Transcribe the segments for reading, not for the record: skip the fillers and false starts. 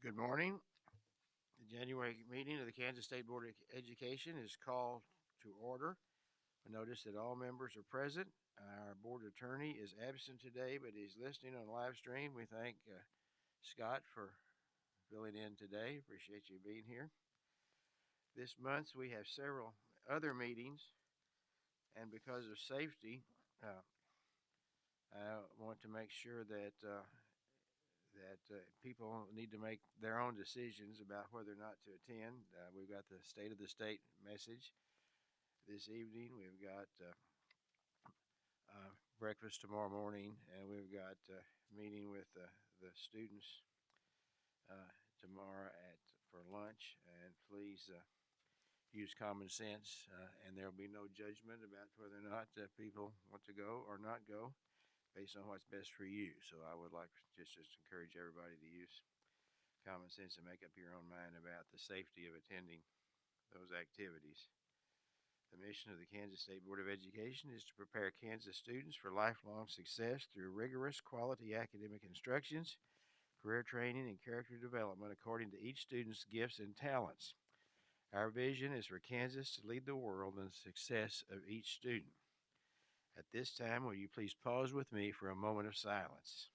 Good morning. The January meeting of the Kansas State Board of Education is called to order. I notice that all members are present. Our board attorney is absent today, but he's listening on live stream. We thank Scott for filling in today. Appreciate you being here. This month we have several other meetings, and because of safety, I want to make sure that people need to make their own decisions about whether or not to attend. We've got the State of the State message this evening. We've got breakfast tomorrow morning, and we've got meeting with the students tomorrow for lunch. And please use common sense, and there will be no judgment about whether or not people want to go or not go, based on what's best for you. So I would like just encourage everybody to use common sense and make up your own mind about the safety of attending those activities. The mission of the Kansas State Board of Education is to prepare Kansas students for lifelong success through rigorous quality academic instructions, career training, and character development according to each student's gifts and talents. Our vision is for Kansas to lead the world in the success of each student. At this time, will you please pause with me for a moment of silence?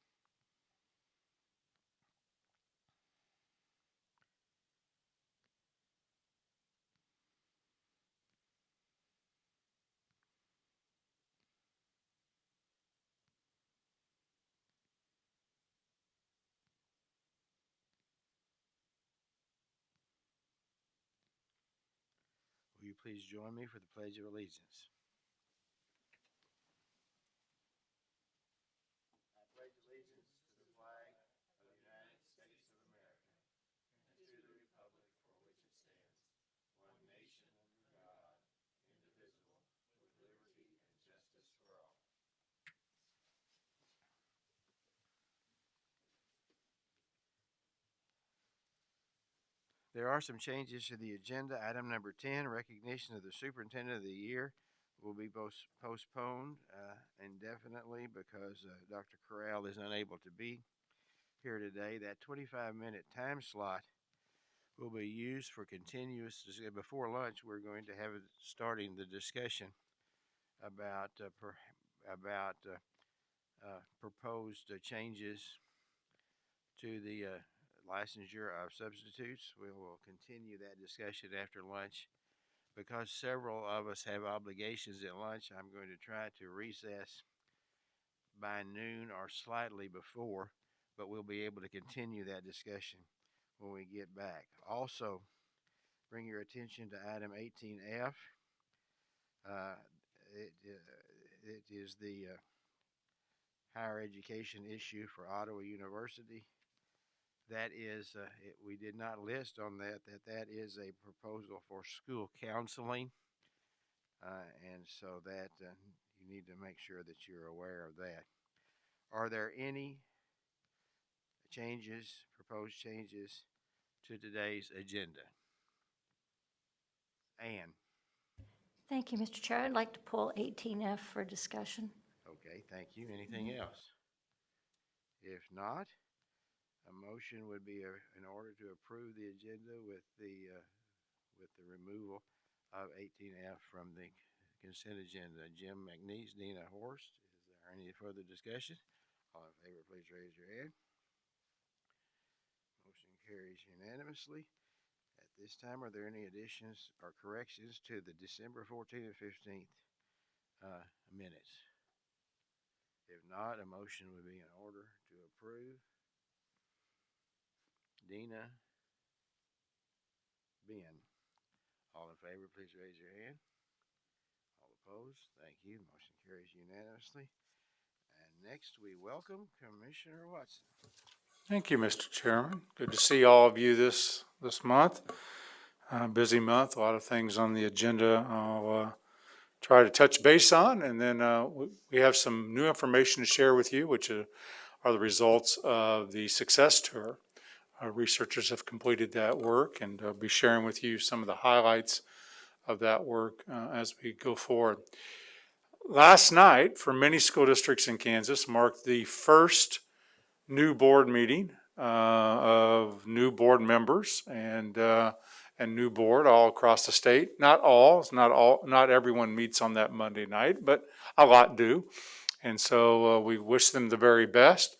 Will you please join me for the Pledge of Allegiance? I pledge allegiance to the flag of the United States of America and to the republic for which it stands, one nation, God, indivisible, with liberty and justice for all. There are some changes to the agenda. Item number 10, recognition of the Superintendent of the Year, will be postponed indefinitely because Dr. Corral is unable to be here today. That 25-minute time slot will be used for continuous. Before lunch, we're going to have starting the discussion about proposed changes to the licensure of substitutes. We will continue that discussion after lunch. Because several of us have obligations at lunch, I'm going to try to recess by noon or slightly before, but we'll be able to continue that discussion when we get back. Also, bring your attention to item 18F. It is the higher education issue for Ottawa University. That is, we did not list on that is a proposal for school counseling. And so that you need to make sure that you're aware of that. Are there any proposed changes to today's agenda? Ann. Thank you, Mr. Chair. I'd like to pull 18F for discussion. Okay, thank you. Anything else? If not, a motion would be in order to approve the agenda with the removal of 18F from the consent agenda. Jim McNeese, Dina Horst. Is there any further discussion? All in favor, please raise your hand. Motion carries unanimously. At this time, are there any additions or corrections to the December 14th and 15th minutes? If not, a motion would be in order to approve. Dina, Ben. All in favor, please raise your hand. All opposed? Thank you. Motion carries unanimously. And next, we welcome Commissioner Watson. Thank you, Mr. Chairman. Good to see all of you this month. Busy month, a lot of things on the agenda I'll try to touch base on, and then we have some new information to share with you, which are the results of the Success Tour. Researchers have completed that work, and I'll be sharing with you some of the highlights of that work as we go forward. Last night, for many school districts in Kansas, marked the first new board meeting of new board members and new board all across the state. Not everyone meets on that Monday night, but a lot do. And so we wish them the very best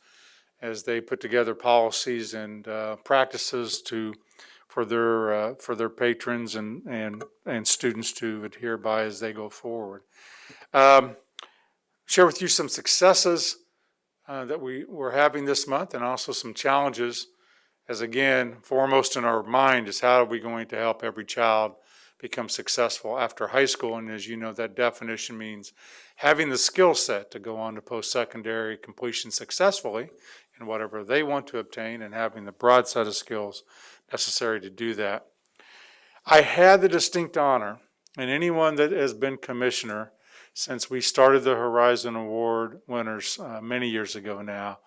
as they put together policies and practices for their patrons and students to adhere by as they go forward. Share with you some successes that we're having this month, and also some challenges, as again, foremost in our mind is how are we going to help every child become successful after high school. And as you know, that definition means having the skill set to go on to post-secondary completion successfully in whatever they want to obtain, and having the broad set of skills necessary to do that. I had the distinct honor, and anyone that has been commissioner since we started the Horizon Award winners many years ago now,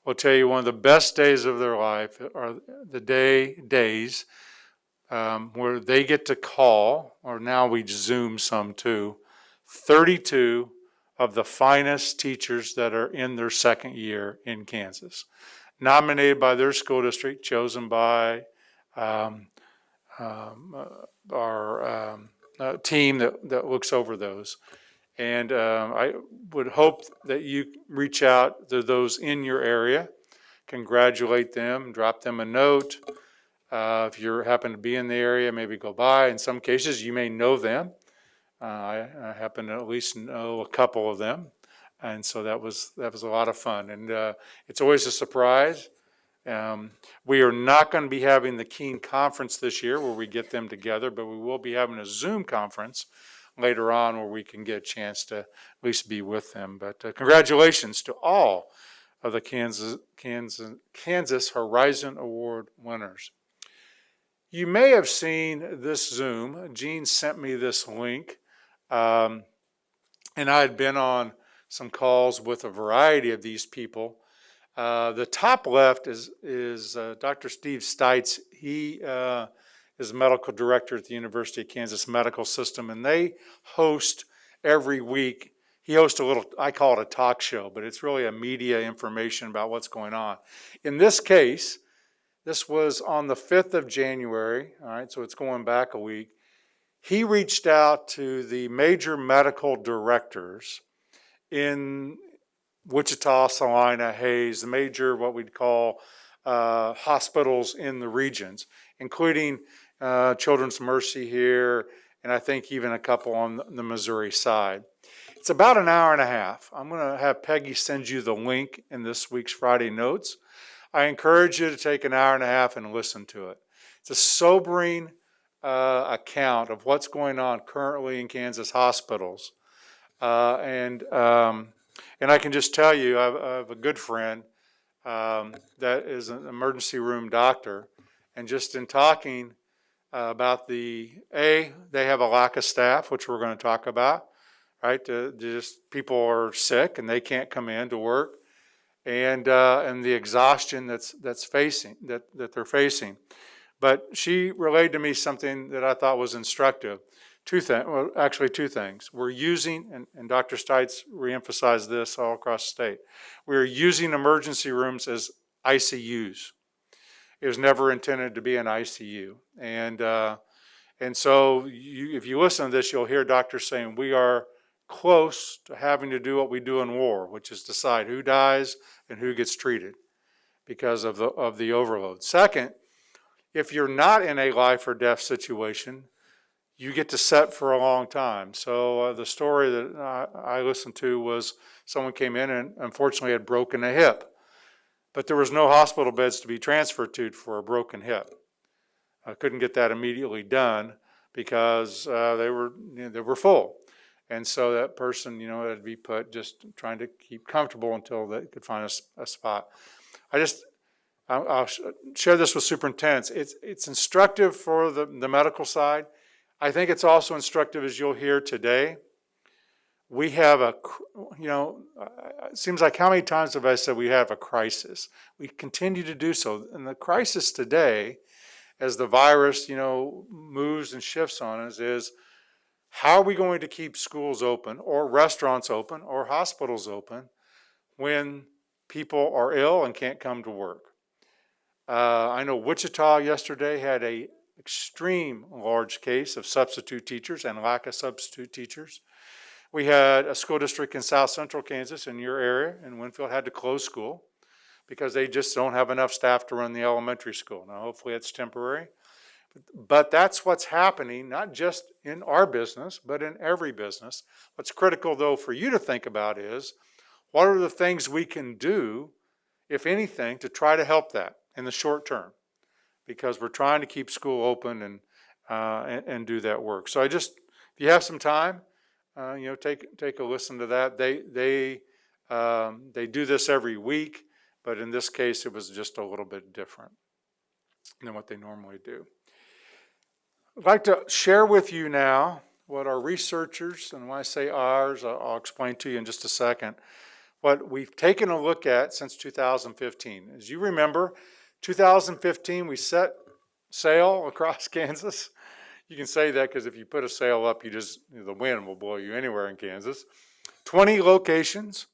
will tell you one of the best days of their life are the days where they get to call, or now we Zoom some too, 32 of the finest teachers that are in their second year in Kansas, nominated by their school district, chosen by our team that looks over those. And I would hope that you reach out to those in your area, congratulate them, drop them a note. If you happen to be in the area, maybe go by. In some cases, you may know them. I happen to at least know a couple of them. And so that was a lot of fun. And it's always a surprise. We are not going to be having the Keene Conference this year where we get them together, but we will be having a Zoom conference later on where we can get a chance to at least be with them. But congratulations to all of the Kansas Horizon Award winners. You may have seen this Zoom. Jean sent me this link, and I had been on some calls with a variety of these people. The top left is Dr. Steve Stites. He is medical director at the University of Kansas Medical System, and they host every week. He hosts a little, I call it a talk show, but it's really a media information about what's going on. In this case, this was on the 5th of January, all right, so it's going back a week. He reached out to the major medical directors in Wichita, Salina, Hayes, the major, what we'd call hospitals in the regions, including Children's Mercy here, and I think even a couple on the Missouri side. It's about an hour and a half. I'm going to have Peggy send you the link in this week's Friday notes. I encourage you to take an hour and a half and listen to it. It's a sobering account of what's going on currently in Kansas hospitals. And I can just tell you, I have a good friend that is an emergency room doctor, and just in talking about they have a lack of staff, which we're going to talk about, right? Just people are sick and they can't come in to work, and the exhaustion that they're facing. But she relayed to me something that I thought was instructive. Two things. We're using, and Dr. Stites reemphasized this all across the state, we're using emergency rooms as ICUs. It was never intended to be an ICU. And so if you listen to this, you'll hear doctors saying we are close to having to do what we do in war, which is decide who dies and who gets treated because of the overload. Second, if you're not in a life or death situation, you get to set for a long time. So the story that I listened to was someone came in and unfortunately had broken a hip, but there was no hospital beds to be transferred to for a broken hip. I couldn't get that immediately done because they were full. And so that person, had to be put just trying to keep comfortable until they could find a spot. I'll share this with superintendents. It's instructive for the medical side. I think it's also instructive, as you'll hear today. We have it seems like how many times have I said we have a crisis? We continue to do so. And the crisis today, as the virus, moves and shifts on us, is how are we going to keep schools open or restaurants open or hospitals open when people are ill and can't come to work? I know Wichita yesterday had a extreme large case of substitute teachers and lack of substitute teachers. We had a school district in South Central Kansas, in your area, in Winfield, had to close school because they just don't have enough staff to run the elementary school. Now, hopefully it's temporary. But that's what's happening, not just in our business, but in every business. What's critical, though, for you to think about is, what are the things we can do, if anything, to try to help that in the short term? Because we're trying to keep school open and do that work. So if you have some time, take a listen to that. They do this every week, but in this case, it was just a little bit different than what they normally do. I'd like to share with you now what our researchers, and when I say ours, I'll explain to you in just a second, what we've taken a look at since 2015. As you remember, 2015, we set sail across Kansas. You can say that because if you put a sail up, the wind will blow you anywhere in Kansas. 20 locations,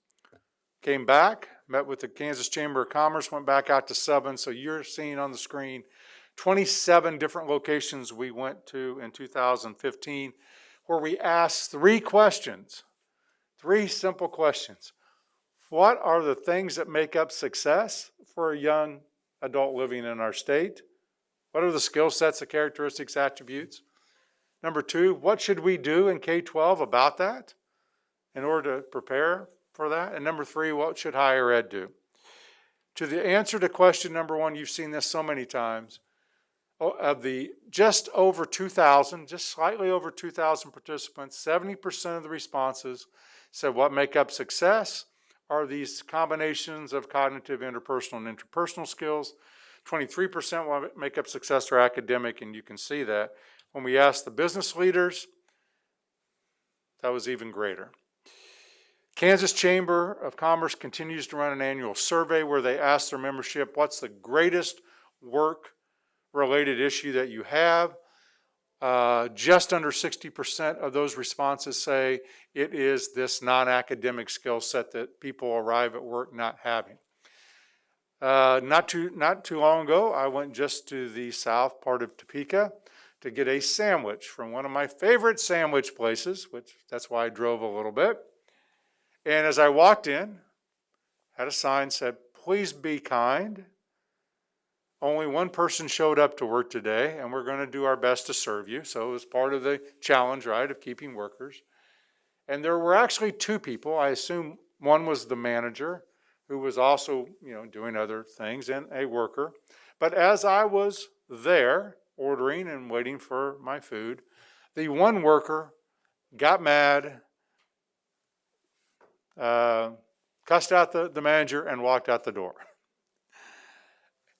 came back, met with the Kansas Chamber of Commerce, went back out to 7. So you're seeing on the screen 27 different locations we went to in 2015, where we asked 3 questions, 3 simple questions. What are the things that make up success for a young adult living in our state? What are the skill sets, the characteristics, attributes? Number 2, what should we do in K-12 about that in order to prepare for that? And number 3, what should higher ed do? To the answer to question number 1, you've seen this so many times, of the just over 2,000, just slightly over 2,000 participants, 70% of the responses said what make up success are these combinations of cognitive, interpersonal, and interpersonal skills. 23% what make up success are academic, and you can see that. When we asked the business leaders, that was even greater. Kansas Chamber of Commerce continues to run an annual survey where they ask their membership, what's the greatest work-related issue that you have? Just under 60% of those responses say it is this non-academic skill set that people arrive at work not having. Not too long ago, I went just to the south part of Topeka to get a sandwich from one of my favorite sandwich places, that's why I drove a little bit. And as I walked in, had a sign said, "Please be kind. Only one person showed up to work today, and we're going to do our best to serve you." So it was part of the challenge, right, of keeping workers. And there were actually 2 people. I assume one was the manager, who was also, doing other things, and a worker. But as I was there ordering and waiting for my food, the one worker got mad, cussed out the manager, and walked out the door.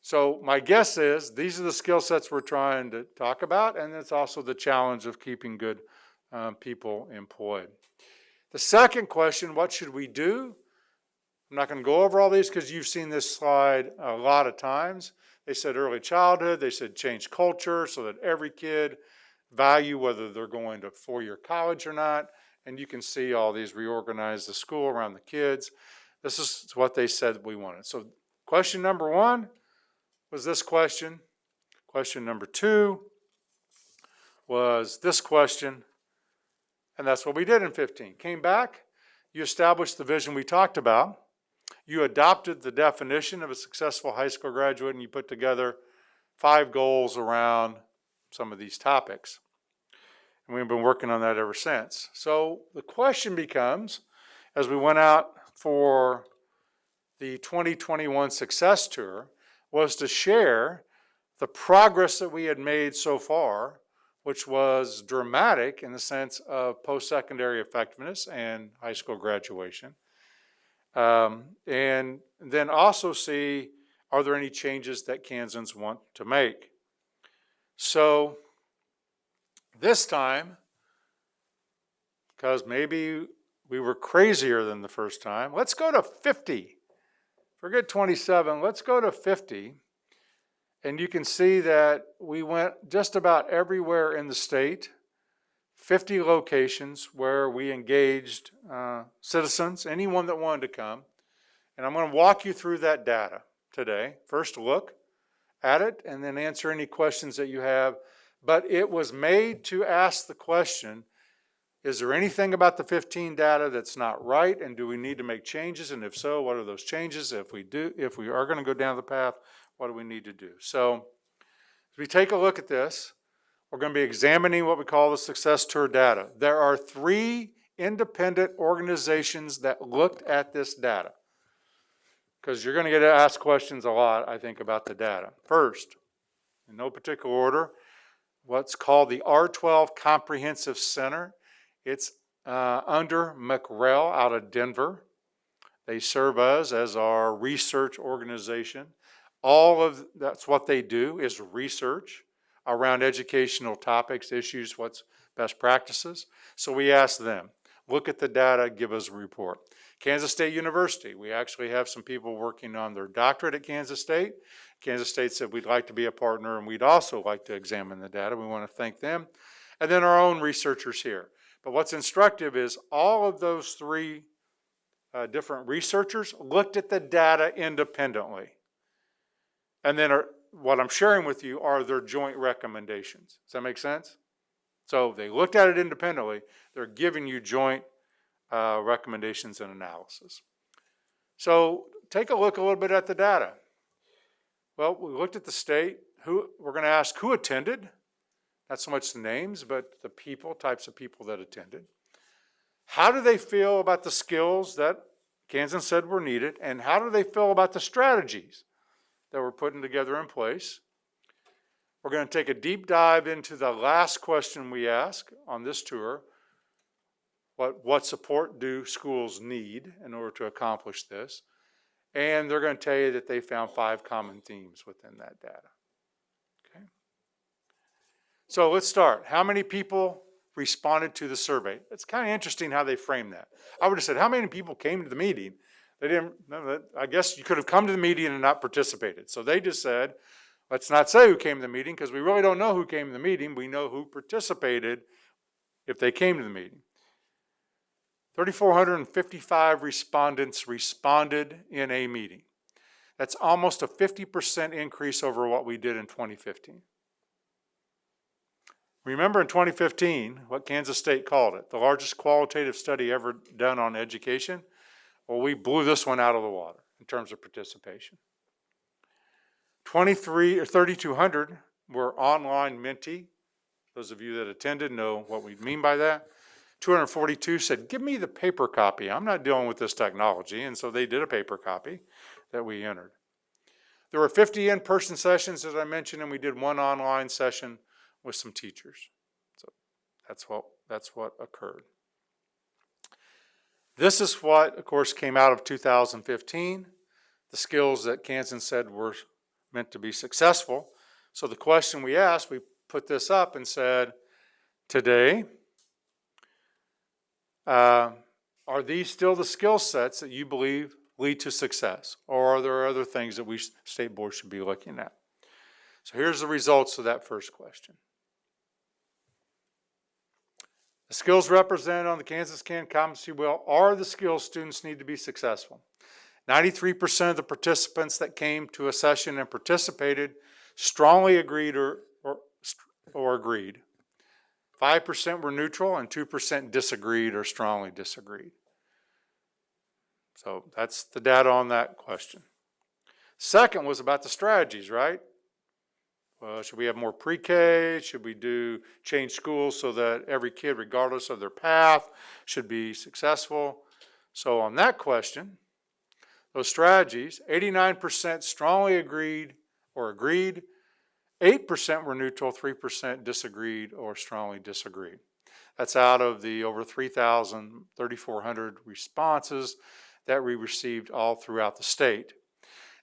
So my guess is these are the skill sets we're trying to talk about, and it's also the challenge of keeping good people employed. The second question, what should we do? I'm not going to go over all these because you've seen this slide a lot of times. They said early childhood, they said change culture so that every kid value whether they're going to 4-year college or not. And you can see all these reorganize the school around the kids. This is what they said we wanted. So question number 1 was this question. Question number 2 was this question. And that's what we did in 15. Came back, you established the vision we talked about. You adopted the definition of a successful high school graduate, and you put together 5 goals around some of these topics. And we've been working on that ever since. So the question becomes, as we went out for the 2021 Success Tour, was to share the progress that we had made so far, which was dramatic in the sense of post-secondary effectiveness and high school graduation. And then also see, are there any changes that Kansans want to make? So this time, because maybe we were crazier than the first time, let's go to 50. Forget 27, let's go to 50. And you can see that we went just about everywhere in the state, 50 locations where we engaged citizens, anyone that wanted to come. And I'm going to walk you through that data today. First look at it and then answer any questions that you have. But it was made to ask the question, is there anything about the 15 data that's not right, and do we need to make changes? And if so, what are those changes? If we are going to go down the path, what do we need to do? So as we take a look at this, we're going to be examining what we call the success tour data. There are 3 independent organizations that looked at this data, because you're going to get asked questions a lot, I think, about the data. First, in no particular order, what's called the R12 Comprehensive Center. It's under McRail out of Denver. They serve us as our research organization. That's what they do, is research around educational topics, issues, what's best practices. So we asked them, look at the data, give us a report. Kansas State University, we actually have some people working on their doctorate at Kansas State. Kansas State said we'd like to be a partner and we'd also like to examine the data. We want to thank them. And then our own researchers here. But what's instructive is all of those 3 different researchers looked at the data independently. And then what I'm sharing with you are their joint recommendations. Does that make sense? So they looked at it independently. They're giving you joint recommendations and analysis. So take a look a little bit at the data. Well, we looked at the state. We're going to ask who attended. Not so much the names, but the people, types of people that attended. How do they feel about the skills that Kansas said were needed, and how do they feel about the strategies that we're putting together in place? We're going to take a deep dive into the last question we ask on this tour. What support do schools need in order to accomplish this? And they're going to tell you that they found 5 common themes within that data. Okay. So let's start. How many people responded to the survey? It's kind of interesting how they frame that. I would have said, how many people came to the meeting? They didn't. I guess you could have come to the meeting and not participated. So they just said, let's not say who came to the meeting, because we really don't know who came to the meeting. We know who participated if they came to the meeting. 3,455 respondents responded in a meeting. That's almost a 50% increase over what we did in 2015. Remember in 2015, what Kansas State called it, the largest qualitative study ever done on education? Well, we blew this one out of the water in terms of participation. 3,200 were online Menti. Those of you that attended know what we mean by that. 242 said, give me the paper copy. I'm not dealing with this technology. And so they did a paper copy that we entered. There were 50 in-person sessions, as I mentioned, and we did 1 online session with some teachers. So that's what occurred. This is what, of course, came out of 2015, the skills that Kansas said were meant to be successful. So the question we asked, we put this up and said, today, are these still the skill sets that you believe lead to success? Or are there other things that we state board should be looking at? So here's the results of that first question. The skills represented on the Kansas Can Competency Wheel are the skills students need to be successful. 93% of the participants that came to a session and participated strongly agreed or agreed. 5% were neutral and 2% disagreed or strongly disagreed. So that's the data on that question. Second was about the strategies, right? Well, should we have more pre-K? Should we change schools so that every kid, regardless of their path, should be successful? So on that question, those strategies, 89% strongly agreed or agreed, 8% were neutral, 3% disagreed or strongly disagreed. That's out of the over 3,400 responses that we received all throughout the state.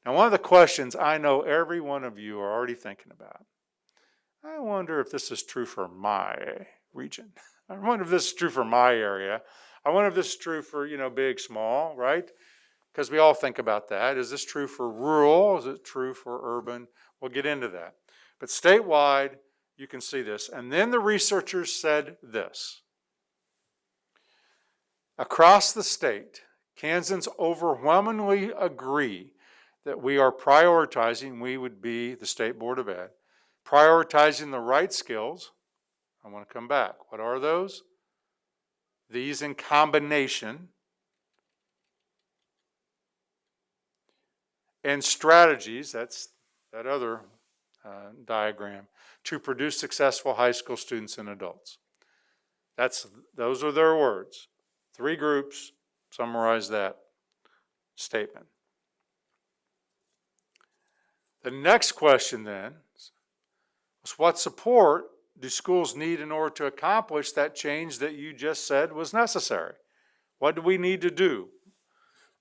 Now, one of the questions I know every one of you are already thinking about, I wonder if this is true for my region. I wonder if this is true for my area. I wonder if this is true for, big, small, right? Because we all think about that. Is this true for rural? Is it true for urban? We'll get into that. But statewide, you can see this. And then the researchers said this. Across the state, Kansans overwhelmingly agree that we are prioritizing, we would be the State Board of Ed, prioritizing the right skills. I want to come back. What are those? These in combination and strategies, that's that other diagram, to produce successful high school students and adults. Those are their words. 3 groups summarize that statement. The next question then is, what support do schools need in order to accomplish that change that you just said was necessary? What do we need to do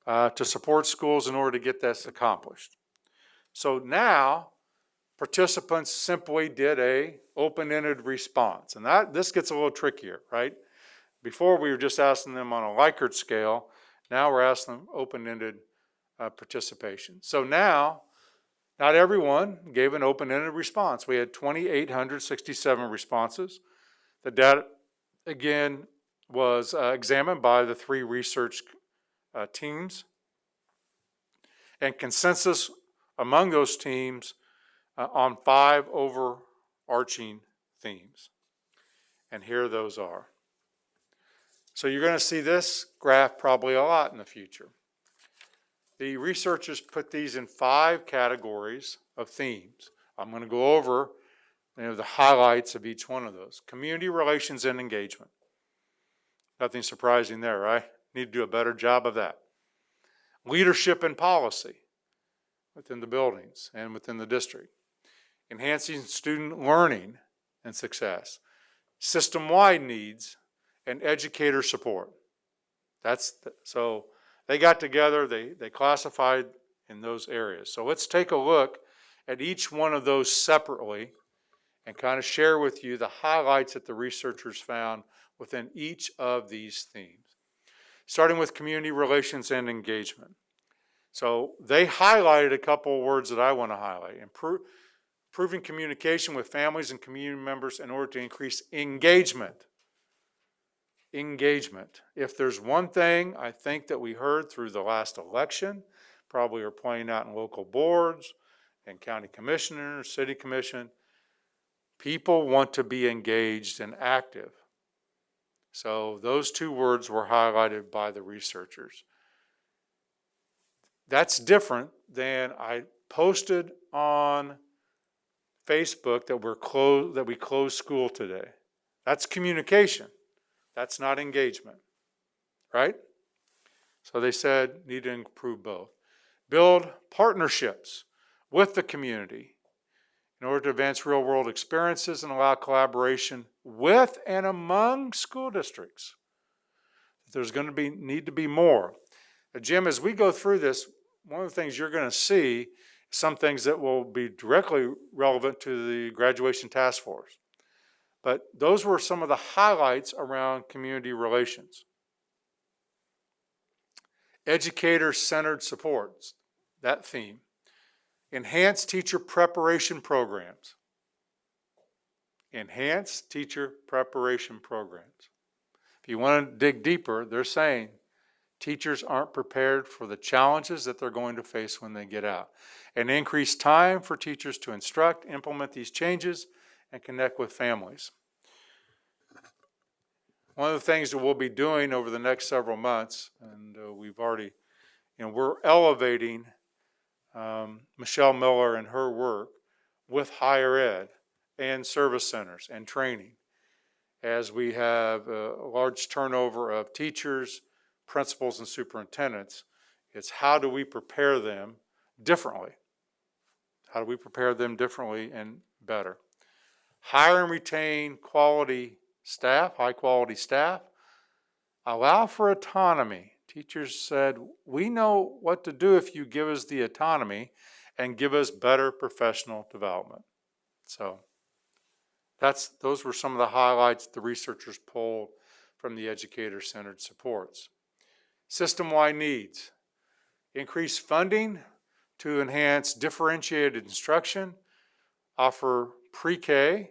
to support schools in order to get this accomplished? So now, participants simply did a open-ended response. And this gets a little trickier, right? Before we were just asking them on a Likert scale. Now we're asking them open-ended participation. So now, not everyone gave an open-ended response. We had 2,867 responses. The data, again, was examined by the 3 research teams. And consensus among those teams on 5 overarching themes. And here those are. So you're going to see this graph probably a lot in the future. The researchers put these in 5 categories of themes. I'm going to go over the highlights of each one of those. Community relations and engagement. Nothing surprising there, right? Need to do a better job of that. Leadership and policy within the buildings and within the district. Enhancing student learning and success. System-wide needs and educator support. So they got together, they classified in those areas. So let's take a look at each one of those separately and kind of share with you the highlights that the researchers found within each of these themes. Starting with community relations and engagement. So they highlighted a couple of words that I want to highlight. Improving communication with families and community members in order to increase engagement. Engagement. If there's one thing I think that we heard through the last election, probably are playing out in local boards and county commissioners, city commission, people want to be engaged and active. So those 2 words were highlighted by the researchers. That's different than I posted on Facebook that we closed school today. That's communication. That's not engagement, right? So they said need to improve both. Build partnerships with the community in order to advance real-world experiences and allow collaboration with and among school districts. There's going to need to be more. Jim, as we go through this, one of the things you're going to see, some things that will be directly relevant to the graduation task force. But those were some of the highlights around community relations. Educator-centered supports, that theme. Enhanced teacher preparation programs. Enhanced teacher preparation programs. If you want to dig deeper, they're saying teachers aren't prepared for the challenges that they're going to face when they get out. And increase time for teachers to instruct, implement these changes, and connect with families. One of the things that we'll be doing over the next several months, and we've already, we're elevating Michelle Miller and her work with higher ed and service centers and training, as we have a large turnover of teachers, principals, and superintendents. It's how do we prepare them differently? How do we prepare them differently and better? Hire and retain quality staff, high quality staff. Allow for autonomy. Teachers said, we know what to do if you give us the autonomy and give us better professional development. So those were some of the highlights the researchers pulled from the educator-centered supports. System-wide needs. Increase funding to enhance differentiated instruction, offer pre-K,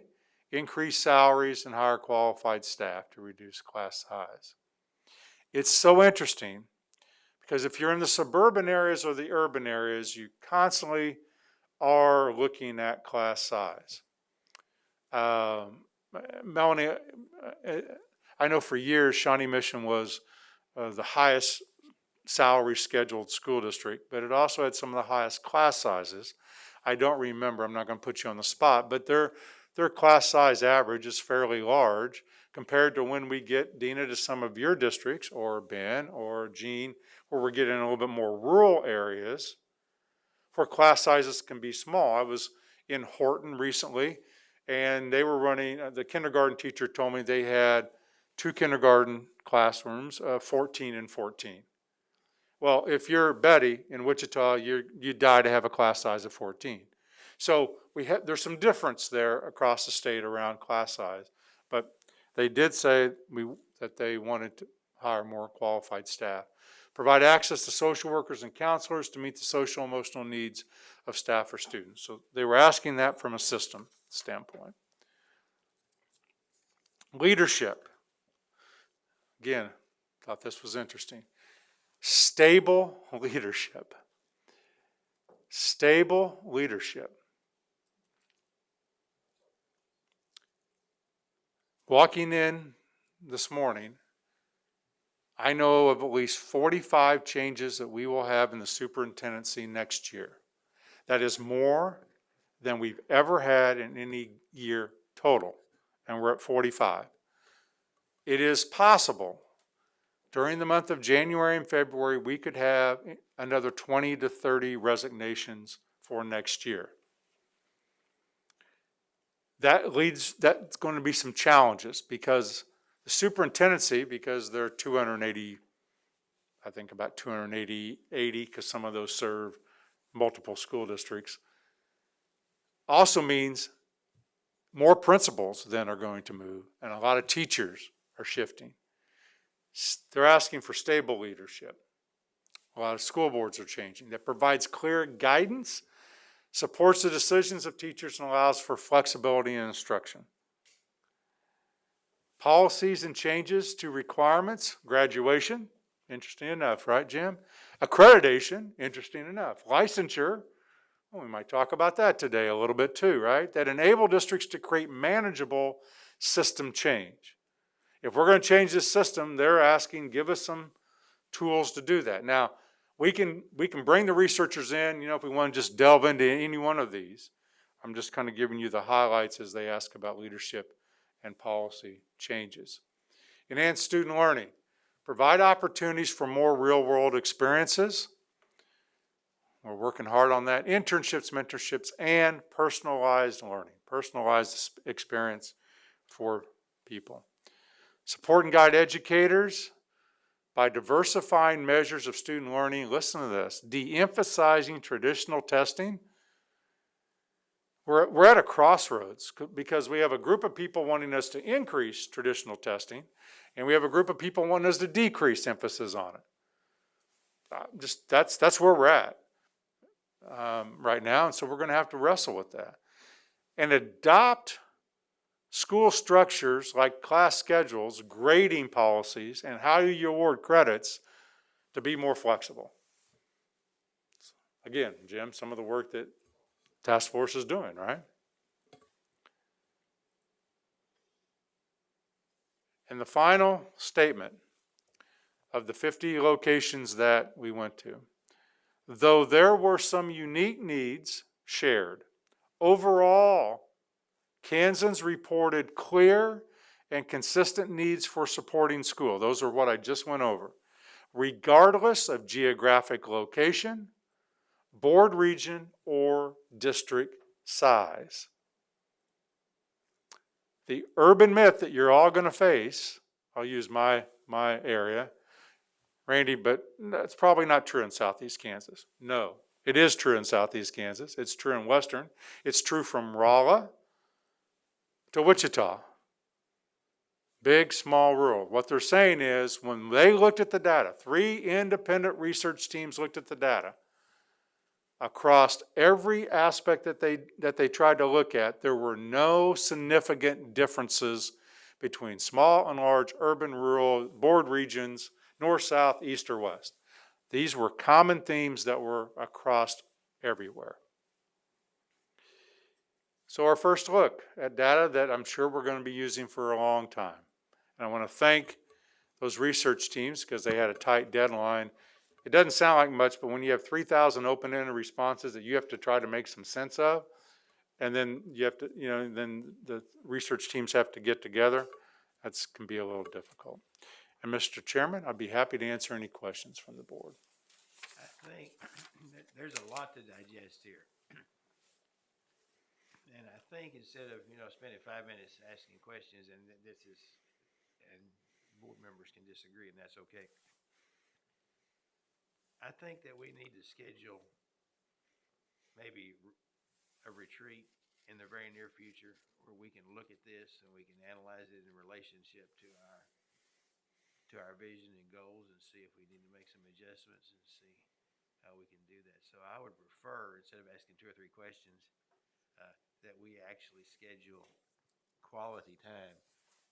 increase salaries, and hire qualified staff to reduce class size. It's so interesting Because if you're in the suburban areas or the urban areas, you constantly are looking at class size. Melanie, I know for years Shawnee Mission was the highest salary scheduled school district, but it also had some of the highest class sizes. I don't remember, I'm not going to put you on the spot, but their class size average is fairly large compared to when we get, Dina, to some of your districts, or Ben, or Jean, where we're getting in a little bit more rural areas, where class sizes can be small. I was in Horton recently, and they were running, the kindergarten teacher told me they had 2 kindergarten classrooms, 14 and 14. Well, if you're Betty in Wichita, you die to have a class size of 14. So there's some difference there across the state around class size, but they did say that they wanted to hire more qualified staff. Provide access to social workers and counselors to meet the social and emotional needs of staff or students. So they were asking that from a system standpoint. Leadership. Again, thought this was interesting. Stable leadership. Stable leadership. Walking in this morning, I know of at least 45 changes that we will have in the superintendency next year. That is more than we've ever had in any year total, and we're at 45. It is possible during the month of January and February we could have another 20 to 30 resignations for next year. That's going to be some challenges because the superintendency, because there are 280, I think about 280, because some of those serve multiple school districts, also means more principals then are going to move, and a lot of teachers are shifting. They're asking for stable leadership. A lot of school boards are changing. That provides clear guidance, supports the decisions of teachers, and allows for flexibility in instruction. Policies and changes to requirements, graduation, interesting enough, right, Jim? Accreditation, interesting enough. Licensure, well, we might talk about that today a little bit too, right? That enable districts to create manageable system change. If we're going to change this system, they're asking, give us some tools to do that. Now, we can bring the researchers in, if we want to just delve into any one of these. I'm just kind of giving you the highlights as they ask about leadership and policy changes. Enhance student learning. Provide opportunities for more real-world experiences. We're working hard on that. Internships, mentorships, and personalized learning. Personalized experience for people. Support and guide educators by diversifying measures of student learning. Listen to this. De-emphasizing traditional testing. We're at a crossroads because we have a group of people wanting us to increase traditional testing, and we have a group of people wanting us to decrease emphasis on it. That's where we're at right now, and so we're going to have to wrestle with that. And adopt school structures like class schedules, grading policies, and how you award credits to be more flexible. Again, Jim, some of the work that task force is doing, right? And the final statement of the 50 locations that we went to, though there were some unique needs shared, overall, Kansans reported clear and consistent needs for supporting school. Those are what I just went over. Regardless of geographic location, board region, or district size. The urban myth that you're all going to face, I'll use my area, Randy, but that's probably not true in Southeast Kansas. No, it is true in Southeast Kansas. It's true in Western. It's true from Rolla to Wichita. Big, small, rural. What they're saying is when they looked at the data, 3 independent research teams looked at the data, across every aspect that they tried to look at, there were no significant differences between small and large, urban, rural, board regions, north, south, east, or west. These were common themes that were across everywhere. So our first look at data that I'm sure we're going to be using for a long time. And I want to thank those research teams because they had a tight deadline. It doesn't sound like much, but when you have 3,000 open-ended responses that you have to try to make some sense of, and then you have to, then the research teams have to get together, that can be a little difficult. And Mr. Chairman, I'd be happy to answer any questions from the board. I think that there's a lot to digest here. And I think instead of, spending 5 minutes asking questions, and and board members can disagree, and that's okay. I think that we need to schedule maybe a retreat in the very near future where we can look at this and we can analyze it in relationship to our vision and goals and see if we need to make some adjustments and see how we can do that. So I would prefer, instead of asking 2 or 3 questions, that we actually schedule quality time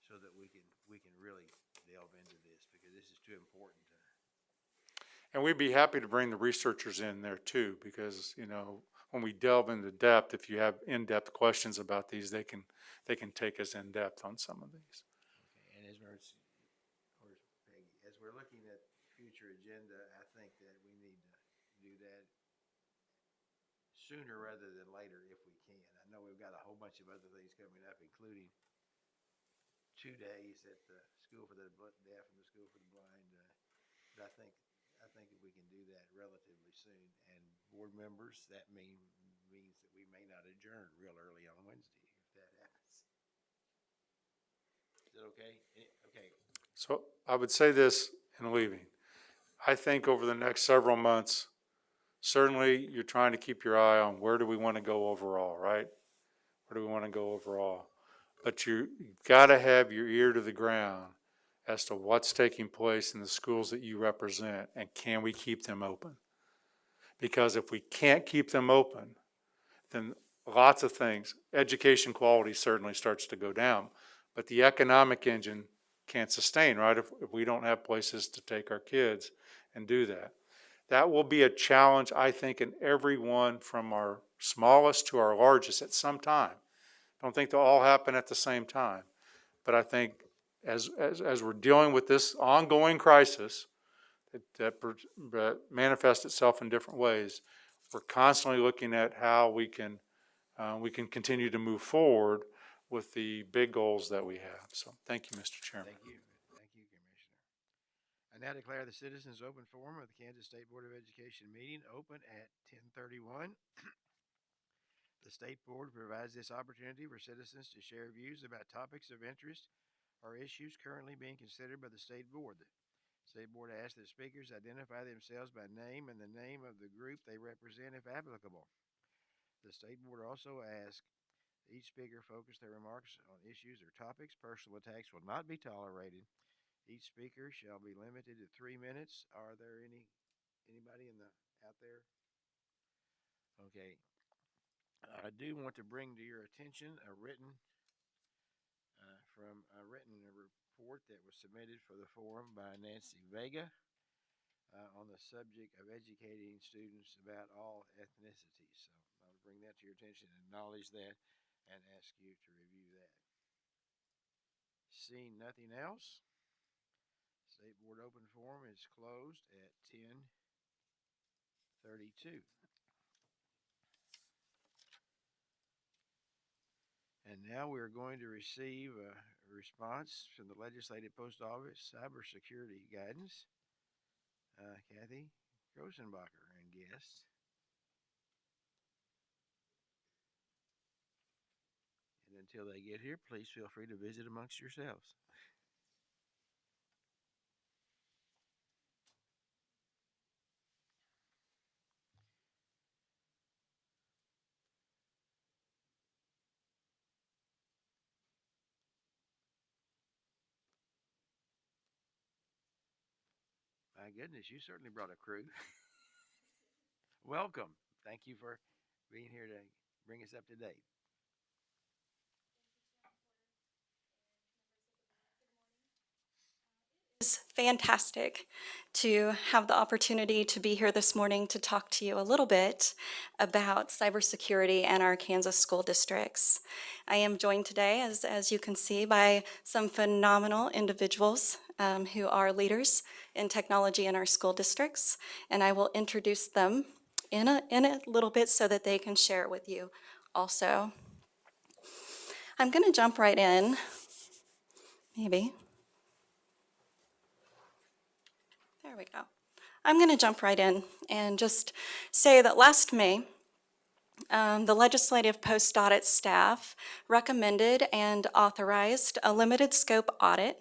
so that we can really delve into this, because this is too important to. And we'd be happy to bring the researchers in there too, because, when we delve into depth, if you have in-depth questions about these, they can take us in depth on some of these. Okay, and as we're looking at future agenda, I think that we need to do that sooner rather than later if we can. I know we've got a whole bunch of other things coming up, including 2 days at the School for the Deaf and the School for the Blind. But I think if we can do that relatively soon, and board members, that means that we may not adjourn real early on Wednesday if that happens. Is that okay? Okay. So I would say this in leaving. I think over the next several months, certainly you're trying to keep your eye on where do we want to go overall, right? Where do we want to go overall? But you've got to have your ear to the ground as to what's taking place in the schools that you represent, and can we keep them open? Because if we can't keep them open, then lots of things, education quality certainly starts to go down, but the economic engine can't sustain, right? If we don't have places to take our kids and do that. That will be a challenge, I think, in everyone from our smallest to our largest at some time. I don't think they'll all happen at the same time, but I think as we're dealing with this ongoing crisis that manifests itself in different ways, we're constantly looking at how we can continue to move forward with the big goals that we have. So thank you, Mr. Chairman. Thank you, Commissioner. I now declare the citizens' open forum of the Kansas State Board of Education meeting open at 10:31. The State Board provides this opportunity for citizens to share views about topics of interest or issues currently being considered by the State Board. The State Board asks that speakers identify themselves by name and the name of the group they represent if applicable. The State Board also asks each speaker focus their remarks on issues or topics. Personal attacks will not be tolerated. Each speaker shall be limited to 3 minutes. Are there anybody out there? Okay. I do want to bring to your attention a written report that was submitted for the forum by Nancy Vega on the subject of educating students about all ethnicities. So I'll bring that to your attention, acknowledge that, and ask you to review that. Seeing nothing else, State Board open forum is closed at 10:32. And now we're going to receive a response from the Legislative Post Office Cybersecurity Guidance, Kathy Grossenbacher and guest. And until they get here, please feel free to visit amongst yourselves. My goodness, you certainly brought a crew. Welcome. Thank you for being here to bring us up to date. It's fantastic to have the opportunity to be here this morning to talk to you a little bit about cybersecurity and our Kansas school districts. I am joined today, as you can see, by some phenomenal individuals who are leaders in technology in our school districts, and I will introduce them in a little bit so that they can share it with you also. I'm going to jump right in, maybe. There we go. I'm going to jump right in and just say that last May, the Legislative Post-Audit staff recommended and authorized a limited scope audit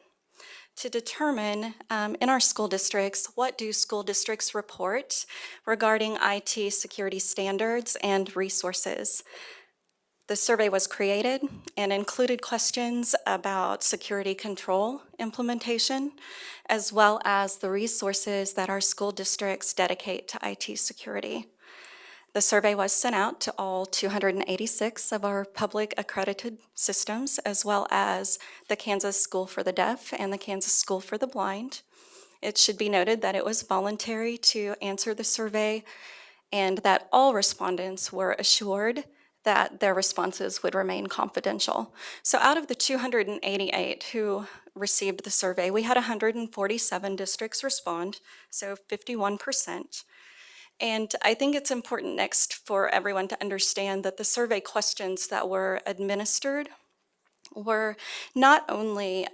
to determine in our school districts, what do school districts report regarding IT security standards and resources. The survey was created and included questions about security control implementation, as well as the resources that our school districts dedicate to IT security. The survey was sent out to all 286 of our public accredited systems, as well as the Kansas School for the Deaf and the Kansas School for the Blind. It should be noted that it was voluntary to answer the survey and that all respondents were assured that their responses would remain confidential. So out of the 288 who received the survey, we had 147 districts respond, so 51%. And I think it's important next for everyone to understand that the survey questions that were administered were not only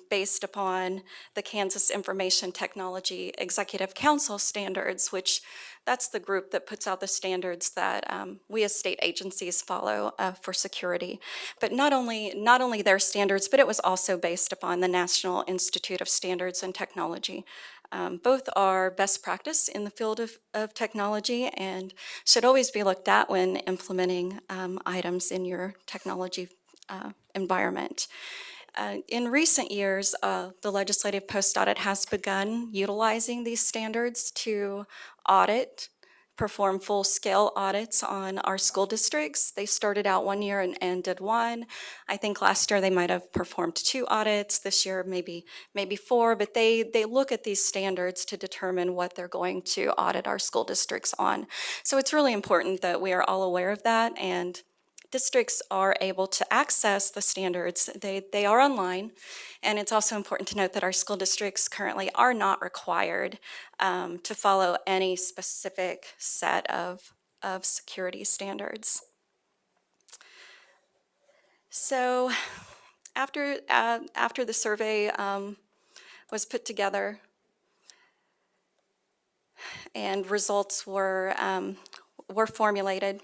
based upon the Kansas Information Technology Executive Council standards, which that's the group that puts out the standards that we as state agencies follow for security. But not only their standards, but it was also based upon the National Institute of Standards and Technology. Both are best practice in the field of technology and should always be looked at when implementing items in your technology environment. In recent years, the Legislative Post-Audit has begun utilizing these standards to perform full-scale audits on our school districts. They started out one year and did one. I think last year they might have performed 2 audits. This year maybe 4, but they look at these standards to determine what they're going to audit our school districts on. So it's really important that we are all aware of that, and districts are able to access the standards. They are online, and it's also important to note that our school districts currently are not required to follow any specific set of security standards. So after the survey was put together and results were formulated,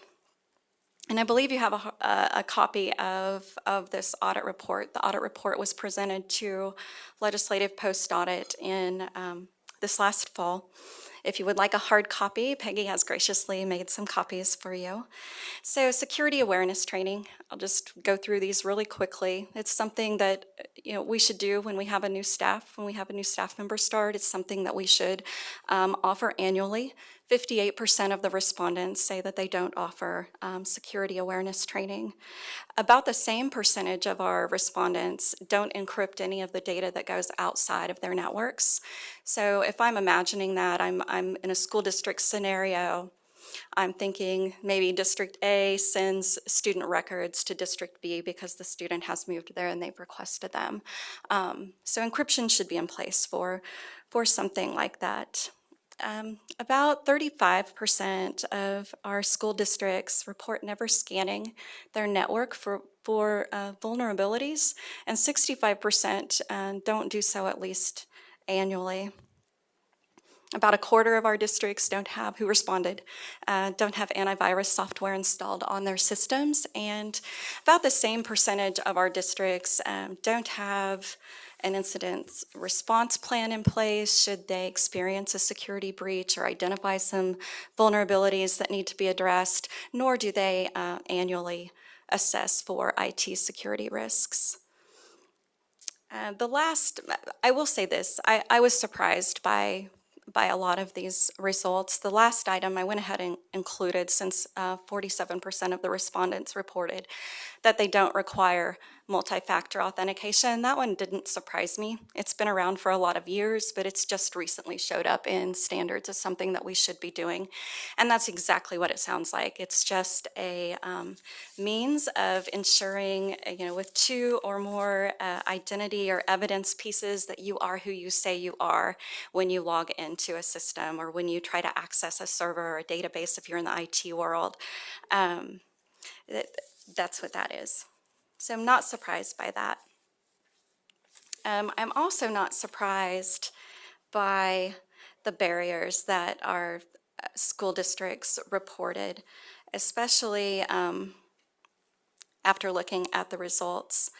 and I believe you have a copy of this audit report. The audit report was presented to Legislative Post-Audit in this last fall. If you would like a hard copy, Peggy has graciously made some copies for you. So security awareness training, I'll just go through these really quickly. It's something that we should do when we have a new staff member start. It's something that we should offer annually. 58% of the respondents say that they don't offer security awareness training. About the same percentage of our respondents don't encrypt any of the data that goes outside of their networks. So if I'm imagining that I'm in a school district scenario, I'm thinking maybe District A sends student records to District B because the student has moved there and they've requested them. So encryption should be in place for something like that. About 35% of our school districts report never scanning their network for vulnerabilities, and 65% don't do so at least annually. About a quarter of our districts who responded don't have antivirus software installed on their systems, and about the same percentage of our districts don't have an incident response plan in place should they experience a security breach or identify some vulnerabilities that need to be addressed, nor do they annually assess for IT security risks. I will say this, I was surprised by a lot of these results. The last item I went ahead and included, since 47% of the respondents reported that they don't require multi-factor authentication. That one didn't surprise me. It's been around for a lot of years, but it's just recently showed up in standards as something that we should be doing. And that's exactly what it sounds like. It's just a means of ensuring, with two or more identity or evidence pieces that you are who you say you are when you log into a system or when you try to access a server or a database if you're in the IT world. That's what that is. So I'm not surprised by that. I'm also not surprised by the barriers that our school districts reported, especially after looking at the results.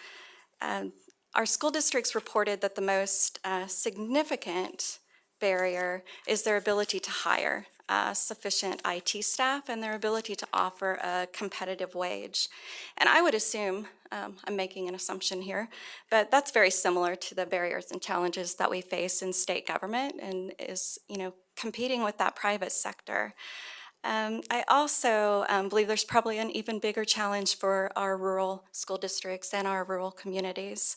Our school districts reported that the most significant barrier is their ability to hire sufficient IT staff and their ability to offer a competitive wage. And I would assume, I'm making an assumption here, but that's very similar to the barriers and challenges that we face in state government and is, competing with that private sector. I also believe there's probably an even bigger challenge for our rural school districts and our rural communities.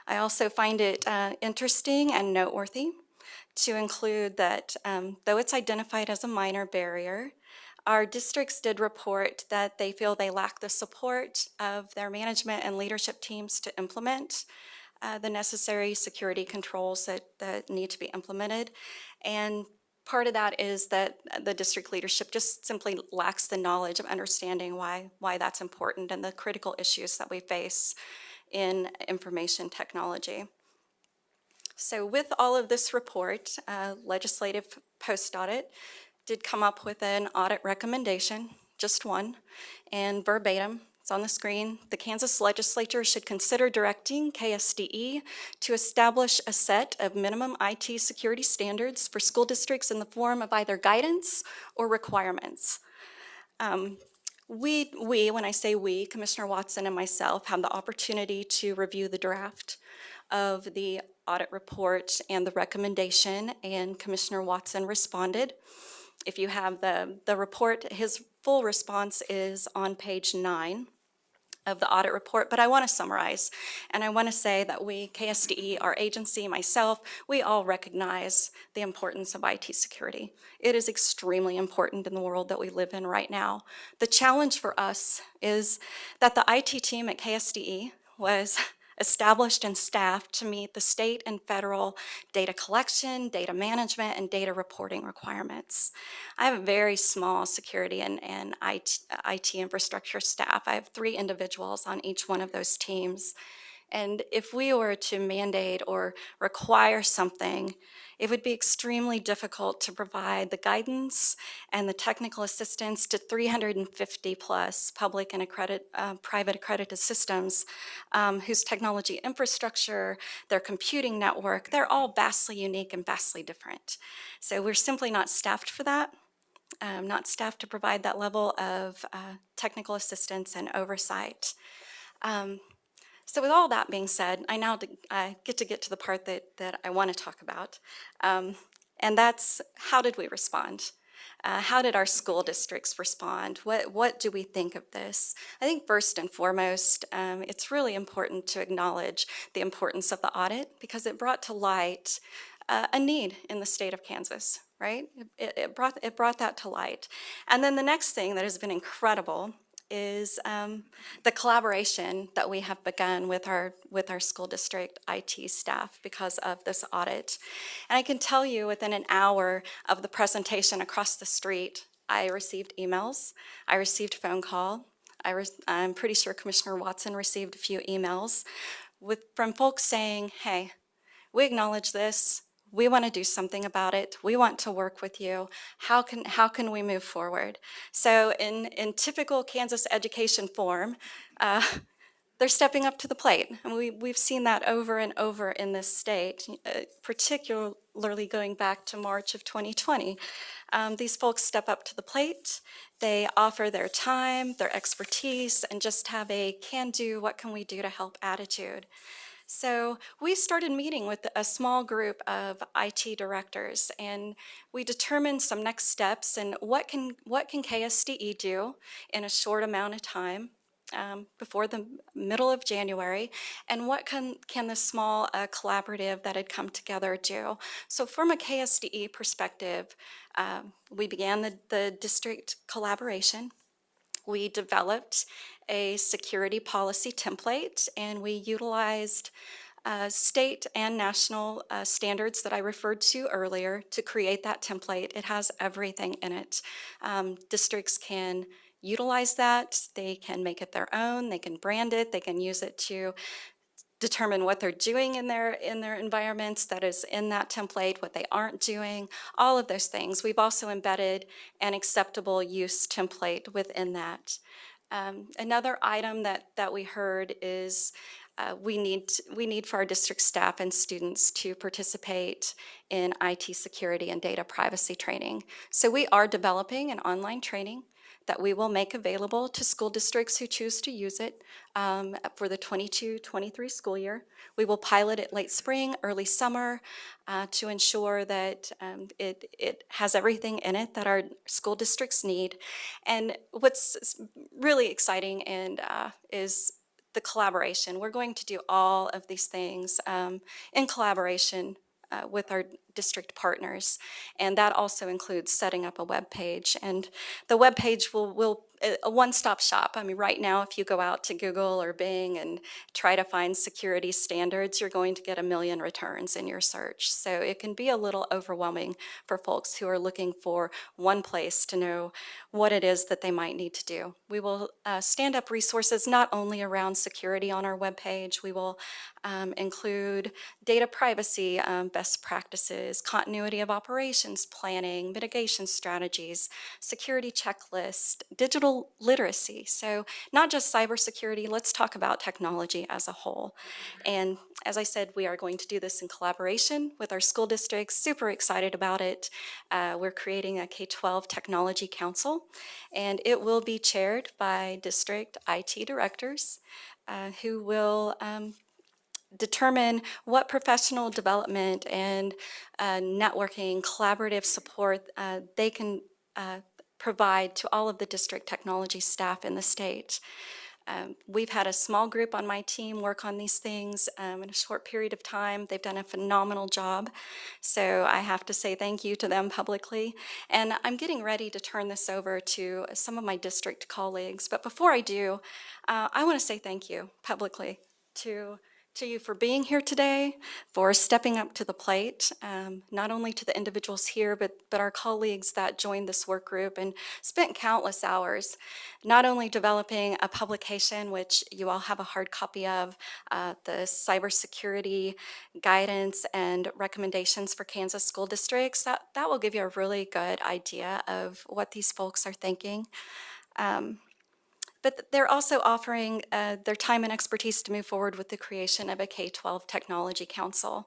I also find it interesting and noteworthy to include that though it's identified as a minor barrier, our districts did report that they feel they lack the support of their management and leadership teams to implement the necessary security controls that need to be implemented. And part of that is that the district leadership just simply lacks the knowledge of understanding why that's important and the critical issues that we face in information technology. So with all of this report, legislative post-audit did come up with an audit recommendation, just one, and verbatim, it's on the screen. The Kansas legislature should consider directing KSDE to establish a set of minimum IT security standards for school districts in the form of either guidance or requirements. We, when I say we, Commissioner Watson and myself, have the opportunity to review the draft of the audit report and the recommendation, and Commissioner Watson responded. If you have the report, his full response is on page 9 of the audit report, but I want to summarize, and I want to say that we, KSDE, our agency, myself, we all recognize the importance of IT security. It is extremely important in the world that we live in right now. The challenge for us is that the IT team at KSDE was established and staffed to meet the state and federal data collection, data management, and data reporting requirements. I have a very small security and IT infrastructure staff. I have 3 individuals on each one of those teams. And if we were to mandate or require something, it would be extremely difficult to provide the guidance and the technical assistance to 350 plus public and private accredited systems whose technology infrastructure, their computing network, they're all vastly unique and vastly different. So we're simply not staffed for that. Not staffed to provide that level of technical assistance and oversight. So with all that being said, I get to the part that I want to talk about, and that's how did we respond? How did our school districts respond? What do we think of this? I think first and foremost, it's really important to acknowledge the importance of the audit because it brought to light a need in the state of Kansas, right? It brought that to light. And then the next thing that has been incredible is the collaboration that we have begun with our school district IT staff because of this audit. And I can tell you within an hour of the presentation across the street, I received emails, I received phone call, I'm pretty sure Commissioner Watson received a few emails from folks saying, hey, we acknowledge this. We want to do something about it. We want to work with you. How can we move forward? So in typical Kansas education form, they're stepping up to the plate. And we've seen that over and over in this state, particularly going back to March of 2020. These folks step up to the plate. They offer their time, their expertise, and just have a can-do, what can we do to help attitude. So we started meeting with a small group of IT directors, and we determined some next steps and what can KSDE do in a short amount of time before the middle of January, and what can the small collaborative that had come together do? So from a KSDE perspective, we began the district collaboration. We developed a security policy template, and we utilized state and national standards that I referred to earlier to create that template. It has everything in it. Districts can utilize that. They can make it their own. They can brand it. They can use it to determine what they're doing in their environments that is in that template, what they aren't doing, all of those things. We've also embedded an acceptable use template within that. Another item that we heard is we need for our district staff and students to participate in IT security and data privacy training. So we are developing an online training that we will make available to school districts who choose to use it for the 22-23 school year. We will pilot it late spring, early summer to ensure that it has everything in it that our school districts need. And what's really exciting is the collaboration. We're going to do all of these things in collaboration with our district partners, and that also includes setting up a web page. And the web page will a one-stop shop. I mean, right now, if you go out to Google or Bing and try to find security standards, you're going to get a million returns in your search. So it can be a little overwhelming for folks who are looking for one place to know what it is that they might need to do. We will stand up resources not only around security on our webpage. We will include data privacy best practices, continuity of operations planning, mitigation strategies, security checklist, digital literacy. So not just cybersecurity, let's talk about technology as a whole. And as I said, we are going to do this in collaboration with our school districts. Super excited about it. We're creating a K-12 Technology Council, and it will be chaired by district IT directors who will determine what professional development and networking, collaborative support they can provide to all of the district technology staff in the state. We've had a small group on my team work on these things in a short period of time. They've done a phenomenal job. So I have to say thank you to them publicly. And I'm getting ready to turn this over to some of my district colleagues. But before I do, I want to say thank you publicly to you for being here today, for stepping up to the plate, not only to the individuals here, but our colleagues that joined this work group and spent countless hours, not only developing a publication, which you all have a hard copy of, the cybersecurity guidance and recommendations for Kansas school districts, that will give you a really good idea of what these folks are thinking. But they're also offering their time and expertise to move forward with the creation of a K-12 Technology Council.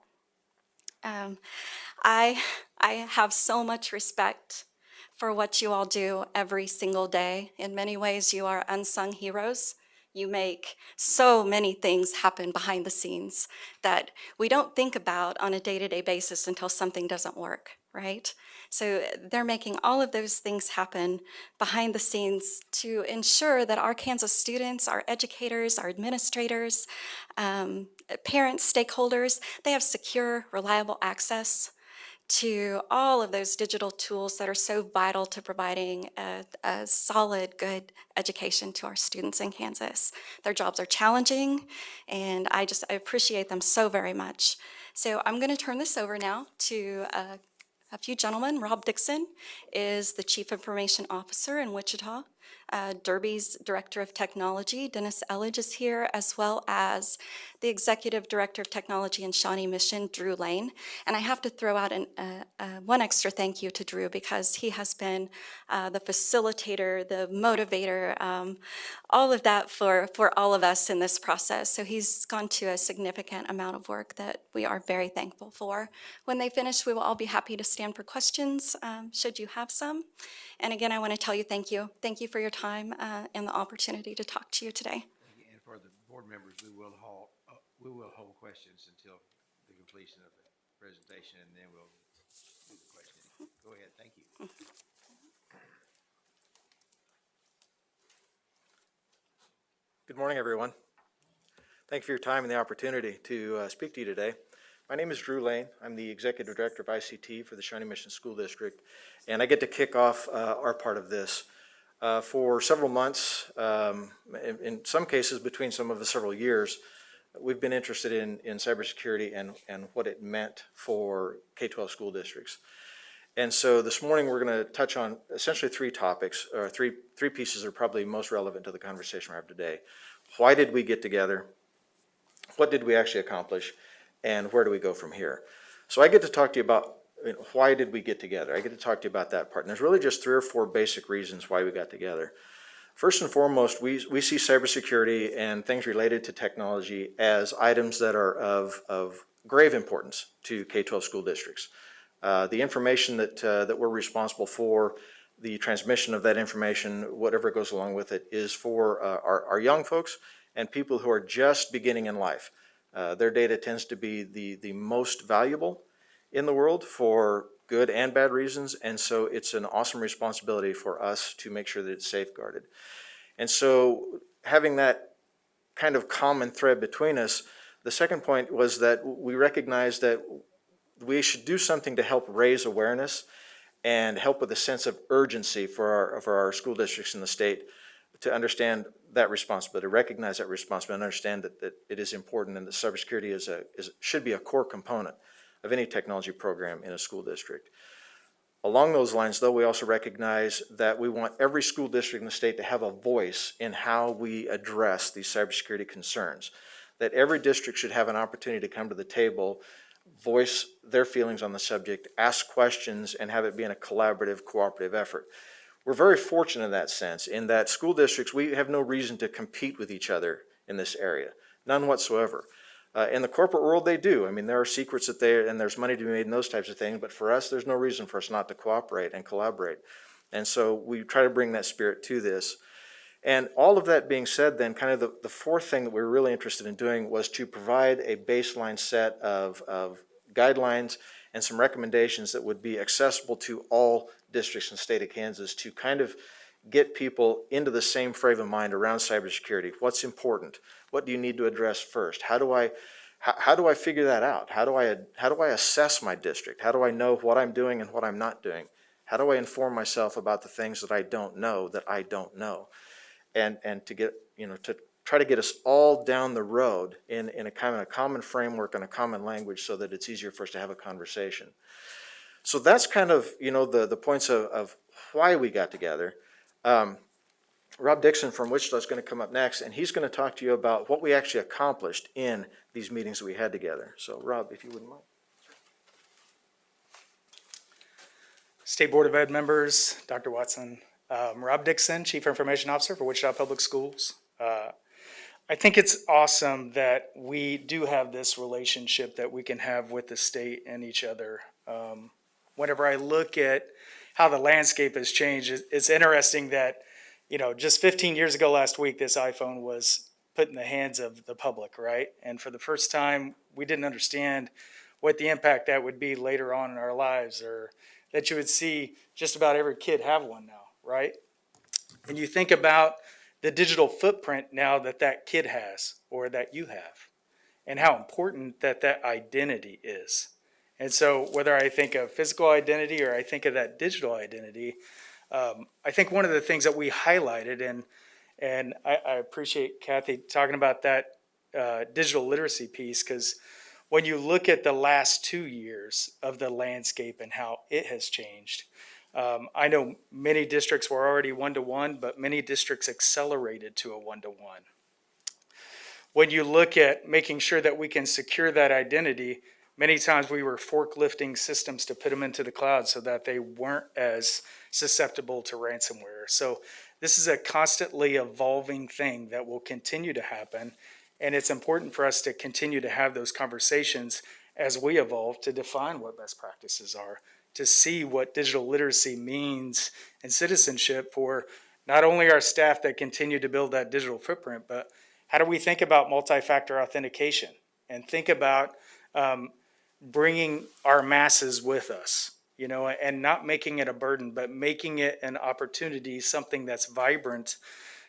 I have so much respect for what you all do every single day. In many ways, you are unsung heroes. You make so many things happen behind the scenes that we don't think about on a day-to-day basis until something doesn't work, right? So they're making all of those things happen behind the scenes to ensure that our Kansas students, our educators, our administrators, parents, stakeholders, they have secure, reliable access to all of those digital tools that are so vital to providing a solid, good education to our students in Kansas. Their jobs are challenging, and I appreciate them so very much. So I'm going to turn this over now to a few gentlemen. Rob Dixon is the Chief Information Officer in Wichita. Derby's Director of Technology, Dennis Elledge, is here, as well as the Executive Director of Technology in Shawnee Mission, Drew Lane. And I have to throw out one extra thank you to Drew, because he has been the facilitator, the motivator, all of that for all of us in this process. So he's gone to a significant amount of work that we are very thankful for. When they finish, we will all be happy to stand for questions, should you have some. And again, I want to tell you thank you. Thank you for your time and the opportunity to talk to you today. And for the board members, we will hold questions until the completion of the presentation, and then we'll do the questioning. Go ahead, thank you. Good morning, everyone. Thank you for your time and the opportunity to speak to you today. My name is Drew Lane. I'm the Executive Director of ICT for the Shawnee Mission School District, and I get to kick off our part of this. For several months, in some cases between some of the several years, we've been interested in cybersecurity and what it meant for K-12 school districts. And so this morning we're going to touch on essentially three topics, or three pieces that are probably most relevant to the conversation we have today. Why did we get together? What did we actually accomplish? And where do we go from here? So I get to talk to you about why did we get together? I get to talk to you about that part. And there's really just 3 or 4 basic reasons why we got together. First and foremost, we see cybersecurity and things related to technology as items that are of grave importance to K-12 school districts. The information that we're responsible for, the transmission of that information, whatever goes along with it, is for our young folks and people who are just beginning in life. Their data tends to be the most valuable in the world for good and bad reasons, and so it's an awesome responsibility for us to make sure that it's safeguarded. And so having that kind of common thread between us, the second point was that we recognized that we should do something to help raise awareness and help with a sense of urgency for our school districts in the state to understand that responsibility, recognize that responsibility, and understand that it is important, and that cybersecurity should be a core component of any technology program in a school district. Along those lines, though, we also recognize that we want every school district in the state to have a voice in how we address these cybersecurity concerns, that every district should have an opportunity to come to the table, voice their feelings on the subject, ask questions, and have it be in a collaborative, cooperative effort. We're very fortunate in that sense, in that school districts, we have no reason to compete with each other in this area, none whatsoever. In the corporate world, they do. I mean, there are secrets and there's money to be made in those types of things, but for us, there's no reason for us not to cooperate and collaborate. And so we try to bring that spirit to this. And all of that being said, then kind of the fourth thing that we were really interested in doing was to provide a baseline set of guidelines and some recommendations that would be accessible to all districts in the state of Kansas to kind of get people into the same frame of mind around cybersecurity. What's important? What do you need to address first? How do I figure that out? How do I assess my district? How do I know what I'm doing and what I'm not doing? How do I inform myself about the things that I don't know? And to get, to try to get us all down the road in a kind of a common framework and a common language so that it's easier for us to have a conversation. So that's kind of, the points of why we got together. Rob Dixon from Wichita is going to come up next, and he's going to talk to you about what we actually accomplished in these meetings that we had together. So Rob, if you wouldn't mind. State Board of Ed members, Dr. Watson, Rob Dixon, Chief Information Officer for Wichita Public Schools. I think it's awesome that we do have this relationship that we can have with the state and each other. Whenever I look at how the landscape has changed, it's interesting that, just 15 years ago last week, this iPhone was put in the hands of the public, right? And for the first time, we didn't understand what the impact that would be later on in our lives, or that you would see just about every kid have one now, right? And you think about the digital footprint now that kid has, or that you have, and how important that identity is. And so whether I think of physical identity or I think of that digital identity, I think one of the things that we highlighted, and I appreciate Kathy talking about that digital literacy piece, because when you look at the last 2 years of the landscape and how it has changed, I know many districts were already one-to-one, but many districts accelerated to a one-to-one. When you look at making sure that we can secure that identity, many times we were forklifting systems to put them into the cloud so that they weren't as susceptible to ransomware. So this is a constantly evolving thing that will continue to happen. And it's important for us to continue to have those conversations as we evolve to define what best practices are, to see what digital literacy means in citizenship for not only our staff that continue to build that digital footprint, but how do we think about multi-factor authentication and think about bringing our masses with us, and not making it a burden, but making it an opportunity, something that's vibrant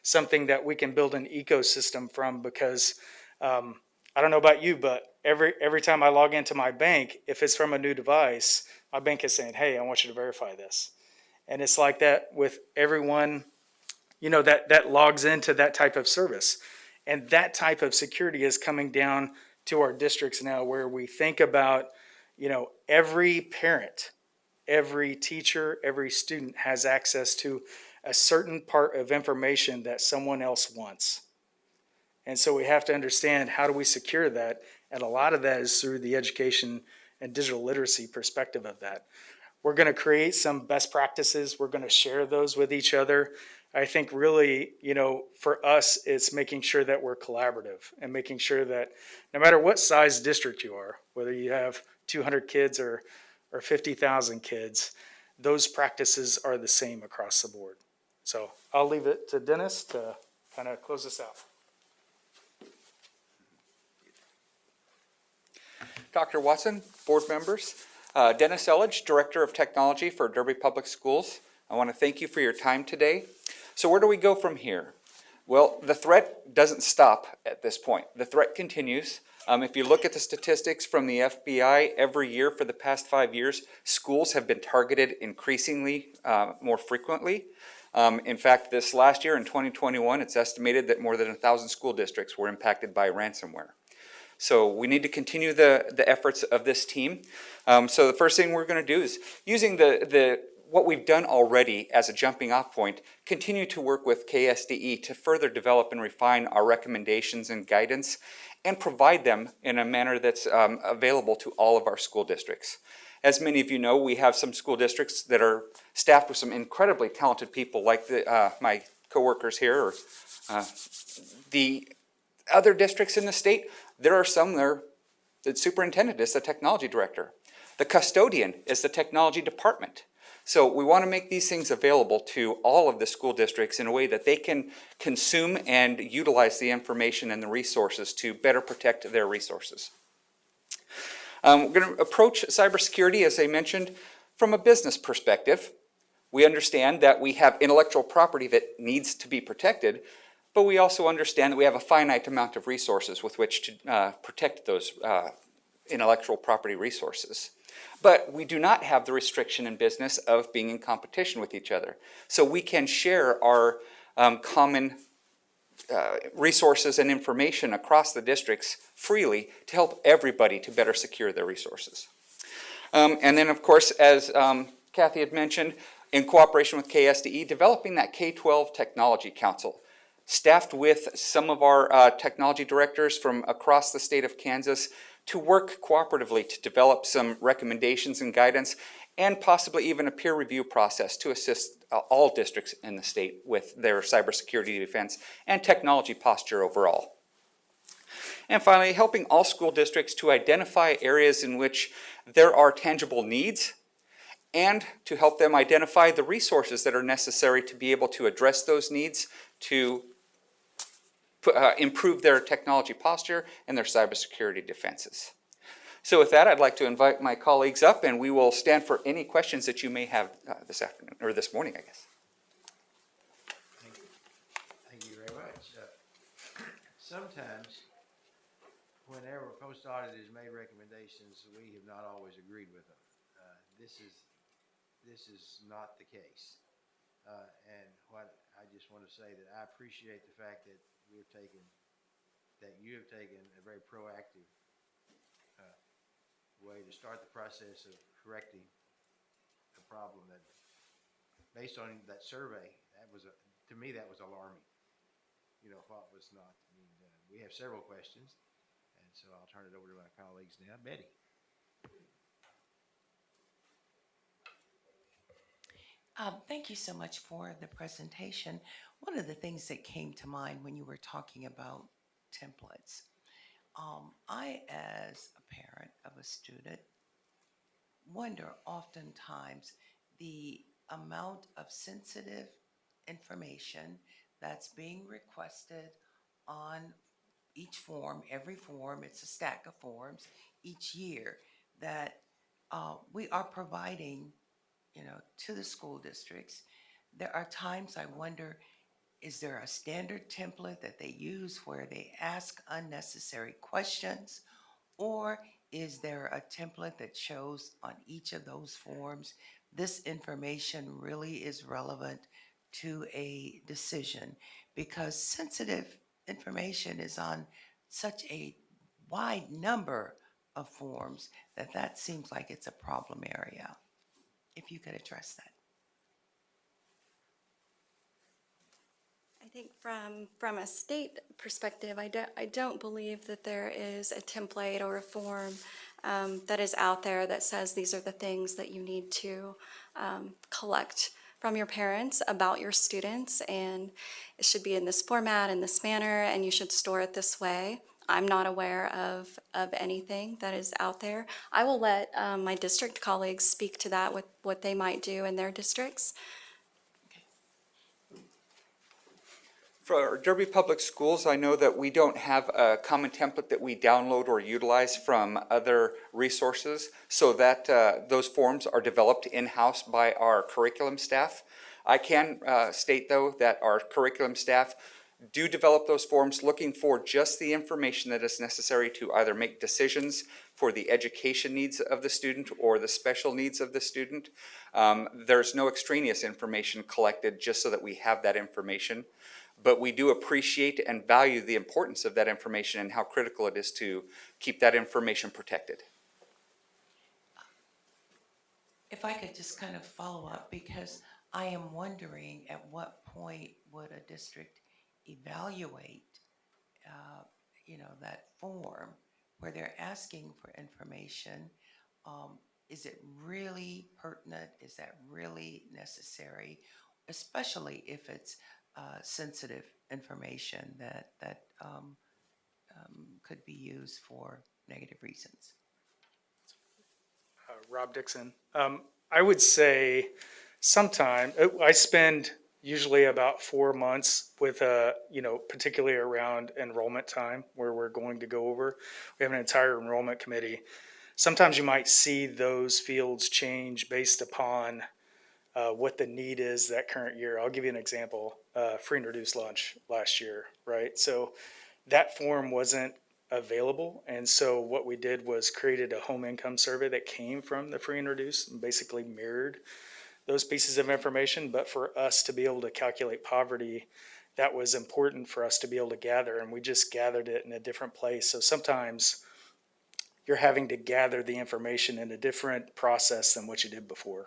something that we can build an ecosystem from, because I don't know about you, but every time I log into my bank, if it's from a new device, my bank is saying, hey, I want you to verify this. And it's like that with everyone, that logs into that type of service. And that type of security is coming down to our districts now, where we think about, every parent, every teacher, every student has access to a certain part of information that someone else wants. And so we have to understand, how do we secure that? And a lot of that is through the education and digital literacy perspective of that. We're going to create some best practices. We're going to share those with each other. I think really, for us, it's making sure that we're collaborative and making sure that no matter what size district you are, whether you have 200 kids or 50,000 kids, those practices are the same across the board. So I'll leave it to Dennis to kind of close this out. Dr. Watson, board members, Dennis Elledge, Director of Technology for Derby Public Schools. I want to thank you for your time today. So where do we go from here? Well, the threat doesn't stop at this point. The threat continues. If you look at the statistics from the FBI, every year for the past 5 years, schools have been targeted increasingly more frequently. In fact, this last year in 2021, it's estimated that more than 1,000 school districts were impacted by ransomware. So we need to continue the efforts of this team. So the first thing we're going to do is, using what we've done already as a jumping off point, continue to work with KSDE to further develop and refine our recommendations and guidance, and provide them in a manner that's available to all of our school districts. As many of you know, we have some school districts that are staffed with some incredibly talented people, like my coworkers here, or the other districts in the state. There are some there, the superintendent is the technology director. The custodian is the technology department. So we want to make these things available to all of the school districts in a way that they can consume and utilize the information and the resources to better protect their resources. We're going to approach cybersecurity, as I mentioned, from a business perspective. We understand that we have intellectual property that needs to be protected, but we also understand that we have a finite amount of resources with which to protect those intellectual property resources. But we do not have the restriction in business of being in competition with each other. So we can share our common resources and information across the districts freely to help everybody to better secure their resources. And then, of course, as Kathy had mentioned, in cooperation with KSDE, developing that K-12 Technology Council, staffed with some of our technology directors from across the state of Kansas, to work cooperatively to develop some recommendations and guidance, and possibly even a peer review process to assist all districts in the state with their cybersecurity defense and technology posture overall. And finally, helping all school districts to identify areas in which there are tangible needs, and to help them identify the resources that are necessary to be able to address those needs, to improve their technology posture and their cybersecurity defenses. So with that, I'd like to invite my colleagues up, and we will stand for any questions that you may have this afternoon, or this morning, I guess. Thank you very much. Sometimes, whenever a post audit has made recommendations, we have not always agreed with them. This is not the case. And what I just want to say that I appreciate the fact that you have taken a very proactive way to start the process of correcting a problem that, based on that survey, to me that was alarming. What was not. I mean, we have several questions, and so I'll turn it over to my colleagues now. Betty. Thank you so much for the presentation. One of the things that came to mind when you were talking about templates, I, as a parent of a student, wonder oftentimes the amount of sensitive information that's being requested on each form, every form, it's a stack of forms each year that we are providing to the school districts. There are times I wonder, Is there a standard template that they use where they ask unnecessary questions? Or is there a template that shows on each of those forms, this information really is relevant to a decision? Because sensitive information is on such a wide number of forms that seems like it's a problem area. If you could address that. I think from a state perspective, I don't believe that there is a template or a form that is out there that says these are the things that you need to collect from your parents about your students, and it should be in this format, in this manner, and you should store it this way. I'm not aware of anything that is out there. I will let my district colleagues speak to that with what they might do in their districts. For Derby Public Schools, I know that we don't have a common template that we download or utilize from other resources, so that those forms are developed in-house by our curriculum staff. I can state, though, that our curriculum staff do develop those forms looking for just the information that is necessary to either make decisions for the education needs of the student or the special needs of the student. There's no extraneous information collected just so that we have that information. But we do appreciate and value the importance of that information and how critical it is to keep that information protected. If I could just kind of follow up, because I am wondering at what point would a district evaluate, that form where they're asking for information? Is it really pertinent? Is that really necessary? Especially if it's sensitive information that could be used for negative reasons. Rob Dixon. I would say sometime, I spend usually about 4 months with particularly around enrollment time where we're going to go over. We have an entire enrollment committee. Sometimes you might see those fields change based upon what the need is that current year. I'll give you an example. Free and reduced lunch last year, right? So that form wasn't available, and so what we did was created a home income survey that came from the free and reduced and basically mirrored those pieces of information. But for us to be able to calculate poverty, that was important for us to be able to gather, and we just gathered it in a different place. So sometimes you're having to gather the information in a different process than what you did before.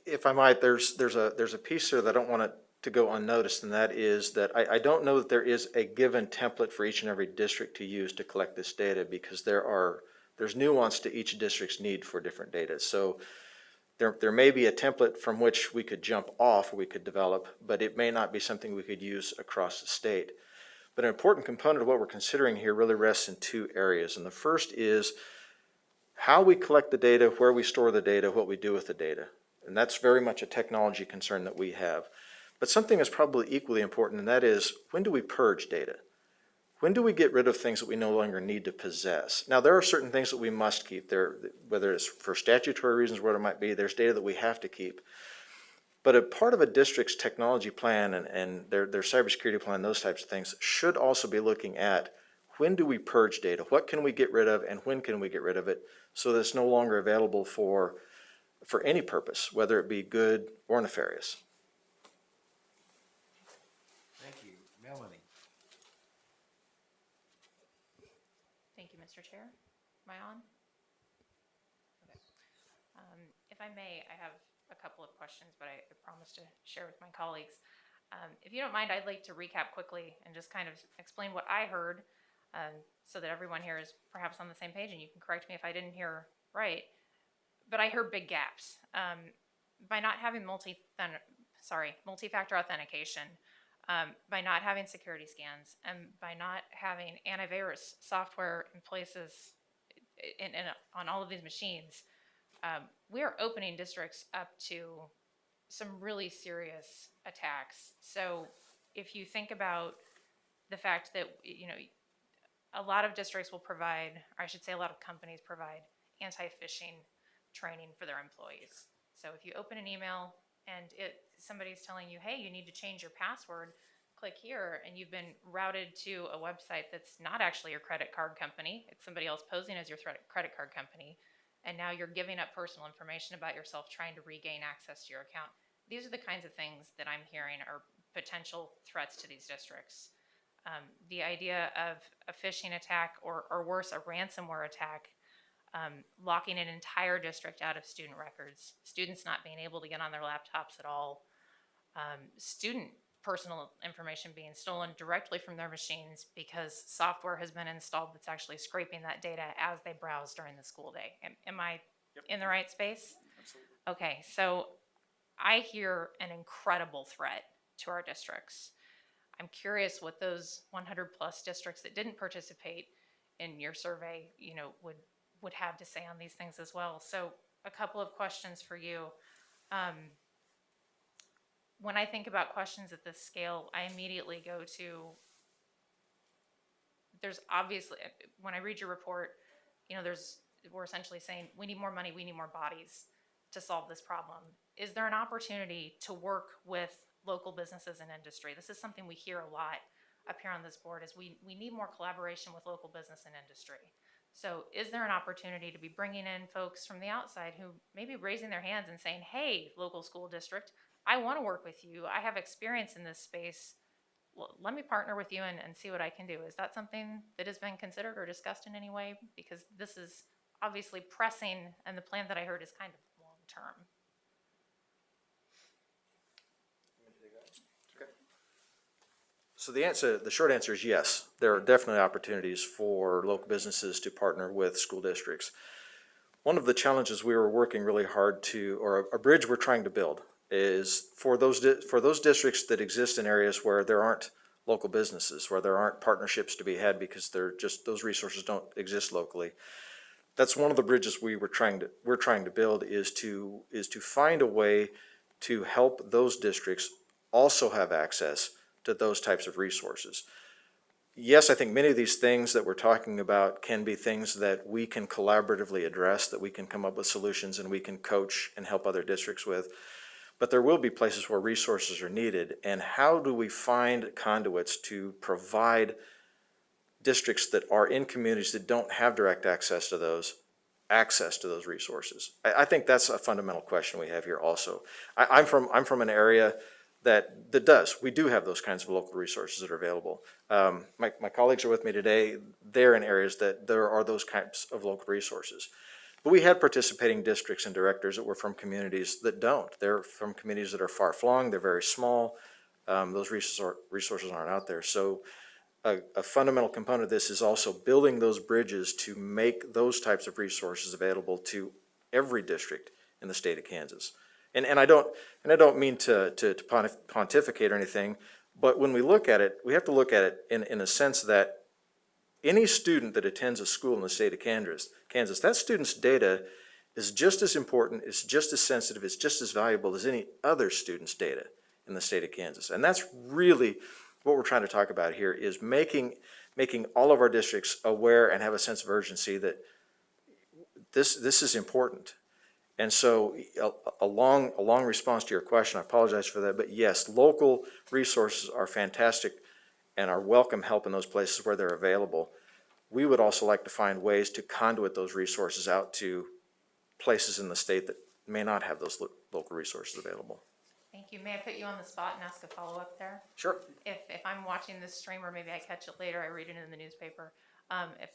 If I might, there's a piece here that I don't want it to go unnoticed, and that is that I don't know that there is a given template for each and every district to use to collect this data, because there's nuance to each district's need for different data. So there may be a template from which we could jump off or we could develop, but it may not be something we could use across the state. But an important component of what we're considering here really rests in two areas. And the first is how we collect the data, where we store the data, what we do with the data. And that's very much a technology concern that we have. But something that's probably equally important, and that is, when do we purge data? When do we get rid of things that we no longer need to possess? Now, there are certain things that we must keep there, whether it's for statutory reasons, whatever it might be. There's data that we have to keep. But a part of a district's technology plan and their cybersecurity plan, those types of things, should also be looking at when do we purge data? What can we get rid of, and when can we get rid of it so that it's no longer available for any purpose, whether it be good or nefarious. Thank you. Melanie? Thank you, Mr. Chair. Am I on? Okay. If I may, I have a couple of questions, but I promise to share with my colleagues. If you don't mind, I'd like to recap quickly and just kind of explain what I heard so that everyone here is perhaps on the same page, and you can correct me if I didn't hear right. But I heard big gaps. By not having multi-factor authentication, by not having security scans, and by not having antivirus software in places on all of these machines, we are opening districts up to some really serious attacks. So if you think about the fact that, a lot of districts will provide, or I should say a lot of companies provide anti-phishing training for their employees. So if you open an email and somebody's telling you, hey, you need to change your password, click here, and you've been routed to a website that's not actually your credit card company. It's somebody else posing as your credit card company. And now you're giving up personal information about yourself, trying to regain access to your account. These are the kinds of things that I'm hearing are potential threats to these districts. The idea of a phishing attack or worse, a ransomware attack, locking an entire district out of student records, students not being able to get on their laptops at all, student personal information being stolen directly from their machines because software has been installed that's actually scraping that data as they browse during the school day. Am I in the right space? Absolutely. Okay, so I hear an incredible threat to our districts. I'm curious what those 100 plus districts that didn't participate in your survey, would have to say on these things as well. So a couple of questions for you. When I think about questions at this scale, I immediately go to, there's obviously, when I read your report, we're essentially saying we need more money, we need more bodies to solve this problem. Is there an opportunity to work with local businesses and industry? This is something we hear a lot up here on this board, is we need more collaboration with local business and industry. So is there an opportunity to be bringing in folks from the outside who may be raising their hands and saying, hey, local school district, I want to work with you. I have experience in this space. Well, let me partner with you and see what I can do. Is that something that has been considered or discussed in any way? Because this is obviously pressing, and the plan that I heard is kind of long term. So the short answer is yes. There are definitely opportunities for local businesses to partner with school districts. One of the challenges we were working really hard or a bridge we're trying to build, is for those districts that exist in areas where there aren't local businesses, where there aren't partnerships to be had because those resources don't exist locally. That's one of the bridges we're trying to build, is to find a way to help those districts also have access to those types of resources. Yes, I think many of these things that we're talking about can be things that we can collaboratively address, that we can come up with solutions and we can coach and help other districts with. But there will be places where resources are needed, and how do we find conduits to provide districts that are in communities that don't have direct access to those resources? I think that's a fundamental question we have here also. I'm from an area that does. We do have those kinds of local resources that are available. My colleagues are with me today. They're in areas that there are those kinds of local resources. But we had participating districts and directors that were from communities that don't. They're from communities that are far-flung, they're very small. Those resources aren't out there. So a fundamental component of this is also building those bridges to make those types of resources available to every district in the state of Kansas. And I don't mean to pontificate or anything, but when we look at it, we have to look at it in a sense that any student that attends a school in the state of Kansas, that student's data is just as important, it's just as sensitive, it's just as valuable as any other student's data in the state of Kansas. And that's really what we're trying to talk about here, is making all of our districts aware and have a sense of urgency that this is important. And so a long response to your question, I apologize for that, but yes, local resources are fantastic and are welcome help in those places where they're available. We would also like to find ways to conduit those resources out to places in the state that may not have those local resources available. Thank you. May I put you on the spot and ask a follow-up there? Sure. If I'm watching this stream, or maybe I catch it later, I read it in the newspaper.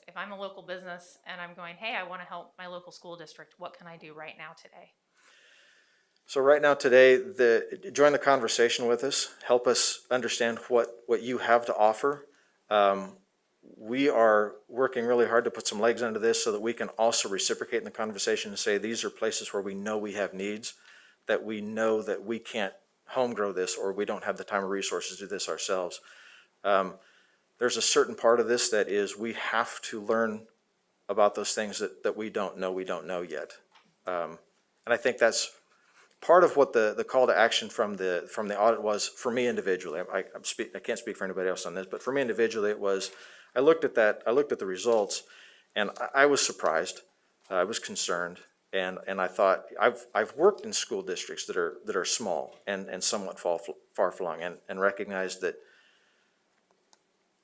If I'm a local business and I'm going, hey, I want to help my local school district, what can I do right now today? So right now today, join the conversation with us, help us understand what you have to offer. We are working really hard to put some legs under this so that we can also reciprocate in the conversation and say these are places where we know we have needs, that we know that we can't home grow this, or we don't have the time or resources to do this ourselves. There's a certain part of this that is we have to learn about those things that we don't know yet. And I think that's part of what the call to action from the audit was for me individually. I can't speak for anybody else on this, but for me individually, it was, I looked at the results, and I was surprised, I was concerned, And I thought, I've worked in school districts that are small and somewhat far-flung, and recognized that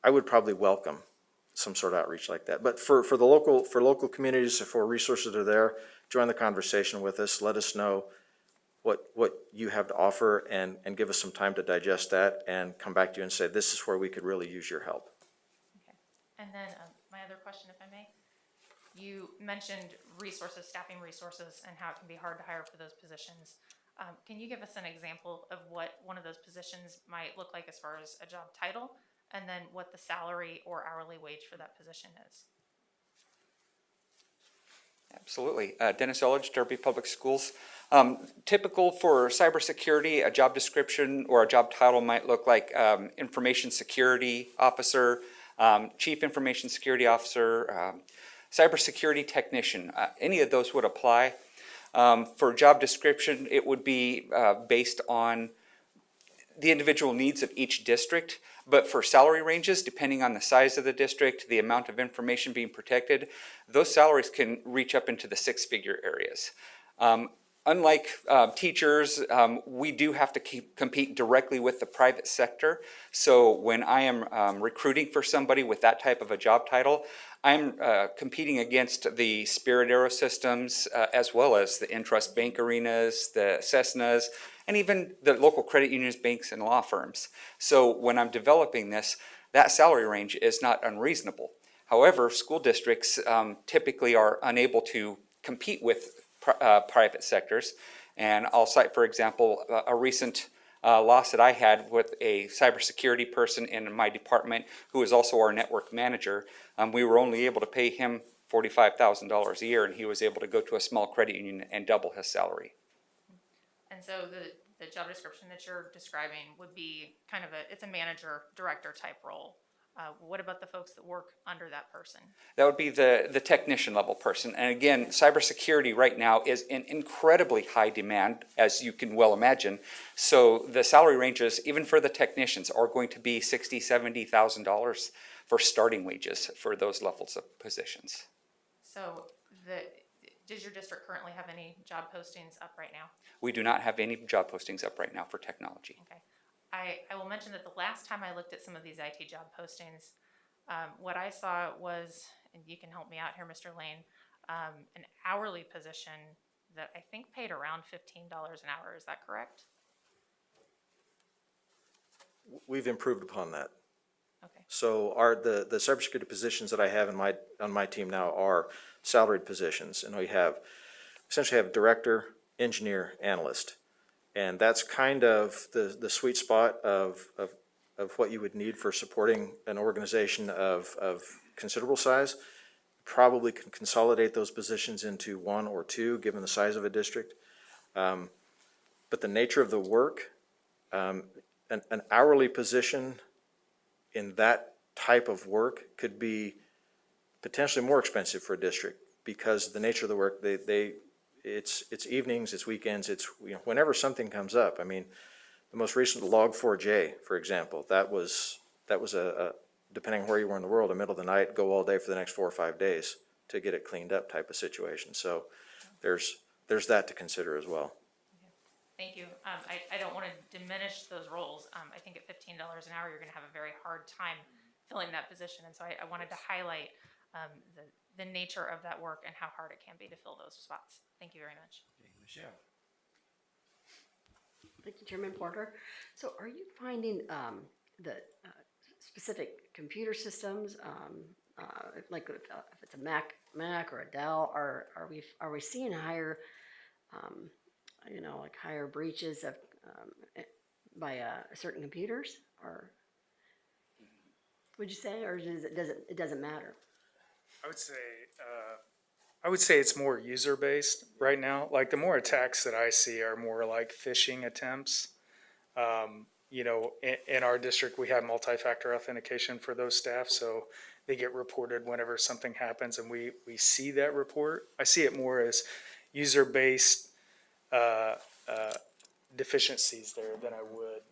I would probably welcome some sort of outreach like that. But for local communities, for resources that are there, join the conversation with us. Let us know what you have to offer, and give us some time to digest that and come back to you and say, this is where we could really use your help. Okay. And then my other question, if I may, you mentioned resources, staffing resources, and how it can be hard to hire for those positions. Can you give us an example of what one of those positions might look like as far as a job title, and then what the salary or hourly wage for that position is? Absolutely. Dennis Elledge, Derby Public Schools. Typical for cybersecurity, a job description or a job title might look like Information Security Officer, Chief Information Security Officer, Cybersecurity Technician. Any of those would apply. For job description, it would be based on the individual needs of each district, but for salary ranges, depending on the size of the district, the amount of information being protected, those salaries can reach up into the six-figure areas. Unlike teachers, we do have to compete directly with the private sector. So when I am recruiting for somebody with that type of a job title, I'm competing against the Spirit Aerosystems, as well as the Entrust Bank Arenas, the Cessnas, and even the local credit unions, banks, and law firms. So when I'm developing this, that salary range is not unreasonable. However, school districts typically are unable to compete with private sectors. And I'll cite, for example, a recent loss that I had with a cybersecurity person in my department who is also our network manager. We were only able to pay him $45,000 a year, and he was able to go to a small credit union and double his salary. And so the job description that you're describing would be kind of it's a manager, director type role. What about the folks that work under that person? That would be the technician level person. And again, cybersecurity right now is in incredibly high demand, as you can well imagine. So the salary ranges, even for the technicians, are going to be $60,000, $70,000 for starting wages for those levels of positions. So does your district currently have any job postings up right now? We do not have any job postings up right now for technology. Okay. I will mention that the last time I looked at some of these IT job postings, what I saw was, and you can help me out here, Mr. Lane, an hourly position that I think paid around $15 an hour. Is that correct? We've improved upon that. Okay. So the cybersecurity positions that I have on my team now are salaried positions, and we essentially have director, engineer, analyst. And that's kind of the sweet spot of what you would need for supporting an organization of considerable size. Probably can consolidate those positions into one or two, given the size of a district. But the nature of the work, an hourly position in that type of work could be potentially more expensive for a district, because the nature of the work, it's evenings, it's weekends, it's whenever something comes up. I mean, the most recent Log4j, for example, that was a depending on where you were in the world, a middle of the night, go all day for the next 4 or 5 days to get it cleaned up type of situation. So there's that to consider as well. Thank you. I don't want to diminish those roles. I think at $15 an hour, you're going to have a very hard time filling that position. And so I wanted to highlight the nature of that work and how hard it can be to fill those spots. Thank you very much. Okay, Michelle. Thank you, Chairman Porter. So are you finding the specific computer systems, like if it's a Mac or a Dell, are we seeing higher, like higher breaches of by certain computers, or would you say, or it doesn't matter? I would say it's more user-based right now. Like, the more attacks that I see are more like phishing attempts. In our district, we have multi-factor authentication for those staff, so they get reported whenever something happens, and we see that report. I see it more as user-based deficiencies there than I would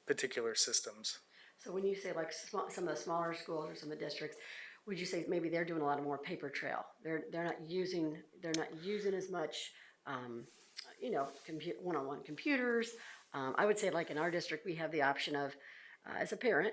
particular systems. So when you say like some of the smaller schools or some of the districts, would you say maybe they're doing a lot of more paper trail? They're not using as much, one-on-one computers. I would say like in our district, we have the option of, as a parent,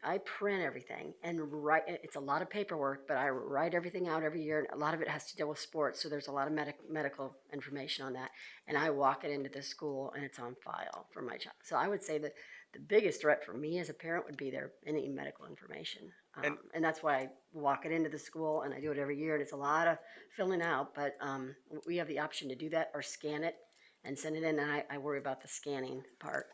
I print everything and write, it's a lot of paperwork, but I write everything out every year. And a lot of it has to deal with sports. So there's a lot of medical information on that. And I walk it into the school and it's on file for my child. So I would say that the biggest threat for me as a parent would be any medical information. And that's why I walk it into the school and I do it every year. And it's a lot of filling out, but we have the option to do that or scan it and send it in, and I worry about the scanning part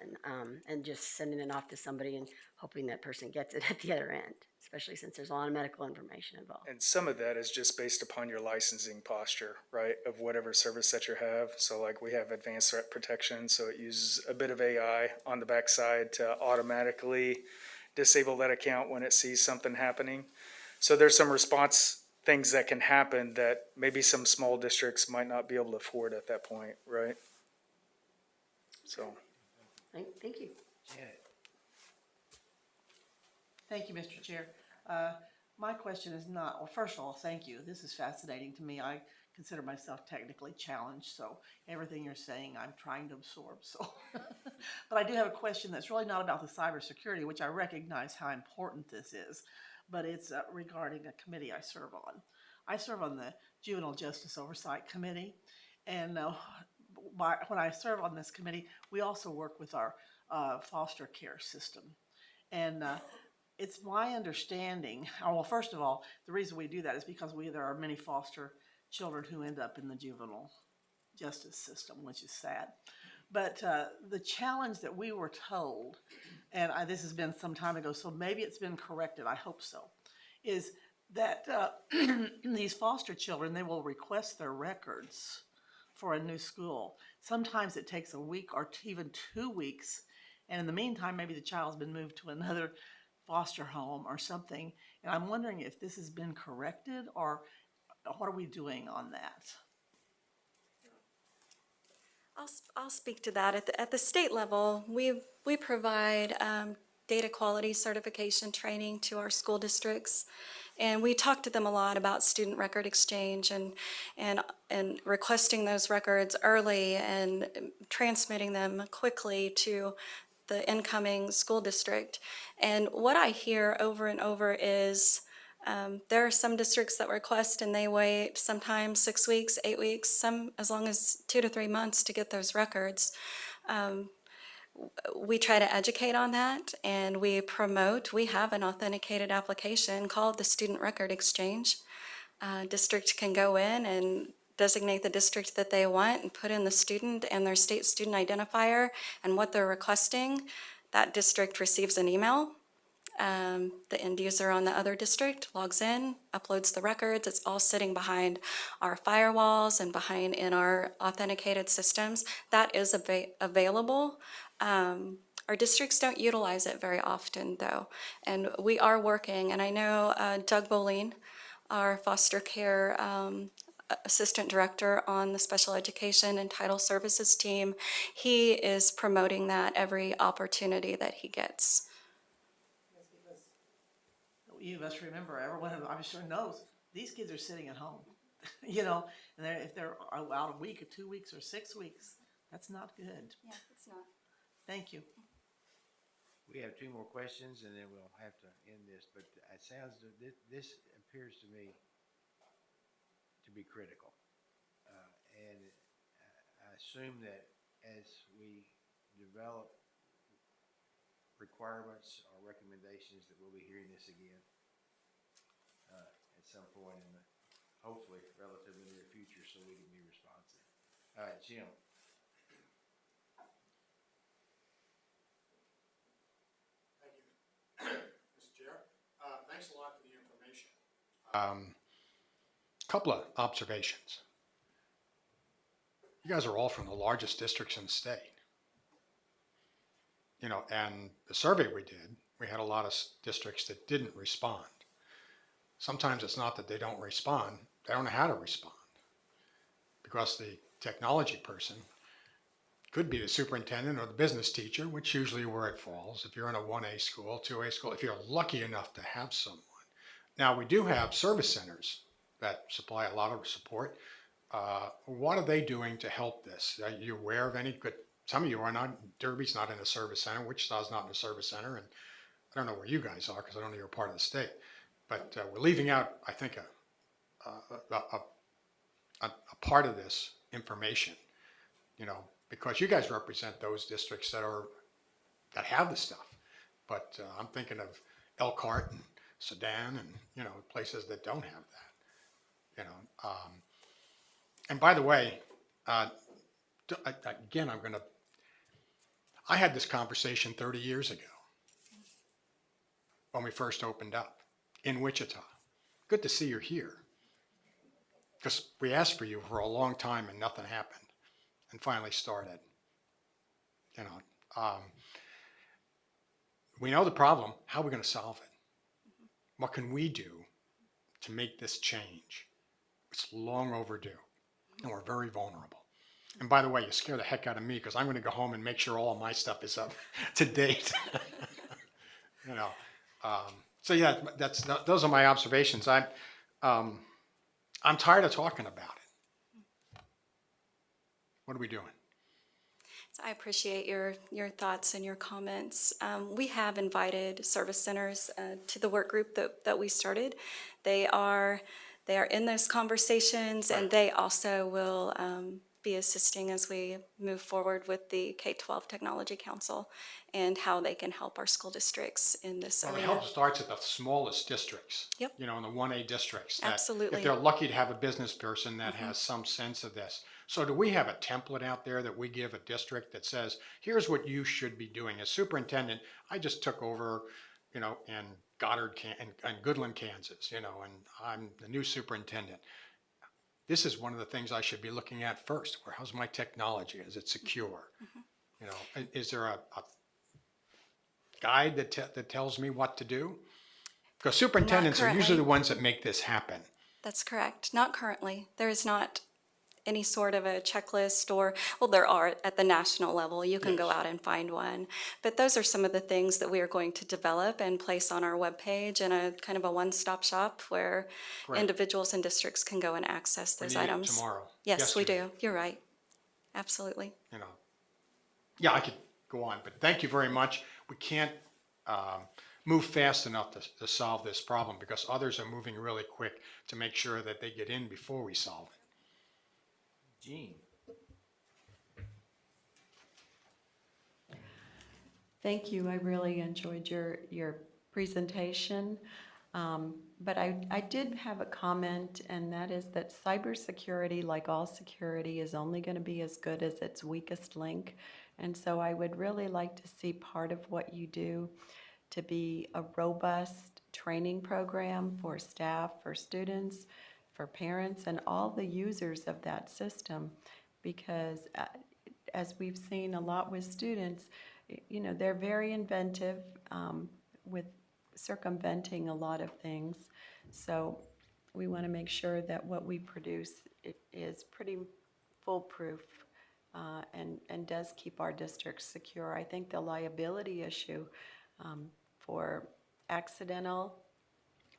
and just sending it off to somebody and hoping that person gets it at the other end, especially since there's a lot of medical information involved. And some of that is just based upon your licensing posture, right, of whatever service that you have. So like we have advanced threat protection, so it uses a bit of AI on the backside to automatically disable that account when it sees something happening. So there's some response things that can happen that maybe some small districts might not be able to afford at that point, right? So. Thank you. Janet. Thank you, Mr. Chair. My question is not, well, first of all, thank you. This is fascinating to me. I consider myself technically challenged, so everything you're saying, I'm trying to absorb. So, but I do have a question that's really not about the cybersecurity, which I recognize how important this is, but it's regarding a committee I serve on. I serve on the Juvenile Justice Oversight Committee, and when I serve on this committee, we also work with our foster care system. And it's my understanding, well, first of all, the reason we do that is because there are many foster children who end up in the juvenile justice system, which is sad. But the challenge that we were told, and this has been some time ago, so maybe it's been corrected, I hope so, is that these foster children, they will request their records for a new school. Sometimes it takes a week or even 2 weeks. And in the meantime, maybe the child's been moved to another foster home or something. And I'm wondering if this has been corrected or what are we doing on that? I'll speak to that. At the state level, we provide data quality certification training to our school districts. And we talk to them a lot about student record exchange and requesting those records early and transmitting them quickly to the incoming school district. And what I hear over and over is there are some districts that request and they wait sometimes 6 weeks, 8 weeks, some as long as 2 to 3 months to get those records. We try to educate on that and we have an authenticated application called the Student Record Exchange. District can go in and designate the district that they want and put in the student and their state student identifier and what they're requesting. That district receives an email. The end user on the other district logs in, uploads the records. It's all sitting behind our firewalls and in our authenticated systems. That is available. Our districts don't utilize it very often, though, and we are working. And I know Doug Boline, our foster care assistant director on the special education and title services team, he is promoting that every opportunity that he gets. You must remember, everyone I'm sure knows, these kids are sitting at home, and if they're out a week or 2 weeks or 6 weeks, that's not good. Yeah, it's not. Thank you. We have 2 more questions and then we'll have to end this, but it sounds, this appears to me to be critical. And I assume that as we develop requirements or recommendations that we'll be hearing this again at some point in the hopefully relatively near future so we can be responsive. All right, Jim. Mr. Chair, thanks a lot for the information. Couple of observations. You guys are all from the largest districts in the state. And the survey we did, we had a lot of districts that didn't respond. Sometimes it's not that they don't respond, they don't know how to respond. Because the technology person could be the superintendent or the business teacher, which usually where it falls. If you're in a 1A school, 2A school, if you're lucky enough to have someone Now, we do have service centers that supply a lot of support. What are they doing to help this? Are you aware of any good? Some of you are not. Derby's not in a service center. Wichita's not in a service center, and I don't know where you guys are because I don't know you're part of the state. But we're leaving out, I think, a part of this information. You know, because you guys represent those districts that have the stuff. But I'm thinking of Elkhart and Sedan and, you know, places that don't have that, you know. And by the way, again, I had this conversation 30 years ago when we first opened up in Wichita. Good to see you're here. Because we asked for you for a long time and nothing happened and finally started, you know. We know the problem. How are we going to solve it? What can we do to make this change? It's long overdue, and we're very vulnerable. And by the way, you scare the heck out of me because I'm going to go home and make sure all of my stuff is up to date. You know, so yeah, those are my observations. I'm tired of talking about it. What are we doing? So I appreciate your thoughts and your comments. We have invited service centers to the work group that we started. They are in those conversations, and they also will be assisting as we move forward with the K-12 Technology Council and how they can help our school districts in this Well, arena. the help starts at the smallest districts. Yep. You know, in the 1A districts. That Absolutely. If they're lucky to have a business person that has some sense of this. So do we have a template out there that we give a district that says, here's what you should be doing? As superintendent, I just took over, you know, in Goddard and Goodland, Kansas, you know, and I'm the new superintendent. This is one of the things I should be looking at first. How's my technology? Is it secure? You know, is there a guide that tells me what to do? Because superintendents are usually the ones that make this happen. That's correct. Not currently. There is not any sort of a checklist or, well, there are at the national level. You can go out and find one. But those are some of the things that we are going to develop and place on our webpage in a kind of a one-stop shop where individuals and districts can go and access those We need it items. tomorrow. Yes, we Yesterday. do. You're right. Absolutely. You know, yeah, I could go on, but thank you very much. We can't move fast enough to solve this problem because others are moving really quick to make sure that they get in before we solve it. Gene. Thank you. I really enjoyed your presentation. But I did have a comment, and that is that cybersecurity, like all security, is only going to be as good as its weakest link. And so I would really like to see part of what you do to be a robust training program for staff, for students, for parents, and all the users of that system. Because as we've seen a lot with students, you know, they're very inventive with circumventing a lot of things. So we want to make sure that what we produce is pretty foolproof and does keep our districts secure. I think the liability issue for accidental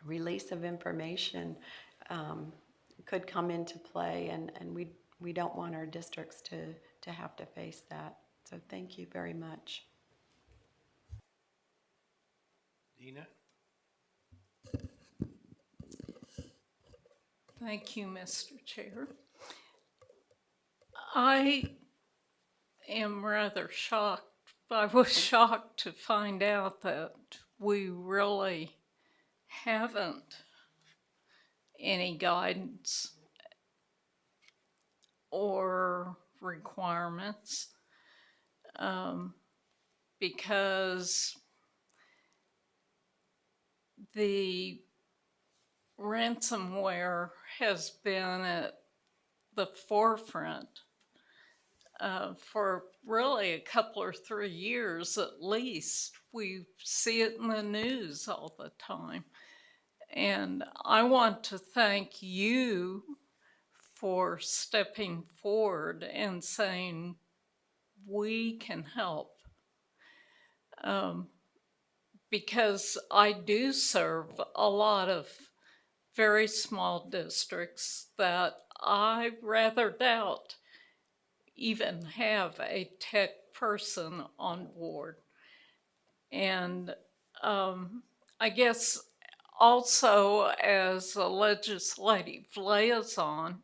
release of information could come into play, and we don't want our districts to have to face that. So thank you very much. Dina? Thank you, Mr. Chair. I am rather shocked. I was shocked to find out that we really haven't any guidance or requirements because the ransomware has been at the forefront for really a couple or 3 years at least. We see it in the news all the time. And I want to thank you for stepping forward and saying, we can help. because I do serve a lot of very small districts that I rather doubt even have a tech person on board. And I guess also as a legislative liaison,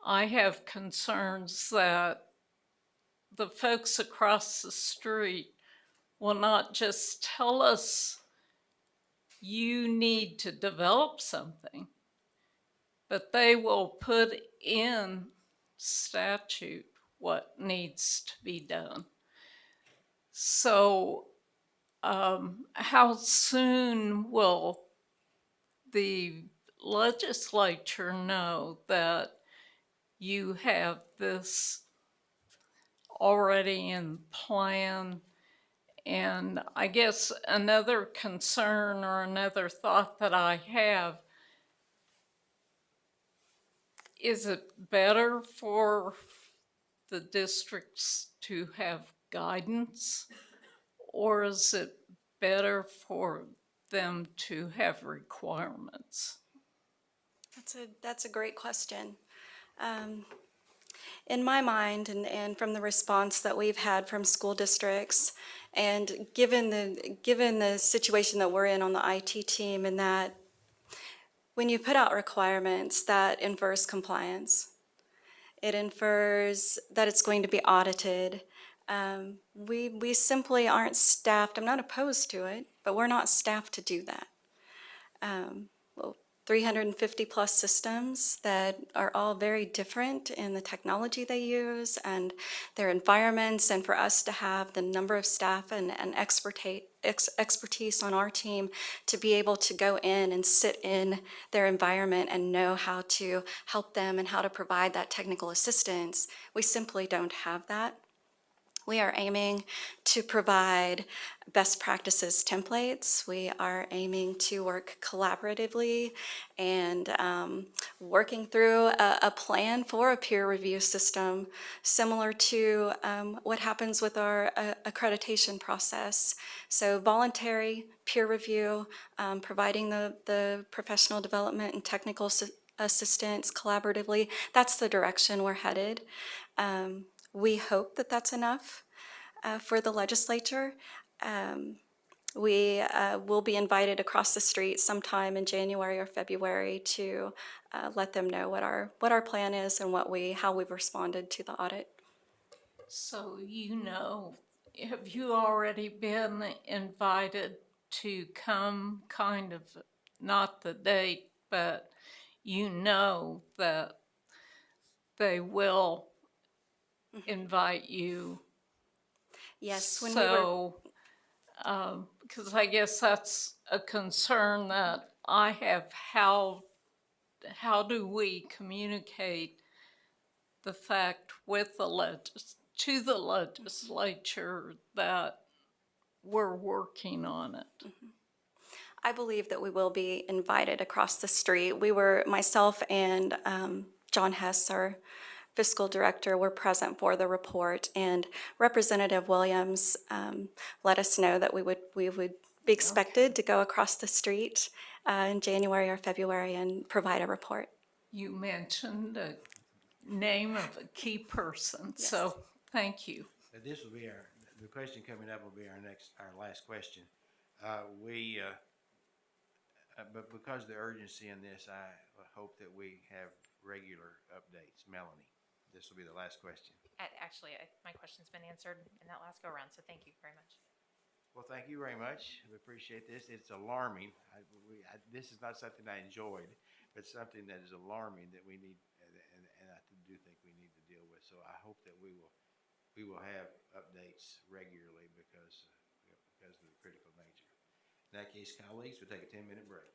I have concerns that the folks across the street will not just tell us you need to develop something, but they will put in statute what needs to be done. So, how soon will the legislature know that you have this already in plan? And I guess another concern or another thought that I have, is it better for the districts to have guidance, or is it better for them to have requirements? That's a great question. In my mind, and from the response that we've had from school districts, and given the situation that we're in on the IT team, and that when you put out requirements, that infers compliance. It infers that it's going to be audited. We simply aren't staffed. I'm not opposed to it, but we're not staffed to do that. 350 plus systems that are all very different in the technology they use and their environments, and for us to have the number of staff and expertise on our team to be able to go in and sit in their environment and know how to help them and how to provide that technical assistance, we simply don't have that. We are aiming to provide best practices templates. We are aiming to work collaboratively and working through a plan for a peer review system similar to what happens with our accreditation process. So voluntary peer review, providing the professional development and technical assistance collaboratively, that's the direction we're headed. We hope that that's enough for the legislature. We will be invited across the street sometime in January or February to let them know what our plan is and how we've responded to the audit. So, have you already been invited to come, kind of, not the date, but that they will invite you? Yes, because I guess that's a concern that I have. How do we communicate the fact with to the legislature that we're working on it? Mm-hmm. I believe that we will be invited across the street. Myself and John Hess, our fiscal director, were present for the report, and Representative Williams let us know that we would be expected to go across the street in January or February and provide a report. You mentioned a name of a key person, Yes. So thank you. This will be the question coming up will be our last question. But because of the urgency in this, I hope that we have regular updates. Melanie, this will be the last question. Actually, my question's been answered in that last go-around, so thank you very much. Well, thank you very much. We appreciate this. It's alarming. This is not something I enjoyed, but something that is alarming that we need, and I do think we need to deal with. So I hope that we will have updates regularly because of the critical nature. In that case, colleagues, we'll take a 10-minute break.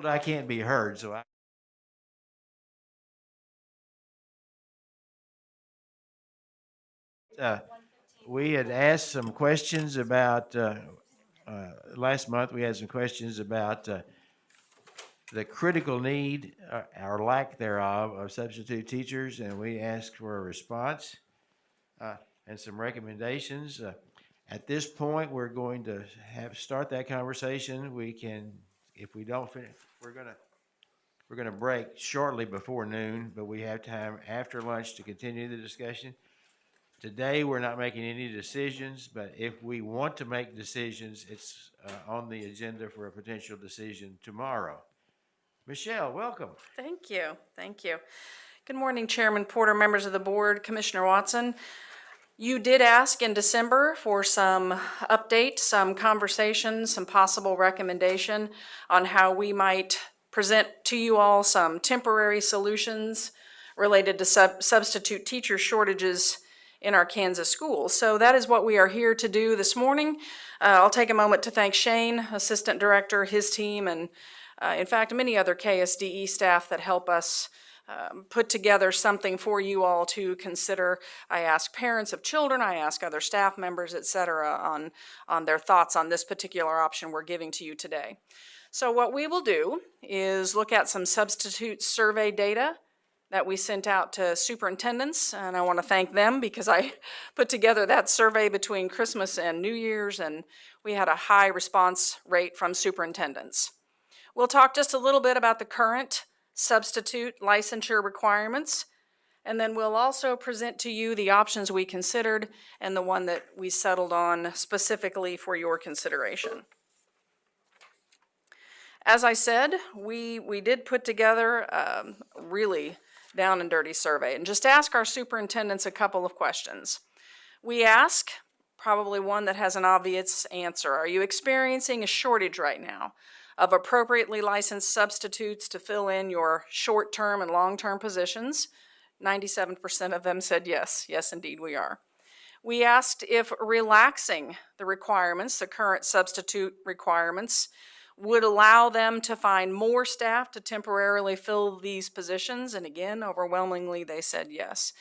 I can't be heard, so we had asked some questions about, last month, we had some questions about the critical need, or lack thereof, of substitute teachers, and we asked for a response and some recommendations. At this point, we're going to start that conversation. We can, if we don't finish, we're gonna break shortly before noon, but we have time after lunch to continue the discussion. Today, we're not making any decisions, but if we want to make decisions, it's on the agenda for a potential decision tomorrow. Michelle, welcome. Thank you. Thank you. Good morning, Chairman Porter, members of the board, Commissioner Watson. You did ask in December for some update, some conversation, some possible recommendation on how we might present to you all some temporary solutions related to substitute teacher shortages in our Kansas schools. So that is what we are here to do this morning. I'll take a moment to thank Shane, Assistant Director, his team, and in fact, many other KSDE staff that help us put together something for you all to consider. I ask parents of children, I ask other staff members, et cetera, on their thoughts on this particular option we're giving to you today. So what we will do is look at some substitute survey data that we sent out to superintendents, and I want to thank them because I put together that survey between Christmas and New Year's, and we had a high response rate from superintendents. We'll talk just a little bit about the current substitute licensure requirements, and then we'll also present to you the options we considered and the one that we settled on specifically for your consideration. As I said, we did put together a really down and dirty survey and just ask our superintendents a couple of questions. We ask, probably one that has an obvious answer, are you experiencing a shortage right now of appropriately licensed substitutes to fill in your short-term and long-term positions? 97% of them said yes. Yes, indeed, we are. We asked if relaxing the requirements, the current substitute requirements, would allow them to find more staff to temporarily fill these positions, and again, overwhelmingly, they said yes.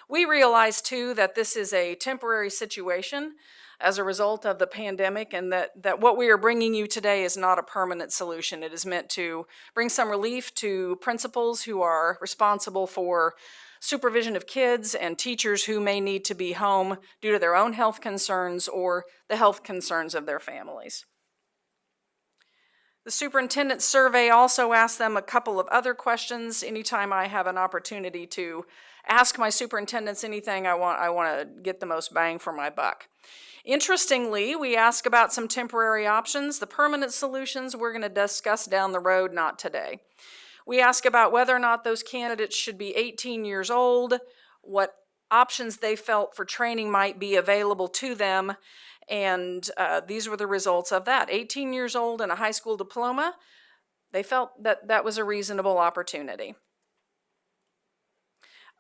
We realize, too, that this is a temporary situation as a result of the pandemic, and that what we are bringing you today is not a permanent solution. It is meant to bring some relief to principals who are responsible for supervision of kids and teachers who may need to be home due to their own health concerns or the health concerns of their families. The superintendent's survey also asked them a couple of other questions. Anytime I have an opportunity to ask my superintendents anything, I want to get the most bang for my buck. Interestingly, we ask about some temporary options. The permanent solutions we're going to discuss down the road, not today. We ask about whether or not those candidates should be 18 years old, what options they felt for training might be available to them, and these were the results of that. 18 years old and a high school diploma, they felt that that was a reasonable opportunity.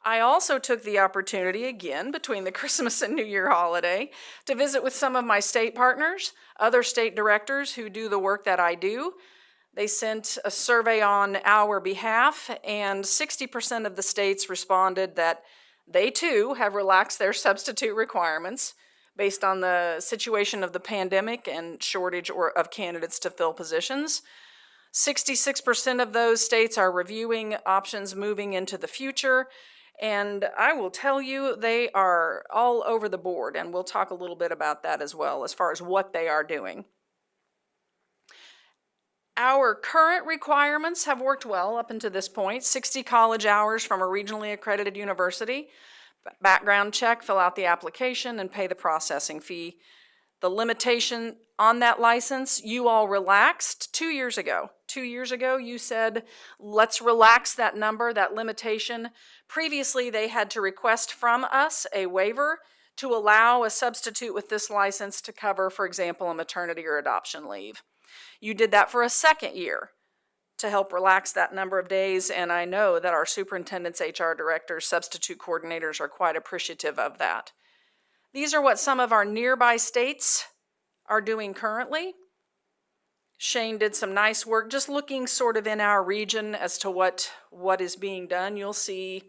I also took the opportunity, again, between the Christmas and New Year holiday, to visit with some of my state partners, other state directors who do the work that I do. They sent a survey on our behalf, and 60% of the states responded that they too have relaxed their substitute requirements based on the situation of the pandemic and shortage of candidates to fill positions. 66% of those states are reviewing options moving into the future, and I will tell you they are all over the board, and we'll talk a little bit about that as well as far as what they are doing. Our current requirements have worked well up until this point. 60 college hours from a regionally accredited university, background check, fill out the application, and pay the processing fee. The limitation on that license, you all relaxed 2 years ago. 2 years ago, you said, let's relax that number, that limitation. Previously, they had to request from us a waiver to allow a substitute with this license to cover, for example, a maternity or adoption leave. You did that for a second year to help relax that number of days, and I know that our superintendents, HR directors, substitute coordinators are quite appreciative of that. These are what some of our nearby states are doing currently. Shane did some nice work, just looking sort of in our region as to what is being done. You'll see,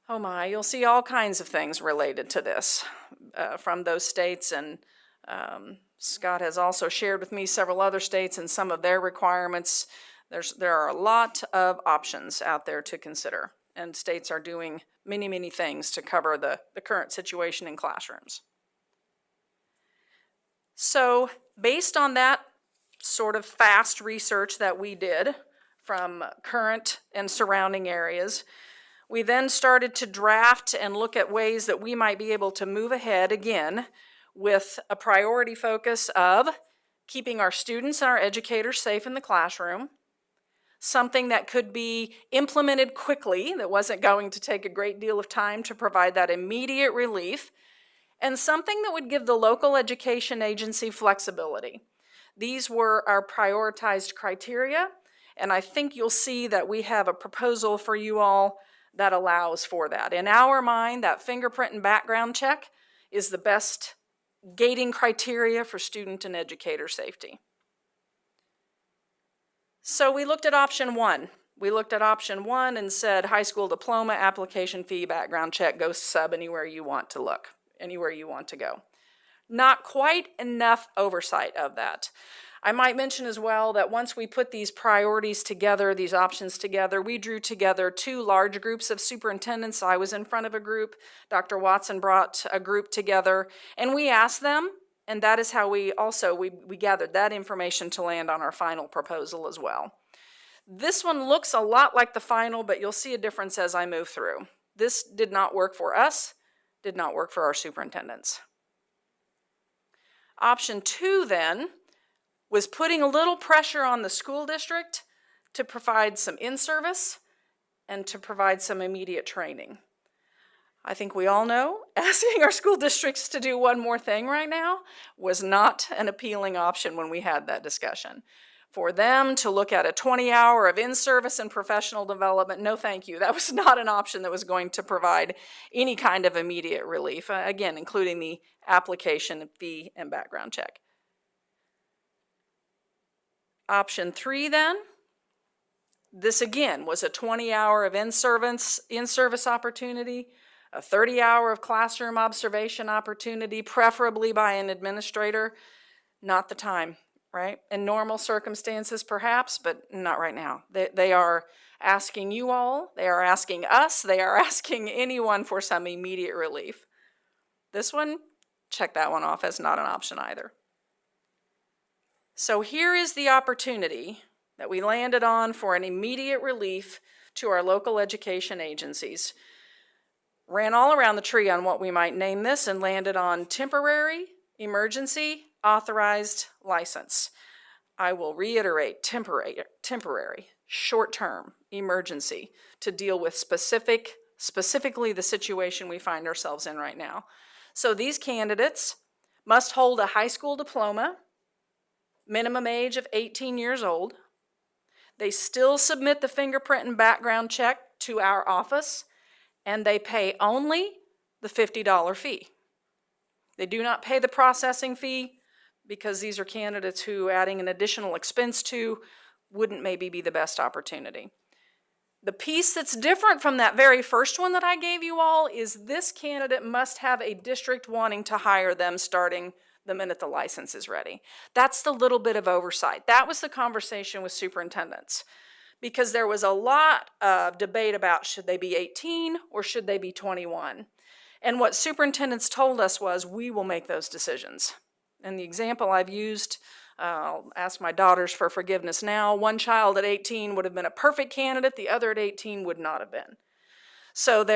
oh my, you'll see all kinds of things related to this from those states. And Scott has also shared with me several other states and some of their requirements. There are a lot of options out there to consider, and states are doing many, many things to cover the current situation in classrooms. So based on that sort of fast research that we did from current and surrounding areas, we then started to draft and look at ways that we might be able to move ahead again with a priority focus of keeping our students and our educators safe in the classroom, something that could be implemented quickly, that wasn't going to take a great deal of time to provide that immediate relief, and something that would give the local education agency flexibility. These were our prioritized criteria, and I think you'll see that we have a proposal for you all that allows for that. In our mind, that fingerprint and background check is the best gating criteria for student and educator safety. So we looked at option one. We looked at option one and said high school diploma, application fee, background check, go sub anywhere you want to look, anywhere you want to go. Not quite enough oversight of that. I might mention as well that once we put these priorities together, these options together, we drew together two large groups of superintendents. I was in front of a group. Dr. Watson brought a group together, and we asked them, and that is how we gathered that information to land on our final proposal as well. This one looks a lot like the final, but you'll see a difference as I move through. This did not work for us, did not work for our superintendents. Option two then was putting a little pressure on the school district to provide some in-service and to provide some immediate training. I think we all know asking our school districts to do one more thing right now was not an appealing option when we had that discussion. For them to look at a 20-hour of in-service and professional development, no thank you. That was not an option that was going to provide any kind of immediate relief, again, including the application fee and background check. Option three then, this again was a 20-hour of in-service opportunity, a 30-hour of classroom observation opportunity, preferably by an administrator. Not the time, right? In normal circumstances perhaps, but not right now. They are asking you all, they are asking us, they are asking anyone for some immediate relief. This one, check that one off as not an option either. So here is the opportunity that we landed on for an immediate relief to our local education agencies. Ran all around the tree on what we might name this and landed on temporary, emergency, authorized license. I will reiterate, temporary, short-term, emergency, to deal with specifically the situation we find ourselves in right now. So these candidates must hold a high school diploma, minimum age of 18 years old. They still submit the fingerprint and background check to our office, and they pay only the $50 fee. They do not pay the processing fee because these are candidates who adding an additional expense to wouldn't maybe be the best opportunity. The piece that's different from that very first one that I gave you all is this candidate must have a district wanting to hire them starting the minute the license is ready. That's the little bit of oversight. That was the conversation with superintendents, because there was a lot of debate about should they be 18 or should they be 21. And what superintendents told us was, we will make those decisions. And the example I've used, I'll ask my daughters for forgiveness now. One child at 18 would have been a perfect candidate, the other at 18 would not have been. So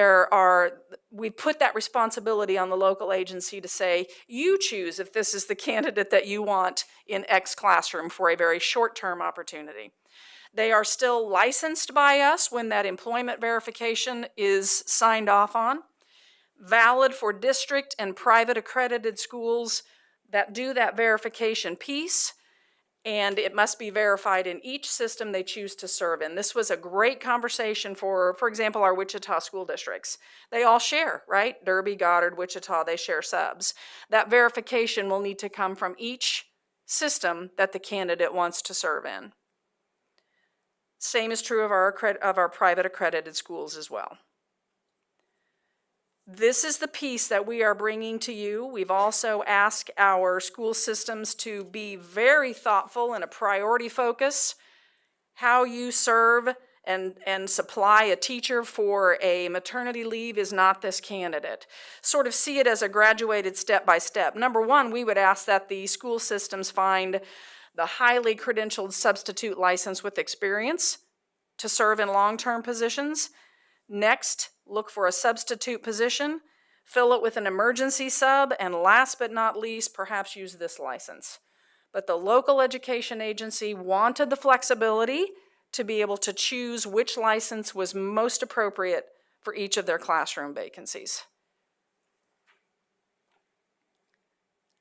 we put that responsibility on the local agency to say, you choose if this is the candidate that you want in X classroom for a very short-term opportunity. They are still licensed by us when that employment verification is signed off on, valid for district and private accredited schools that do that verification piece, and it must be verified in each system they choose to serve in. This was a great conversation for example, our Wichita school districts. They all share, right? Derby, Goddard, Wichita, they share subs. That verification will need to come from each system that the candidate wants to serve in. Same is true of our private accredited schools as well. This is the piece that we are bringing to you. We've also asked our school systems to be very thoughtful and a priority focus how you serve and supply a teacher for a maternity leave is not this candidate. Sort of see it as a graduated step by step. Number one, we would ask that the school systems find the highly credentialed substitute license with experience to serve in long-term positions. Next, look for a substitute position, fill it with an emergency sub, and last but not least, perhaps use this license. But the local education agency wanted the flexibility to be able to choose which license was most appropriate for each of their classroom vacancies.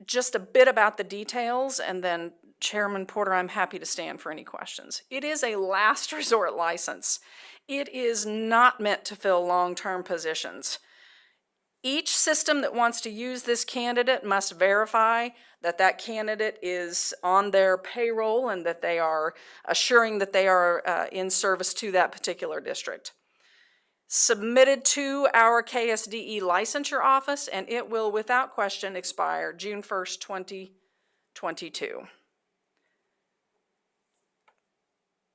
Just a bit about the details, and then Chairman Porter, I'm happy to stand for any questions. It is a last resort license. It is not meant to fill long-term positions. Each system that wants to use this candidate must verify that that candidate is on their payroll and that they are assuring that they are in service to that particular district. Submitted to our KSDE licensure office, and it will without question expire June 1st, 2022.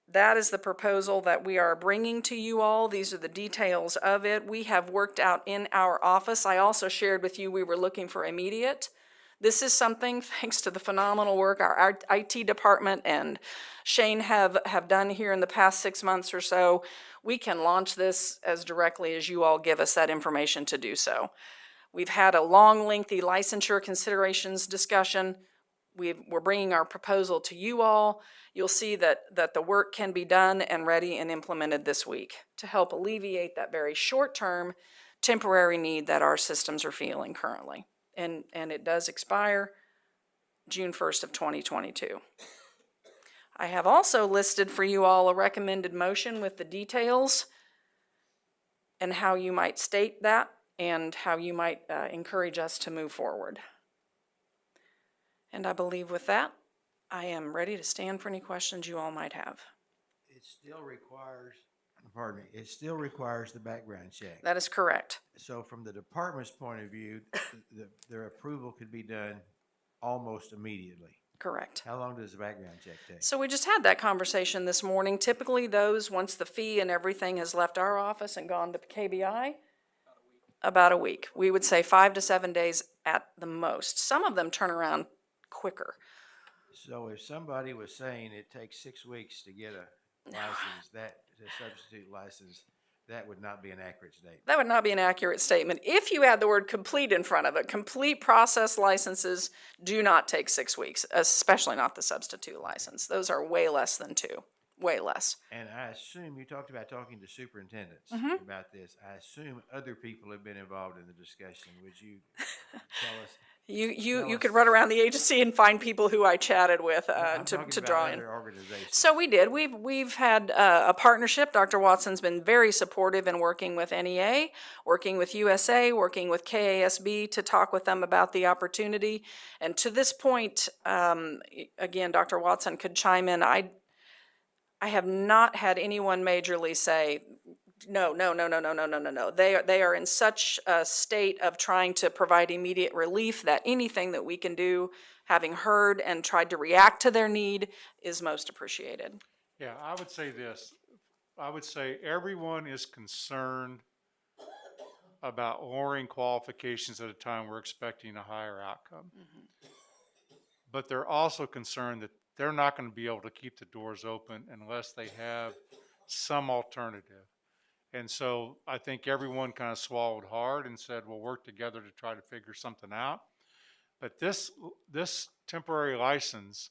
That is the proposal that we are bringing to you all. These are the details of it. We have worked out in our office. I also shared with you we were looking for immediate. This is something, thanks to the phenomenal work our IT department and Shane have done here in the past 6 months or so, we can launch this as directly as you all give us that information to do so. We've had a long, lengthy licensure considerations discussion. We're bringing our proposal to you all. You'll see that the work can be done and ready and implemented this week to help alleviate that very short-term temporary need that our systems are feeling currently. And it does expire June 1st of 2022. I have also listed for you all a recommended motion with the details and how you might state that and how you might encourage us to move forward. And I believe with that, I am ready to stand for any questions you all might have. It still requires, pardon me, it still requires the background check. That is correct. So from the department's point of view, their approval could be done almost immediately. Correct. How long does the background check take? So we just had that conversation this morning. Typically those, once the fee and everything has left our office and gone to KBI, about a week. We would say 5 to 7 days at the most. Some of them turn around quicker. So if somebody was saying it takes 6 weeks to get a license, a substitute license, that would not be an accurate statement. That would not be an accurate statement. If you add the word complete in front of it, complete process licenses do not take 6 weeks, especially not the substitute license. Those are way less than 2, way less. And I assume you talked about talking to superintendents about this. I assume other people have been involved in the discussion. Would you tell us? You could run around the agency and find people who I chatted with to draw in. So we did. We've had a partnership. Dr. Watson's been very supportive in working with NEA, working with USA, working with KASB to talk with them about the opportunity. And to this point, again, Dr. Watson could chime in. I have not had anyone majorly say, no. They are in such a state of trying to provide immediate relief that anything that we can do, having heard and tried to react to their need, is most appreciated. Yeah, I would say this. I would say everyone is concerned about lowering qualifications at a time we're expecting a higher outcome. But they're also concerned that they're not going to be able to keep the doors open unless they have some alternative. And so I think everyone kind of swallowed hard and said, we'll work together to try to figure something out. But this temporary license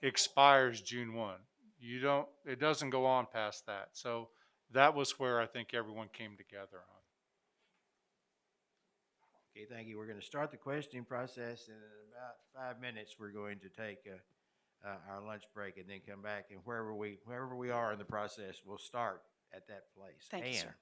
expires June 1. It doesn't go on past that. So that was where I think everyone came together on. Okay, thank you. We're going to start the questioning process, and in about 5 minutes, we're going to take our lunch break and then come back, and wherever we are in the process, we'll start at that place. Thank you, sir.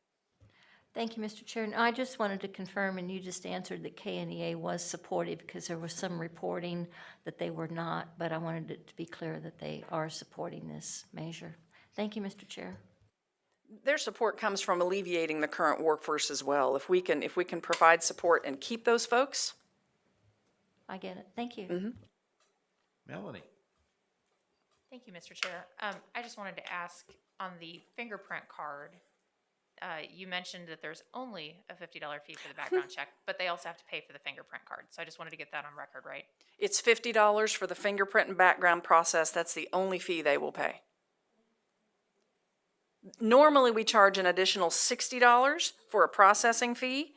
Thank you, Mr. Chair. And I just wanted to confirm, and you just answered that KNEA was supportive because there was some reporting that they were not, but I wanted it to be clear that they are supporting this measure. Thank you, Mr. Chair. Their support comes from alleviating the current workforce as well. If we can provide support and keep those folks, I get it. Thank you. Melanie? Thank you, Mr. Chair. I just wanted to ask on the fingerprint card, you mentioned that there's only a $50 fee for the background check, but they also have to pay for the fingerprint card. So I just wanted to get that on record, right? it's $50 for the fingerprint and background process. That's the only fee they will pay. Normally, we charge an additional $60 for a processing fee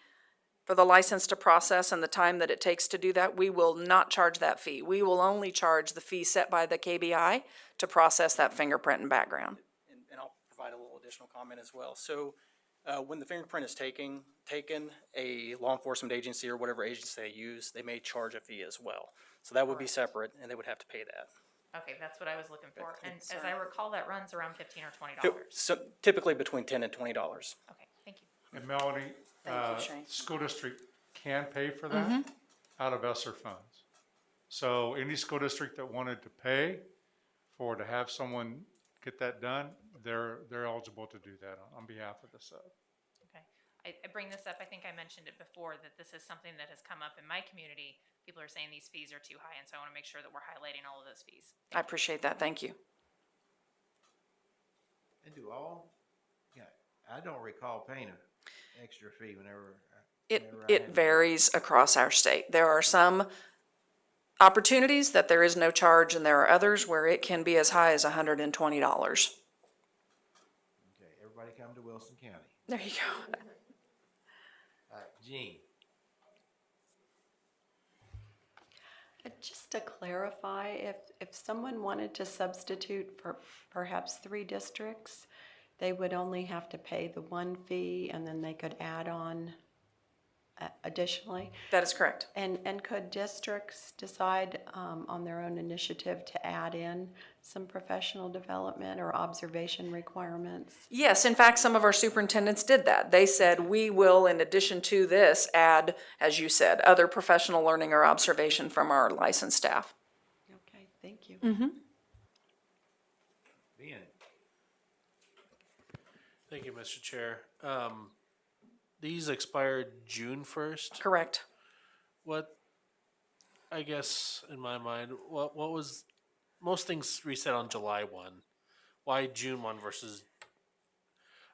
for the license to process and the time that it takes to do that. We will not charge that fee. We will only charge the fee set by the KBI to process that fingerprint and background. And I'll provide a little additional comment as well. So when the fingerprint is taken, a law enforcement agency or whatever agency they use, they may charge a fee as well. So that would be separate, and they would have to pay that. Okay, that's what I was looking for. And as I recall, that runs around $15 or $20. So typically between $10 and $20. Okay, thank you. And Melanie, Thank you, Shane. school district can pay for that out of ESSER funds. So any school district that wanted to pay to have someone get that done, they're eligible to do that on behalf of the sub. Okay. I bring this up, I think I mentioned it before, that this is something that has come up in my community. People are saying these fees are too high, and so I want to make sure that we're highlighting all of those fees. I appreciate that. Thank you. And do all, yeah, I don't recall paying an extra fee whenever. It varies across our state. There are some opportunities that there is no charge, and there are others where it can be as high as $120. Okay, everybody come to Wilson County. There you go. All right, Jean? Just to clarify, if someone wanted to substitute for perhaps 3 districts, they would only have to pay the one fee and then they could add on additionally? That is correct. And could districts decide on their own initiative to add in some professional development or observation requirements? Yes, in fact, some of our superintendents did that. They said, we will, in addition to this, add, as you said, other professional learning or observation from our licensed staff. Okay, thank you. Mm-hmm. Ben? Thank you, Mr. Chair. These expired June 1st. Correct. What, I guess, in my mind, what was, most things reset on July 1. Why June 1 versus,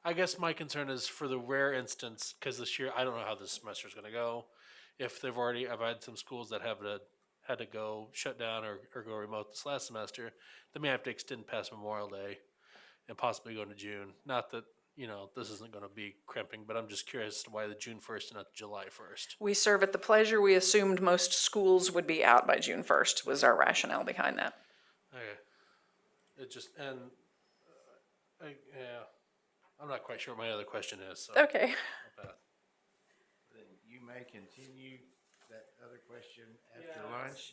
I guess my concern is for the rare instance, because this year, I don't know how this semester is going to go. If they've already, I've had some schools that had to go shut down or go remote this last semester, they may have to extend past Memorial Day and possibly go into June. Not that, this isn't going to be cramping, but I'm just curious as to why the June 1st and not July 1st. We serve at the pleasure. We assumed most schools would be out by June 1st was our rationale behind that. Okay. It just, and, I'm not quite sure what my other question is, so. Okay. Then you may continue that other question after lunch.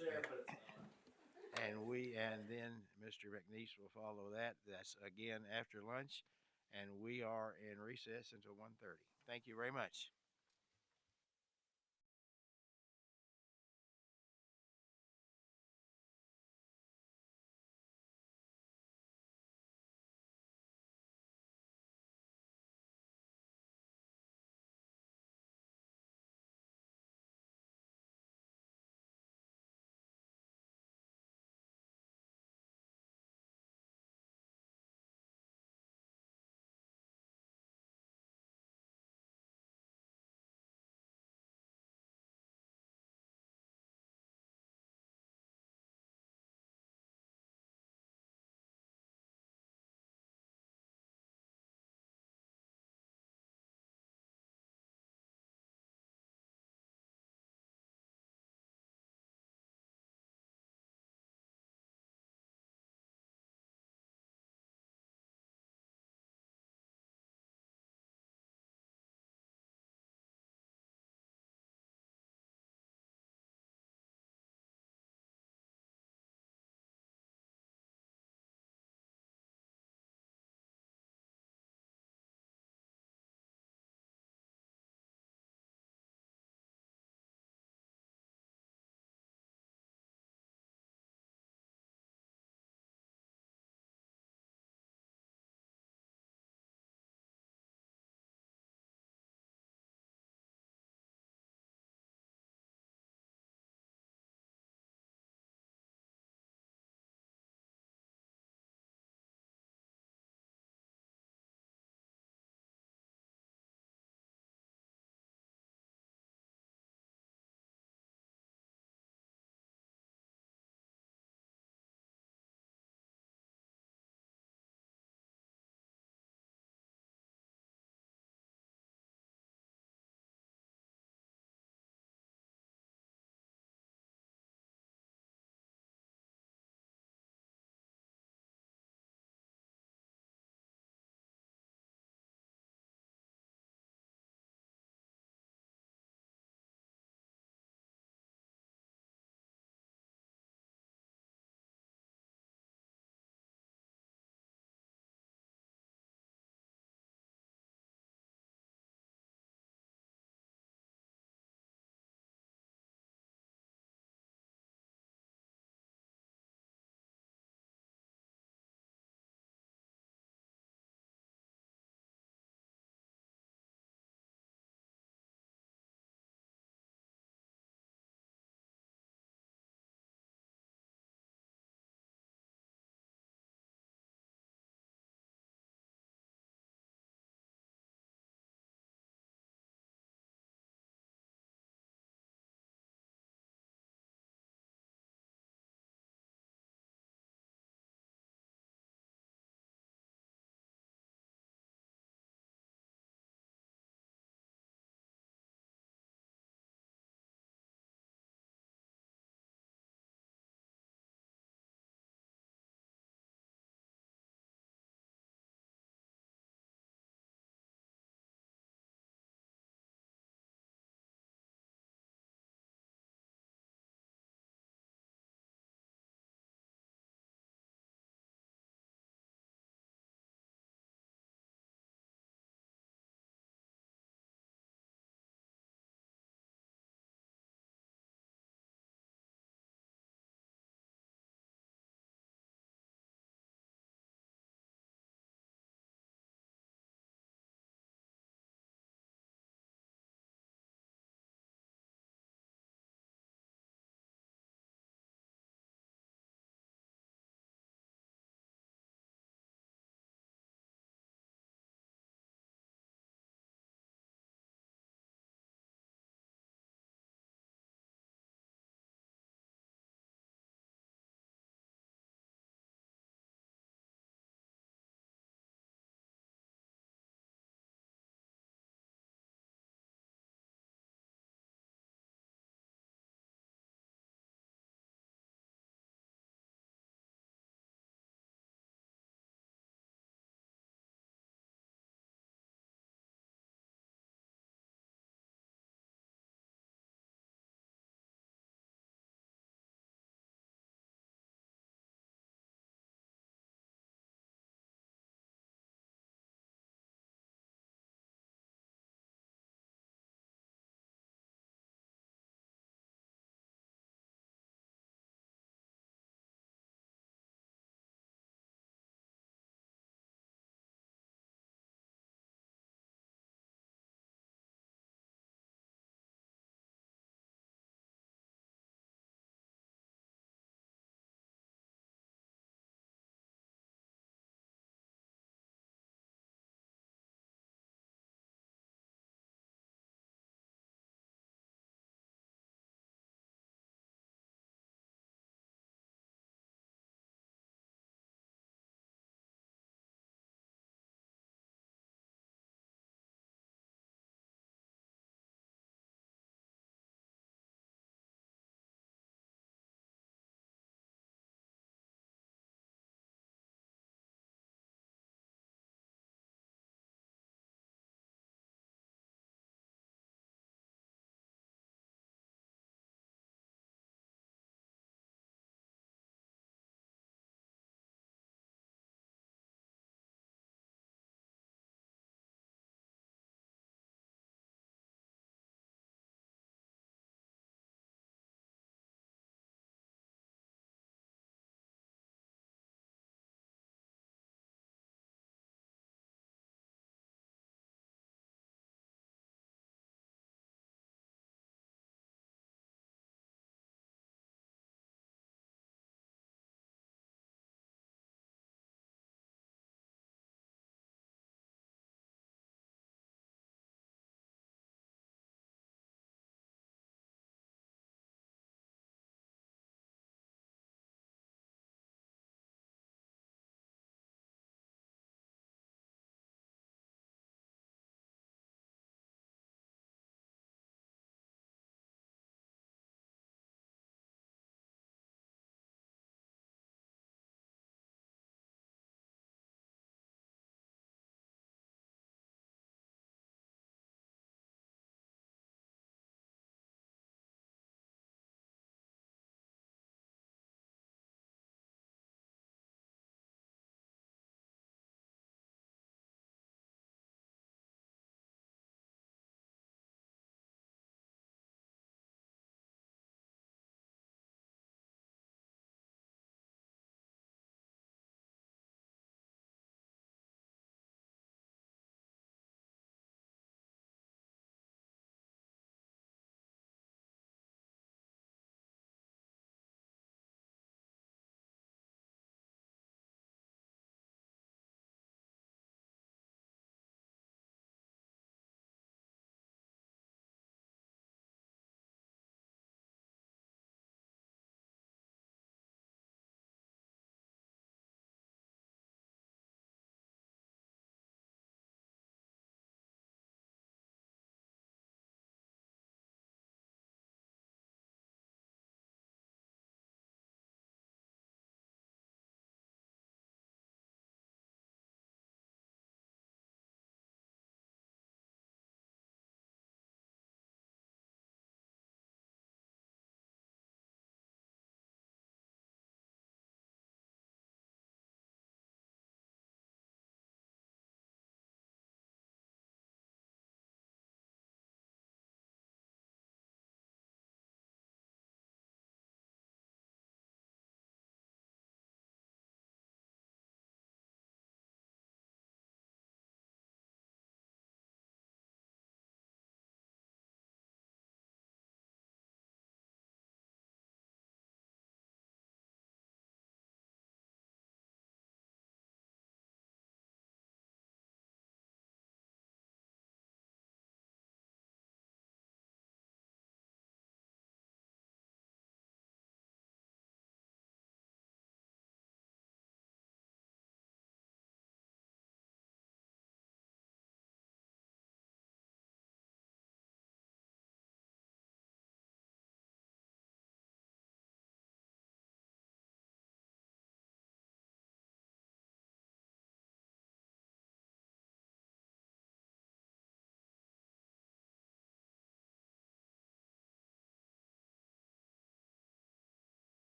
And then Mr. McNeese will follow that. That's again after lunch. And we are in recess until 1:30. Thank you very much.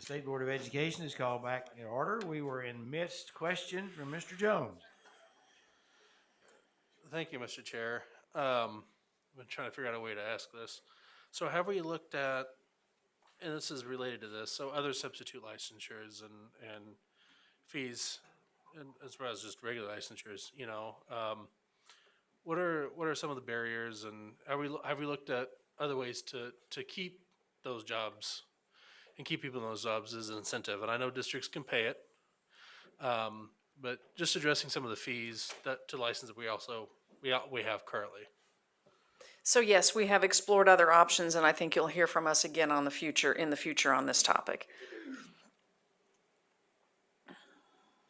State Board of Education is called back in order. We were in missed question from Mr. Jones. Thank you, Mr. Chair. I've been trying to figure out a way to ask this. So have we looked at, and this is related to this, so other substitute licensures and fees, and as well as just regular licensures, you know, what are some of the barriers, and have we looked at other ways to keep those jobs and keep people in those jobs as an incentive? And I know districts can pay it, but just addressing some of the fees that to license that we have currently. So yes, we have explored other options, and I think you'll hear from us again in the future on this topic.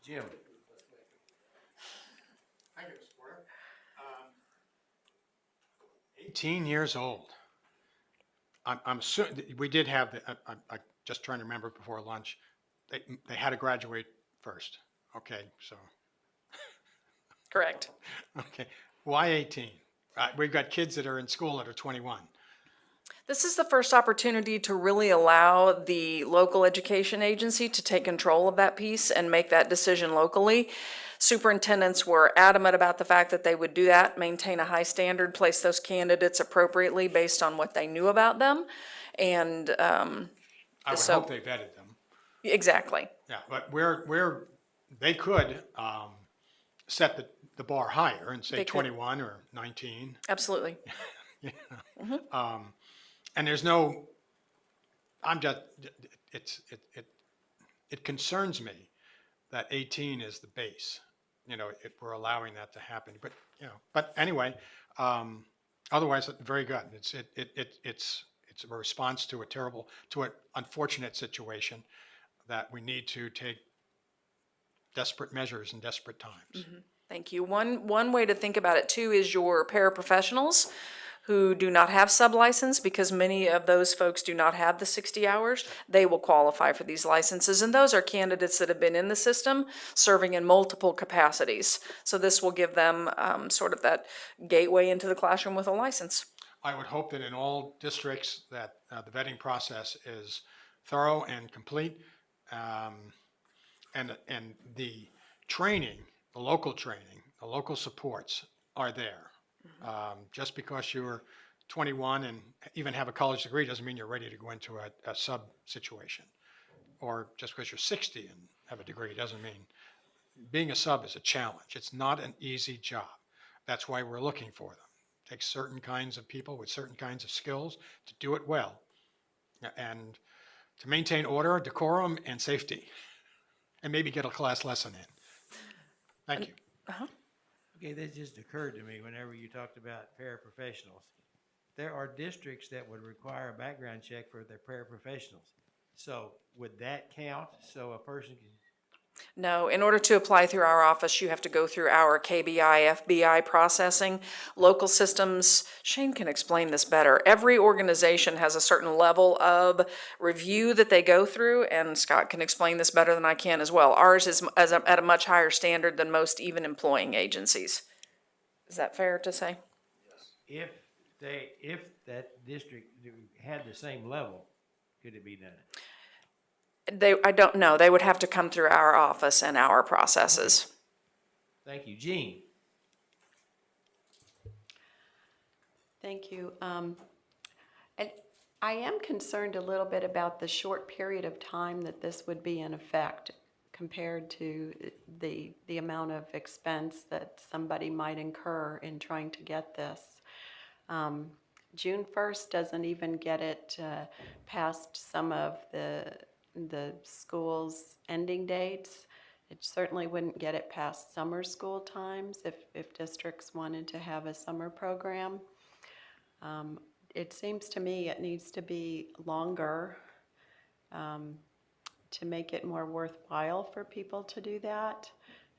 Jim? Thank you, Mr. Porter. 18 years old. I'm we did have I just trying to remember before lunch, they had to graduate first. Okay, so. Correct. Okay, why 18? We've got kids that are in school that are 21. This is the first opportunity to really allow the local education agency to take control of that piece and make that decision locally. Superintendents were adamant about the fact that they would do that, maintain a high standard, place those candidates appropriately based on what they knew about them. And I would hope they vetted them. Exactly. Yeah, but where they could set the bar higher and say They could. 21 or 19. Absolutely. You know? And there's no, it concerns me that 18 is the base. You know, we're allowing that to happen, but, you know, but anyway, otherwise, very good. It's a response to an unfortunate situation that we need to take desperate measures in desperate times. Thank you. One way to think about it too is your paraprofessionals who do not have sub-license, because many of those folks do not have the 60 hours. They will qualify for these licenses, and those are candidates that have been in the system serving in multiple capacities. So this will give them sort of that gateway into the classroom with a license. I would hope that in all districts that the vetting process is thorough and complete, and the training, the local supports are there. Just because you're 21 and even have a college degree doesn't mean you're ready to go into a sub situation. Or just because you're 60 and have a degree doesn't mean. Being a sub is a challenge. It's not an easy job. That's why we're looking for them. It takes certain kinds of people with certain kinds of skills to do it well and to maintain order, decorum, and safety, and maybe get a class lesson in. Thank you. Okay, this just occurred to me whenever you talked about paraprofessionals. There are districts that would require a background check for their paraprofessionals. So would that count? So a person can... No, in order to apply through our office, you have to go through our KBI, FBI processing. Local systems, Shane can explain this better. Every organization has a certain level of review that they go through, and Scott can explain this better than I can as well. Ours is at a much higher standard than most even employing agencies. Is that fair to say? If that district had the same level, could it be done? I don't know. They would have to come through our office and our processes. Thank you. Jean? Thank you. And I am concerned a little bit about the short period of time that this would be in effect compared to the amount of expense that somebody might incur in trying to get this. June 1st doesn't even get it past some of the school's ending dates. It certainly wouldn't get it past summer school times if districts wanted to have a summer program. It seems to me it needs to be longer to make it more worthwhile for people to do that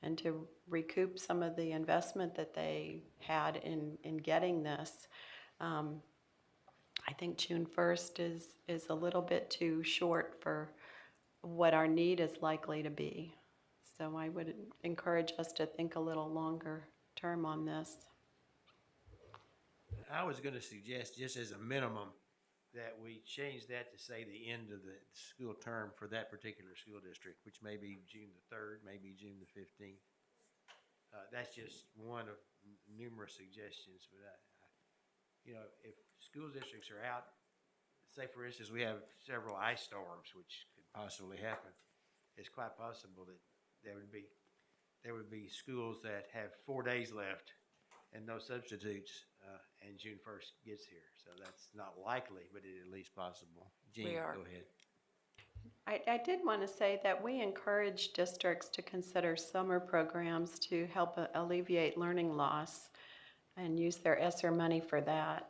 and to recoup some of the investment that they had in getting this. I think June 1st is a little bit too short for what our need is likely to be. So I would encourage us to think a little longer term on this. I was going to suggest, just as a minimum, that we change that to say the end of the school term for that particular school district, which may be June the 3rd, maybe June the 15th. That's just one of numerous suggestions, but if school districts are out, say for instance, we have several ice storms, which could possibly happen. It's quite possible that there would be schools that have 4 days left and no substitutes, and June 1st gets here. So that's not likely, but it is at least possible. Jean, We are. go ahead. I did want to say that we encourage districts to consider summer programs to help alleviate learning loss and use their ESSER money for that.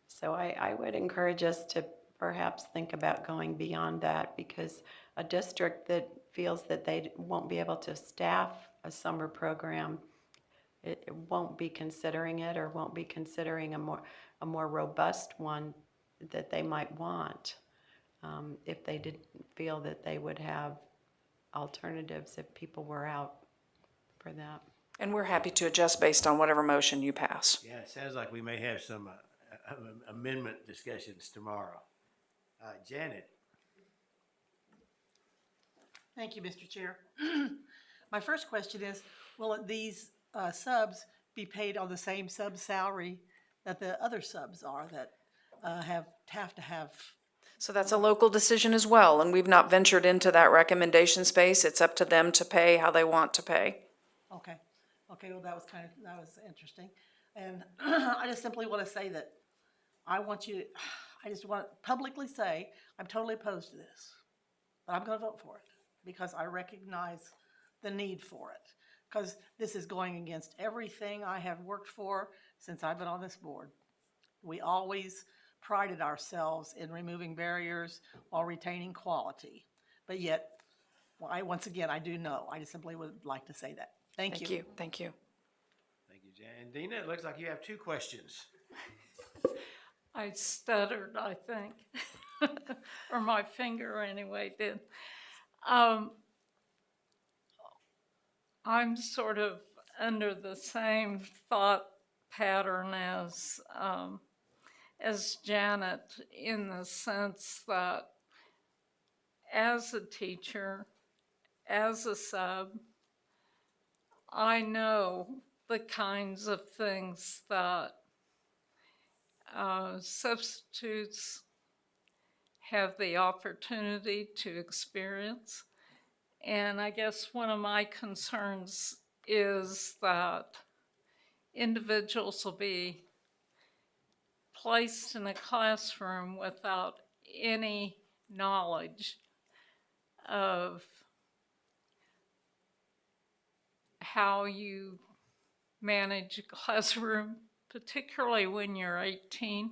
So I would encourage us to perhaps think about going beyond that, because a district that feels that they won't be able to staff a summer program, it won't be considering it, or won't be considering a more robust one that they might want. If they didn't feel that they would have alternatives if people were out for that. And we're happy to adjust based on whatever motion you pass. Yeah, it sounds like we may have some amendment discussions tomorrow. Janet? Thank you, Mr. Chair. My first question is, will these subs be paid on the same sub salary that the other subs are that have to have? So that's a local decision as well, and we've not ventured into that recommendation space. It's up to them to pay how they want to pay. Okay, well, that was interesting. And I just simply want to say that I just want to publicly say, I'm totally opposed to this. But I'm going to vote for it because I recognize the need for it. Because this is going against everything I have worked for since I've been on this board. We always prided ourselves in removing barriers while retaining quality. But yet, once again, I do know. I just simply would like to say that. Thank you. Thank you. Thank you, Jan. And Dina, it looks like you have 2 questions. I stuttered, I think, or my finger anyway did. I'm sort of under the same thought pattern as Janet, in the sense that as a teacher, as a sub, I know the kinds of things that substitutes have the opportunity to experience. And I guess one of my concerns is that individuals will be placed in a classroom without any knowledge of how you manage a classroom, particularly when you're 18.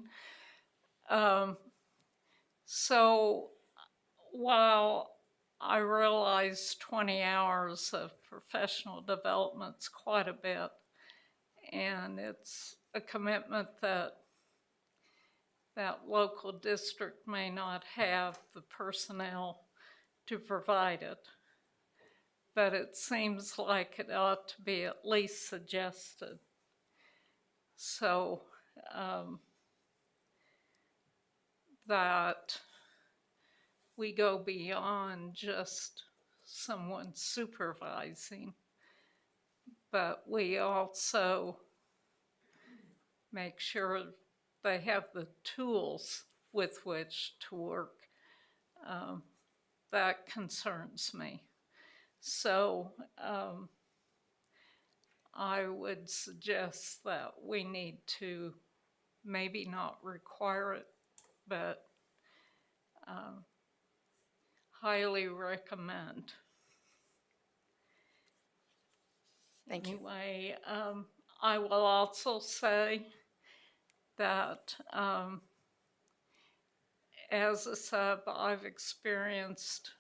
So while I realize 20 hours of professional development's quite a bit, and it's a commitment that local district may not have the personnel to provide it, but it seems like it ought to be at least suggested. So that we go beyond just someone supervising, but we also make sure they have the tools with which to work. That concerns me. So I would suggest that we need to maybe not require it, but highly recommend. Thank you. Anyway, I will also say that as a sub, I've experienced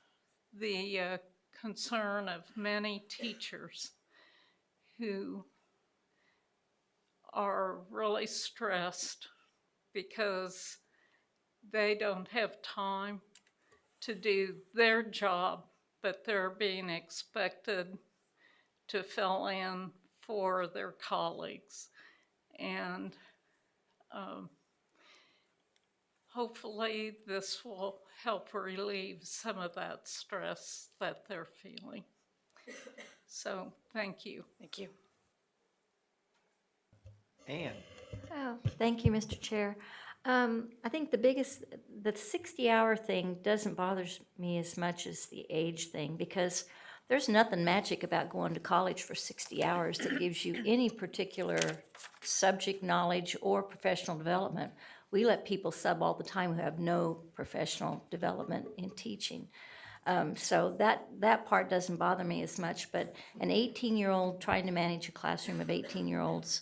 the concern of many teachers who are really stressed because they don't have time to do their job, but they're being expected to fill in for their colleagues. And hopefully this will help relieve some of that stress that they're feeling. So, thank you. Thank you. Ann? Oh, thank you, Mr. Chair. I think the 60-hour thing doesn't bother me as much as the age thing, because there's nothing magic about going to college for 60 hours that gives you any particular subject knowledge or professional development. We let people sub all the time who have no professional development in teaching. So that part doesn't bother me as much, but an 18-year-old trying to manage a classroom of 18-year-olds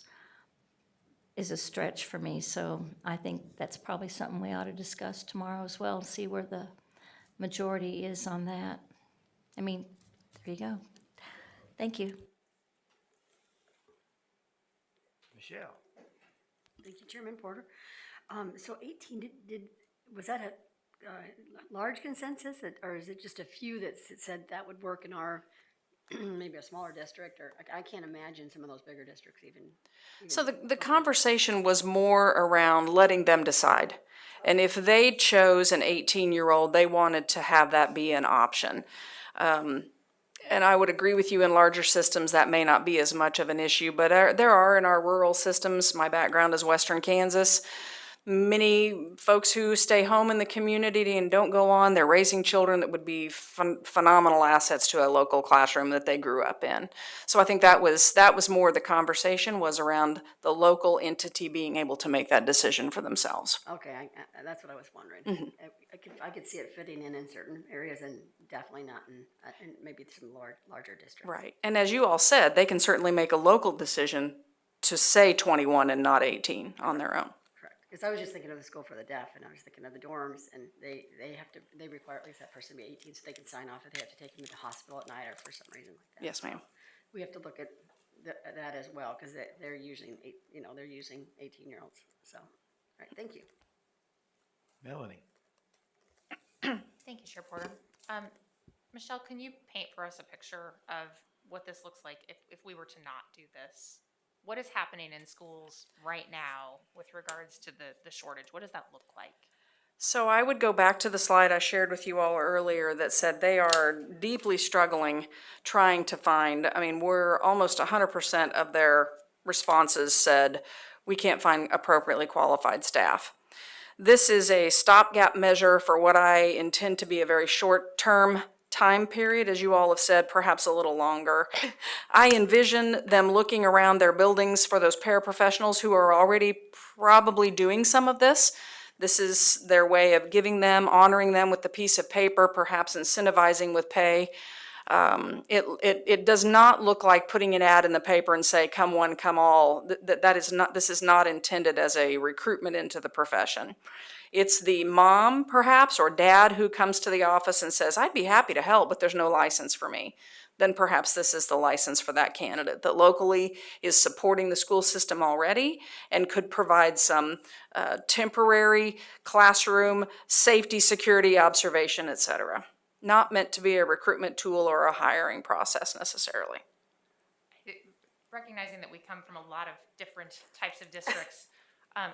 is a stretch for me. So I think that's probably something we ought to discuss tomorrow as well, and see where the majority is on that. I mean, there you go. Thank you. Michelle? Thank you, Chairman Porter. So 18, was that a large consensus, or is it just a few that said that would work in our, maybe a smaller district, or I can't imagine some of those bigger districts even. So the conversation was more around letting them decide. And if they chose an 18-year-old, they wanted to have that be an option. And I would agree with you, in larger systems that may not be as much of an issue, but there are in our rural systems, my background is Western Kansas, many folks who stay home in the community and don't go on, they're raising children that would be phenomenal assets to a local classroom that they grew up in. So I think that was more the conversation, was around the local entity being able to make that decision for themselves. Okay, that's what I was wondering. I could see it fitting in certain areas, and definitely not in maybe some larger districts. Right, and as you all said, they can certainly make a local decision to say 21 and not 18 on their own. Because I was just thinking of the School for the Deaf, and I was thinking of the dorms, and they require at least that person to be 18 so they can sign off if they have to take them to the hospital at night or for some reason like that. Yes, ma'am. We have to look at that as well, because they're using 18-year-olds. So, all right, thank you. Melanie? Thank you, Chair Porter. Michelle, can you paint for us a picture of what this looks like if we were to not do this? What is happening in schools right now with regards to the shortage? What does that look like? So I would go back to the slide I shared with you all earlier that said they are deeply struggling trying to find, we're almost 100% of their responses said we can't find appropriately qualified staff. This is a stopgap measure for what I intend to be a very short-term time period, as you all have said, perhaps a little longer. I envision them looking around their buildings for those paraprofessionals who are already probably doing some of this. This is their way of giving them, honoring them with the piece of paper, perhaps incentivizing with pay. It does not look like putting an ad in the paper and say, come one, come all. This is not intended as a recruitment into the profession. It's the mom, perhaps, or dad who comes to the office and says, I'd be happy to help, but there's no license for me. Then perhaps this is the license for that candidate that locally is supporting the school system already and could provide some temporary classroom safety, security, observation, etc. Not meant to be a recruitment tool or a hiring process necessarily. Recognizing that we come from a lot of different types of districts,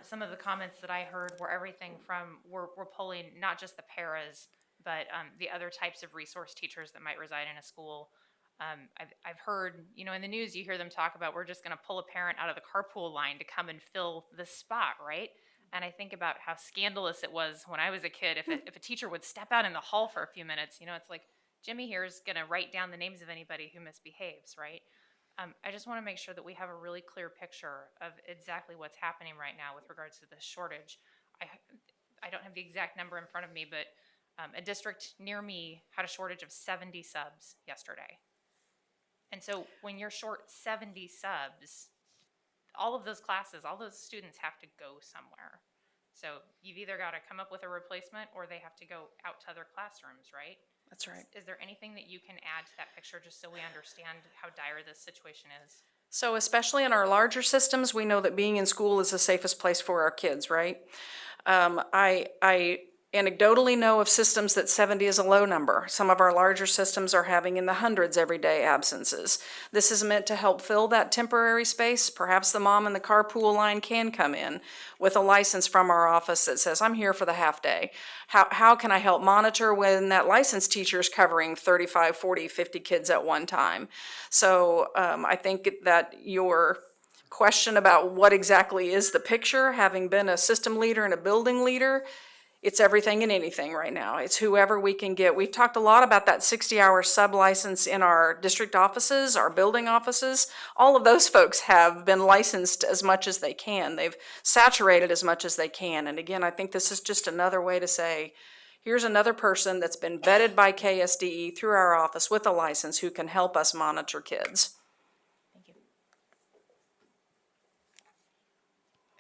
some of the comments that I heard were everything from, we're pulling not just the paras, but the other types of resource teachers that might reside in a school. I've heard, in the news you hear them talk about, we're just going to pull a parent out of the carpool line to come and fill the spot, right? And I think about how scandalous it was when I was a kid. If a teacher would step out in the hall for a few minutes, it's like, Jimmy here is going to write down the names of anybody who misbehaves, right? I just want to make sure that we have a really clear picture of exactly what's happening right now with regards to this shortage. I don't have the exact number in front of me, but a district near me had a shortage of 70 subs yesterday. And so when you're short 70 subs, all of those classes, all those students have to go somewhere. So you've either got to come up with a replacement or they have to go out to other classrooms, right? That's right. Is there anything that you can add to that picture just so we understand how dire this situation is? So especially in our larger systems, we know that being in school is the safest place for our kids, right? I anecdotally know of systems that 70 is a low number. Some of our larger systems are having in the hundreds everyday absences. This is meant to help fill that temporary space. Perhaps the mom in the carpool line can come in with a license from our office that says, I'm here for the half day. How can I help monitor when that licensed teacher is covering 35, 40, 50 kids at one time? So I think that your question about what exactly is the picture, having been a system leader and a building leader, it's everything and anything right now. It's whoever we can get. We've talked a lot about that 60-hour sub-license in our district offices, our building offices. All of those folks have been licensed as much as they can. They've saturated as much as they can. And again, I think this is just another way to say, here's another person that's been vetted by KSDE through our office with a license who can help us monitor kids.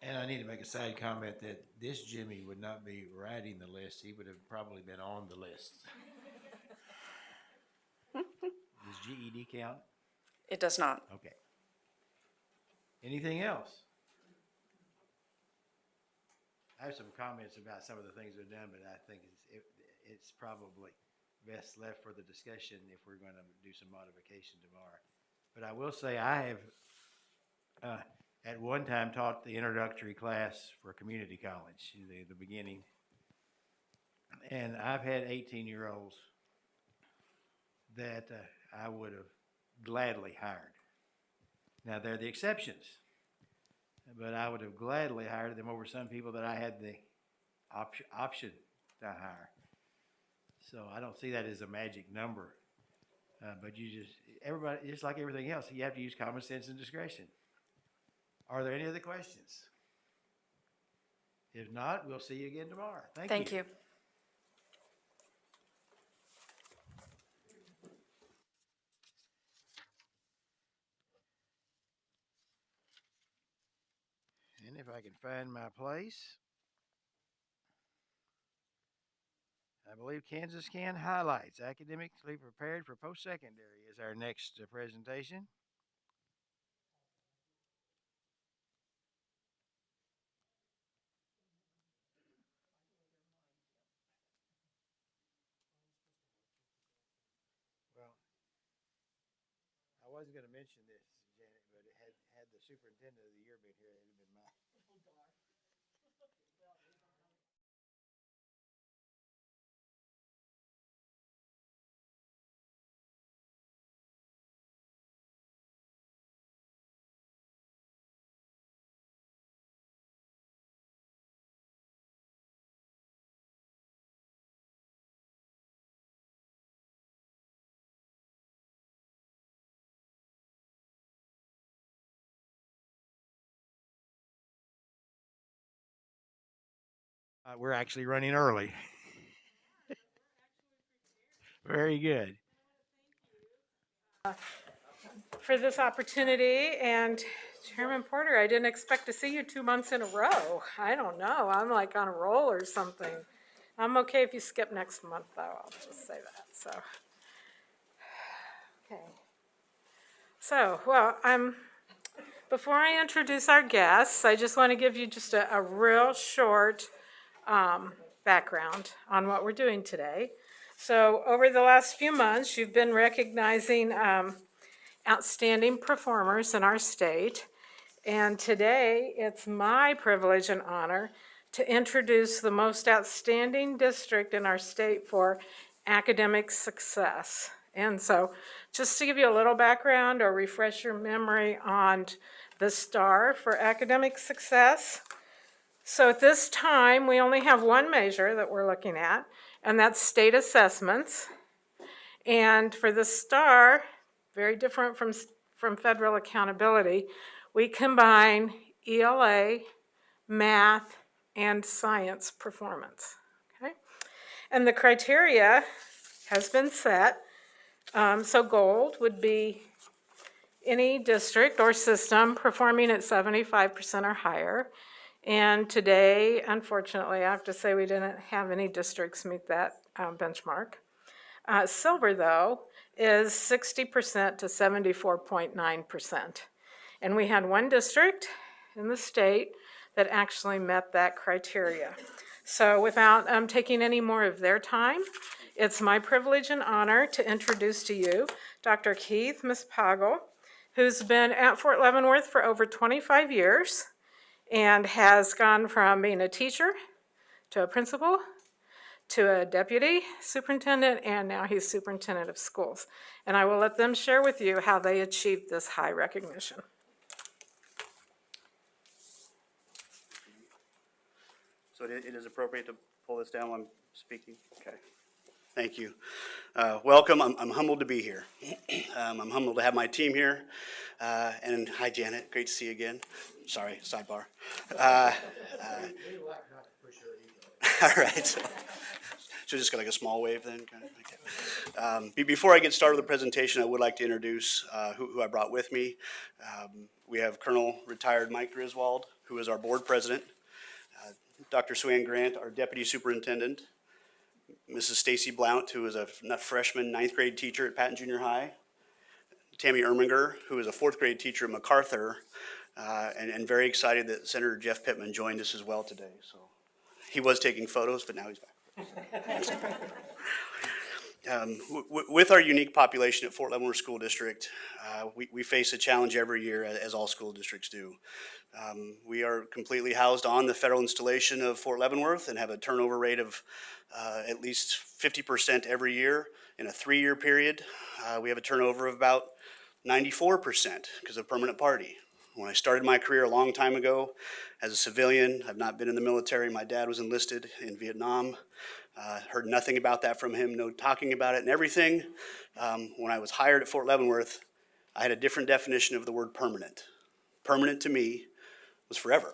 And I need to make a side comment that this Jimmy would not be writing the list. He would have probably been on the list. Does GED count? It does not. Okay. Anything else? I have some comments about some of the things we've done, but I think it's probably best left for the discussion if we're going to do some modification tomorrow. But I will say I have at one time taught the introductory class for community college, the beginning. And I've had 18-year-olds that I would have gladly hired. Now, they're the exceptions, but I would have gladly hired them over some people that I had the option to hire. So I don't see that as a magic number, but everybody, just like everything else, you have to use common sense and discretion. Are there any other questions? If not, we'll see you again tomorrow. Thank you. And if I can find my place, I believe Kansas Can Highlights, Academically Prepared for Post-Secondary is our next presentation. I wasn't going to mention this, Janet, but had the superintendent of the year been here, it would have been mine. We're actually running early. Very good. For this opportunity, and Chairman Porter, I didn't expect to see you 2 months in a row. I don't know, I'm like on a roll or something. I'm okay if you skip next month though, I'll just say that, so. Okay. So, well, before I introduce our guests, I just want to give you just a real short background on what we're doing today. So over the last few months, you've been recognizing outstanding performers in our state. And today, it's my privilege and honor to introduce the most outstanding district in our state for academic success. And so just to give you a little background or refresh your memory on the STAR for academic success. So at this time, we only have one measure that we're looking at, and that's state assessments. And for the STAR, very different from federal accountability, we combine ELA, math, and science performance, okay? And the criteria has been set. So gold would be any district or system performing at 75% or higher. And today, unfortunately, I have to say we didn't have any districts meet that benchmark. Silver, though, is 60% to 74.9%. And we had one district in the state that actually met that criteria. So without taking any more of their time, it's my privilege and honor to introduce to you Dr. Keith Mispagel, who's been at Fort Leavenworth for over 25 years and has gone from being a teacher to a principal to a deputy superintendent, and now he's superintendent of schools. And I will let them share with you how they achieved this high recognition. So it is appropriate to pull this down while I'm speaking? Okay. Thank you. Welcome. I'm humbled to be here. I'm humbled to have my team here. And hi, Janet. Great to see you again. Sorry, sidebar. All right. So just got like a small wave then? Kind of? Okay. Before I get started with the presentation, I would like to introduce who I brought with me. We have Colonel retired Mike Griswold, who is our board president. Dr. Suann Grant, our deputy superintendent. Mrs. Stacy Blount, who is a freshman 9th grade teacher at Patton Junior High. Tammy Erminger, who is a 4th grade teacher at MacArthur. And very excited that Senator Jeff Pittman joined us as well today. So he was taking photos, but now he's back. With our unique population at Fort Leavenworth School District, we face a challenge every year, as all school districts do. We are completely housed on the federal installation of Fort Leavenworth and have a turnover rate of at least 50% every year. In a 3-year period, we have a turnover of about 94% because of permanent party. When I started my career a long time ago as a civilian, I've not been in the military. My dad was enlisted in Vietnam. Heard nothing about that from him, no talking about it and everything. When I was hired at Fort Leavenworth, I had a different definition of the word permanent. Permanent to me was forever.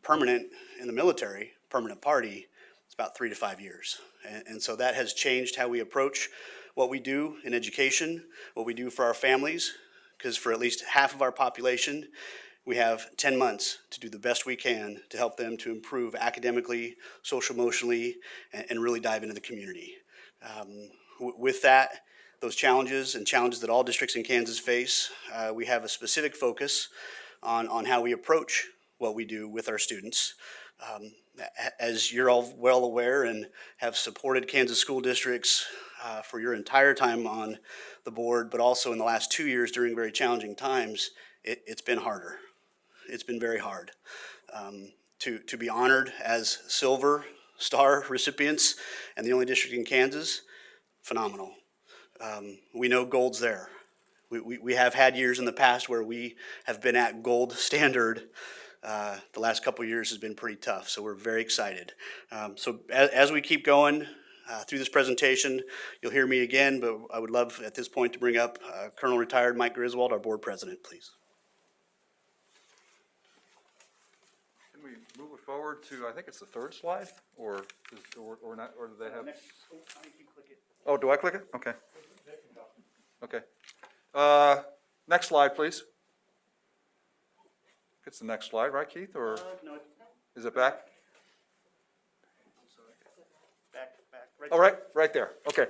Permanent in the military, permanent party, it's about 3 to 5 years. And so that has changed how we approach what we do in education, what we do for our families, because for at least half of our population, we have 10 months to do the best we can to help them to improve academically, social emotionally, and really dive into the community. With that, those challenges and challenges that all districts in Kansas face, we have a specific focus on how we approach what we do with our students. As you're all well aware and have supported Kansas school districts for your entire time on the board, but also in the last 2 years during very challenging times, it's been harder. It's been very hard. To be honored as Silver Star recipients and the only district in Kansas, phenomenal. We know gold's there. We have had years in the past where we have been at gold standard. The last couple of years has been pretty tough, so we're very excited. So as we keep going through this presentation, you'll hear me again, but I would love at this point to bring up Colonel retired Mike Griswold, our board president, please. Can we move it forward to, I think it's the 3rd slide, or not, or do they have? Oh, do I click it? Okay. Okay. Next slide, please. It's the next slide, right, Keith, or No, is it back? back, right. Oh, right there. Okay.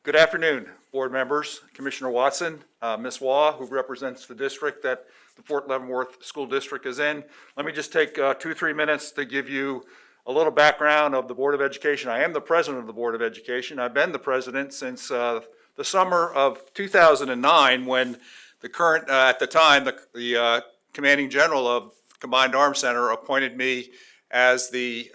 Good afternoon, board members, Commissioner Watson, Ms. Waugh, who represents the district that the Fort Leavenworth School District is in. Let me just take 2-3 minutes to give you a little background of the Board of Education. I am the president of the Board of Education. I've been the president since the summer of 2009, when the current, at the time, the commanding general of Combined Arms Center appointed me as the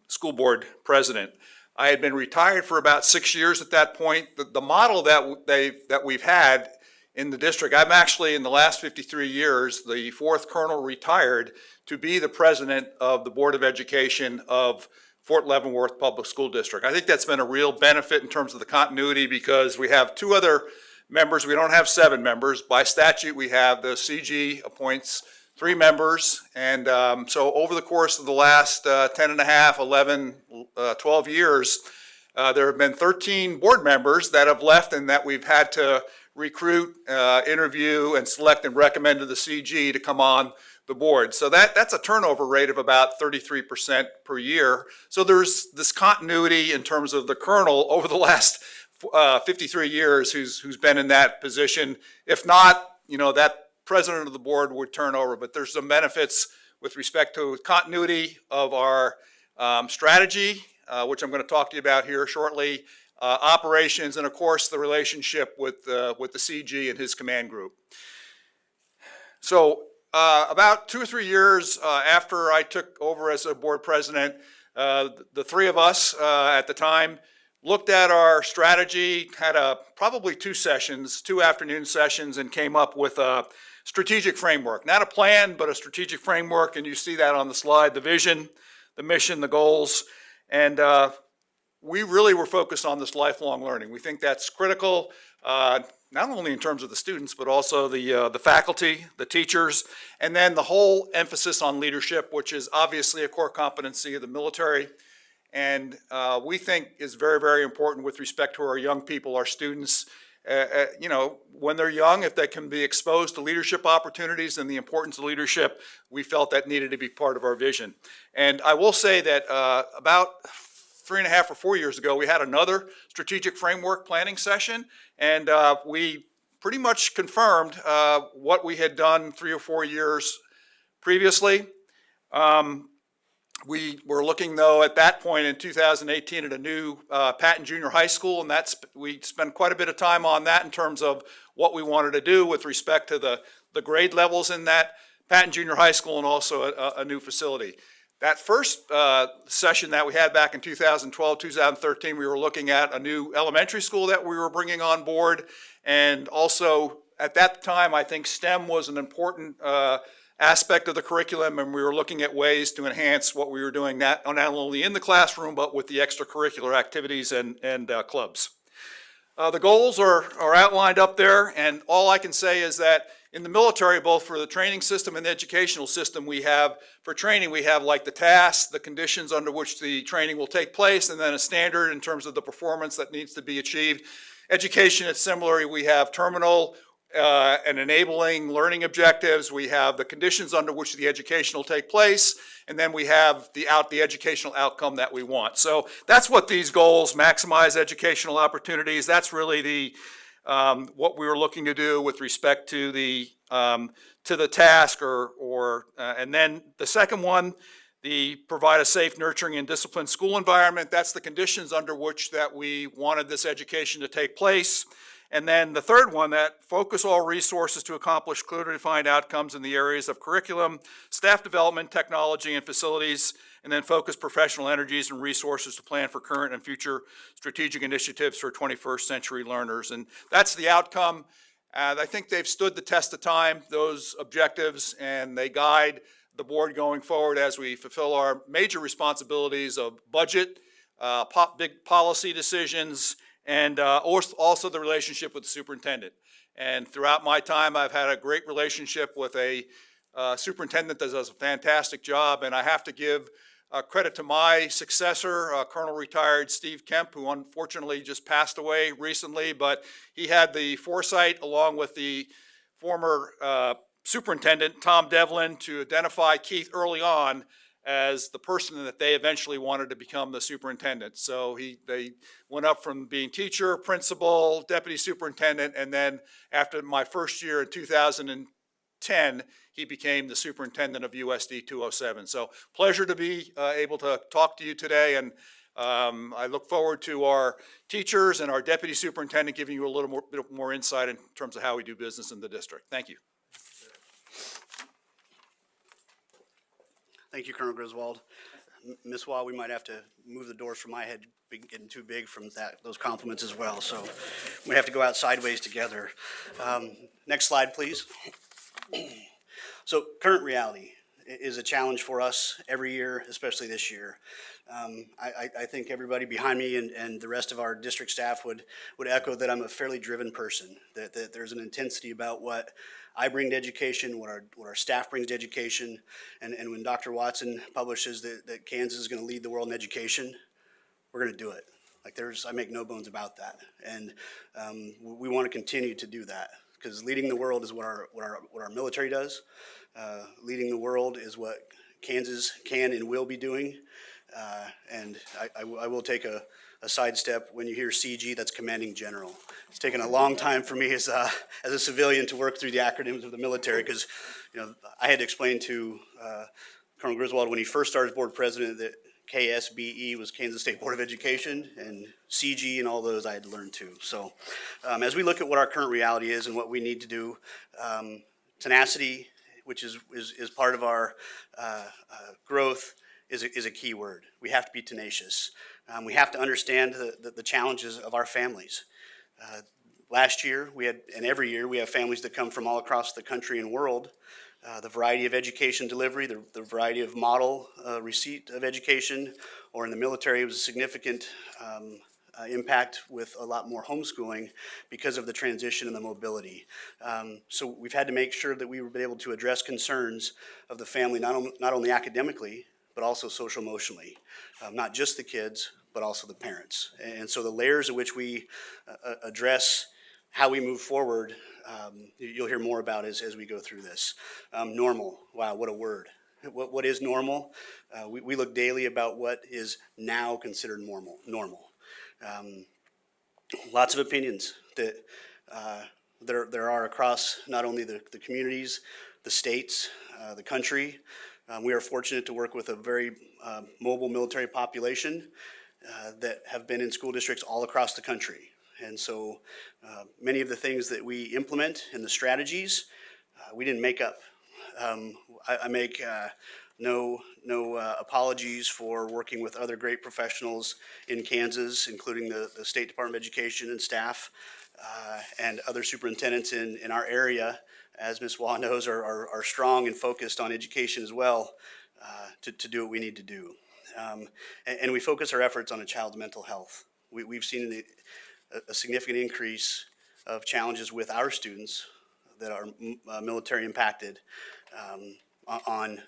school board president. I had been retired for about 6 years at that point. The model that we've had in the district, I'm actually, in the last 53 years, the 4th colonel retired to be the president of the Board of Education of Fort Leavenworth Public School District. I think that's been a real benefit in terms of the continuity, because we have 2 other members. We don't have 7 members. By statute, we have the CG appoints 3 members. And so over the course of the last 10 and a half, 11, 12 years, there have been 13 board members that have left and that we've had to recruit, interview, and select and recommend to the CG to come on the board. So that's a turnover rate of about 33% per year. So there's this continuity in terms of the colonel over the last 53 years who's been in that position. If not, that president of the board would turn over, but there's some benefits with respect to continuity of our strategy, which I'm going to talk to you about here shortly, operations, and of course the relationship with the CG and his command group. So about 2 or 3 years after I took over as a board president, the three of us at the time looked at our strategy, had probably 2 afternoon sessions, and came up with a strategic framework. Not a plan, but a strategic framework, and you see that on the slide, the vision, the mission, the goals, and we really were focused on this lifelong learning. We think that's critical, not only in terms of the students, but also the faculty, the teachers, and then the whole emphasis on leadership, which is obviously a core competency of the military, and we think is very, very important with respect to our young people, our students. You know, when they're young, if they can be exposed to leadership opportunities and the importance of leadership, we felt that needed to be part of our vision. And I will say that about 3.5 or 4 years ago, we had another strategic framework planning session, and we pretty much confirmed what we had done 3 or 4 years previously. We were looking, though, at that point in 2018 at a new Patton Junior High School, and we spent quite a bit of time on that in terms of what we wanted to do with respect to the grade levels in that Patton Junior High School, and also a new facility. That first session that we had back in 2012, 2013, we were looking at a new elementary school that we were bringing on board, and also at that time, I think STEM was an important aspect of the curriculum, and we were looking at ways to enhance what we were doing, not only in the classroom, but with the extracurricular activities and clubs. The goals are outlined up there, and all I can say is that in the military, both for the training system and the educational system, for training, we have like the tasks, the conditions under which the training will take place, and then a standard in terms of the performance that needs to be achieved. Education, it's similar. We have terminal and enabling learning objectives. We have the conditions under which the education will take place, and then we have the educational outcome that we want. So that's what these goals, maximize educational opportunities, that's really what we were looking to do with respect to the task, and then the second one, provide a safe, nurturing, and disciplined school environment. That's the conditions under which that we wanted this education to take place. And then the third one, that focus all resources to accomplish clearly defined outcomes in the areas of curriculum, staff development, technology, and facilities, and then focus professional energies and resources to plan for current and future strategic initiatives for 21st century learners. And that's the outcome. I think they've stood the test of time, those objectives, and they guide the board going forward as we fulfill our major responsibilities of budget, big policy decisions, and also the relationship with the superintendent. And throughout my time, I've had a great relationship with a superintendent that does a fantastic job, and I have to give credit to my successor, Colonel Retired Steve Kemp, who unfortunately just passed away recently, but he had the foresight, along with the former superintendent, Tom Devlin, to identify Keith early on as the person that they eventually wanted to become the superintendent. So they went up from being teacher, principal, deputy superintendent, and then after my first year in 2010, he became the superintendent of USD 207. So pleasure to be able to talk to you today, and I look forward to our teachers and our deputy superintendent giving you a little bit more insight in terms of how we do business in the district. Thank you. Thank you, Colonel Griswold. Ms. Waugh, we might have to move the doors from my head, getting too big from those compliments as well. So we have to go out sideways together. Next slide, please. So current reality is a challenge for us every year, especially this year. I think everybody behind me and the rest of our district staff would echo that I'm a fairly driven person, that there's an intensity about what I bring to education, what our staff brings to education, and when Dr. Watson publishes that Kansas is going to lead the world in education, we're going to do it. I make no bones about that, and we want to continue to do that, because leading the world is what our military does. Leading the world is what Kansas can and will be doing. And I will take a sidestep. When you hear CG, that's Commanding General. It's taken a long time for me as a civilian to work through the acronyms of the military, because I had to explain to Colonel Griswold when he first started as board president that KSBE was Kansas State Board of Education, and CG and all those I had to learn too. So as we look at what our current reality is and what we need to do, tenacity, which is part of our growth, is a key word. We have to be tenacious. We have to understand the challenges of our families. Last year, and every year, we have families that come from all across the country and world. The variety of education delivery, the variety of model receipt of education, or in the military, it was a significant impact with a lot more homeschooling because of the transition and the mobility. So we've had to make sure that we were able to address concerns of the family, not only academically, but also social emotionally. Not just the kids, but also the parents. And so the layers in which we address how we move forward, you'll hear more about as we go through this. Normal, wow, what a word. What is normal? We look daily about what is now considered normal. Lots of opinions that there are across not only the communities, the states, the country. We are fortunate to work with a very mobile military population that have been in school districts all across the country. And so many of the things that we implement and the strategies, we didn't make up. I make no apologies for working with other great professionals in Kansas, including the State Department of Education and staff, and other superintendents in our area, as Ms. Waugh knows, are strong and focused on education as well, to do what we need to do. And we focus our efforts on a child's mental health. We've seen a significant increase of challenges with our students that are military impacted on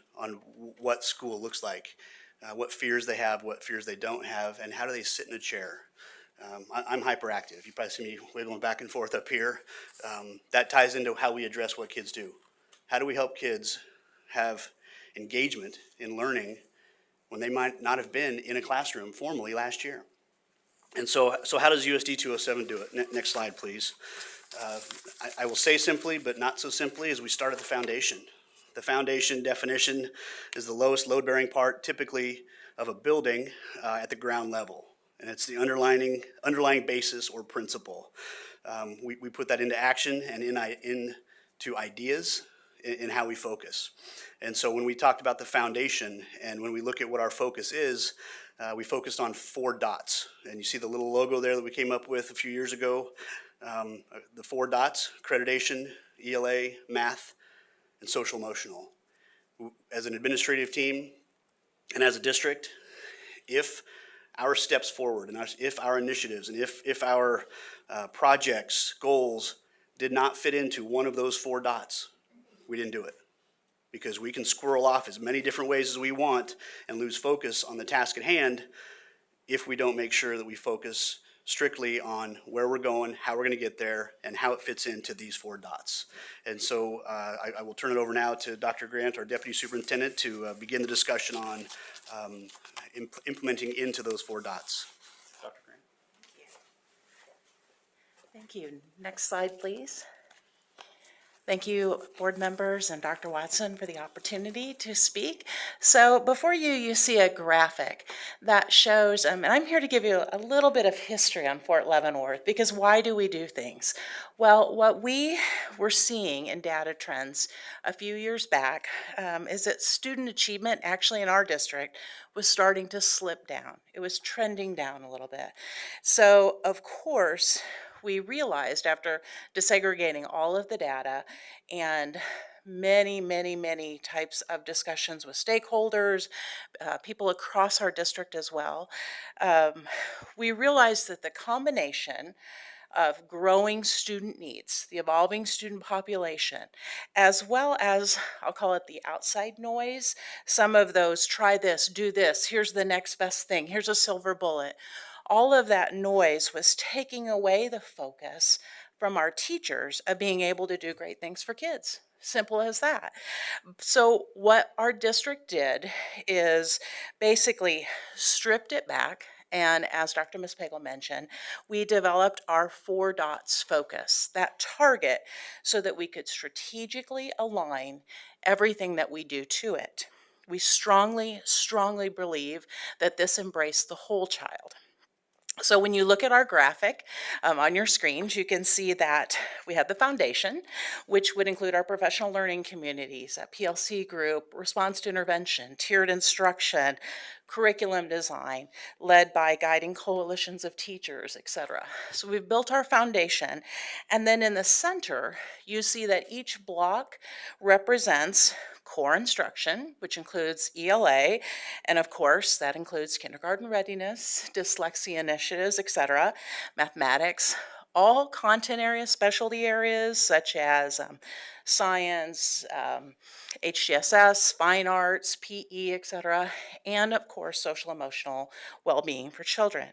what school looks like, what fears they have, what fears they don't have, and how do they sit in a chair. I'm hyperactive. You probably see me wiggling back and forth up here. That ties into how we address what kids do. How do we help kids have engagement in learning when they might not have been in a classroom formally last year? And so how does USD 207 do it? Next slide, please. I will say simply, but not so simply, as we start at the foundation. The foundation definition is the lowest load-bearing part, typically, of a building at the ground level. And it's the underlying basis or principle. We put that into action and into ideas in how we focus. And so when we talked about the foundation and when we look at what our focus is, we focused on 4 dots. And you see the little logo there that we came up with a few years ago. The 4 dots: accreditation, ELA, math, and social emotional. As an administrative team and as a district, if our steps forward and if our initiatives and if our projects, goals did not fit into one of those 4 dots, we didn't do it. Because we can squirrel off as many different ways as we want and lose focus on the task at hand if we don't make sure that we focus strictly on where we're going, how we're going to get there, and how it fits into these 4 dots. And so I will turn it over now to Dr. Grant, our Deputy Superintendent, to begin the discussion on implementing into those 4 dots. Dr. Grant. Thank you. Next slide, please. Thank you, board members and Dr. Watson, for the opportunity to speak. So before you see a graphic that shows, and I'm here to give you a little bit of history on Fort Leavenworth, because why do we do things? Well, what we were seeing in data trends a few years back is that student achievement, actually in our district, was starting to slip down. It was trending down a little bit. So, of course, we realized after disaggregating all of the data and many types of discussions with stakeholders, people across our district as well, we realized that the combination of growing student needs, the evolving student population, as well as, I'll call it the outside noise, some of those try this, do this, here's the next best thing, here's a silver bullet. All of that noise was taking away the focus from our teachers of being able to do great things for kids. Simple as that. So what our district did is basically stripped it back. And as Dr. Miss Pagel mentioned, we developed our 4 dots focus, that target, so that we could strategically align everything that we do to it. We strongly, strongly believe that this embraced the whole child. So when you look at our graphic on your screens, you can see that we have the foundation, which would include our professional learning communities, a PLC group, response to intervention, tiered instruction, curriculum design, led by guiding coalitions of teachers, etc. So we've built our foundation, and then in the center, you see that each block represents core instruction, which includes ELA, and of course, that includes kindergarten readiness, dyslexia initiatives, etc., mathematics, all content areas, specialty areas such as science, HGSS, fine arts, PE, etc., and of course, social emotional well-being for children.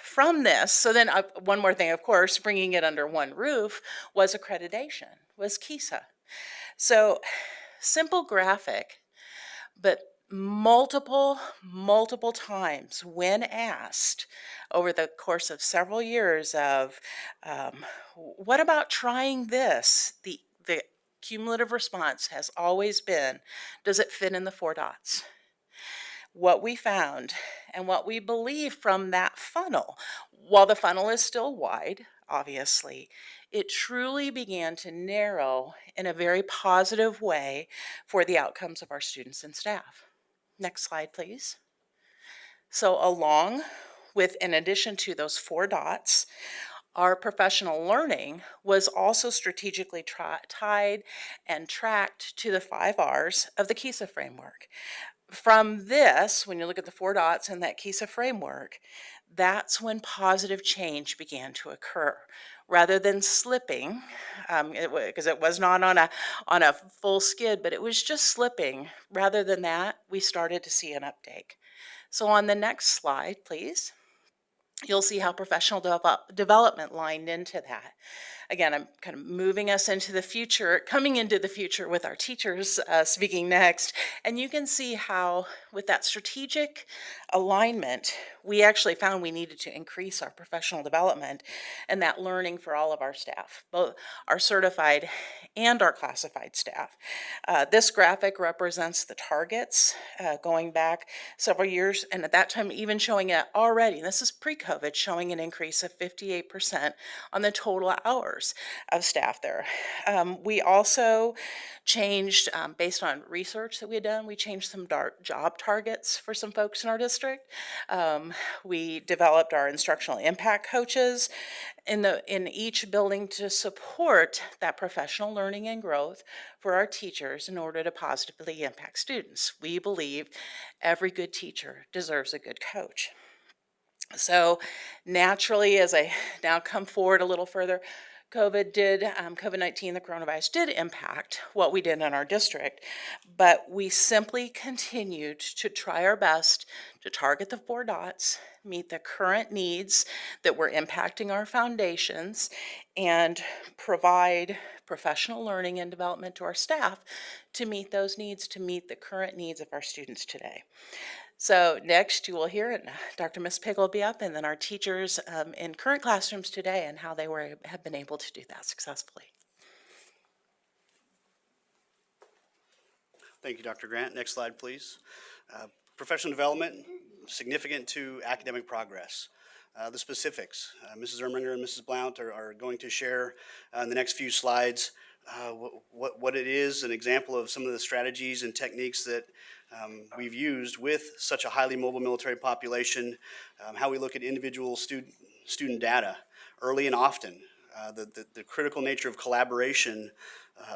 From this, so then one more thing, of course, bringing it under one roof was accreditation, was KISA. So simple graphic, but multiple times when asked over the course of several years of, what about trying this? The cumulative response has always been, does it fit in the 4 dots? What we found and what we believe from that funnel, while the funnel is still wide, obviously, it truly began to narrow in a very positive way for the outcomes of our students and staff. Next slide, please. So along with, in addition to those 4 dots, our professional learning was also strategically tied and tracked to the 5 R's of the KISA framework. From this, when you look at the 4 dots in that KISA framework, that's when positive change began to occur. Rather than slipping, because it was not on a full skid, but it was just slipping. Rather than that, we started to see an uptake. So on the next slide, please, you'll see how professional development lined into that. Again, I'm kind of moving us into the future, coming into the future with our teachers speaking next. And you can see how with that strategic alignment, we actually found we needed to increase our professional development and that learning for all of our staff, both our certified and our classified staff. This graphic represents the targets going back several years, and at that time even showing it already, and this is pre-COVID, showing an increase of 58% on the total hours of staff there. We also changed, based on research that we had done, we changed some job targets for some folks in our district. We developed our instructional impact coaches in each building to support that professional learning and growth for our teachers in order to positively impact students. We believe every good teacher deserves a good coach. So naturally, as I now come forward a little further, COVID-19, the coronavirus did impact what we did in our district, but we simply continued to try our best to target the 4 dots, meet the current needs that were impacting our foundations, and provide professional learning and development to our staff to meet those needs, to meet the current needs of our students today. So next you will hear, and Dr. Miss Pagel will be up, and then our teachers in current classrooms today and how they have been able to do that successfully. Thank you, Dr. Grant. Next slide, please. Professional development, significant to academic progress. The specifics, Mrs. Erminger and Mrs. Blount are going to share in the next few slides what it is, an example of some of the strategies and techniques that we've used with such a highly mobile military population, how we look at individual student data early and often, the critical nature of collaboration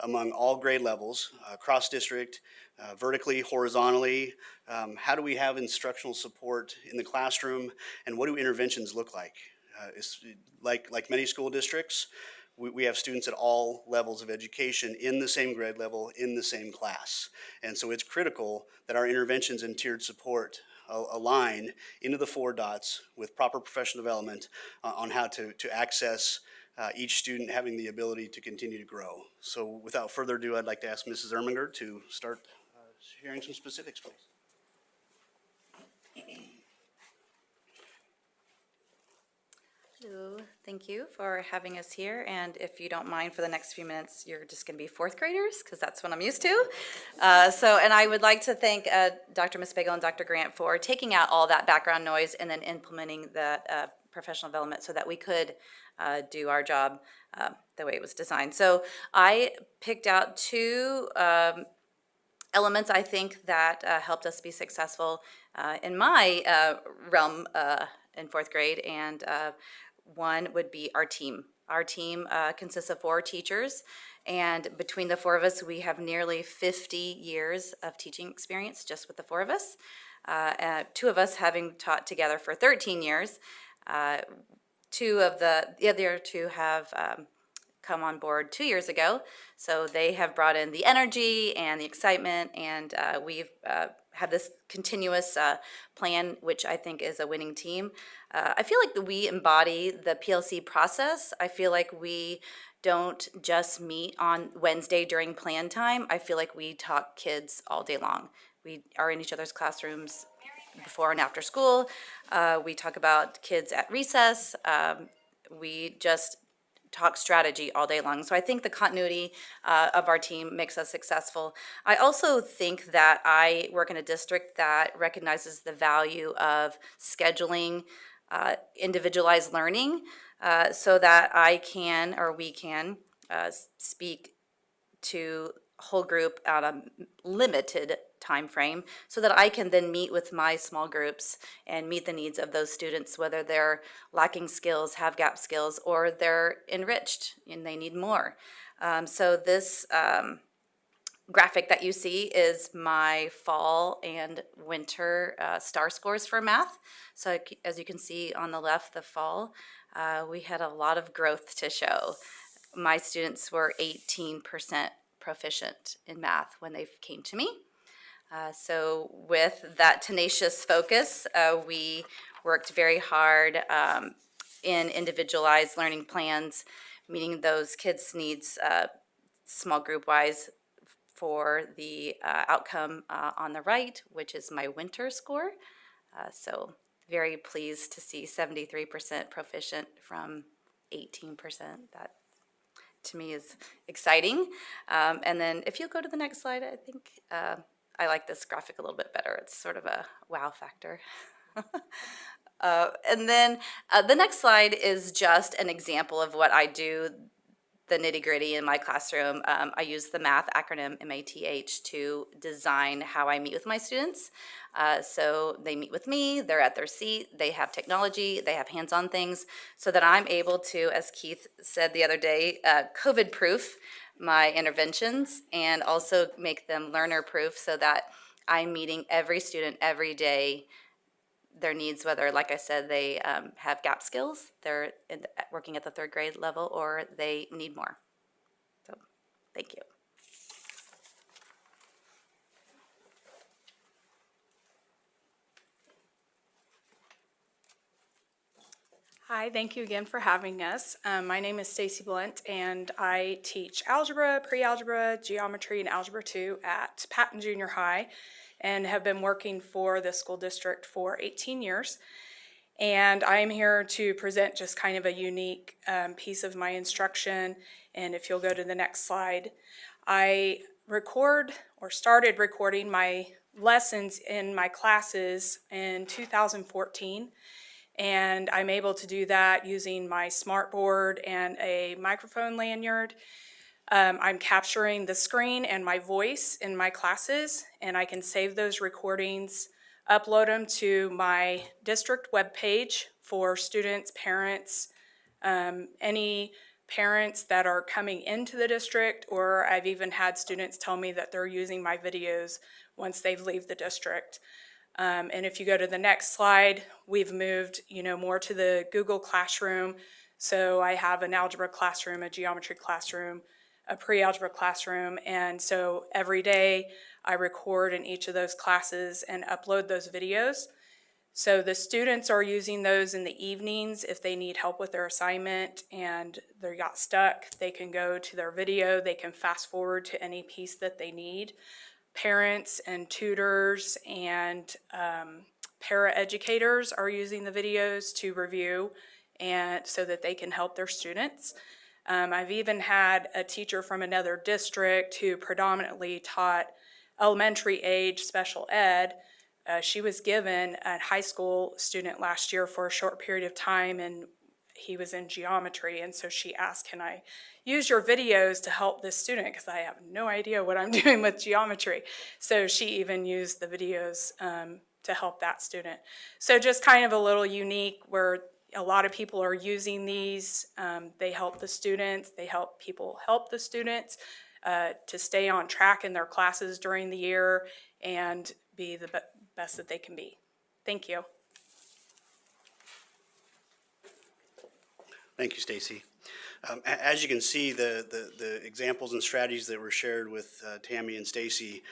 among all grade levels, cross district, vertically, horizontally. How do we have instructional support in the classroom, and what do interventions look like? It's like many school districts, we have students at all levels of education in the same grade level, in the same class. And so it's critical that our interventions and tiered support align into the 4 dots with proper professional development on how to access each student having the ability to continue to grow. So without further ado, I'd like to ask Mrs. Erminger to start sharing some specifics, please. Hello, thank you for having us here. And if you don't mind, for the next few minutes, you're just going to be fourth graders, because that's what I'm used to. And I would like to thank Dr. Mispagel and Dr. Grant for taking out all that background noise and then implementing the professional development so that we could do our job the way it was designed. So I picked out two elements I think that helped us be successful in my realm in fourth grade, and one would be our team. Our team consists of 4 teachers, and between the 4 of us, we have nearly 50 years of teaching experience just with the 4 of us. 2 of us having taught together for 13 years. 2 of the other 2 have come on board 2 years ago, so they have brought in the energy and the excitement, and we've had this continuous plan, which I think is a winning team. I feel like we embody the PLC process. I feel like we don't just meet on Wednesday during plan time. I feel like we talk kids all day long. We are in each other's classrooms before and after school. We talk about kids at recess. We just talk strategy all day long. So I think the continuity of our team makes us successful. I also think that I work in a district that recognizes the value of scheduling individualized learning so that I can, or we can, speak to whole group at a limited time frame so that I can then meet with my small groups and meet the needs of those students, whether they're lacking skills, have gap skills, or they're enriched and they need more. So this graphic that you see is my fall and winter STAR scores for math. So as you can see on the left, the fall, we had a lot of growth to show. My students were 18% proficient in math when they came to me. So with that tenacious focus, we worked very hard in individualized learning plans, meeting those kids' needs small group wise for the outcome on the right, which is my winter score. So very pleased to see 73% proficient from 18%. That to me is exciting. And then if you go to the next slide, I think I like this graphic a little bit better. It's sort of a wow factor. And then the next slide is just an example of what I do, the nitty-gritty in my classroom. I use the math acronym MATH to design how I meet with my students. So they meet with me, they're at their seat, they have technology, they have hands-on things, so that I'm able to, as Keith said the other day, COVID-proof my interventions and also make them learner-proof so that I'm meeting every student every day, their needs, whether, like I said, they have gap skills, they're working at the 3rd grade level, or they need more. So, thank you. Hi, thank you again for having us. My name is Stacy Blunt, and I teach algebra, pre-algebra, geometry, and algebra 2 at Patton Junior High, and have been working for the school district for 18 years. And I'm here to present just kind of a unique piece of my instruction. And if you'll go to the next slide, I started recording my lessons in my classes in 2014. And I'm able to do that using my smartboard and a microphone lanyard. I'm capturing the screen and my voice in my classes, and I can save those recordings, upload them to my district webpage for students, parents, any parents that are coming into the district, or I've even had students tell me that they're using my videos once they leave the district. And if you go to the next slide, we've moved, more to the Google Classroom. So I have an algebra classroom, a geometry classroom, a pre-algebra classroom, and so every day I record in each of those classes and upload those videos So the students are using those in the evenings if they need help with their assignment and they got stuck. They can go to their video, they can fast forward to any piece that they need. Parents and tutors and para-educators are using the videos to review and so that they can help their students. I've even had a teacher from another district who predominantly taught elementary age special ed. She was given a high school student last year for a short period of time, and he was in geometry. And so she asked, can I use your videos to help this student? Because I have no idea what I'm doing with geometry. So she even used the videos to help that student. So just kind of a little unique where a lot of people are using these. They help the students. They help people help the students to stay on track in their classes during the year and be the best that they can be. Thank you. Thank you, Stacy. As you can see, the examples and strategies that were shared with Tammy and Stacy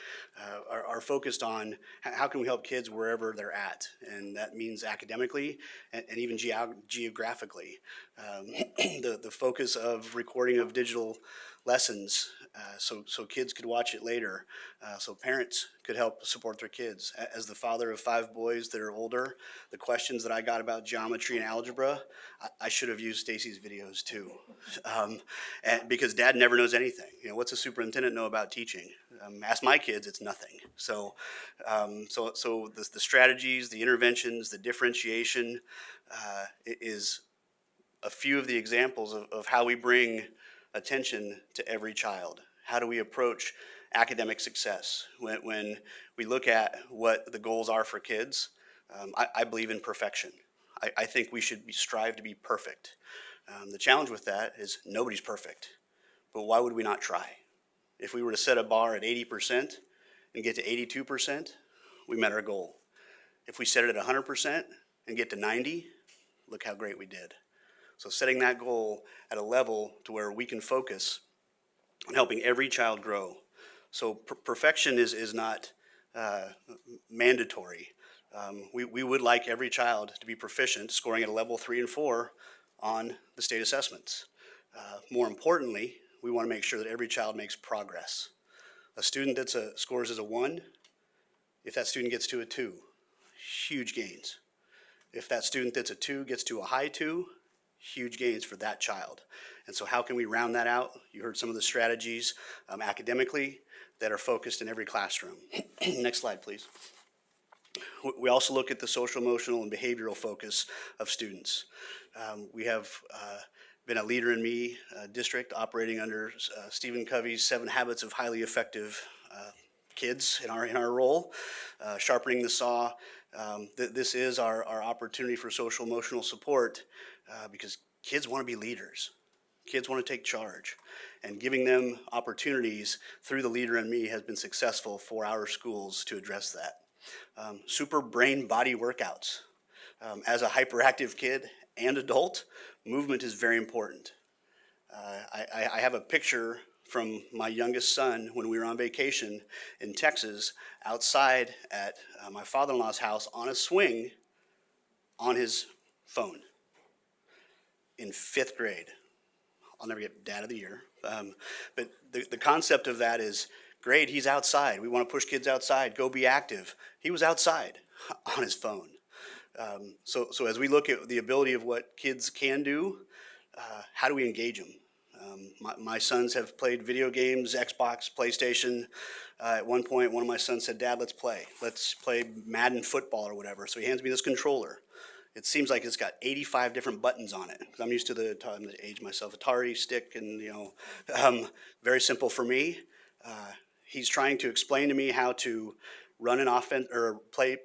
are focused on how can we help kids wherever they're at, and that means academically and even geographically. The focus of recording of digital lessons so kids could watch it later, so parents could help support their kids. As the father of 5 boys that are older, the questions that I got about geometry and algebra, I should have used Stacy's videos too, and because Dad never knows anything. You know, what's a superintendent know about teaching? Ask my kids, it's nothing. So, so the strategies, the interventions, the differentiation is a few of the examples of how we bring attention to every child. How do we approach academic success? When we look at what the goals are for kids, I believe in perfection. I think we should strive to be perfect. The challenge with that is nobody's perfect, but why would we not try? If we were to set a bar at 80% and get to 82%, we met our goal. If we set it at 100% and get to 90, look how great we did. So setting that goal at a level to where we can focus on helping every child grow. So perfection is not mandatory. We would like every child to be proficient, scoring at a level 3 and 4 on the state assessments. More importantly, we want to make sure that every child makes progress. A student that scores as a 1, if that student gets to a 2, huge gains. If that student that's a 2 gets to a high 2, huge gains for that child. And so how can we round that out? You heard some of the strategies academically that are focused in every classroom. Next slide, please. We also look at the social, emotional, and behavioral focus of students. We have been a Leader in Me district operating under Stephen Covey's 7 Habits of Highly Effective Kids in our role, sharpening the saw. This is our opportunity for social emotional support because kids want to be leaders. Kids want to take charge, and giving them opportunities through the Leader in Me has been successful for our schools to address that. Super brain body workouts. As a hyperactive kid and adult, movement is very important. I have a picture from my youngest son when we were on vacation in Texas, outside at my father-in-law's house on a swing on his phone in 5th grade. I'll never get Dad of the Year. But the concept of that is, great, he's outside. We want to push kids outside, go be active. He was outside on his phone. So as we look at the ability of what kids can do, how do we engage them? My sons have played video games, Xbox, PlayStation. At one point, one of my sons said, Dad, let's play. Let's play Madden football or whatever. So he hands me this controller. It seems like it's got 85 different buttons on it. I'm used to I'm the age myself, Atari stick, and very simple for me. He's trying to explain to me how to run an offense or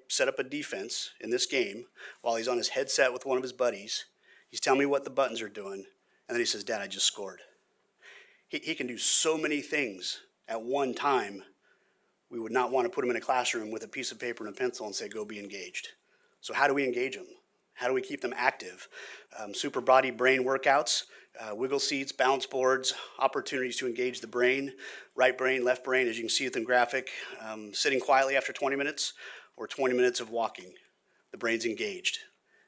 set up a defense in this game while he's on his headset with one of his buddies. He's telling me what the buttons are doing, and then he says, Dad, I just scored. He can do so many things at one time. We would not want to put him in a classroom with a piece of paper and a pencil and say, go be engaged. So how do we engage them? How do we keep them active? Super body brain workouts, wiggle seats, balance boards, opportunities to engage the brain, right brain, left brain, as you can see with the graphic, sitting quietly after 20 minutes or 20 minutes of walking. the brain's engaged.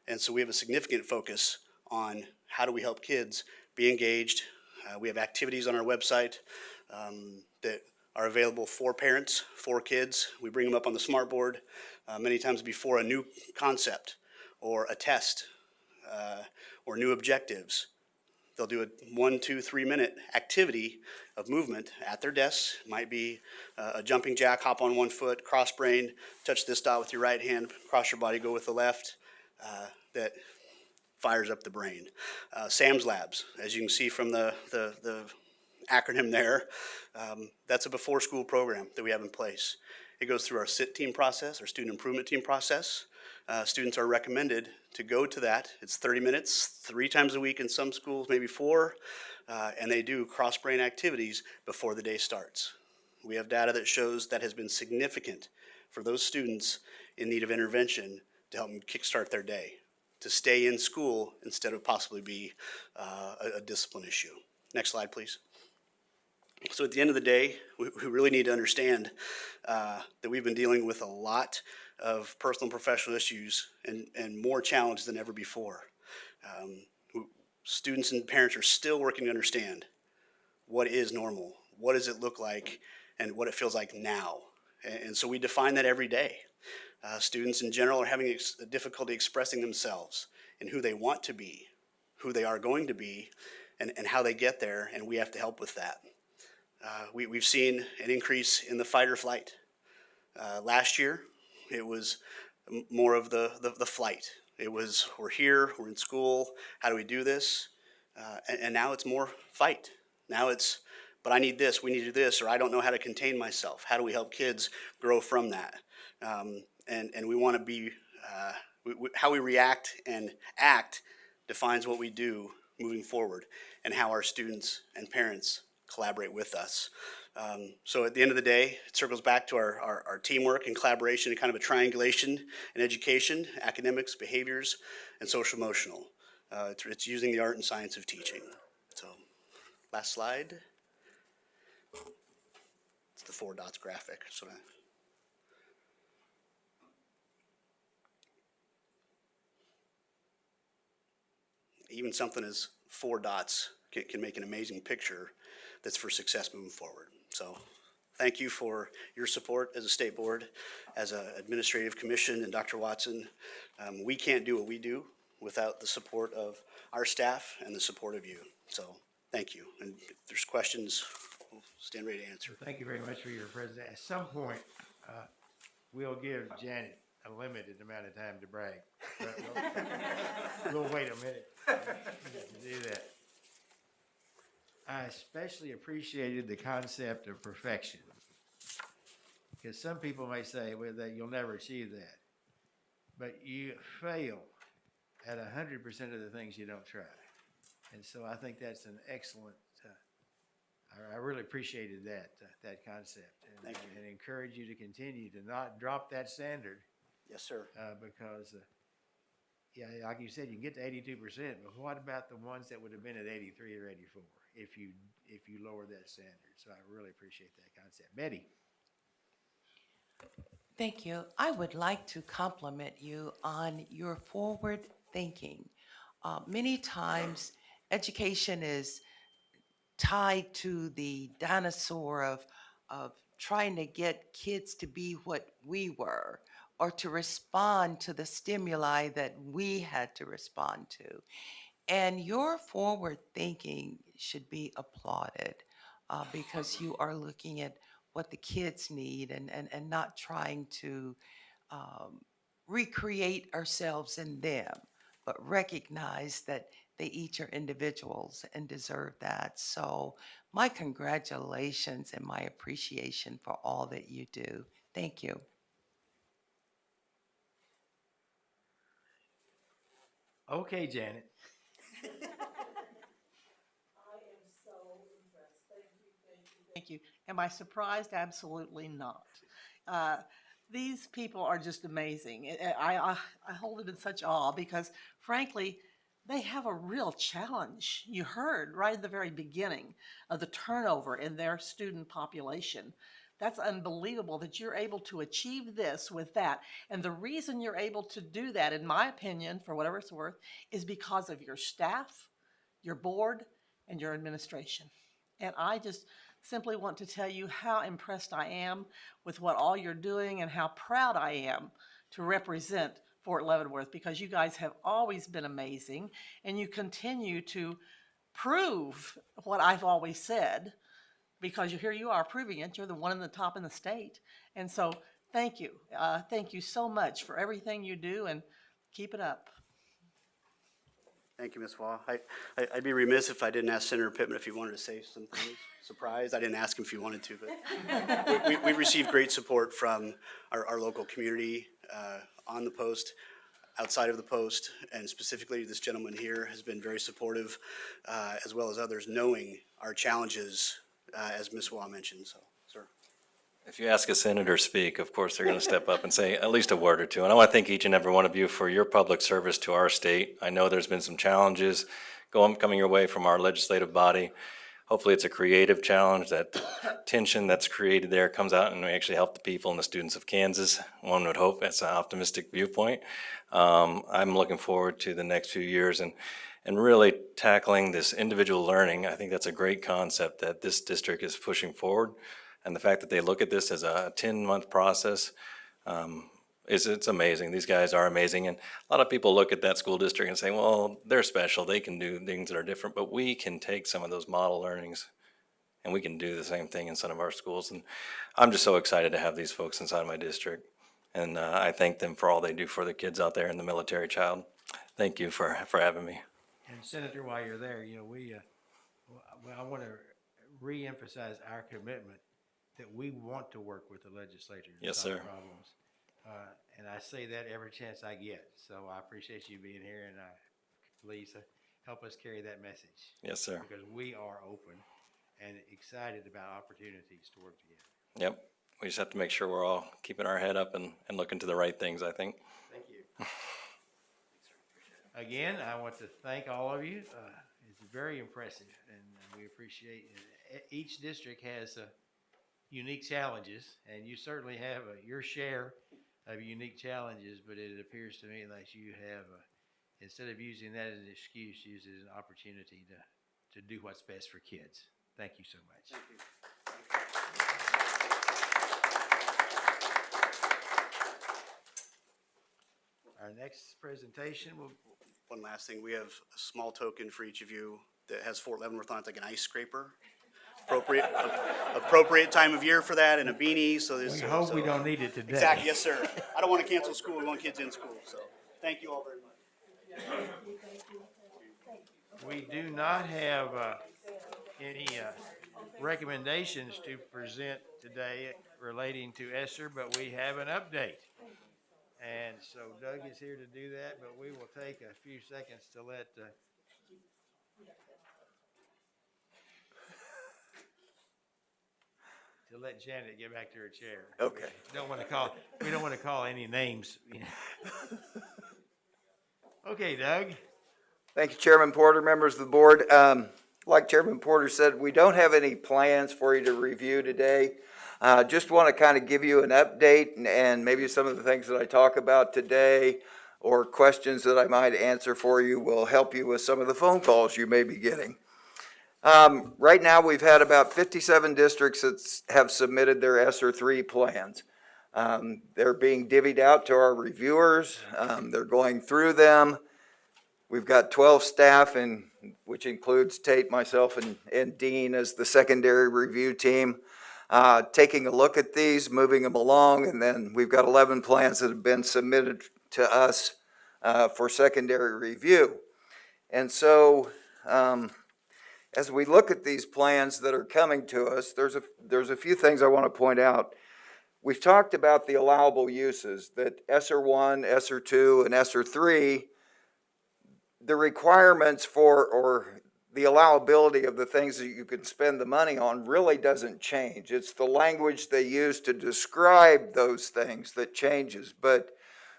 And so we have a significant focus on how do we help kids be engaged. We have activities on our website that are available for parents, for kids. We bring them up on the smartboard many times before a new concept or a test or new objectives. They'll do a 1, 2, 3 minute activity of movement at their desks. Might be a jumping jack, hop on one foot, cross brain, touch this dot with your right hand, cross your body, go with the left. That fires up the brain. SAMS Labs, as you can see from the acronym there, that's a before school program that we have in place. It goes through our SIT team process, our student improvement team process. Students are recommended to go to that. It's 30 minutes, 3 times a week in some schools, maybe 4, and they do cross-brain activities before the day starts. We have data that shows that has been significant for those students in need of intervention to help them kickstart their day, to stay in school instead of possibly be a discipline issue. Next slide, please. So at the end of the day, we really need to understand that we've been dealing with a lot of personal and professional issues and more challenges than ever before. Students and parents are still working to understand what is normal, what does it look like, and what it feels like now. And so we define that every day. Students in general are having difficulty expressing themselves and who they want to be, who they are going to be, and how they get there, and we have to help with that. We've seen an increase in the fight or flight. Last year, it was more of the flight. It was, we're here, we're in school, how do we do this? And now it's more fight. Now it's, but I need this, we need to do this, or I don't know how to contain myself. How do we help kids grow from that? And we want to be, how we react and act defines what we do moving forward and how our students and parents collaborate with us. So at the end of the day, it circles back to our teamwork and collaboration and kind of a triangulation in education, academics, behaviors, and social emotional. It's using the art and science of teaching. So last slide. It's the 4 dots graphic. So even something as 4 dots can make an amazing picture that's for success moving forward. So thank you for your support as a state board, as an administrative commission, and Dr. Watson. We can't do what we do without the support of our staff and the support of you. So thank you. And if there's questions, we'll stand ready to answer. Thank you very much for your presentation. At some point, we'll give Janet a limited amount of time to brag. But we'll wait a minute to do that. I especially appreciated the concept of perfection, because some people may say, well, that you'll never achieve that, but you fail at 100% of the things you don't try. And so I think that's an excellent, I really appreciated that concept. And, and encourage you to continue to not drop that standard. Yes, sir. Because, yeah, like you said, you can get to 82%, but what about the ones that would have been at 83 or 84 if you lower that standard? So I really appreciate that concept. Betty. Thank you. I would like to compliment you on your forward thinking. Many times education is tied to the dinosaur of trying to get kids to be what we were, or to respond to the stimuli that we had to respond to. And your forward thinking should be applauded because you are looking at what the kids need and not trying to recreate ourselves in them, but recognize that they each are individuals and deserve that. So my congratulations and my appreciation for all that you do. Thank you. Okay, Janet. I am so impressed. Thank you, thank you, thank you. Am I surprised? Absolutely not. These people are just amazing. I hold it in such awe because, frankly, they have a real challenge. You heard right at the very beginning of the turnover in their student population. That's unbelievable that you're able to achieve this with that. And the reason you're able to do that, in my opinion, for whatever it's worth, is because of your staff, your board, and your administration. And I just simply want to tell you how impressed I am with what all you're doing and how proud I am to represent Fort Leavenworth, because you guys have always been amazing and you continue to prove what I've always said, because here you are proving it. You're the one in the top in the state. And so thank you. Thank you so much for everything you do, and keep it up. Thank you, Ms. Waugh. I'd be remiss if I didn't ask Senator Pittman if he wanted to say something. Surprised. I didn't ask him if he wanted to, but we received great support from our local community on the post, outside of the post, and specifically this gentleman here has been very supportive, as well as others, knowing our challenges, as Ms. Waugh mentioned. So, sir. If you ask a senator to speak, of course, they're going to step up and say at least a word or two. And I want to thank each and every one of you for your public service to our state. I know there's been some challenges coming your way from our legislative body. Hopefully it's a creative challenge. That tension that's created there comes out and we actually help the people and the students of Kansas. One would hope. That's an optimistic viewpoint. I'm looking forward to the next few years and really tackling this individual learning. I think that's a great concept that this district is pushing forward. And the fact that they look at this as a 10-month process, it's amazing. These guys are amazing. And a lot of people look at that school district and say, well, they're special. They can do things that are different. But we can take some of those model learnings and we can do the same thing in some of our schools. And I'm just so excited to have these folks inside my district. And I thank them for all they do for the kids out there in the military child. Thank you for having me. And Senator, while you're there, I want to reemphasize our commitment that we want to work with the legislature to Yes, solve sir. problems. And I say that every chance I get. So I appreciate you being here, and please help us carry that message. Yes, sir. Because we are open and excited about opportunities to work together. Yep. We just have to make sure we're all keeping our head up and looking to the right things, I think. Thank you. Again, I want to thank all of you. It's very impressive, and we appreciate it. Each district has unique challenges, and you certainly have your share of unique challenges, but it appears to me like you have, instead of using that as an excuse, use it as an opportunity to do what's best for kids. Thank you so much. Thank you. Our next presentation will. One last thing, we have a small token for each of you that has Fort Leavenworth on it, like an ice scraper. Appropriate time of year for that, and a beanie. So We hope we don't need it today. Exactly, yes, sir. I don't want to cancel school. We want kids in school. So thank you all very much. We do not have any recommendations to present today relating to ESSER, but we have an update. And so Doug is here to do that, but we will take a few seconds to let Janet get back to her chair. Okay. We don't want to call any names. Okay, Doug. Thank you, Chairman Porter, members of the board. Like Chairman Porter said, we don't have any plans for you to review today. Just want to kind of give you an update and maybe some of the things that I talk about today or questions that I might answer for you will help you with some of the phone calls you may be getting. Right now, we've had about 57 districts that have submitted their ESSER 3 plans. They're being divvied out to our reviewers. They're going through them. We've got 12 staff, which includes Tate, myself, and Dean as the secondary review team, taking a look at these, moving them along, and then we've got 11 plans that have been submitted to us for secondary review. And so, as we look at these plans that are coming to us, there's a few things I want to point out. We've talked about the allowable uses, that ESSER 1, ESSER 2, and ESSER 3, the requirements for, or the allowability of the things that you can spend the money on really doesn't change. It's the language they use to describe those things that changes. But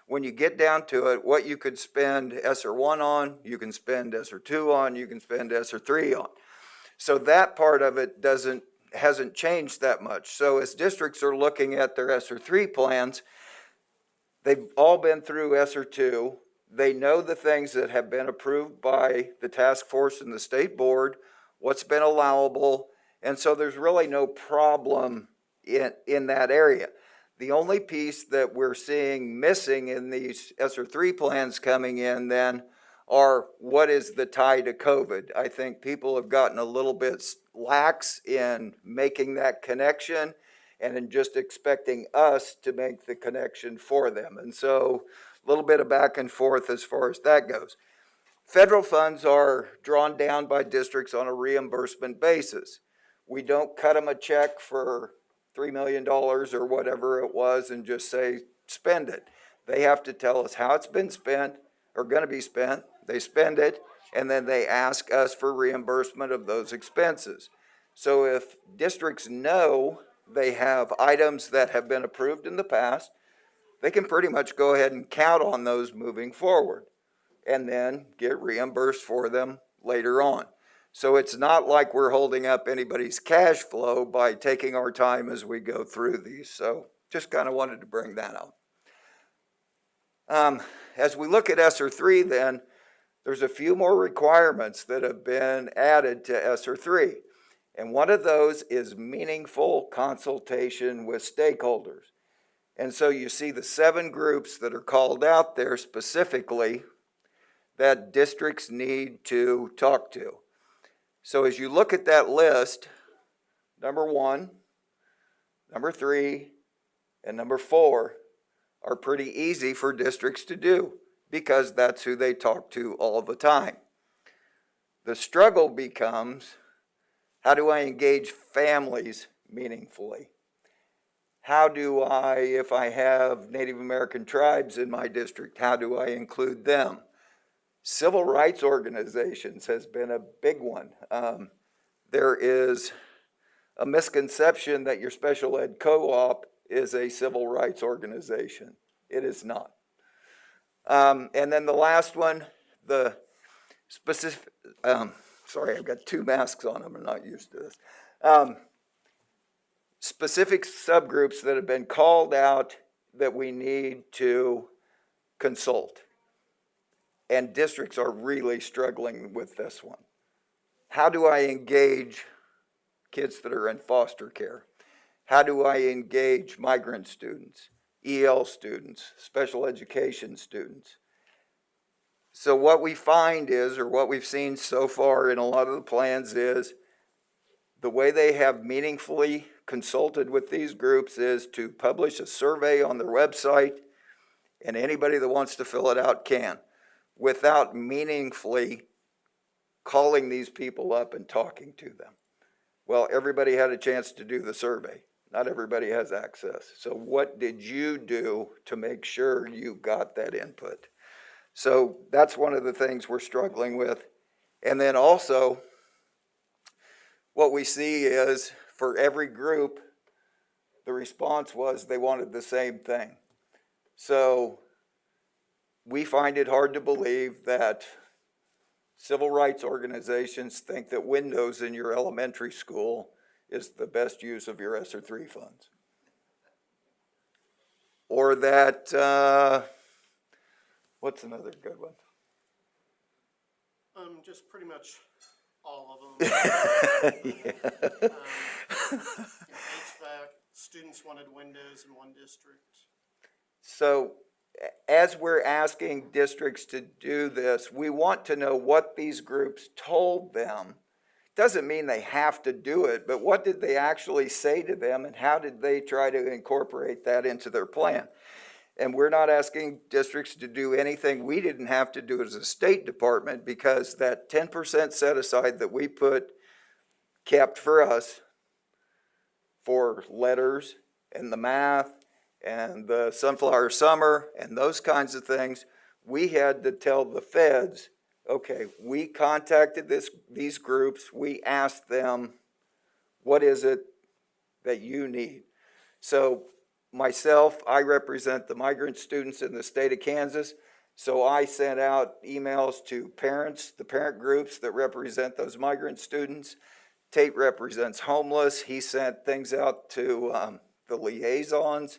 when you get down to it, what you could spend ESSER 1 on, you can spend ESSER 2 on, you can spend ESSER 3 on. So that part of it hasn't changed that much. So as districts are looking at their ESSER 3 plans, they've all been through ESSER 2. They know the things that have been approved by the task force and the state board, what's been allowable, and so there's really no problem in that area. The only piece that we're seeing missing in these ESSER 3 plans coming in then are what is the tie to COVID. I think people have gotten a little bit lax in making that connection and in just expecting us to make the connection for them. And so a little bit of back and forth as far as that goes. Federal funds are drawn down by districts on a reimbursement basis. We don't cut them a check for $3 million or whatever it was and just say, spend it. They have to tell us how it's been spent or going to be spent. They spend it, and then they ask us for reimbursement of those expenses. So if districts know they have items that have been approved in the past, they can pretty much go ahead and count on those moving forward and then get reimbursed for them later on. So it's not like we're holding up anybody's cash flow by taking our time as we go through these. So just kind of wanted to bring that up. As we look at ESSER 3 then, there's a few more requirements that have been added to ESSER 3. And one of those is meaningful consultation with stakeholders. And so you see the 7 groups that are called out there specifically that districts need to talk to. So as you look at that list, number 1, number 3, and number 4 are pretty easy for districts to do because that's who they talk to all the time. The struggle becomes, how do I engage families meaningfully? How do I, if I have Native American tribes in my district, how do I include them? Civil rights organizations has been a big one. There is a misconception that your special ed co-op is a civil rights organization. It is not. And then the last one, the specific, sorry, I've got 2 masks on, I'm not used to this. Specific subgroups that have been called out that we need to consult. And districts are really struggling with this one. How do I engage kids that are in foster care? How do I engage migrant students, EL students, special education students? So what we find is, or what we've seen so far in a lot of the plans is, the way they have meaningfully consulted with these groups is to publish a survey on their website, and anybody that wants to fill it out can, without meaningfully calling these people up and talking to them. Well, everybody had a chance to do the survey. Not everybody has access. So what did you do to make sure you got that input? So that's one of the things we're struggling with. And then also, what we see is for every group, the response was they wanted the same thing. So we find it hard to believe that civil rights organizations think that windows in your elementary school is the best use of your ESSER 3 funds. Or that, what's another good one? Just pretty much all of them. Yeah. In HVAC, students wanted windows in one district. So as we're asking districts to do this, we want to know what these groups told them. Doesn't mean they have to do it, but what did they actually say to them and how did they try to incorporate that into their plan? And we're not asking districts to do anything we didn't have to do as a state department, because that 10% set aside that we kept for us for letters and the math and the Sunflower Summer and those kinds of things, we had to tell the feds, okay, we contacted these groups, we asked them, what is it that you need? So myself, I represent the migrant students in the state of Kansas, so I sent out emails to parents, the parent groups that represent those migrant students, Tate represents homeless. He sent things out to the liaisons.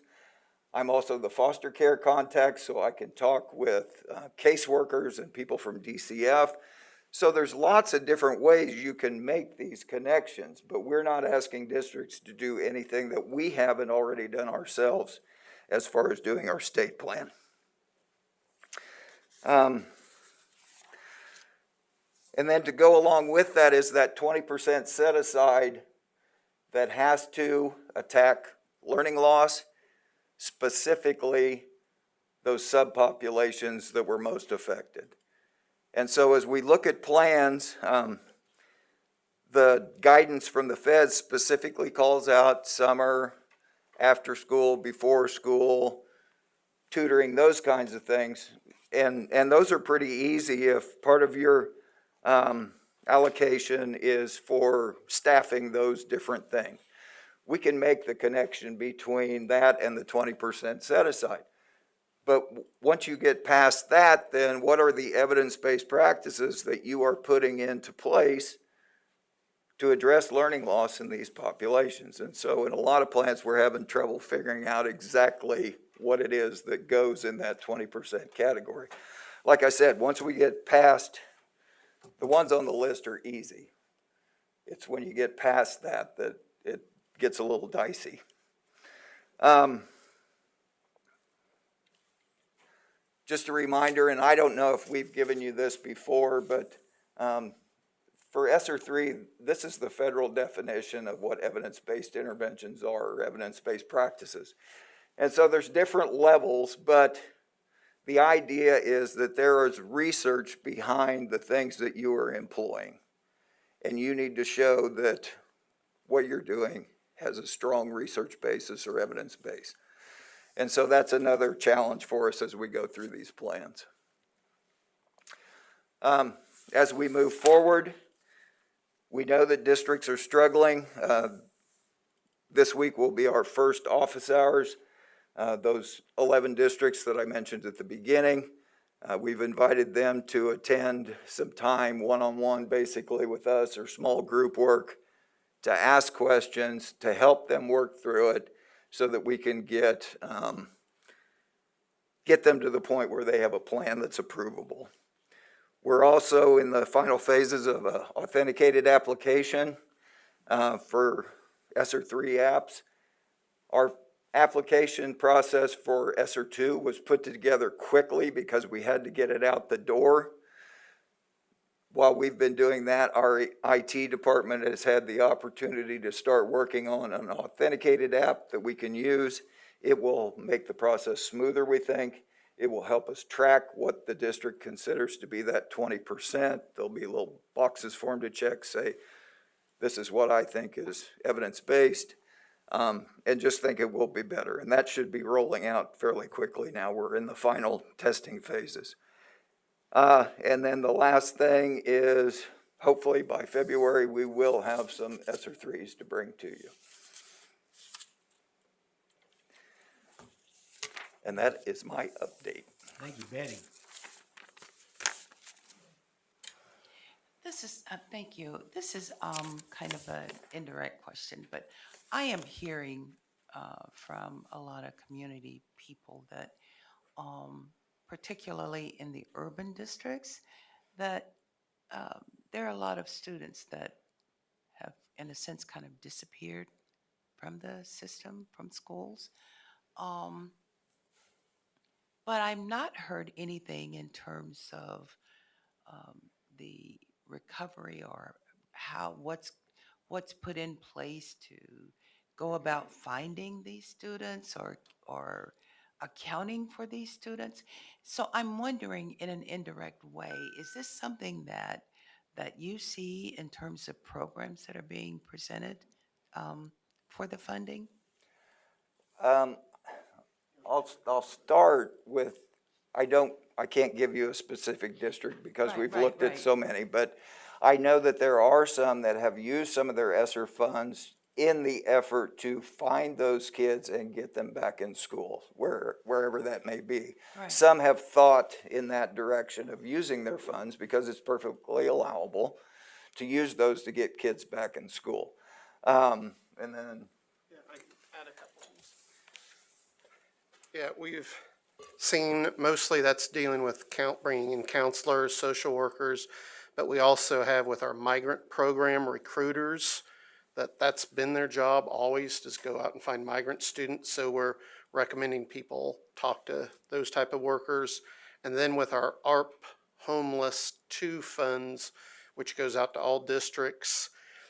I'm also the foster care contact, so I can talk with caseworkers and people from DCF. So there's lots of different ways you can make these connections, but we're not asking districts to do anything that we haven't already done ourselves as far as doing our state plan. And then to go along with that is that 20% set aside that has to attack learning loss, specifically those subpopulations that were most affected. And so as we look at plans, the guidance from the feds specifically calls out summer, after school, before school, tutoring, those kinds of things. And those are pretty easy if part of your allocation is for staffing those different things. We can make the connection between that and the 20% set aside. But once you get past that, then what are the evidence-based practices that you are putting into place to address learning loss in these populations? And so in a lot of plans, we're having trouble figuring out exactly what it is that goes in that 20% category. Like I said, once we get past, the ones on the list are easy. It's when you get past that that it gets a little dicey. Just a reminder, and I don't know if we've given you this before, but for ESSER 3, this is the federal definition of what evidence-based interventions are, or evidence-based practices. And so there's different levels, but the idea is that there is research behind the things that you are employing. And you need to show that what you're doing has a strong research basis or evidence base. And so that's another challenge for us as we go through these plans. As we move forward, we know that districts are struggling. This week will be our first office hours. Those 11 districts that I mentioned at the beginning, we've invited them to attend some time one-on-one basically with us, or small group work, to ask questions, to help them work through it so that we can get them to the point where they have a plan that's approvable. We're also in the final phases of an authenticated application for ESSER 3 apps. Our application process for ESSER 2 was put together quickly because we had to get it out the door. While we've been doing that, our IT department has had the opportunity to start working on an authenticated app that we can use. It will make the process smoother, we think. It will help us track what the district considers to be that 20%. There'll be little boxes for them to check, say, this is what I think is evidence-based, and just think it will be better. And that should be rolling out fairly quickly now. We're in the final testing phases. And then the last thing is, hopefully by February, we will have some ESSER 3s to bring to you. And that is my update. Thank you, Betty. This is, thank you. This is kind of an indirect question, but I am hearing from a lot of community people that particularly in the urban districts, that there are a lot of students that have, in a sense, kind of disappeared from the system, from schools. But I've not heard anything in terms of the recovery or what's put in place to go about finding these students or accounting for these students. So I'm wondering, in an indirect way, is this something that you see in terms of programs that are being presented for the funding? I'll start with, I can't give you a specific district because we've looked at so many, but I know that there are some that have used some of their ESSER funds in the effort to find those kids and get them back in school, wherever that may be. Right. Some have thought in that direction of using their funds, because it's perfectly allowable, to use those to get kids back in school. And then, Yeah, I can add a couple things. Yeah, we've seen, mostly that's dealing with bringing in counselors, social workers, but we also have with our migrant program recruiters, that's been their job always, to go out and find migrant students. So we're recommending people talk to those type of workers. And then with our ARP Homeless 2 funds, which goes out to all districts,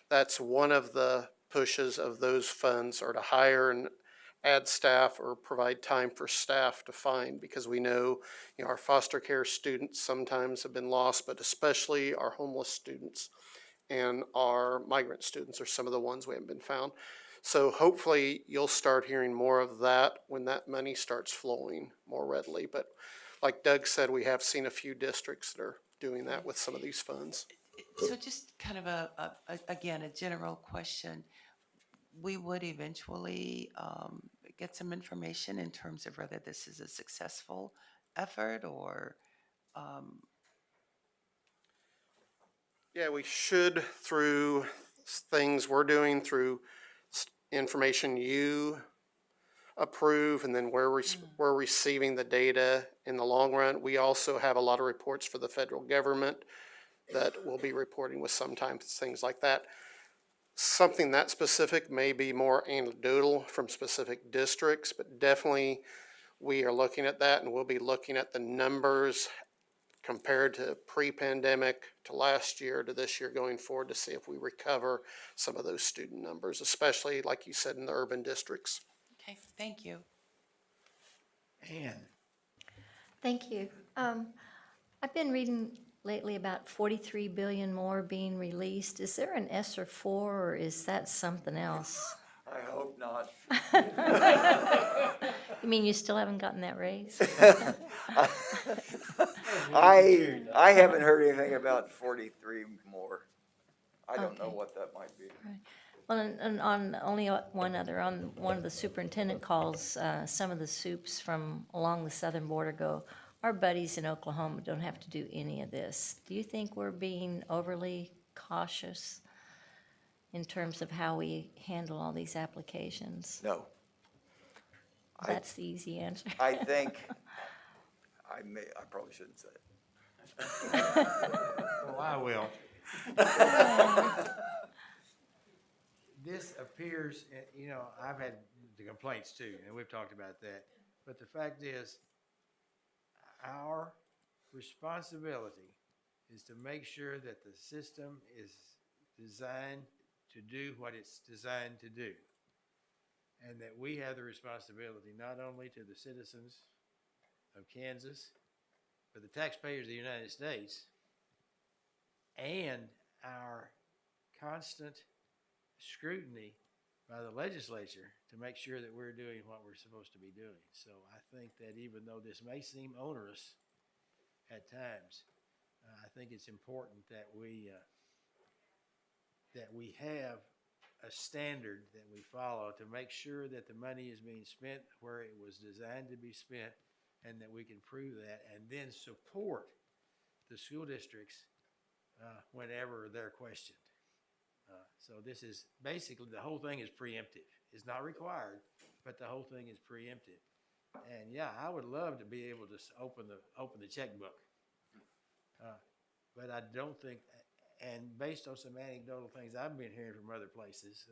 that's one of the pushes of those funds, are to hire and add staff or provide time for staff to find, because we know, our foster care students sometimes have been lost, but especially our homeless students and our migrant students are some of the ones we haven't been found. So hopefully you'll start hearing more of that when that money starts flowing more readily. But like Doug said, we have seen a few districts that are doing that with some of these funds. So just kind of again, a general question. We would eventually get some information in terms of whether this is a successful effort or. Yeah, we should, through things we're doing, through information you approve, and then we're receiving the data in the long run. We also have a lot of reports for the federal government that we'll be reporting with, sometimes things like that. Something that specific may be more anecdotal from specific districts, but definitely we are looking at that, and we'll be looking at the numbers compared to pre-pandemic to last year to this year going forward to see if we recover some of those student numbers, especially like you said in the urban districts. Okay, thank you. Ann? Thank you. I've been reading lately about 43 billion more being released. Is there an ESSER 4 or is that something else? I hope not. You mean you still haven't gotten that raise? I haven't heard anything about 43 more. I don't know Okay. what that might be. Well, and on only one other, on one of the superintendent calls, some of the soups from along the southern border go, our buddies in Oklahoma don't have to do any of this. Do you think we're being overly cautious in terms of how we handle all these applications? No. That's the easy answer. I think, I probably shouldn't say it. Well, I will. This appears, I've had the complaints too, and we've talked about that. But the fact is, our responsibility is to make sure that the system is designed to do what it's designed to do. And that we have the responsibility not only to the citizens of Kansas, but the taxpayers of the United States, and our constant scrutiny by the legislature to make sure that we're doing what we're supposed to be doing. So I think that even though this may seem onerous at times, I think it's important that we have a standard that we follow to make sure that the money is being spent where it was designed to be spent, and that we can prove that, and then support the school districts whenever they're questioned. So this is basically, the whole thing is preemptive. It's not required, but the whole thing is preemptive. And yeah, I would love to be able to open the checkbook, but I don't think. And based on some anecdotal things I've been hearing from other places,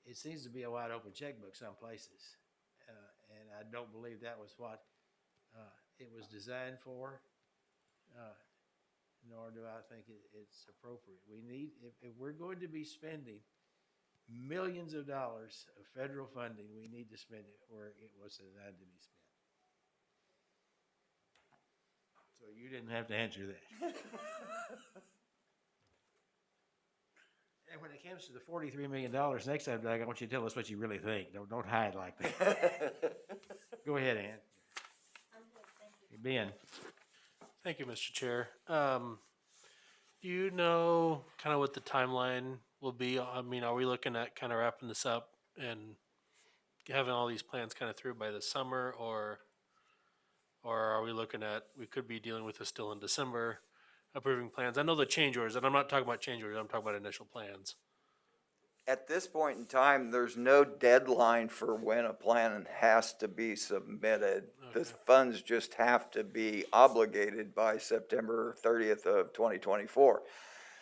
it seems to be a wide open checkbook some places, and I don't believe that was what it was designed for. Nor do I think it's appropriate. We need, if we're going to be spending millions of dollars of federal funding, we need to spend it where it was designed to be spent. So you didn't have to answer that. And when it comes to the $43 million, next time, Doug, I want you to tell us what you really think. Don't hide like that. Go ahead, Ann. Ben. Thank you, Mr. Chair. Do you know kind of what the timeline will be? I mean, are we looking at kind of wrapping this up and having all these plans kind of through by the summer, or are we looking at, we could be dealing with this still in December? approving plans? I know the change orders, and I'm not talking about change orders, I'm talking about initial plans. At this point in time, there's no deadline for when a plan has to be submitted. The funds just have to be obligated by September 30th of 2024.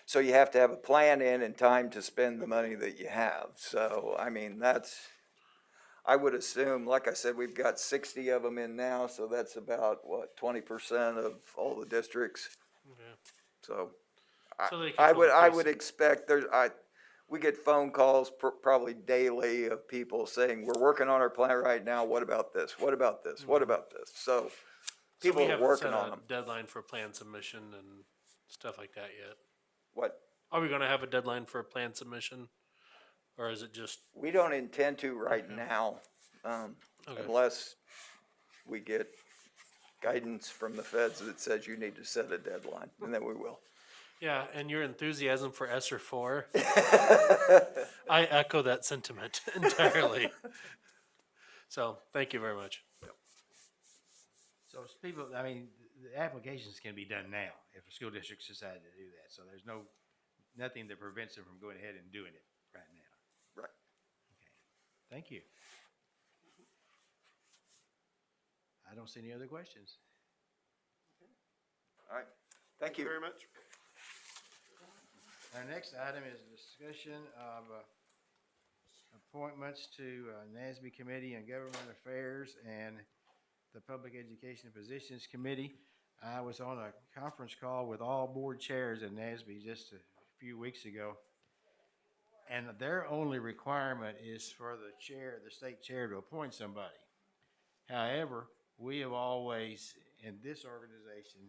So you have to have a plan in time to spend the money that you have. So, I mean, I would assume, like I said, we've got 60 of them in now, so that's about, what, 20% of all the districts? Okay. So, So they I control the would pricing. expect we get phone calls probably daily of people saying, we're working on our plan right now, what about this, what about this, what about this? So, So people we are haven't working set on a them. deadline for plan submission and stuff like that yet. What? Are we gonna have a deadline for a plan submission? Or is it just, We don't intend to right now, Okay. unless we get guidance from the feds that says you need to set a deadline, and then we will. yeah, and your enthusiasm for ESSER 4? I echo that sentiment entirely. So, thank you very much. So people, I mean, the applications can be done now if a school district decided to do that. So there's nothing that prevents them from going ahead and doing it right now. Right. Okay. Thank you. I don't see any other questions. All right, thank you. Very much. Our next item is discussion of appointments to NASB Committee on Government Affairs and the Public Education Positions Committee. I was on a conference call with all board chairs in NASB just a few weeks ago, and their only requirement is for the chair, the state chair, to appoint somebody. However, we have always, in this organization,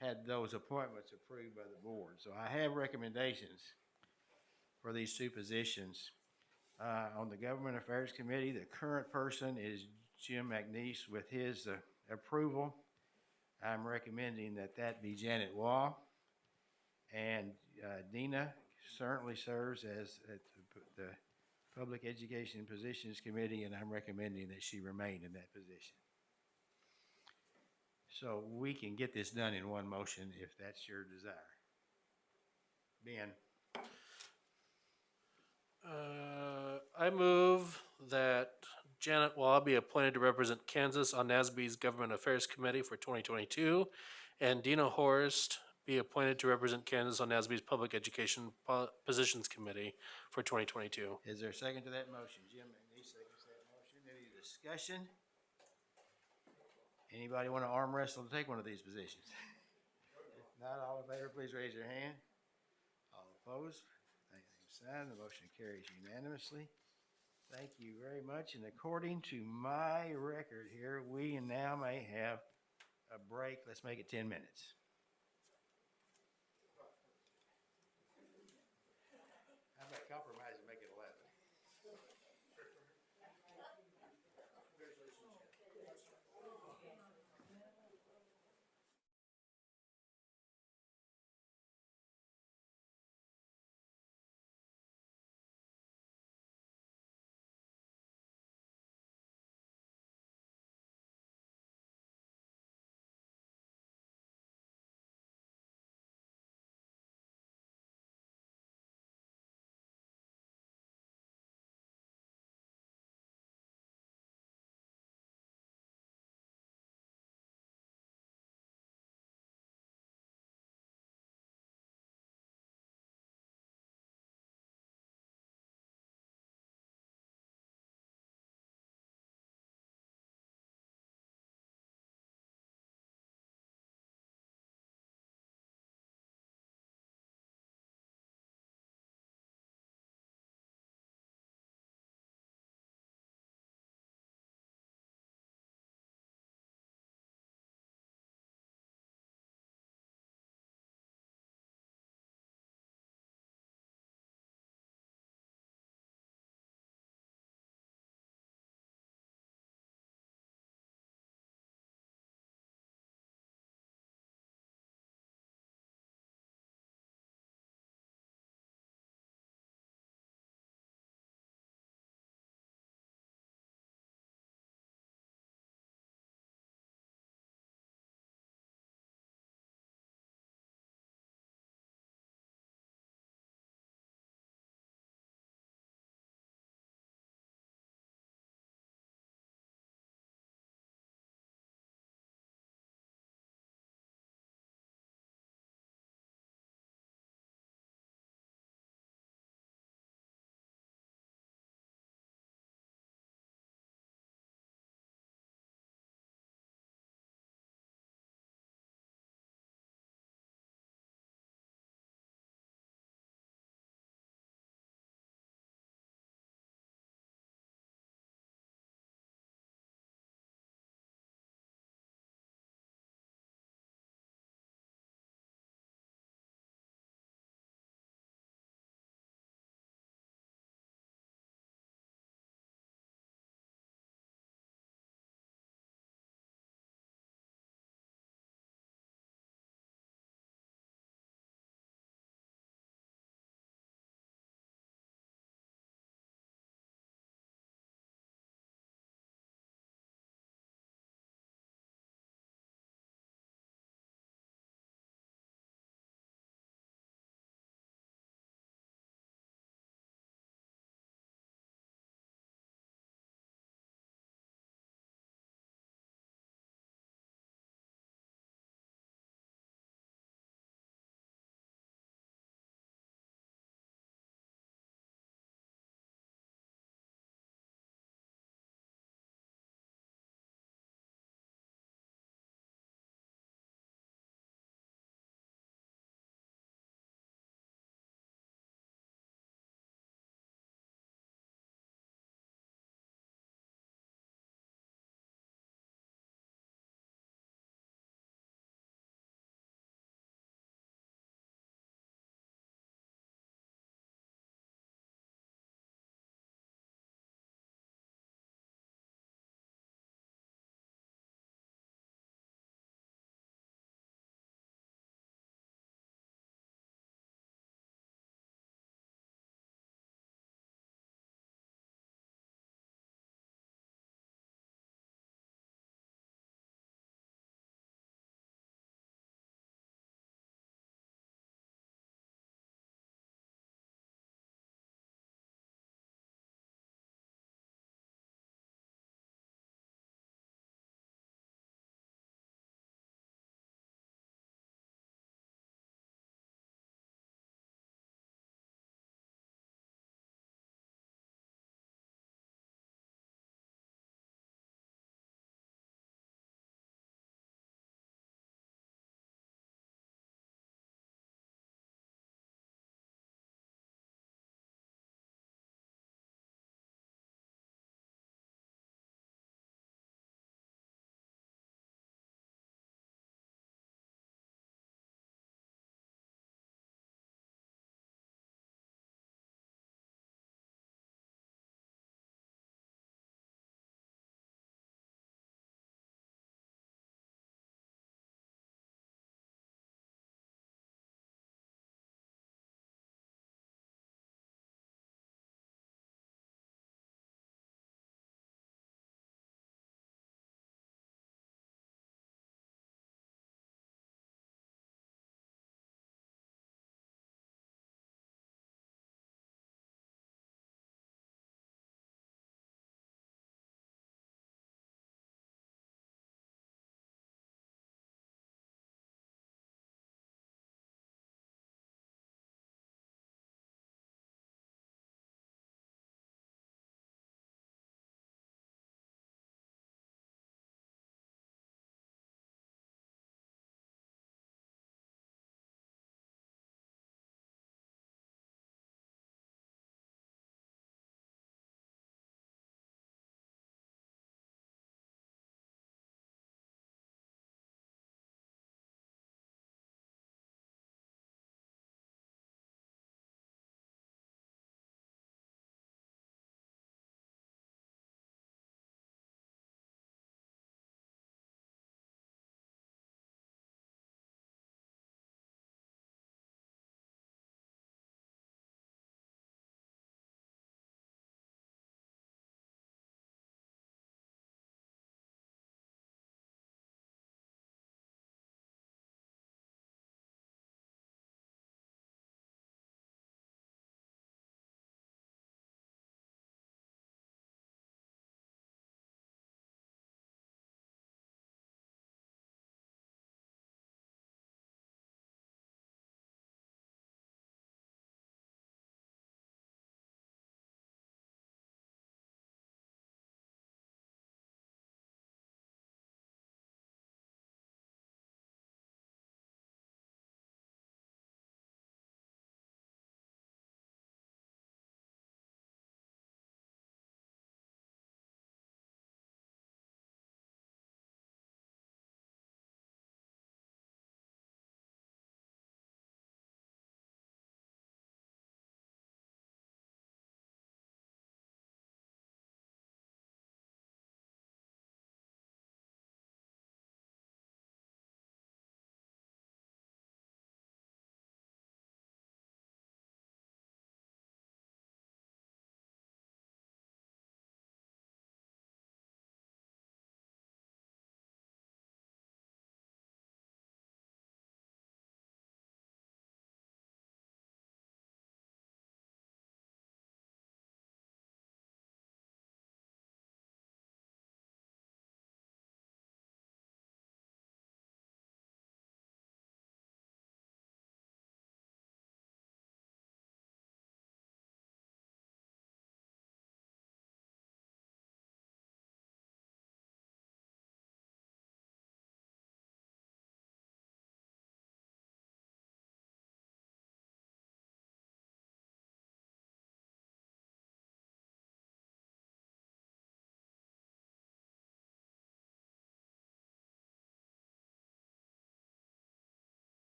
had those appointments approved by the board. So I have recommendations for these two positions. On the Government Affairs Committee, the current person is Jim McNeese. With his approval, I'm recommending that be Janet Waugh. And Dina certainly serves as at the Public Education Positions Committee, and I'm recommending that she remain in that position. So we can get this done in one motion if that's your desire. Ben? I move that Janet Waugh be appointed to represent Kansas on NASB's Government Affairs Committee for 2022, and Dina Horst be appointed to represent Kansas on NASB's Public Education Positions Committee for 2022. Is there a second to that motion? Jim McNeese seconds that motion. Any discussion? Anybody want to arm wrestle to take one of these positions? If not, all in favor, please raise your hand. All opposed? Same sign. The motion carries unanimously. Thank you very much. And according to my record here, we now may have a break. Let's make it 10 minutes. How about compromise and make it 11?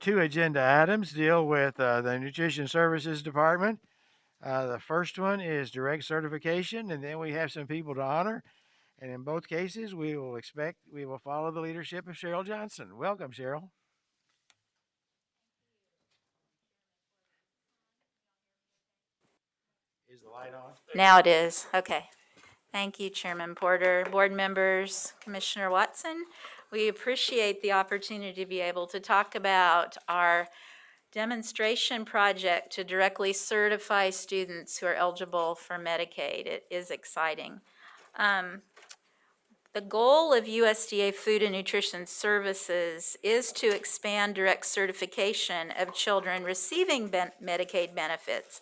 two agenda items deal with the Nutrition Services Department. The first one is direct certification, and then we have some people to honor. And in both cases, we will follow the leadership of Cheryl Johnson. Welcome, Cheryl. Is the light on? Now it is. Okay. Thank you, Chairman Porter, board members, Commissioner Watson. We appreciate the opportunity to be able to talk about our demonstration project to directly certify students who are eligible for Medicaid. It is exciting. The goal of USDA Food and Nutrition Services is to expand direct certification of children receiving Medicaid benefits.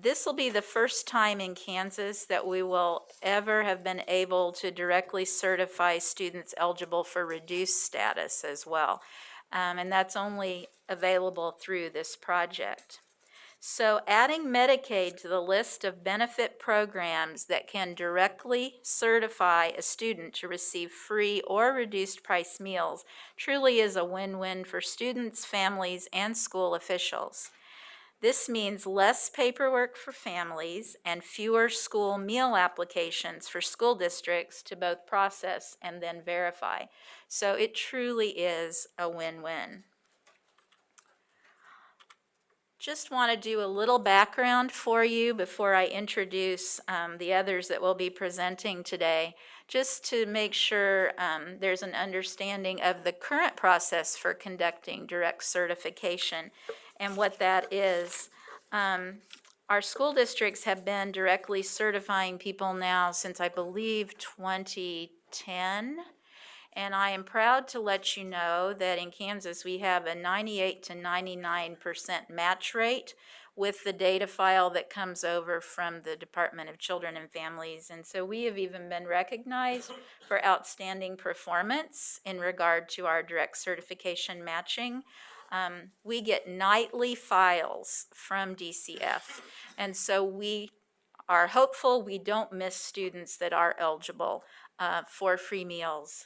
This will be the first time in Kansas that we will ever have been able to directly certify students eligible for reduced status as well. And that's only available through this project. So adding Medicaid to the list of benefit programs that can directly certify a student to receive free or reduced price meals truly is a win-win for students, families, and school officials. This means less paperwork for families and fewer school meal applications for school districts to both process and then verify. So it truly is a win-win. Just want to do a little background for you before I introduce the others that will be presenting today, just to make sure there's an understanding of the current process for conducting direct certification and what that is. Our school districts have been directly certifying people now since, I believe, 2010. And I am proud to let you know that in Kansas, we have a 98 to 99% match rate with the data file that comes over from the Department of Children and Families. And so we have even been recognized for outstanding performance in regard to our direct certification matching. We get nightly files from DCF. And so we are hopeful we don't miss students that are eligible for free meals,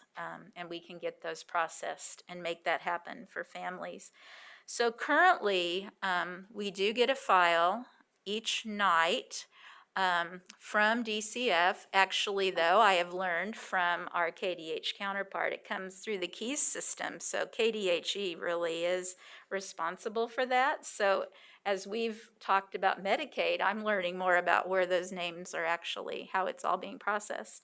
and we can get those processed and make that happen for families. So currently, we do get a file each night from DCF. Actually, though, I have learned from our KDH counterpart, it comes through the KEYS system, so KDHE really is responsible for that. So as we've talked about Medicaid, I'm learning more about where those names are actually, how it's all being processed.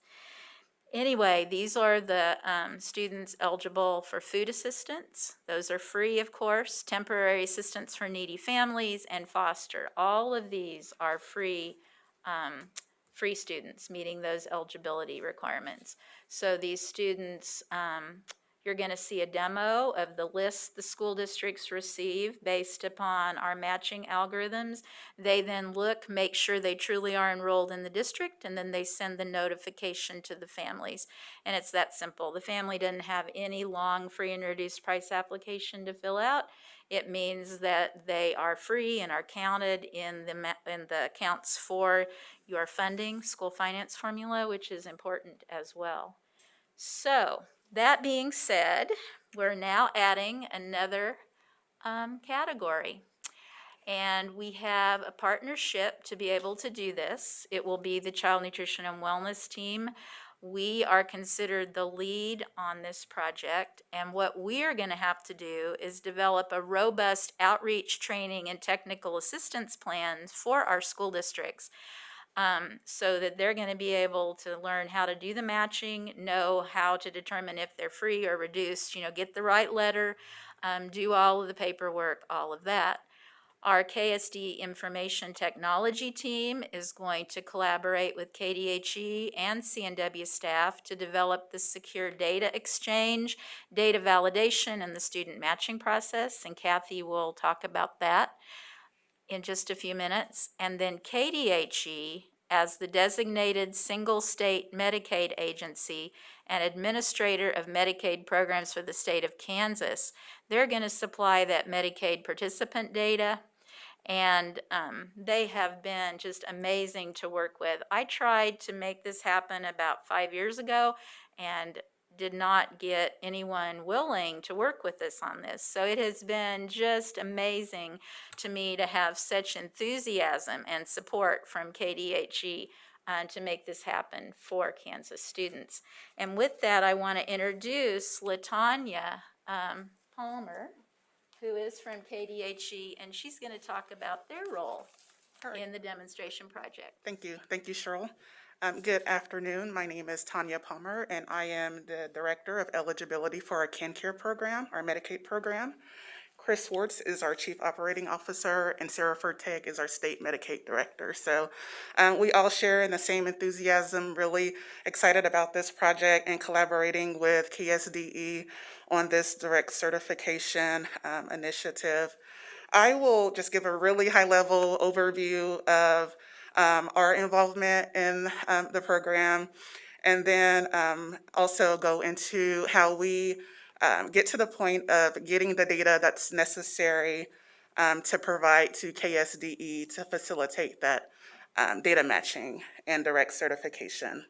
Anyway, these are the students eligible for food assistance. Those are free, of course. Temporary assistance for needy families and foster. All of these are free students meeting those eligibility requirements. So these students, you're going to see a demo of the list the school districts receive based upon our matching algorithms. They then look, make sure they truly are enrolled in the district, and then they send the notification to the families. And it's that simple. The family doesn't have any long free and reduced price application to fill out. It means that they are free and are counted in the accounts for your funding, school finance formula, which is important as well. So, that being said, we're now adding another category. And we have a partnership to be able to do this. It will be the Child Nutrition and Wellness team. We are considered the lead on this project. And what we are going to have to do is develop a robust outreach, training, and technical assistance plans for our school districts. So that they're going to be able to learn how to do the matching, know how to determine if they're free or reduced, get the right letter, do all of the paperwork, all of that. Our KSD information technology team is going to collaborate with KDHE and CNW staff to develop the secure data exchange, data validation, and the student matching process, and Kathy will talk about that in just a few minutes. And then KDHE, as the designated single state Medicaid agency and administrator of Medicaid programs for the state of Kansas, they're going to supply that Medicaid participant data. And they have been just amazing to work with. I tried to make this happen about 5 years ago, and did not get anyone willing to work with us on this. So it has been just amazing to me to have such enthusiasm and support from KDHE to make this happen for Kansas students. And with that, I want to introduce LaTanya Palmer, who is from KDHE, and she's going to talk about their role in the demonstration project. Thank you. Thank you, Cheryl. Good afternoon. My name is Tanya Palmer, and I am the Director of Eligibility for our KanCare program, our Medicaid program. Chris Swartz is our Chief Operating Officer, and Sarah Furtag is our State Medicaid Director. So we all share in the same enthusiasm, really excited about this project and collaborating with KSDE on this direct certification initiative. I will just give a really high-level overview of our involvement in the program, and then also go into how we get to the point of getting the data that's necessary to provide to KSDE to facilitate that data matching and direct certification.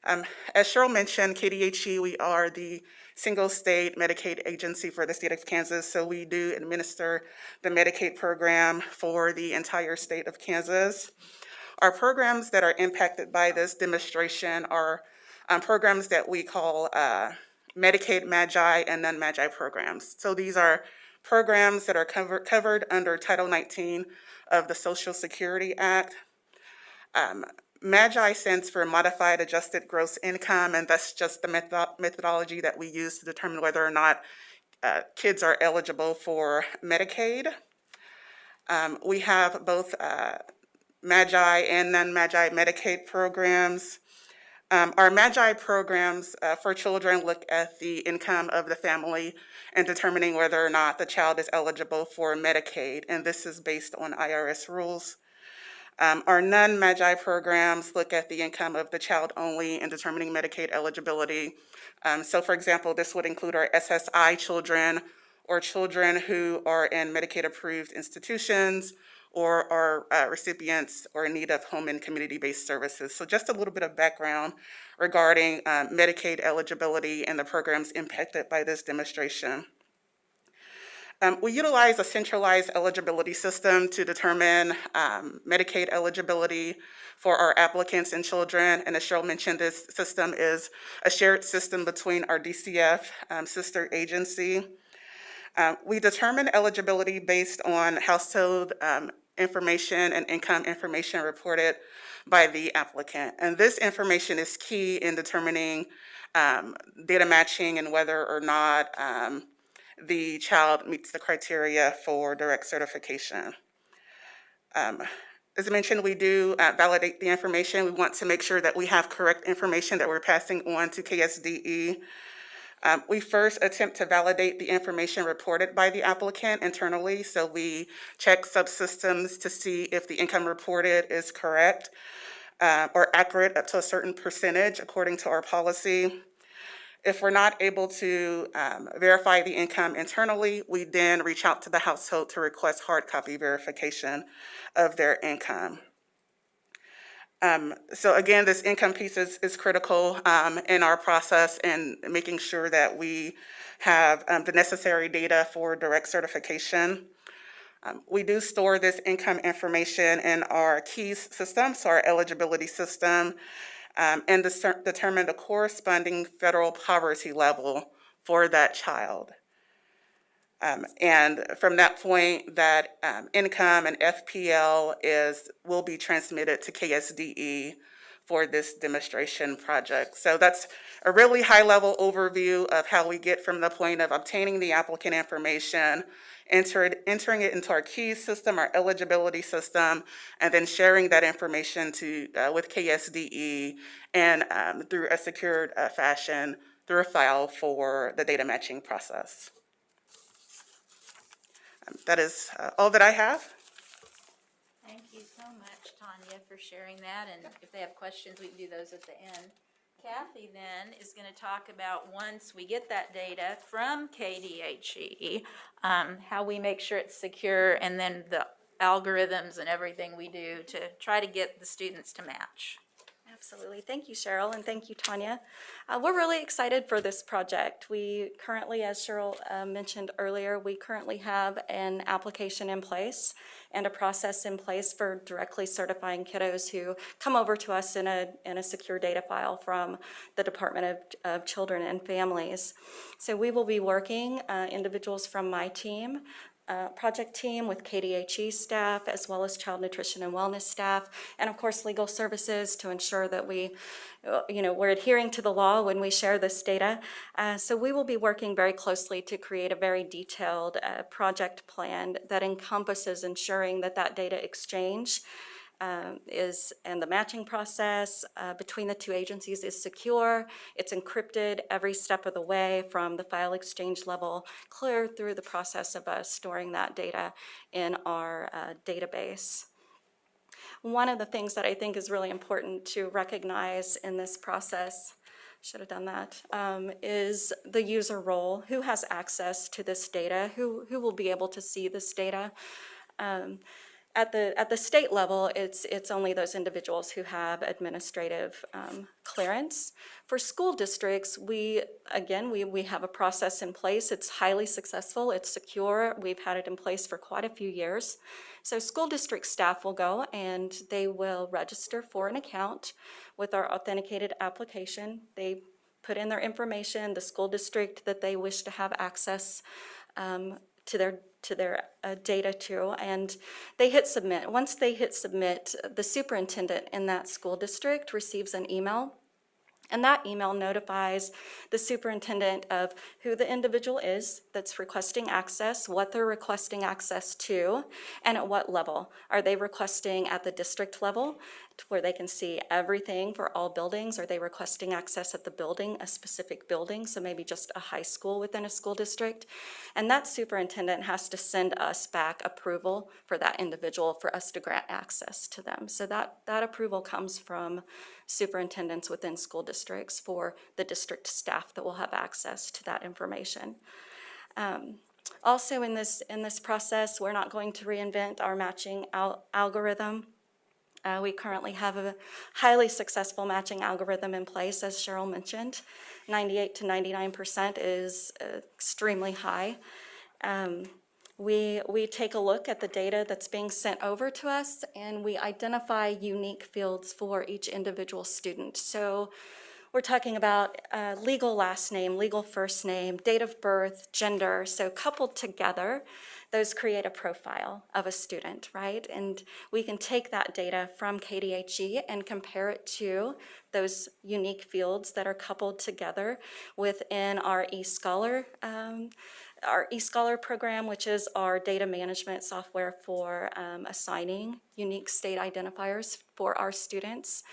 As Cheryl mentioned, KDHE, we are the single state Medicaid agency for the state of Kansas, so we do administer the Medicaid program for the entire state of Kansas. Our programs that are impacted by this demonstration are programs that we call Medicaid Magi and non-Magi programs. So these are programs that are covered under Title 19 of the Social Security Act. Magi stands for Modified Adjusted Gross Income, and that's just the methodology that we use to determine whether or not kids are eligible for Medicaid. We have both Magi and non-Magi Medicaid programs. Our Magi programs for children look at the income of the family and determining whether or not the child is eligible for Medicaid, and this is based on IRS rules. Our non-Magi programs look at the income of the child only in determining Medicaid eligibility. So for example, this would include our SSI children or children who are in Medicaid-approved institutions or are recipients or in need of home and community-based services. So just a little bit of background regarding Medicaid eligibility and the programs impacted by this demonstration. We utilize a centralized eligibility system to determine Medicaid eligibility for our applicants and children. And as Cheryl mentioned, this system is a shared system between our DCF sister agency. We determine eligibility based on household information and income information reported by the applicant. And this information is key in determining data matching and whether or not the child meets the criteria for direct certification. As I mentioned, we do validate the information. We want to make sure that we have correct information that we're passing on to KSDE. We first attempt to validate the information reported by the applicant internally. So we check subsystems to see if the income reported is correct or accurate up to a certain percentage according to our policy. If we're not able to verify the income internally, we then reach out to the household to request hard copy verification of their income. So again, this income piece is critical in our process and making sure that we have the necessary data for direct certification. We do store this income information in our KEYS system, so our eligibility system, and determine the corresponding federal poverty level for that child. And from that point, that income and FPL will be transmitted to KSDE for this demonstration project. So that's a really high-level overview of how we get from the point of obtaining the applicant information, entering it into our KEYS system, our eligibility system, and then sharing that information with KSDE and through a secured fashion through a file for the data matching process. That is all that I have. Thank you so much, Tanya, for sharing that. And if they have questions, we can do those at the end. Kathy then is going to talk about, once we get that data from KDHE, how we make sure it's secure, and then the algorithms and everything we do to try to get the students to match. Absolutely. Thank you, Cheryl, and thank you, Tanya. We're really excited for this project. We currently, as Cheryl mentioned earlier, we currently have an application in place and a process in place for directly certifying kiddos who come over to us in a secure data file from the Department of Children and Families. So we will be working, individuals from my team, project team with KDHE staff, as well as child nutrition and wellness staff, and of course legal services to ensure that we're adhering to the law when we share this data. So we will be working very closely to create a very detailed project plan that encompasses ensuring that that data exchange and the matching process between the two agencies is secure. It's encrypted every step of the way from the file exchange level clear through the process of us storing that data in our database. One of the things that I think is really important to recognize in this process, should have done that, is the user role. Who has access to this data? Who will be able to see this data? At the state level, it's only those individuals who have administrative clearance. For school districts, we have a process in place. It's highly successful. It's secure. We've had it in place for quite a few years. So school district staff will go and they will register for an account with our authenticated application. They put in their information, the school district that they wish to have access to their data to, and they hit submit. Once they hit submit, the superintendent in that school district receives an email, and that email notifies the superintendent of who the individual is that's requesting access, what they're requesting access to, and at what level. Are they requesting at the district level where they can see everything for all buildings? Are they requesting access at the building, a specific building, so maybe just a high school within a school district? And that superintendent has to send us back approval for that individual for us to grant access to them. So that approval comes from superintendents within school districts for the district staff that will have access to that information. Also in this process, we're not going to reinvent our matching algorithm. We currently have a highly successful matching algorithm in place, as Cheryl mentioned. 98 to 99% is extremely high. We take a look at the data that's being sent over to us, and we identify unique fields for each individual student. So we're talking about legal last name, legal first name, date of birth, gender. So coupled together, those create a profile of a student, right? And we can take that data from KDHE and compare it to those unique fields that are coupled together within our eScholar program, which is our data management software for assigning unique state identifiers for our students.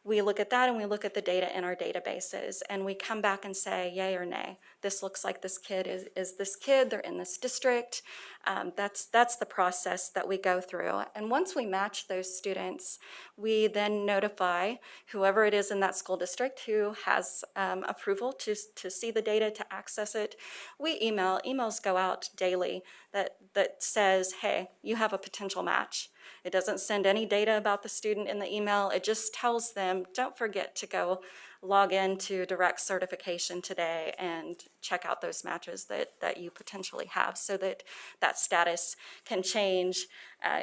We look at that and we look at the data in our databases, and we come back and say yay or nay. This looks like this kid is this kid, they're in this district. That's the process that we go through. And once we match those students, we then notify whoever it is in that school district who has approval to see the data, to access it. Emails go out daily that says, hey, you have a potential match. It doesn't send any data about the student in the email. It just tells them, don't forget to go log into direct certification today and check out those matches that you potentially have, so that that status can change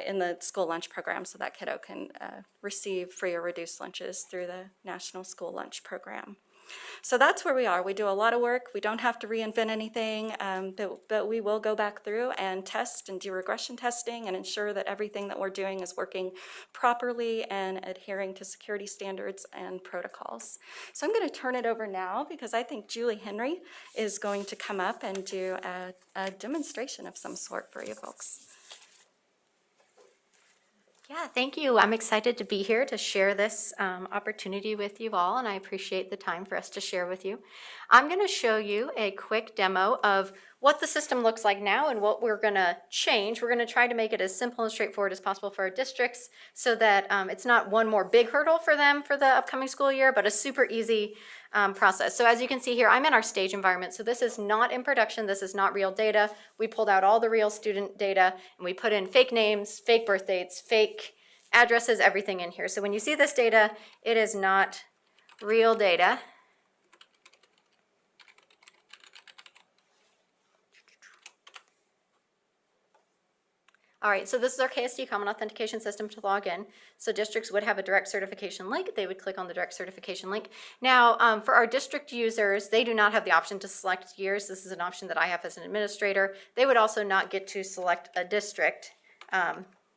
in the school lunch program, so that kiddo can receive free or reduced lunches through the National School Lunch Program. So that's where we are. We do a lot of work. We don't have to reinvent anything, but we will go back through and test and do regression testing and ensure that everything that we're doing is working properly and adhering to security standards and protocols. So I'm going to turn it over now because I think Julie Henry is going to come up and do a demonstration of some sort for you folks. Yeah, thank you. I'm excited to be here to share this opportunity with you all, and I appreciate the time for us to share with you. I'm going to show you a quick demo of what the system looks like now and what we're going to change. We're going to try to make it as simple and straightforward as possible for our districts so that it's not one more big hurdle for them for the upcoming school year, but a super easy process. So as you can see here, I'm in our stage environment. So this is not in production. This is not real data. We pulled out all the real student data and we put in fake names, fake birth dates, fake addresses, everything in here. So when you see this data, it is not real data. All right, so this is our KSD, Common Authentication System, to log in. So districts would have a direct certification link. They would click on the direct certification link. Now, for our district users, they do not have the option to select years. This is an option that I have as an administrator. They would also not get to select a district.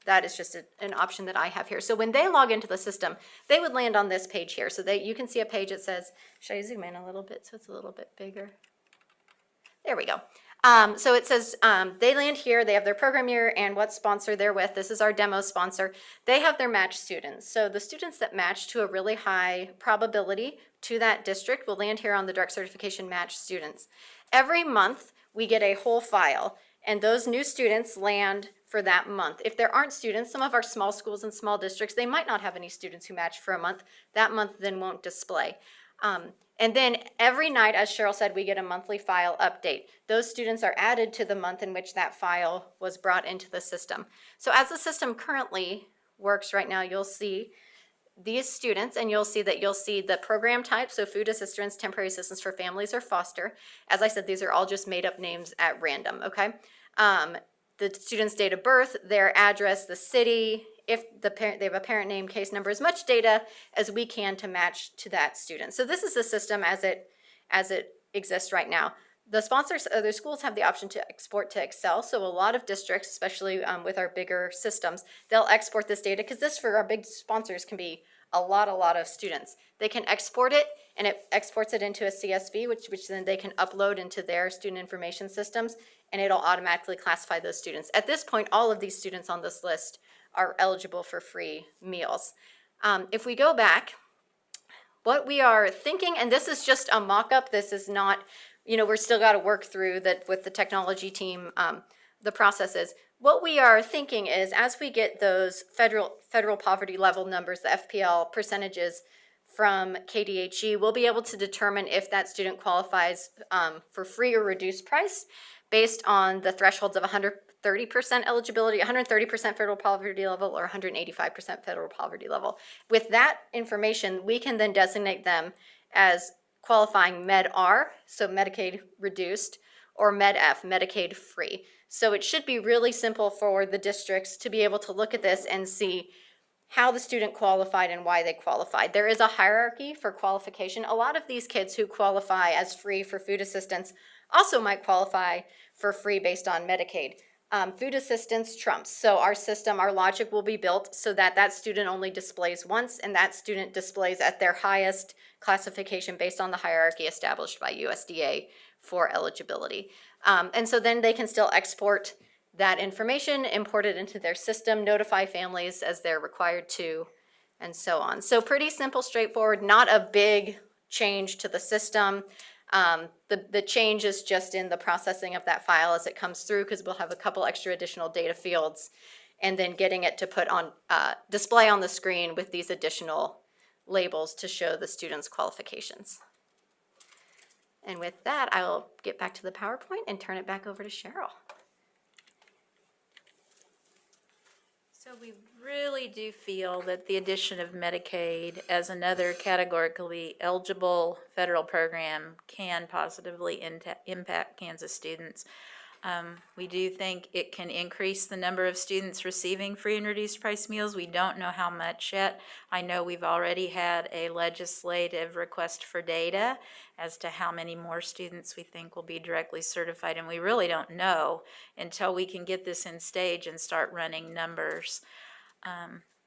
That is just an option that I have here. So when they log into the system, they would land on this page here. So you can see a page that says, should I zoom in a little bit so it's a little bit bigger? There we go. So it says they land here, they have their program year and what sponsor they're with. This is our demo sponsor. They have their match students. So the students that match to a really high probability to that district will land here on the direct certification match students. Every month we get a whole file, and those new students land for that month. If there aren't students, some of our small schools and small districts, they might not have any students who match for a month. That month then won't display. And then every night, as Cheryl said, we get a monthly file update. Those students are added to the month in which that file was brought into the system. So as the system currently works right now, you'll see these students, and you'll see the program type, so food assistance, temporary assistance for families, or foster. As I said, these are all just made up names at random, okay? The student's date of birth, their address, the city, if they have a parent name, case number, as much data as we can to match to that student. So this is the system as it exists right now. The sponsors, other schools have the option to export to Excel. So a lot of districts, especially with our bigger systems, they'll export this data, because this for our big sponsors can be a lot of students. They can export it, and it exports it into a CSV, which then they can upload into their student information systems, and it'll automatically classify those students. At this point, all of these students on this list are eligible for free meals. If we go back, what we are thinking, and this is just a mock-up, this is not, we're still got to work through that with the technology team, the processes. What we are thinking is, as we get those federal poverty level numbers, the FPL percentages from KDHE, we'll be able to determine if that student qualifies for free or reduced price based on the thresholds of 130% eligibility, 130% federal poverty level, or 185% federal poverty level. With that information, we can then designate them as qualifying Med-R, so Medicaid reduced, or Med-F, Medicaid free. So it should be really simple for the districts to be able to look at this and see how the student qualified and why they qualified. There is a hierarchy for qualification. A lot of these kids who qualify as free for food assistance also might qualify for free based on Medicaid. Food assistance trumps. So our system, our logic will be built so that that student only displays once, and that student displays at their highest classification based on the hierarchy established by USDA for eligibility. And so then they can still export that information, import it into their system, notify families as they're required to, and so on. So pretty simple, straightforward, not a big change to the system. The change is just in the processing of that file as it comes through, because we'll have a couple extra additional data fields, and then getting it to put on display on the screen with these additional labels to show the student's qualifications. And with that, I'll get back to the PowerPoint and turn it back over to Cheryl. So we really do feel that the addition of Medicaid as another categorically eligible federal program can positively impact Kansas students. We do think it can increase the number of students receiving free and reduced price meals. We don't know how much yet. I know we've already had a legislative request for data as to how many more students we think will be directly certified, and we really don't know until we can get this in stage and start running numbers.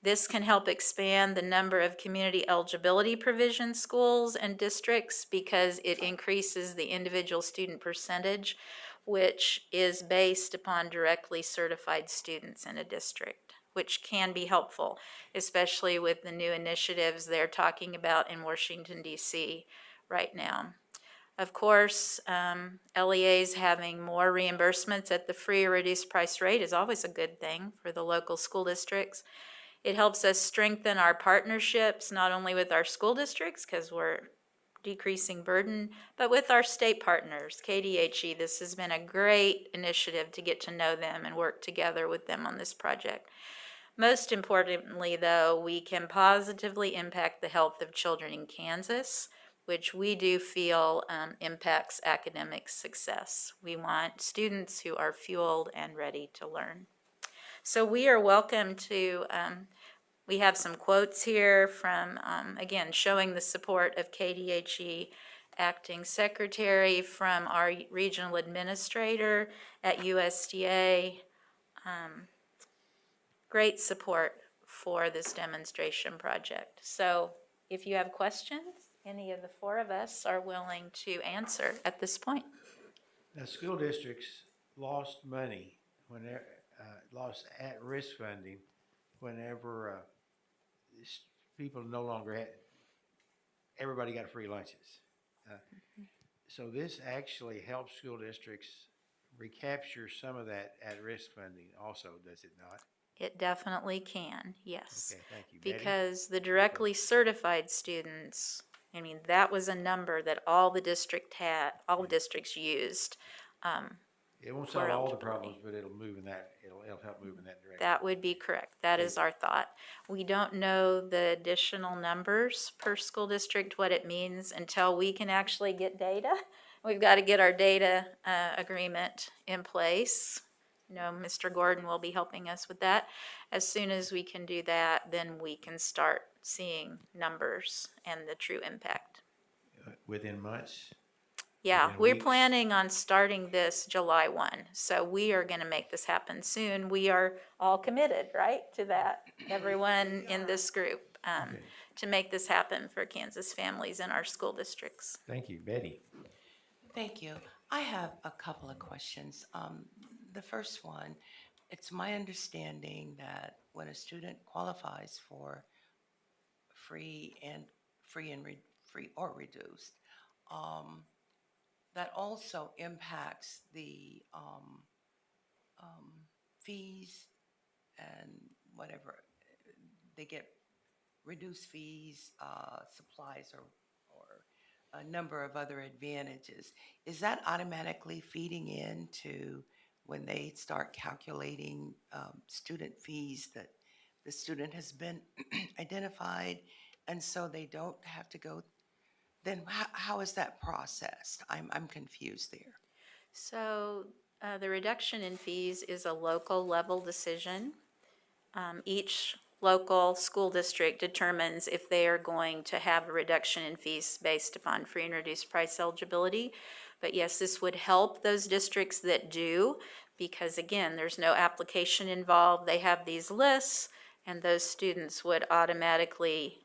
This can help expand the number of community eligibility provision schools and districts, because it increases the individual student percentage, which is based upon directly certified students in a district, which can be helpful, especially with the new initiatives they're talking about in Washington, D.C. right now. Of course, LEAs having more reimbursements at the free or reduced price rate is always a good thing for the local school districts. It helps us strengthen our partnerships, not only with our school districts, because we're decreasing burden, but with our state partners, KDHE. This has been a great initiative to get to know them and work together with them on this project. Most importantly, though, we can positively impact the health of children in Kansas, which we do feel impacts academic success. We want students who are fueled and ready to learn. So we are welcome to, we have some quotes here from, again, showing the support of KDHE acting secretary, from our regional administrator at USDA. Great support for this demonstration project. So if you have questions, any of the four of us are willing to answer at this point. Now, school districts lost money when they lost at-risk funding whenever people no longer had, everybody got free lunches. So this actually helps school districts recapture some of that at-risk funding also, does it not? It definitely can, yes. Okay, thank you. Betty? Because the directly certified students, I mean, that was a number that all the districts used. It won't for solve all the eligibility. problems, but it'll move in that, it'll help move in that direction. That would be correct. That is our thought. We don't know the additional numbers per school district, what it means, until we can actually get data. We've got to get our data agreement in place. You know, Mr. Gordon will be helping us with that. As soon as we can do that, then we can start seeing numbers and the true impact. Within months? Yeah, Within we're weeks? planning on starting this July 1, so we are going to make this happen soon. We are all committed, right, to that, everyone in this group, to make this happen for Kansas families in our school districts. Thank you. Betty? Thank you. I have a couple of questions. The first one, it's my understanding that when a student qualifies for free or reduced, that also impacts the fees and whatever. They get reduced fees, supplies, or a number of other advantages. Is that automatically feeding into when they start calculating student fees, that the student has been identified and so they don't have to go? Then how is that processed? I'm confused there. So the reduction in fees is a local level decision. Each local school district determines if they are going to have a reduction in fees based upon free and reduced price eligibility. But yes, this would help those districts that do, because again, there's no application involved. They have these lists, and those students would automatically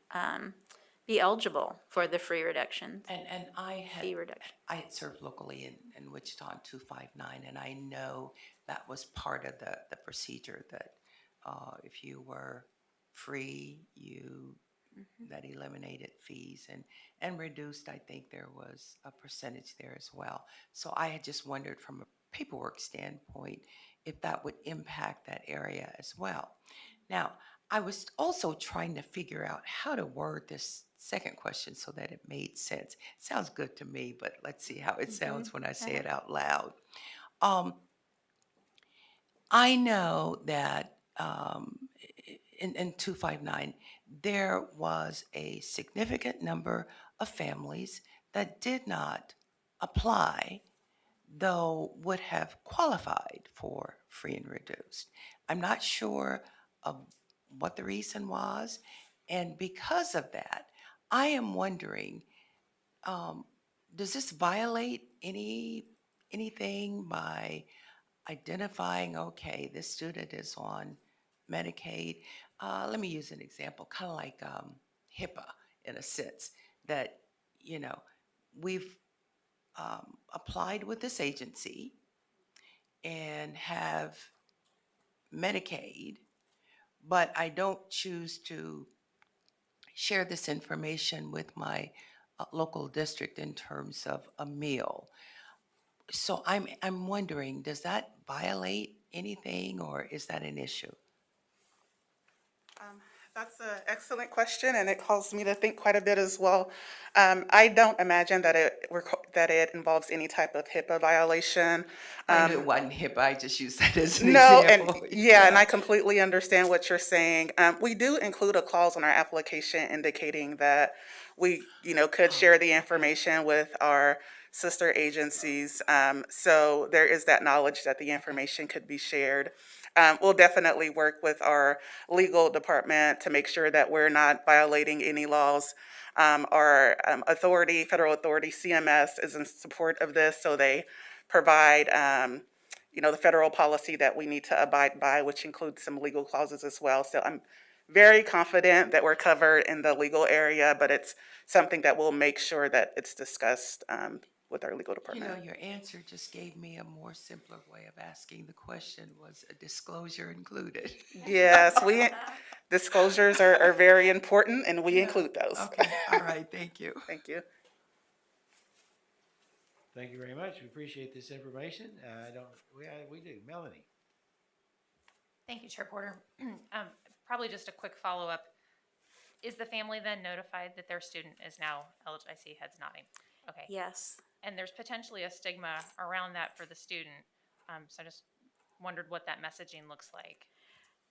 be eligible for the free reduction. And I fee reduction. had served locally in Wichita on 259, and I know that was part of the procedure, that if you were free, that eliminated fees, and reduced, I think there was a percentage there as well. So I had just wondered from a paperwork standpoint if that would impact that area as well. Now, I was also trying to figure out how to word this second question so that it made sense. It sounds good to me, but let's see how it sounds when I say it out loud. I know that in 259, there was a significant number of families that did not apply, though would have qualified for free and reduced. I'm not sure of what the reason was, and because of that, I am wondering, does this violate anything by identifying, okay, this student is on Medicaid? Let me use an example, kind of like HIPAA in a sense, that, we've applied with this agency and have Medicaid, but I don't choose to share this information with my local district in terms of a meal. So I'm wondering, does that violate anything, or is that an issue? That's an excellent question, and it caused me to think quite a bit as well. I don't imagine that it involves any type of HIPAA violation. I knew it wasn't HIPAA, I just used that as an No, example. and yeah, and I completely understand what you're saying. We do include a clause on our application indicating that we, could share the information with our sister agencies. So there is that knowledge that the information could be shared. We'll definitely work with our legal department to make sure that we're not violating any laws. Our authority, federal authority, CMS, is in support of this, so they provide, the federal policy that we need to abide by, which includes some legal clauses as well. So I'm very confident that we're covered in the legal area, but it's something that we'll make sure that it's discussed with our legal department. Your answer just gave me a more simpler way of asking the question. Was a disclosure included? Yes, disclosures are very important, and we include those. Okay, all right, thank you. Thank you. Thank you very much. We appreciate this information. We do. Melanie? Thank you, Chair Porter. Probably just a quick follow-up. Is the family then notified that their student is now eligible? I see heads nodding. Okay. Yes. And there's potentially a stigma around that for the student. So I just wondered what that messaging looks like.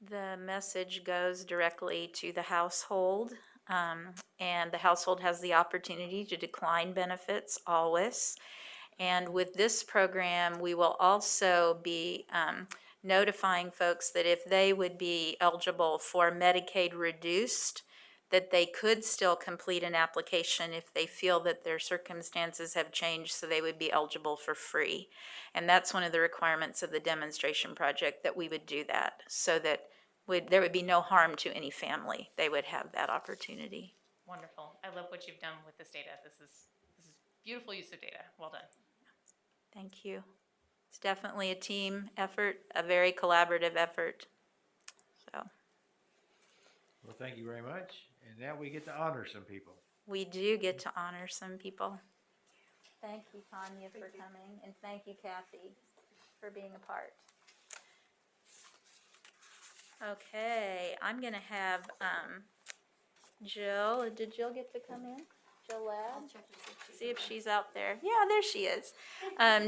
The message goes directly to the household, and the household has the opportunity to decline benefits always. And with this program, we will also be notifying folks that if they would be eligible for Medicaid reduced, that they could still complete an application if they feel that their circumstances have changed, so they would be eligible for free. And that's one of the requirements of the demonstration project, that we would do that, so that there would be no harm to any family. They would have that opportunity. Wonderful. I love what you've done with this data. This is beautiful use of data. Well done. Thank you. It's definitely a team effort, a very collaborative effort. So Well, thank you very much. And now we get to honor some people. we do get to honor some people. Thank you, Tanya, for coming, and thank you, Kathy, for being a part. Okay, I'm gonna have Jill. Did Jill get to come in? Jill Ladd? See if she's out there. Yeah, there she is.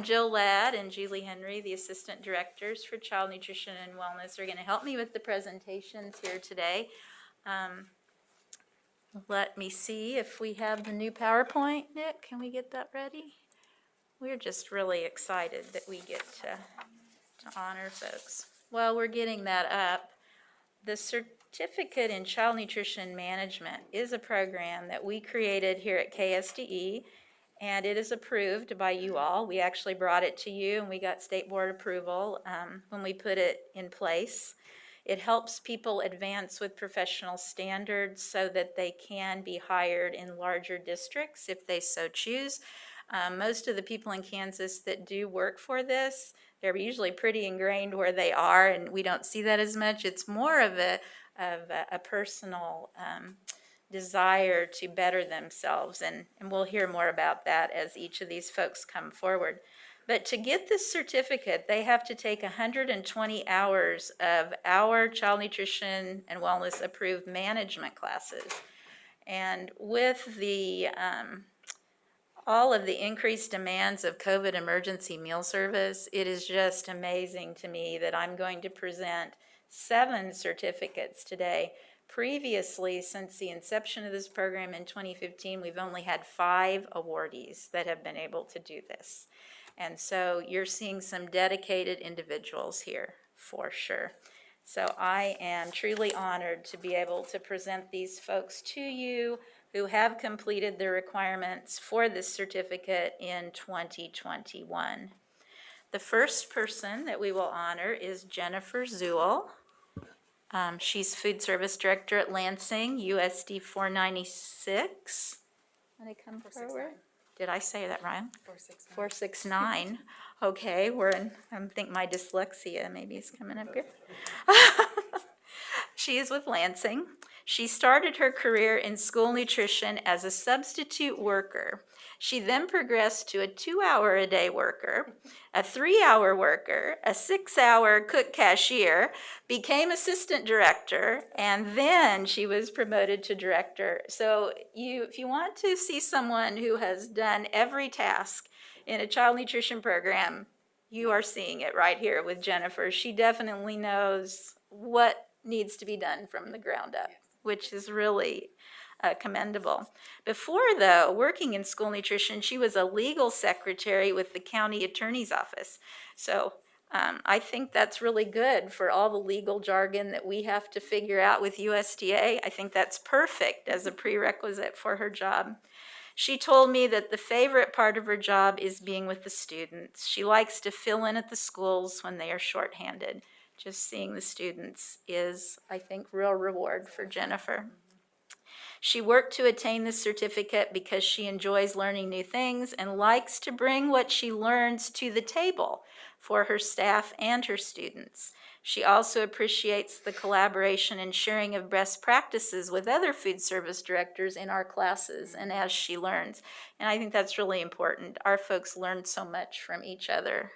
Jill Ladd and Julie Henry, the assistant directors for Child Nutrition and Wellness, are gonna help me with the presentations here today. Let me see if we have the new PowerPoint. Nick, can we get that ready? We're just really excited that we get to honor folks. While we're getting that up, the Certificate in Child Nutrition Management is a program that we created here at KSDE, and it is approved by you all. We actually brought it to you, and we got state board approval when we put it in place. It helps people advance with professional standards so that they can be hired in larger districts if they so choose. Most of the people in Kansas that do work for this, they're usually pretty ingrained where they are, and we don't see that as much. It's more of a personal desire to better themselves, and we'll hear more about that as each of these folks come forward. But to get this certificate, they have to take 120 hours of our Child Nutrition and Wellness approved management classes. And with the all of the increased demands of COVID emergency meal service, it is just amazing to me that I'm going to present 7 certificates today. Previously, since the inception of this program in 2015, we've only had 5 awardees that have been able to do this. And so you're seeing some dedicated individuals here, for sure. So I am truly honored to be able to present these folks to you who have completed the requirements for this certificate in 2021. The first person that we will honor is Jennifer Zuhl. She's Food Service Director at Lansing, USD 496. Want to come forward? Did I say that right? 469. Okay, we're in, I think my dyslexia maybe is coming up here. She is with Lansing. She started her career in school nutrition as a substitute worker. She then progressed to a 2-hour-a-day worker, a 3-hour worker, a 6-hour cook cashier, became assistant director, and then she was promoted to director. So if you want to see someone who has done every task in a child nutrition program, you are seeing it right here with Jennifer. She definitely knows what needs to be done from the ground up, which is really commendable. Before, though, working in school nutrition, she was a legal secretary with the county attorney's office. So I think that's really good for all the legal jargon that we have to figure out with USDA. I think that's perfect as a prerequisite for her job. She told me that the favorite part of her job is being with the students. She likes to fill in at the schools when they are shorthanded. Just seeing the students is, I think, real reward for Jennifer. She worked to attain this certificate because she enjoys learning new things and likes to bring what she learns to the table for her staff and her students. She also appreciates the collaboration and sharing of best practices with other food service directors in our classes and as she learns. And I think that's really important. Our folks learn so much from each other.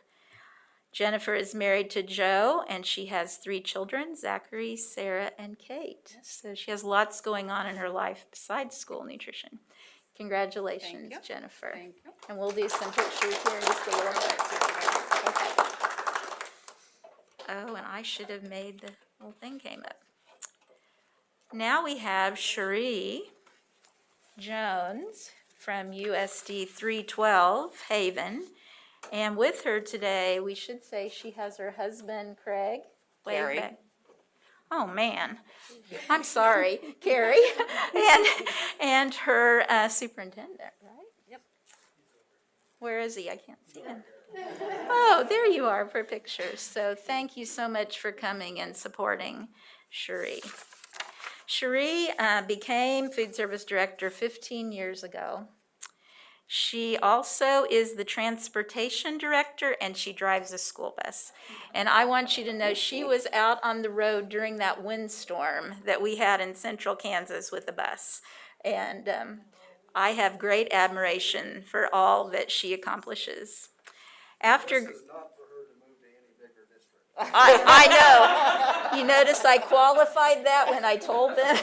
Jennifer is married to Joe, and she has 3 children, Zachary, Sarah, and Kate. So she has lots going on in her life besides school nutrition. Congratulations, Jennifer. Thank you. And we'll do some pictures here in just a little bit. Okay. Oh, and I should have made the little thing came up. Now we have Cherie Jones from USD 312 Haven. And with her today, we should say she has her husband, Craig. Wave Carrie. back. Oh, man. I'm sorry, Carrie. And her superintendent, right? Yep. Where is he? I can't see him. Oh, there you are for pictures. So thank you so much for coming and supporting Cherie. Cherie became food service director 15 years ago. She also is the transportation director, and she drives a school bus. And I want you to know she was out on the road during that windstorm that we had in central Kansas with the bus. And I have great admiration for all that she accomplishes. After I know. You notice I qualified that when I told them.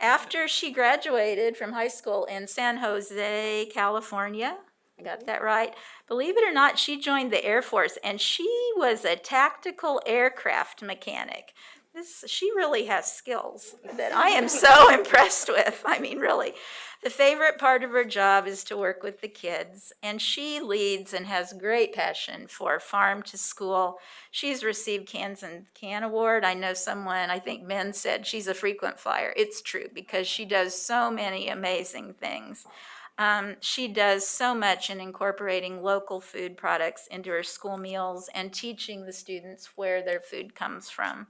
After she graduated from high school in San Jose, California, I got that right. Believe it or not, she joined the Air Force, and she was a tactical aircraft mechanic. She really has skills that I am so impressed with. I mean, really. The favorite part of her job is to work with the kids, and she leads and has great passion for Farm to School. She's received Cans and Can Award. I know someone, I think Ben said she's a frequent flyer. It's true because she does so many amazing things. She does so much in incorporating local food products into her school meals and teaching the students where their food comes from.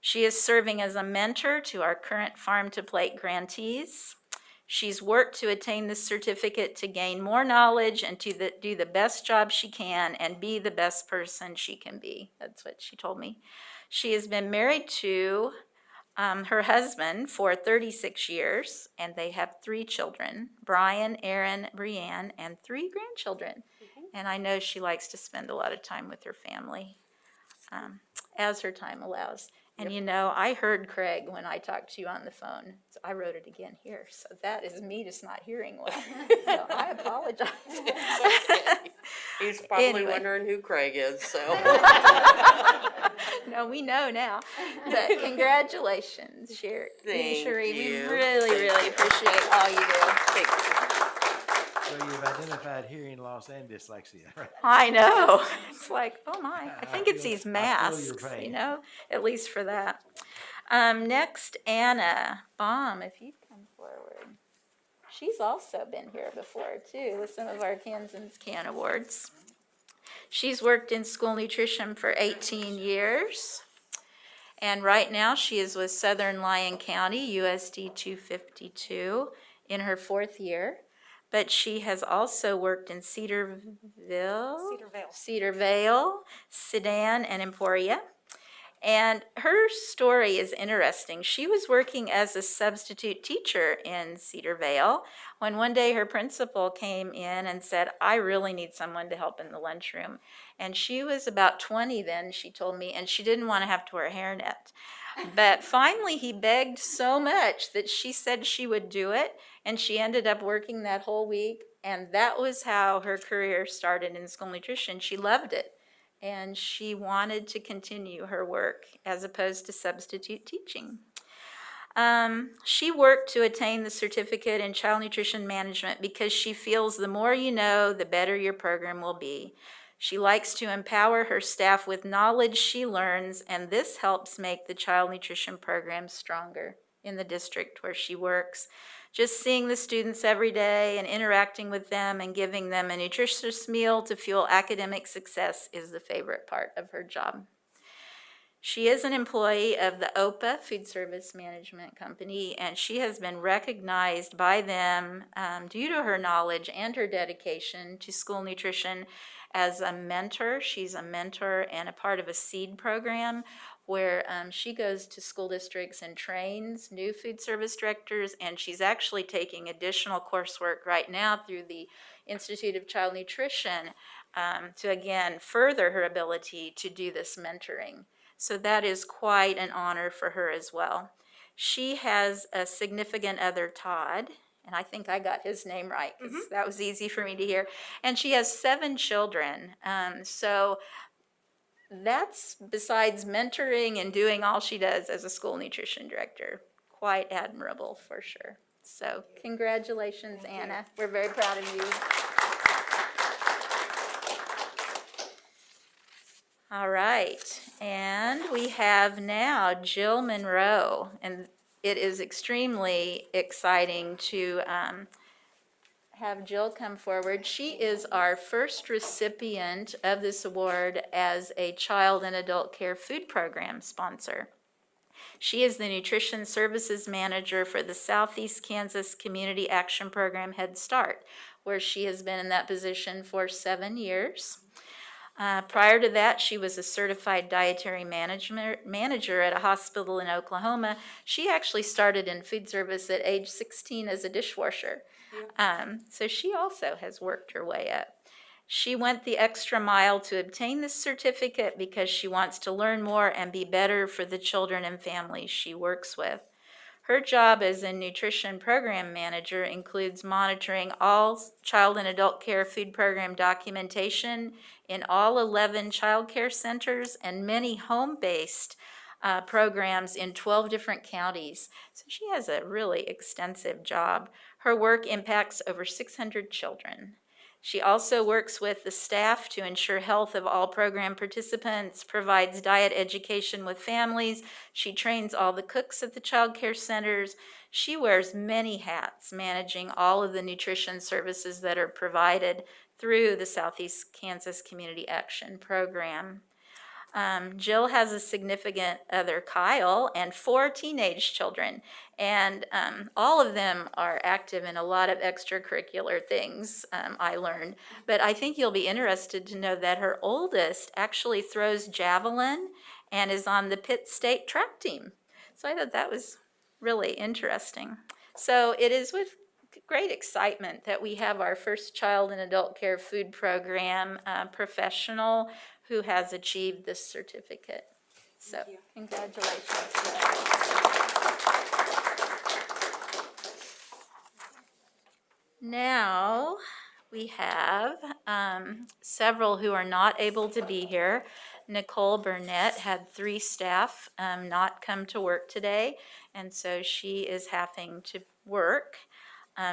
She is serving as a mentor to our current Farm to Plate grantees. She's worked to attain this certificate to gain more knowledge and to do the best job she can and be the best person she can be. That's what she told me. She has been married to her husband for 36 years, and they have 3 children, Brian, Aaron, Brianne, and 3 grandchildren. And I know she likes to spend a lot of time with her family as her time allows. And you know, I heard Craig when I talked to you on the phone. So I wrote it again here. So that is me just not hearing well. So I apologize. He's probably Anyway. wondering who Craig is, so. No, we know now. But congratulations, Cherie. Thank Cherie, we you. really, Thank really you. appreciate all you do. So you've identified hearing loss and dyslexia, right? I know. It's like, oh my. I think it's feel- these I feel your masks, pain. you know, at least for that. Next, Anna Baum, if you'd come forward. She's also been here before, too, with some of our Kansas Can Awards. She's worked in school nutrition for 18 years. And right now, she is with Southern Lyon County, USD 252, in her 4th year. But she has also worked in Cedar Vale, Sedan, and Emporia. And her story is interesting. She was working as a substitute teacher in Cedar Vale when one day her principal came in and said, I really need someone to help in the lunchroom. And she was about 20 then, she told me, and she didn't want to have to wear a hairnet. But finally, he begged so much that she said she would do it, and she ended up working that whole week. And that was how her career started in school nutrition. She loved it, and she wanted to continue her work as opposed to substitute teaching. She worked to attain the certificate in child nutrition management because she feels the more you know, the better your program will be. She likes to empower her staff with knowledge she learns, and this helps make the child nutrition program stronger in the district where she works. Just seeing the students every day and interacting with them and giving them a nutritious meal to fuel academic success is the favorite part of her job. She is an employee of the OPA Food Service Management Company, and she has been recognized by them due to her knowledge and her dedication to school nutrition as a mentor. She's a mentor and a part of a SEED program where she goes to school districts and trains new food service directors, and she's actually taking additional coursework right now through the Institute of Child Nutrition to, again, further her ability to do this mentoring. So that is quite an honor for her as well. She has a significant other, Todd, and I think I got his name right because that was easy for me to hear. And she has 7 children. So that's, besides mentoring and doing all she does as a school nutrition director, quite admirable for sure. So congratulations, Anna. We're very proud of you. All right, and we have now Jill Monroe, and it is extremely exciting to have Jill come forward. She is our first recipient of this award as a Child and Adult Care Food Program sponsor. She is the Nutrition Services Manager for the Southeast Kansas Community Action Program Head Start, where she has been in that position for 7 years. Prior to that, she was a certified dietary manager at a hospital in Oklahoma. She actually started in food service at age 16 as a dishwasher. So she also has worked her way up. She went the extra mile to obtain this certificate because she wants to learn more and be better for the children and families she works with. Her job as a nutrition program manager includes monitoring all child and adult care food program documentation in all 11 child care centers and many home-based programs in 12 different counties. So she has a really extensive job. Her work impacts over 600 children. She also works with the staff to ensure health of all program participants, provides diet education with families. She trains all the cooks at the child care centers. She wears many hats, managing all of the nutrition services that are provided through the Southeast Kansas Community Action Program. Jill has a significant other, Kyle, and 4 teenage children, and all of them are active in a lot of extracurricular things, I learned. But I think you'll be interested to know that her oldest actually throws javelin and is on the Pitt State track team. So I thought that was really interesting. So it is with great excitement that we have our first child and adult care food program professional who has achieved this certificate. So congratulations. Now we have several who are not able to be here. Nicole Burnett had 3 staff not come to work today, and so she is having to work.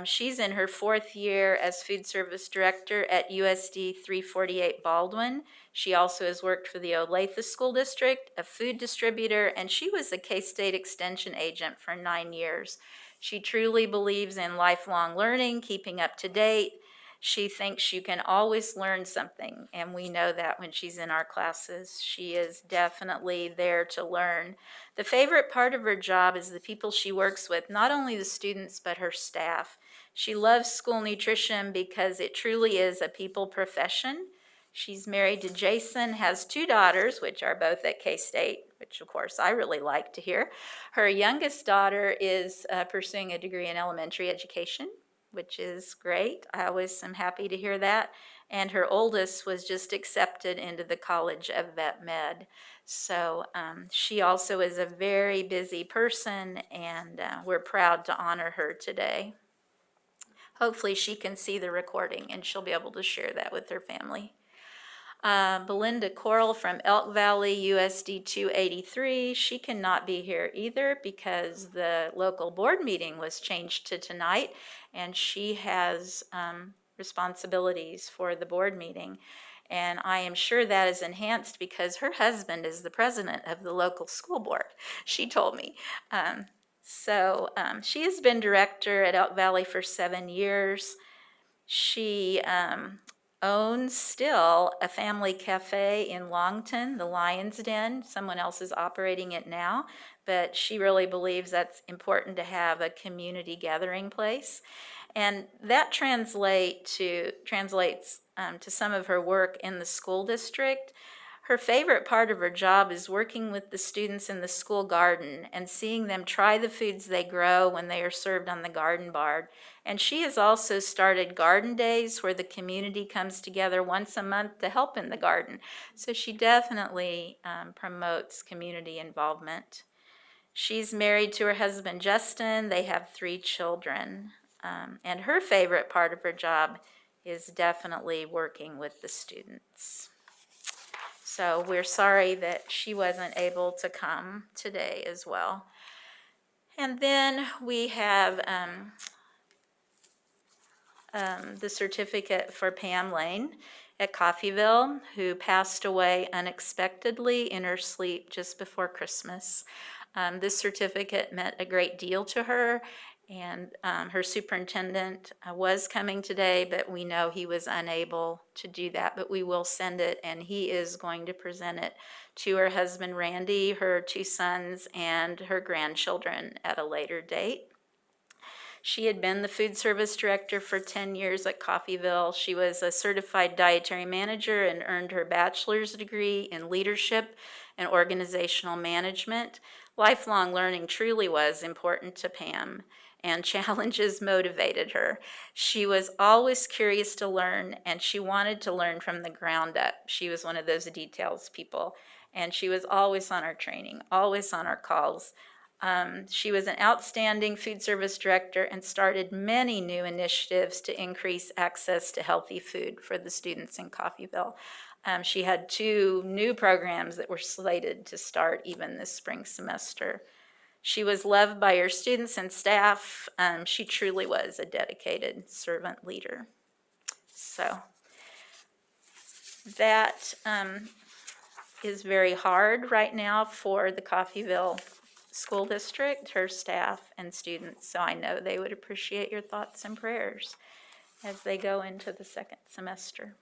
She's in her 4th year as food service director at USD 348 Baldwin. She also has worked for the Olathe School District, a food distributor, and she was a K-State Extension agent for 9 years. She truly believes in lifelong learning, keeping up to date. She thinks you can always learn something, and we know that when she's in our classes. She is definitely there to learn. The favorite part of her job is the people she works with, not only the students, but her staff. She loves school nutrition because it truly is a people profession. She's married to Jason, has 2 daughters, which are both at K-State, which of course I really like to hear. Her youngest daughter is pursuing a degree in elementary education, which is great. I always am happy to hear that. And her oldest was just accepted into the College of Vet Med. So she also is a very busy person, and we're proud to honor her today. Hopefully she can see the recording and she'll be able to share that with her family. Belinda Coral from Elk Valley, USD 283. She cannot be here either because the local board meeting was changed to tonight, and she has responsibilities for the board meeting. And I am sure that is enhanced because her husband is the president of the local school board, she told me. She has been director at Elk Valley for 7 years. She owns still a family cafe in Longton, the Lion's Den. Someone else is operating it now, but she really believes that's important to have a community gathering place. And that translates to some of her work in the school district. Her favorite part of her job is working with the students in the school garden and seeing them try the foods they grow when they are served on the garden bar. And she has also started garden days where the community comes together once a month to help in the garden. So she definitely promotes community involvement. She's married to her husband, Justin. They have 3 children. And her favorite part of her job is definitely working with the students. So we're sorry that she wasn't able to come today as well. And then we have the certificate for Pam Lane at Coffeyville, who passed away unexpectedly in her sleep just before Christmas. This certificate meant a great deal to her, and her superintendent was coming today, but we know he was unable to do that, but we will send it, and he is going to present it to her husband, Randy, her 2 sons, and her grandchildren at a later date. She had been the food service director for 10 years at Coffeyville. She was a certified dietary manager and earned her bachelor's degree in leadership and organizational management. Lifelong learning truly was important to Pam, and challenges motivated her. She was always curious to learn, and she wanted to learn from the ground up. She was one of those details people, and she was always on our training, always on our calls. She was an outstanding food service director and started many new initiatives to increase access to healthy food for the students in Coffeyville. She had 2 new programs that were slated to start even this spring semester. She was loved by her students and staff. She truly was a dedicated servant leader. So that is very hard right now for the Coffeyville School District, her staff, and students. So I know they would appreciate your thoughts and prayers as they go into the 2nd semester.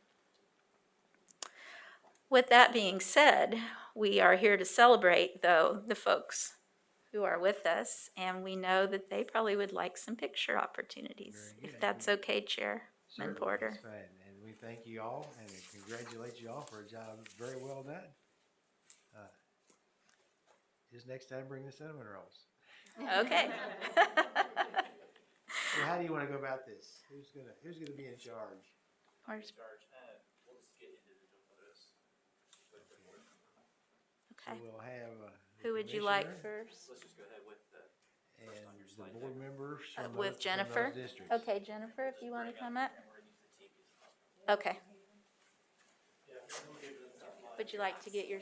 With that being said, we are here to celebrate, though, the folks who are with us, and we know that they probably would like some picture opportunities, if that's okay, Chairman Porter. That's fine. And we thank you all and congratulate you all for a job very well done. Just next time, bring the cinnamon rolls. Okay. So how do you want to go about this? Who's gonna be in charge? Where's- So Okay. we'll have. Who would you like commissioner first? Let's just go ahead with the. And the board members from With those Jennifer? districts. Okay, Jennifer, if you want to come up. Okay. Would you like to get your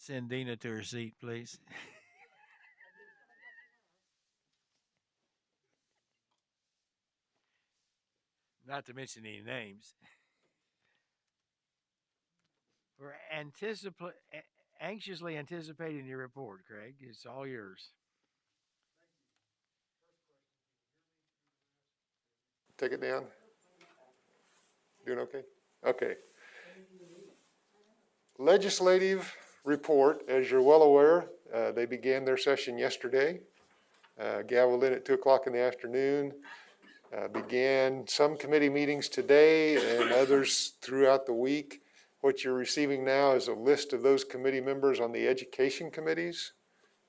Send Dina to her seat, please. Not to mention any names. We're anxiously anticipating your report, Craig. It's all yours. Take it down. Doing okay? Okay. Legislative report, as you're well aware, they began their session yesterday. Gaveled in at 2 o'clock in the afternoon. Began some committee meetings today and others throughout the week. What you're receiving now is a list of those committee members on the education committees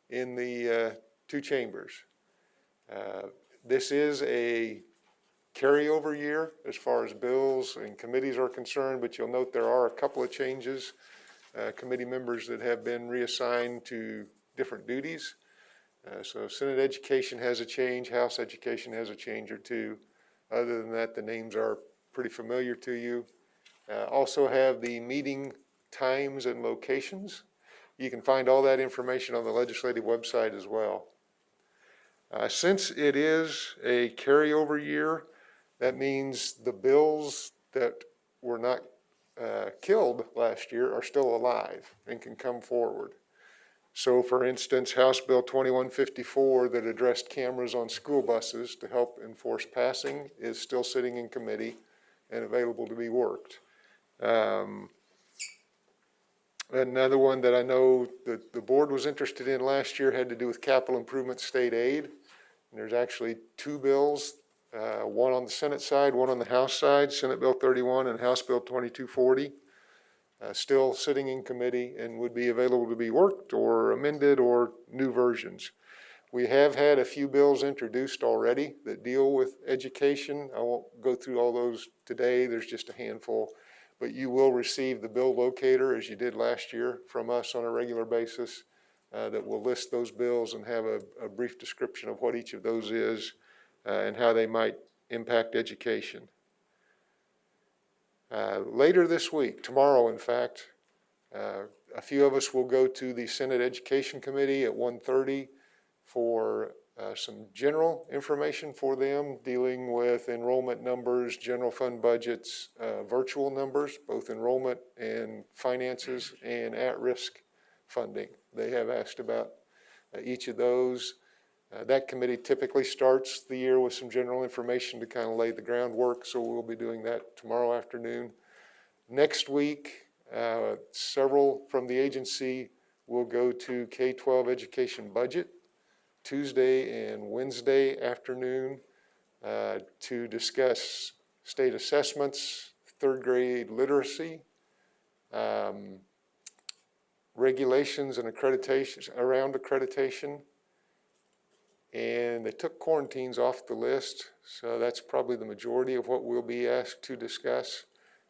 in the 2 chambers. This is a carryover year as far as bills and committees are concerned, but you'll note there are a couple of changes. Committee members that have been reassigned to different duties. So Senate Education has a change, House Education has a change or two. Other than that, the names are pretty familiar to you. Also have the meeting times and locations. You can find all that information on the legislative website as well. Since it is a carryover year, that means the bills that were not killed last year are still alive and can come forward. So for instance, House Bill 2154 that addressed cameras on school buses to help enforce passing is still sitting in committee and available to be worked. Another one that I know that the board was interested in last year had to do with capital improvement state aid. And there's actually 2 bills, one on the Senate side, one on the House side, Senate Bill 31 and House Bill 2240. Still sitting in committee and would be available to be worked or amended or new versions. We have had a few bills introduced already that deal with education. I won't go through all those today. There's just a handful. But you will receive the bill locator, as you did last year, from us on a regular basis that will list those bills and have a brief description of what each of those is and how they might impact education. Later this week, tomorrow in fact, a few of us will go to the Senate Education Committee at 1:30 for some general information for them dealing with enrollment numbers, general fund budgets, virtual numbers, both enrollment and finances, and at-risk funding. They have asked about each of those. That committee typically starts the year with some general information to kind of lay the groundwork, so we'll be doing that tomorrow afternoon. Next week, several from the agency will go to K-12 education budget Tuesday and Wednesday afternoon to discuss state assessments, 3rd grade literacy, regulations and accreditations around accreditation. And they took quarantines off the list, so that's probably the majority of what we'll be asked to discuss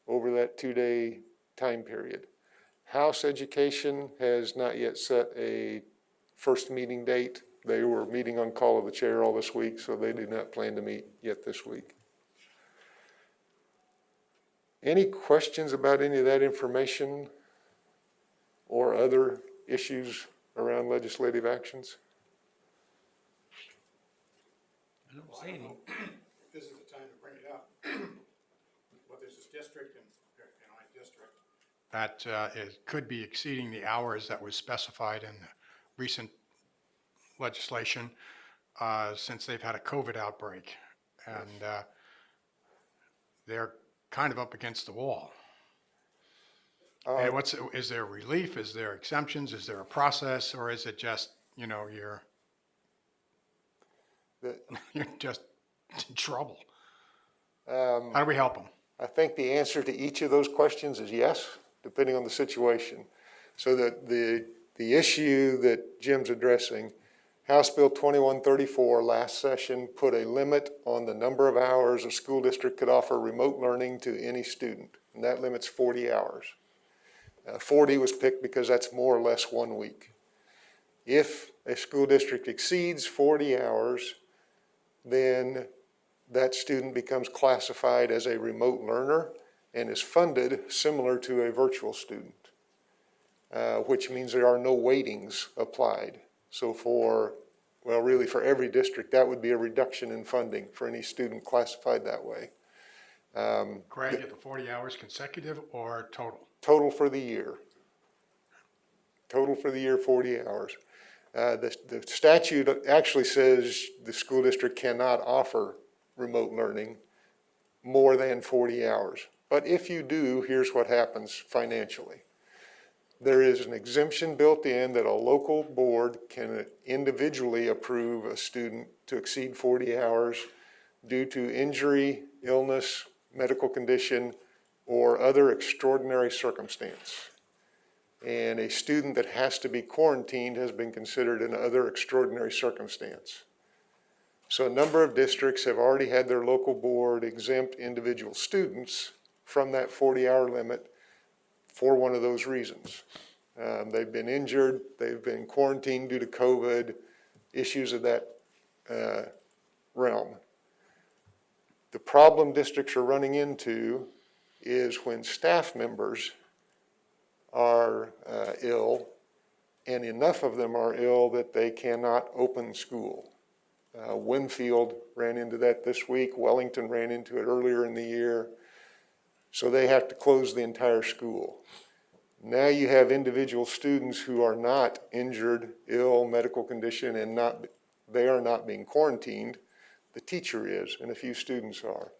over that 2-day time period. House Education has not yet set a first meeting date. They were meeting on call of the chair all this week, so they do not plan to meet yet this week. Any questions about any of that information or other issues around legislative actions? I don't see any. This is the time to bring it up. But there's this district in my district that could be exceeding the hours that was specified in the recent legislation since they've had a COVID outbreak. And they're kind of up against the wall. And is there relief? Is there exemptions? Is there a process? Or is it just, you're just in trouble? How do we help them? I think the answer to each of those questions is yes, depending on the situation. So that the issue that Jim's addressing, House Bill 2134 last session put a limit on the number of hours a school district could offer remote learning to any student, and that limit's 40 hours. 40 was picked because that's more or less 1 week. If a school district exceeds 40 hours, then that student becomes classified as a remote learner and is funded similar to a virtual student. which means there are no weightings applied. So really for every district, that would be a reduction in funding for any student classified that way. Greg, at the 40 hours consecutive or total? Total for the year. Total for the year, 40 hours. The statute actually says the school district cannot offer remote learning more than 40 hours. But if you do, here's what happens financially. There is an exemption built in that a local board can individually approve a student to exceed 40 hours due to injury, illness, medical condition, or other extraordinary circumstance. And a student that has to be quarantined has been considered an other extraordinary circumstance. So a number of districts have already had their local board exempt individual students from that 40-hour limit for one of those reasons. They've been injured, they've been quarantined due to COVID, issues of that realm. The problem districts are running into is when staff members are ill, and enough of them are ill that they cannot open school. Winfield ran into that this week. Wellington ran into it earlier in the year. So they have to close the entire school. Now you have individual students who are not injured, ill, medical condition, and they are not being quarantined. The teacher is, and a few students are.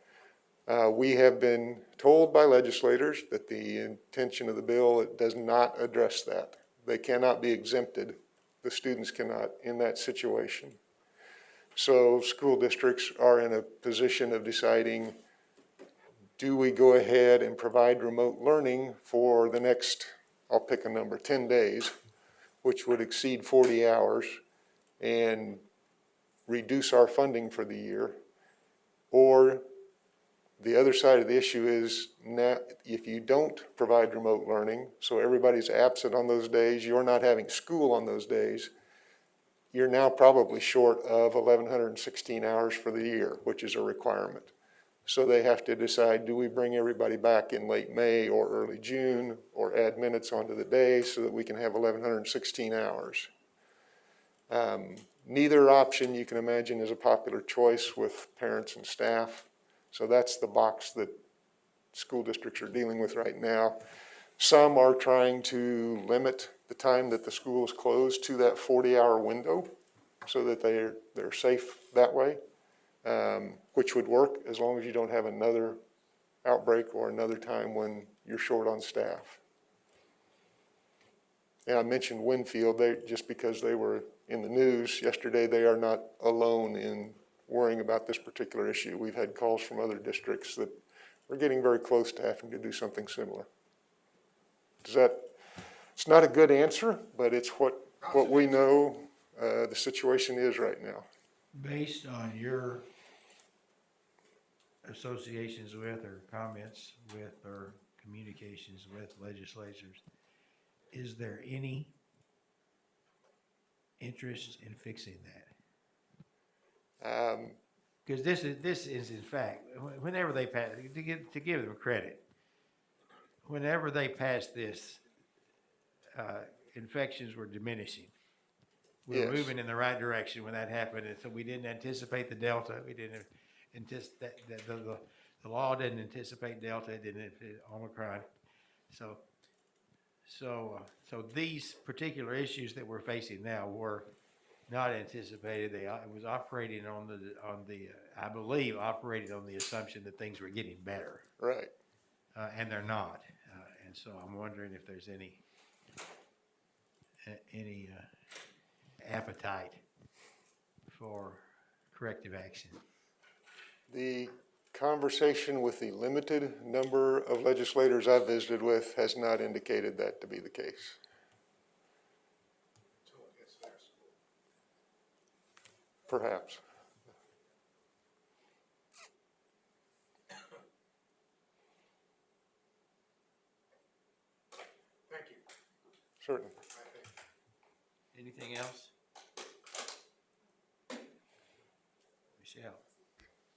We have been told by legislators that the intention of the bill does not address that. They cannot be exempted. The students cannot in that situation. So school districts are in a position of deciding, do we go ahead and provide remote learning for the next, I'll pick a number, 10 days, which would exceed 40 hours and reduce our funding for the year? Or the other side of the issue is, now, if you don't provide remote learning, so everybody's absent on those days, you're not having school on those days, you're now probably short of 1,116 hours for the year, which is a requirement. So they have to decide, do we bring everybody back in late May or early June, or add minutes onto the day so that we can have 1,116 hours? Neither option, you can imagine, is a popular choice with parents and staff. So that's the box that school districts are dealing with right now. Some are trying to limit the time that the school is closed to that 40-hour window so that they're safe that way, which would work as long as you don't have another outbreak or another time when you're short on staff. And I mentioned Winfield, just because they were in the news yesterday, they are not alone in worrying about this particular issue. We've had calls from other districts that we're getting very close to having to do something similar. It's not a good answer, but it's what we know the situation is right now. Based on your associations with, or comments with, or communications with legislators, is there any interest in fixing that? Because this is in fact, whenever they pass, to give them credit, whenever they passed this, infections were diminishing. We were moving in the right direction when that happened, and so we didn't anticipate the Delta. We didn't anticipate the law didn't anticipate Delta. It didn't anticipate Omicron. So these particular issues that we're facing now were not anticipated. It was operating on the I believe operating on the assumption that things were getting better. Right. And they're not. And so I'm wondering if there's any appetite for corrective action. The conversation with the limited number of legislators I've visited with has not indicated that to be the case. Perhaps. Thank you. Certainly. Anything else? Michelle.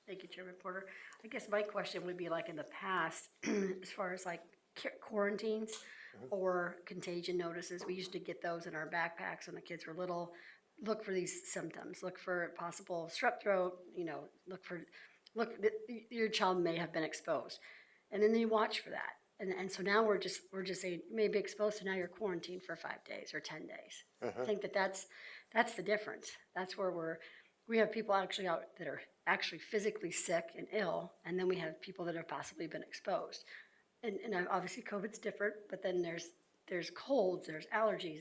Thank you, Chairman Porter. I guess my question would be like in the past, as far as like quarantines or contagion notices. We used to get those in our backpacks when the kids were little. Look for these symptoms. Look for possible strep throat. Your child may have been exposed, and then you watch for that. And so now we're just saying you may be exposed, so now you're quarantined for 5 days or 10 days. I think that's the difference. That's where we have people actually out that are actually physically sick and ill, and then we have people that have possibly been exposed. And obviously COVID's different, but then there's colds, there's allergies,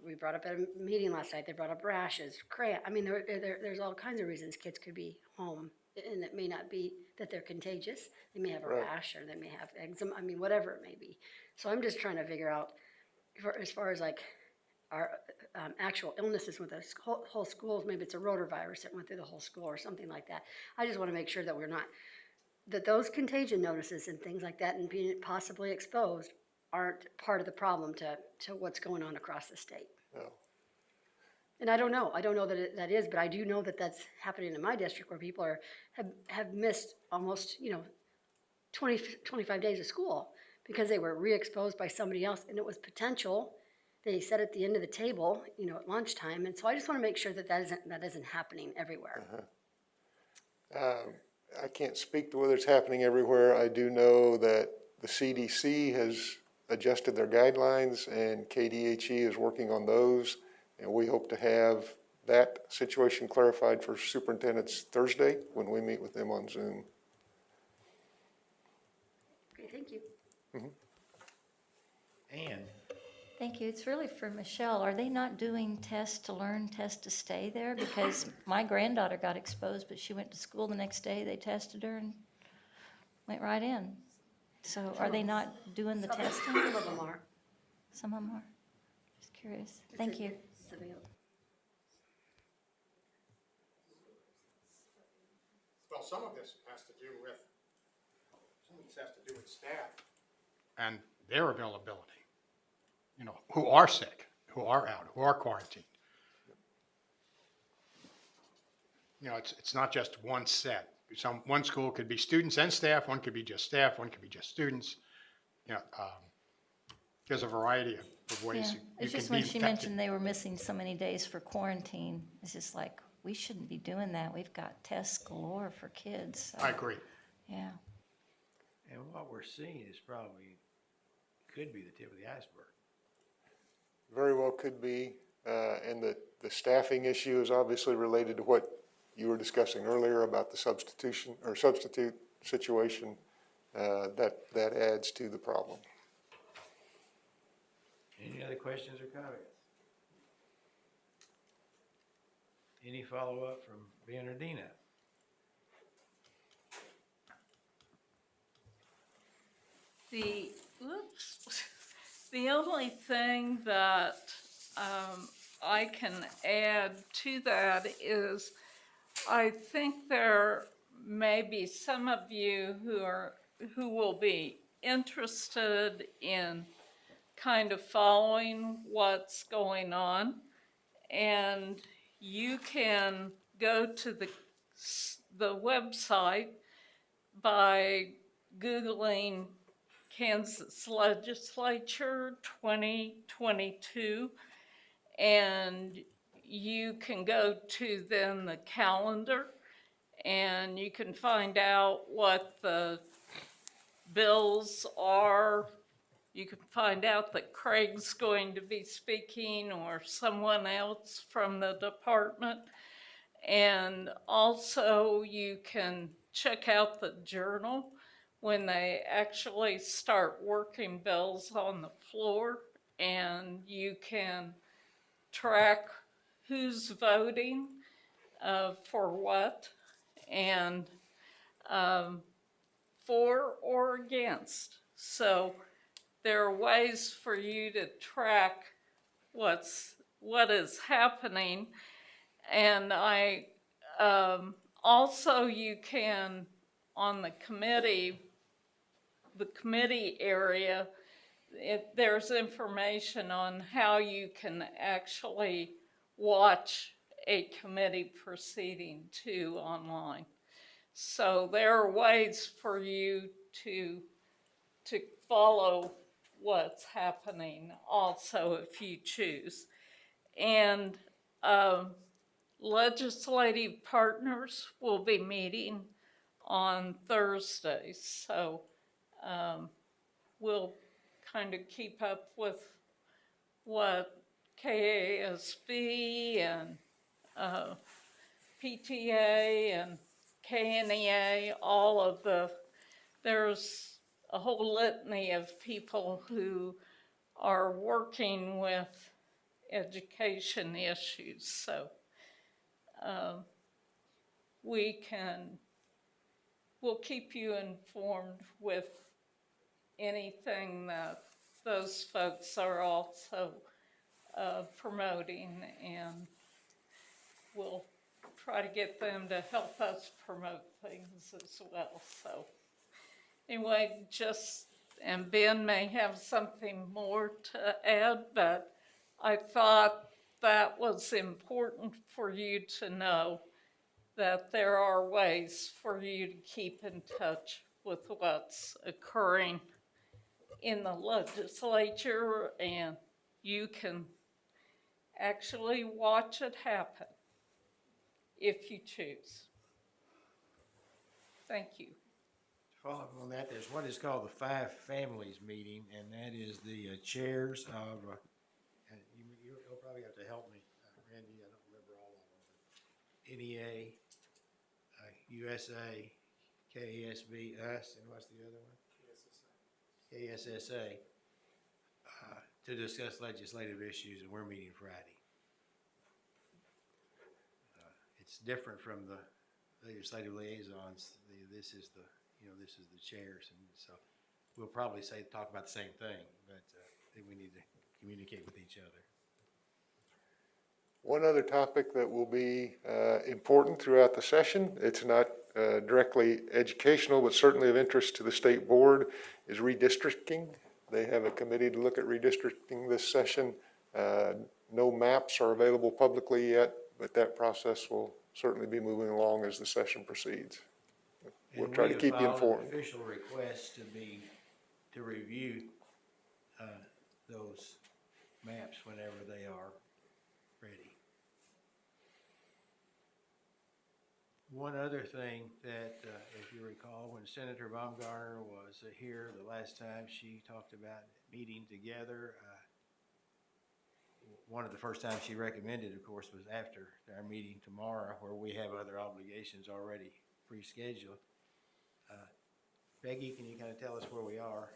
we brought up at a meeting last night, they brought up rashes, cramp. I mean, there's all kinds of reasons kids could be home, and it may not be that they're contagious. They may have a rash, or they may have eczema, I mean, whatever it may be. So I'm just trying to figure out, as far as like our actual illnesses with the whole schools, maybe it's a rotavirus that went through the whole school or something like that. I just want to make sure that that those contagion notices and things like that and being possibly exposed aren't part of the problem to what's going on across the state. No. And I don't know that is, but I do know that that's happening in my district, where people have missed almost 25 days of school because they were re-exposed by somebody else, and it was potential. They said at the end of the table, at lunchtime, and so I just want to make sure that isn't happening everywhere. I can't speak to whether it's happening everywhere. I do know that the CDC has adjusted their guidelines, and KDHE is working on those, and we hope to have that situation clarified for superintendents Thursday when we meet with them on Zoom. Okay, thank you. And Thank you. It's really for Michelle. Are they not doing test to learn, test to stay there? Because my granddaughter got exposed, but she went to school the next day. They tested her and went right in. So are they not doing the testing? Some of them are. Some of them are. Just curious. Thank you. It's available. Well, some of this has to do with staff and their availability. Who are sick, who are out, who are quarantined. It's not just one set. One school could be students and staff, one could be just staff, one could be just students. There's a variety of ways you It's can just be when she infected. mentioned they were missing so many days for quarantine, it's just like, we shouldn't be doing that. We've got tests galore for kids. So, I agree. yeah. And what we're seeing is could be the tip of the iceberg. Very well could be, and the staffing issue is obviously related to what you were discussing earlier about the substitute situation. That adds to the problem. Any other questions or comments? Any follow-up from Ben or Dina? The only thing that I can add to that is I think there may be some of you who will be interested in kind of following what's going on, and you can go to the website by Googling Kansas Legislature 2022, and you can go to then the calendar, and you can find out what the bills are. You can find out that Craig's going to be speaking or someone else from the department. And also you can check out the journal when they actually start working bills on the floor, and you can track who's voting for what, and for or against. So there are ways for you to track what is happening. And also you can, on the committee area, there's information on how you can actually watch a committee proceeding too online. So there are ways for you to follow what's happening also if you choose. And legislative partners will be meeting on Thursdays, so we'll kind of keep up with what KASB and PTA and KNEA, all of there's a whole litany of people who are working with education issues, so we'll keep you informed with anything that those folks are also promoting, and we'll try to get them to help us promote things as well. So anyway, and Ben may have something more to add, but I thought that was important for you to know that there are ways for you to keep in touch with what's occurring in the legislature, and you can actually watch it happen if you choose. Thank you. Follow up on that, there's what is called the Five Families Meeting, and that is the chairs of, you'll probably have to help me, Randy, I don't remember all of them. NEA, USA, KSB, us, and what's the other one? KSSA, to discuss legislative issues, and we're meeting Friday. It's different from the legislative liaisons. This is the chairs, and so we'll probably talk about the same thing, but I think we need to communicate with each other. One other topic that will be important throughout the session, it's not directly educational, but certainly of interest to the state board, is redistricting. They have a committee to look at redistricting this session. No maps are available publicly yet, but that process will certainly be moving along as the session proceeds. We'll try to keep you informed. An official request to review those maps whenever they are ready. One other thing that, if you recall, when Senator Baumgartner was here the last time, she talked about meeting together. One of the first times she recommended, of course, was after our meeting tomorrow, where we have other obligations already pre-scheduled. Peggy, can you kind of tell us where we are?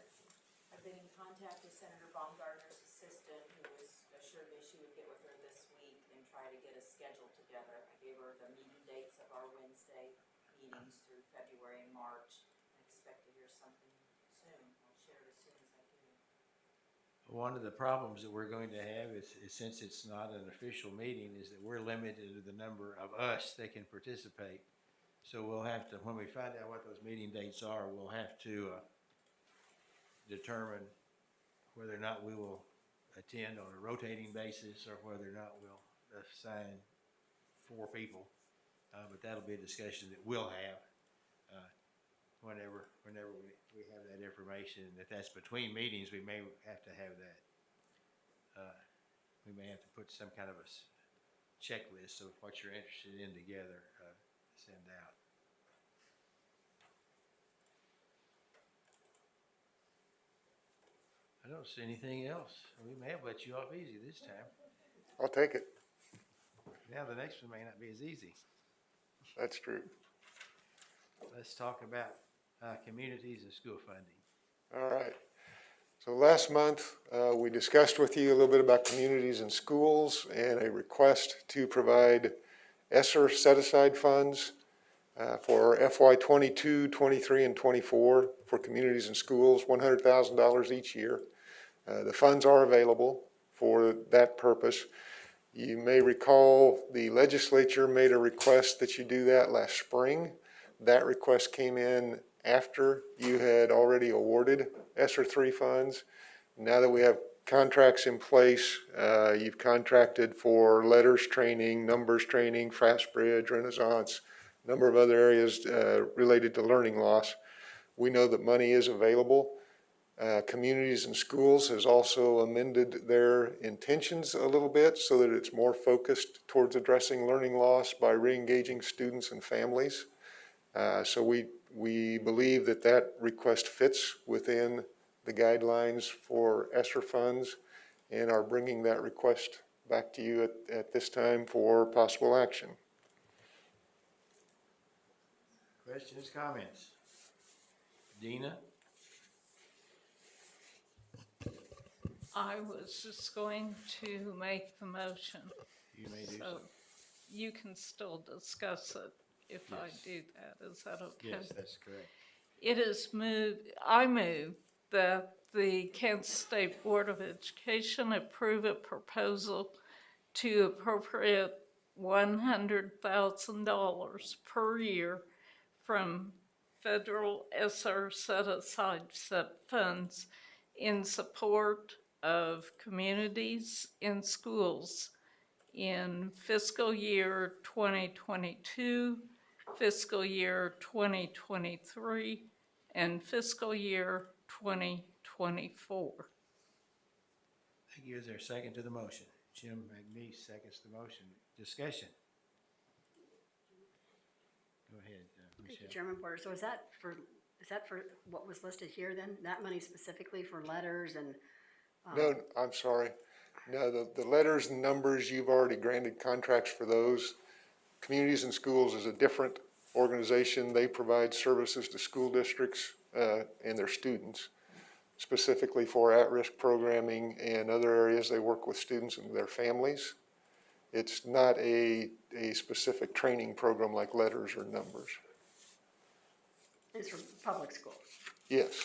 I've been in contact with Senator Baumgartner's assistant, who was assured me she would get with her this week and try to get a schedule together. I gave her the meeting dates of our Wednesday meetings through February and March. I expect to hear something soon. I'll share it as soon as I do. One of the problems that we're going to have is since it's not an official meeting, is that we're limited to the number of us that can participate. So we'll have to, when we find out what those meeting dates are, we'll have to determine whether or not we will attend on a rotating basis or whether or not we'll assign 4 people. But that'll be a discussion that we'll have whenever we have that information. If that's between meetings, we may have to have that. We may have to put some kind of a checklist of what you're interested in together, send out. I don't see anything else. We may have let you off easy this time. I'll take it. Now the next one may not be as easy. That's true. Let's talk about communities and school funding. All right. So last month, we discussed with you a little bit about communities and schools and a request to provide ESSER set-aside funds for FY 22, 23, and 24 for communities and schools, $100,000 each year. The funds are available for that purpose. You may recall the legislature made a request that you do that last spring. That request came in after you had already awarded ESSER 3 funds. Now that we have contracts in place, you've contracted for letters training, numbers training, FastBridge, Renaissance, a number of other areas related to learning loss. We know that money is available. Communities and Schools has also amended their intentions a little bit so that it's more focused towards addressing learning loss by re-engaging students and families. So we believe that that request fits within the guidelines for ESSER funds and are bringing that request back to you at this time for possible action. Questions, comments? Dina? I was just going to make the motion. You may do So so. you can still discuss it if I Yes. do that. Is that okay? Yes, that's correct. It is I move that the Kansas State Board of Education approve a proposal to appropriate $100,000 per year from federal ESSER set-aside funds in support of communities and schools in fiscal year 2022, fiscal year 2023, and fiscal year 2024. Thank you. Is there a second to the motion? Jim McNeese seconds the motion. Discussion. Go ahead, Thank you, Michelle. Chairman Porter. So is that for what was listed here then? That money specifically for letters and? No, I'm sorry. No, the letters and numbers, you've already granted contracts for those. Communities and Schools is a different organization. They provide services to school districts and their students, specifically for at-risk programming and other areas. They work with students and their families. It's not a specific training program like letters or numbers. It's for public schools. Yes.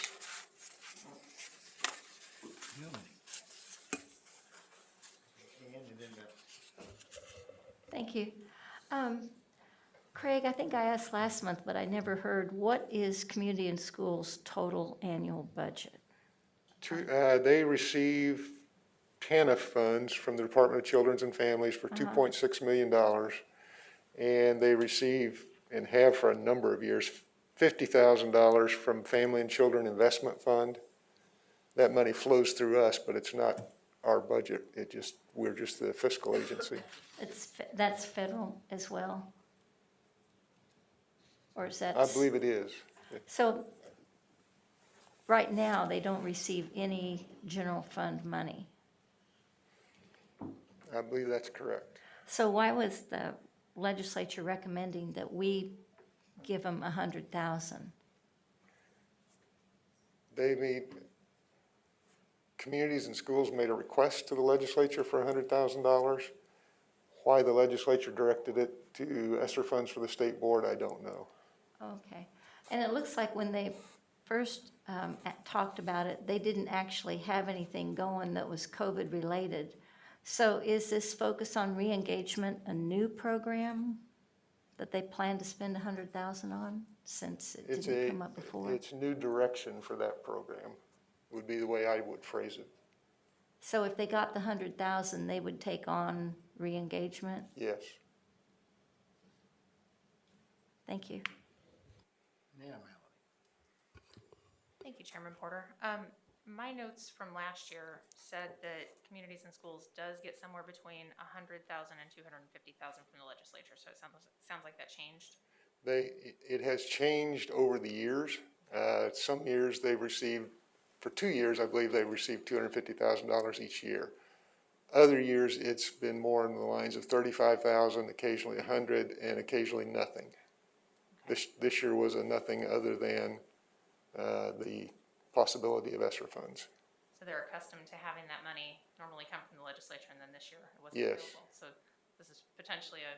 Thank you. Craig, I think I asked last month, but I never heard, what is Community and Schools' total annual budget? They receive TANF funds from the Department of Children's and Families for $2.6 million. And they receive, and have for a number of years, $50,000 from Family and Children Investment Fund. That money flows through us, but it's not our budget. We're just the fiscal agency. That's federal as well? Or is that? I believe it is. So, right now, they don't receive any general fund money. I believe that's correct. So why was the legislature recommending that we give them $100,000? Communities and Schools made a request to the legislature for $100,000. Why the legislature directed it to ESSER funds for the state board, I don't know. Okay. And it looks like when they first talked about it, they didn't actually have anything going that was COVID-related. So is this focus on re-engagement a new program that they plan to spend $100,000 on, since it didn't come up before? It's new direction for that program, would be the way I would phrase it. So if they got the $100,000, they would take on re-engagement? Yes. Thank you. Yeah, Melanie. Thank you, Chairman Porter. My notes from last year said that Communities and Schools does get somewhere between $100,000 and $250,000 from the legislature, so it sounds like that changed. It has changed over the years. Some years they've received, for 2 years, I believe they've received $250,000 each year. Other years, it's been more in the lines of $35,000, occasionally $100,000, and occasionally nothing. This year was a nothing other than the possibility of ESSER funds. So they're accustomed to having that money normally come from the legislature, and then this year it wasn't Yes. available. So this is potentially a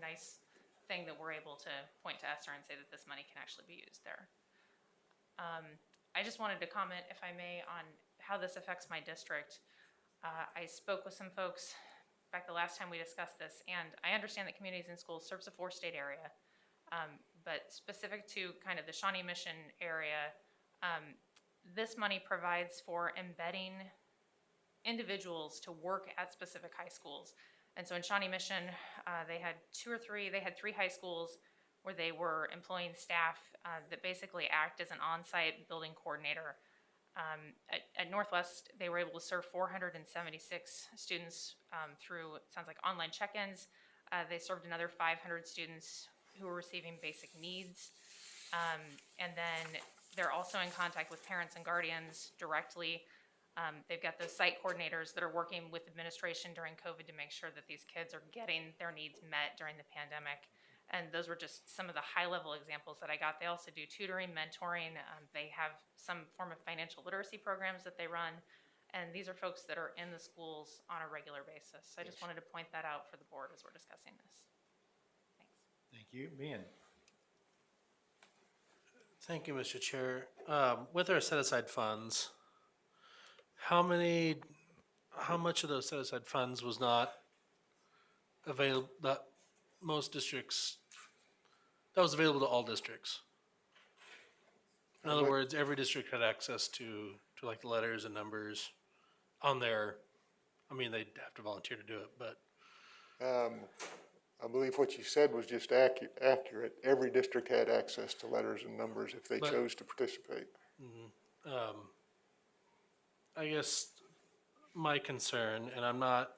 nice thing that we're able to point to ESSER and say that this money can actually be used there. I just wanted to comment, if I may, on how this affects my district. I spoke with some folks back the last time we discussed this, and I understand that Communities and Schools serves a 4-state area, but specific to kind of the Shawnee Mission area, this money provides for embedding individuals to work at specific high schools. And so in Shawnee Mission, they had 3 high schools where they were employing staff that basically act as an on-site building coordinator At Northwest, they were able to serve 476 students through, it sounds like, online check-ins. They served another 500 students who were receiving basic needs. And then they're also in contact with parents and guardians directly. They've got those site coordinators that are working with administration during COVID to make sure that these kids are getting their needs met during the pandemic. And those were just some of the high-level examples that I got. They also do tutoring, mentoring. They have some form of financial literacy programs that they run. And these are folks that are in the schools on a regular basis. So I just wanted to point that out for the board as we're discussing this. Thank you. Ben? Thank you, Mr. Chair. With our set-aside funds, how much of those set-aside funds was not available, that most districts, that was available to all districts? In other words, every district had access to like the letters and numbers on their, I mean, they'd have to volunteer to do it, but. I believe what you said was just accurate. Every district had access to letters and numbers if they chose to participate. I guess my concern, and I'm not,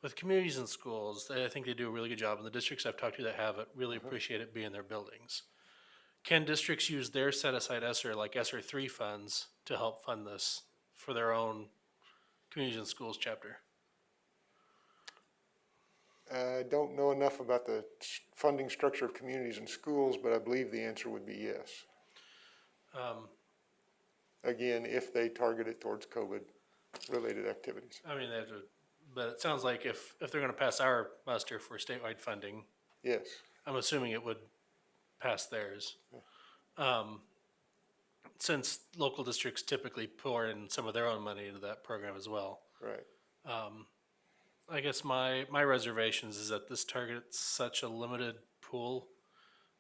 with communities and schools, I think they do a really good job, and the districts I've talked to that have it really appreciate it being their buildings. Can districts use their set-aside ESSER, like ESSER 3 funds, to help fund this for their own communities and schools chapter? I don't know enough about the funding structure of communities and schools, but I believe the answer would be yes. Again, if they target it towards COVID-related activities. I mean, they have to, but it sounds like if they're gonna pass our muster for statewide funding, Yes. I'm assuming it would pass theirs. Since local districts typically pour in some of their own money into that program as well. Right. I guess my reservations is that this targets such a limited pool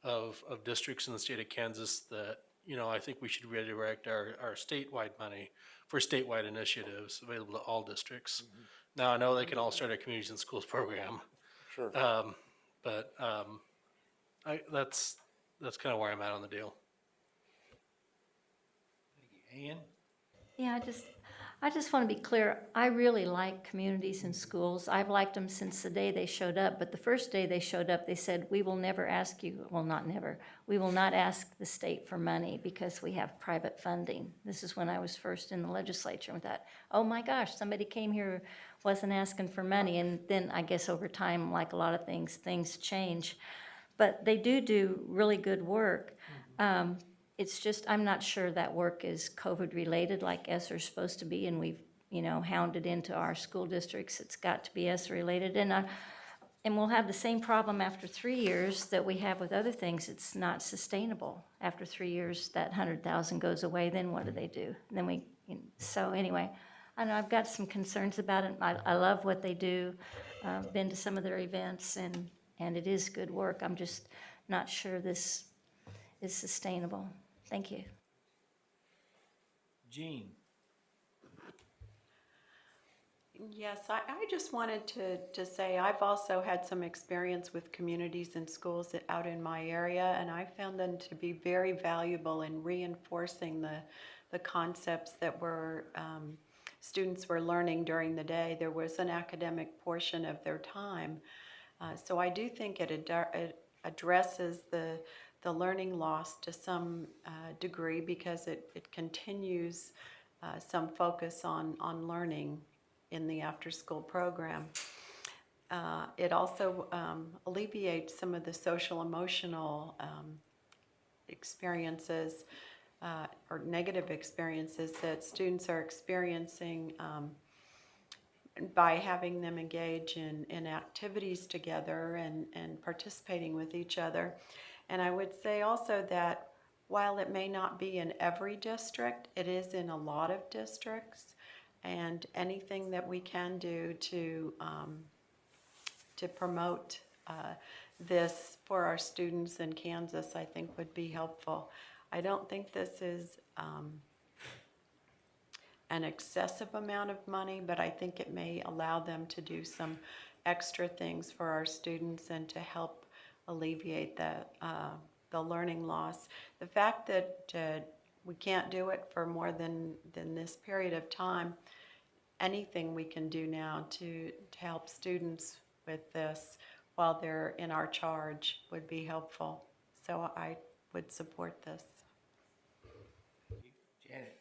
of districts in the state of Kansas that, you know, I think we should redirect our statewide money for statewide initiatives available to all districts. Now, I know they can all start a communities and schools program. Sure. But that's kind of where I'm at on the deal. Thank you. Ann? Yeah, I just want to be clear. I really like communities and schools. I've liked them since the day they showed up. But the first day they showed up, they said, we will never ask you, well, not never, we will not ask the state for money because we have private funding. This is when I was first in the legislature with that. Oh my gosh, somebody came here, wasn't asking for money. And then I guess over time, like a lot of things change. But they do really good work. It's just, I'm not sure that work is COVID-related like ESSER's supposed to be, and we've, you know, hounded into our school districts. It's got to be ESSER-related, and we'll have the same problem after 3 years that we have with other things. It's not sustainable. After 3 years, that 100,000 goes away, then what do they do? Then so anyway, I know I've got some concerns about it. I love what they do. Been to some of their events, and it is good work. I'm just not sure this is sustainable. Thank you. Jean? Yes, I just wanted to say I've also had some experience with communities and schools out in my area, and I found them to be very valuable in reinforcing the concepts that students were learning during the day. There was an academic portion of their time. So I do think it addresses the learning loss to some degree because it continues some focus on learning in the after-school program. It also alleviates some of the social-emotional experiences or negative experiences that students are experiencing by having them engage in activities together and participating with each other. And I would say also that while it may not be in every district, it is in a lot of districts. And anything that we can do to promote this for our students in Kansas, I think would be helpful. I don't think this is an excessive amount of money, but I think it may allow them to do some extra things for our students and to help alleviate the learning loss. The fact that we can't do it for more than this period of time, anything we can do now to help students with this while they're in our charge would be helpful. So I would support this. Janet?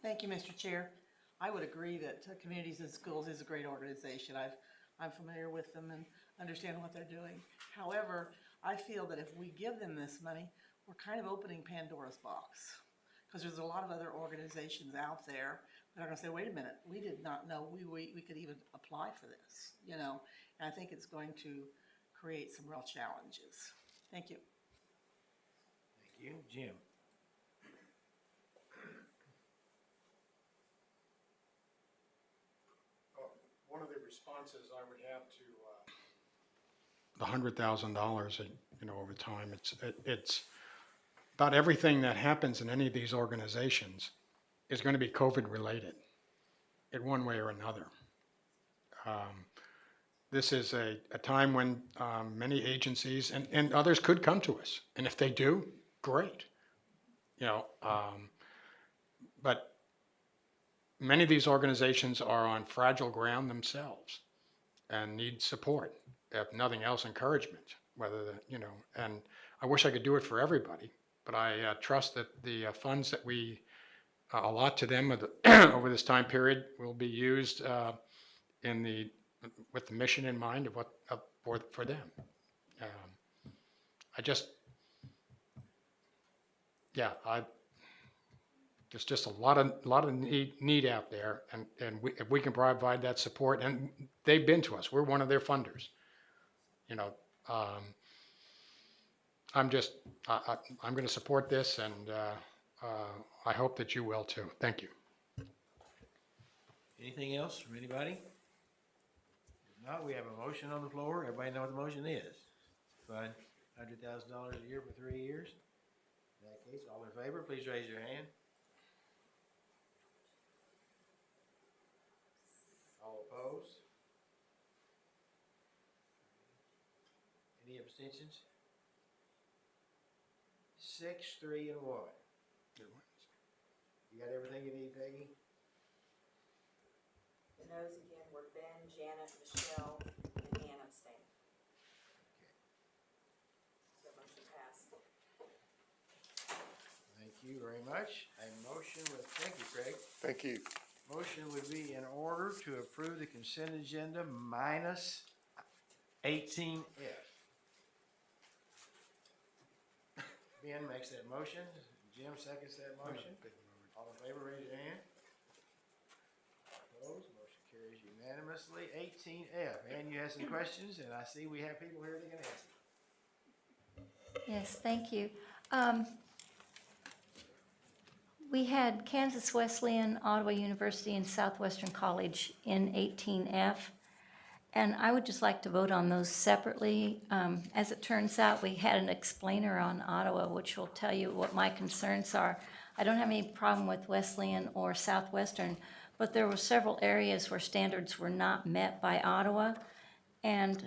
Thank you, Mr. Chair. I would agree that Communities in Schools is a great organization. I'm familiar with them and understand what they're doing. However, I feel that if we give them this money, we're kind of opening Pandora's box. Because there's a lot of other organizations out there that are gonna say, wait a minute, we did not know we could even apply for this, you know? And I think it's going to create some real challenges. Thank you. Thank you. Jim? One of the responses I would have to the $100,000, you know, over time, it's about everything that happens in any of these organizations is going to be COVID related in one way or another. This is a time when many agencies and others could come to us, and if they do, great. You know, but many of these organizations are on fragile ground themselves and need support, if nothing else, encouragement, you know, and I wish I could do it for everybody, but I trust that the funds that we allot to them over this time period will be used with the mission in mind of for them. There's just a lot of need out there, and if we can provide that support, and they've been to us, we're one of their funders. You know, I'm going to support this, and I hope that you will too. Thank you. Anything else from anybody? If not, we have a motion on the floor. Everybody know what the motion is. Fund $100,000 a year for 3 years. In that case, all in favor, please raise your hand. All opposed? Any abstentions? 6, 3, and 1. You got everything you need, Peggy? The no's again were Ben, Janet, Michelle, and Ann abstained. So motion passed. Thank you very much. A motion thank you, Craig. Thank you. Motion would be in order to approve the consent agenda minus 18F. Ben makes that motion. Jim seconds that motion. All in favor, raise your hand. Opposed, motion carries unanimously. 18F. Ann, you have some questions, and I see we have people here that can answer. Yes, thank you. We had Kansas Wesleyan, Ottawa University, and Southwestern College in 18F, and I would just like to vote on those separately. As it turns out, we had an explainer on Ottawa, which will tell you what my concerns are. I don't have any problem with Wesleyan or Southwestern, but there were several areas where standards were not met by Ottawa, and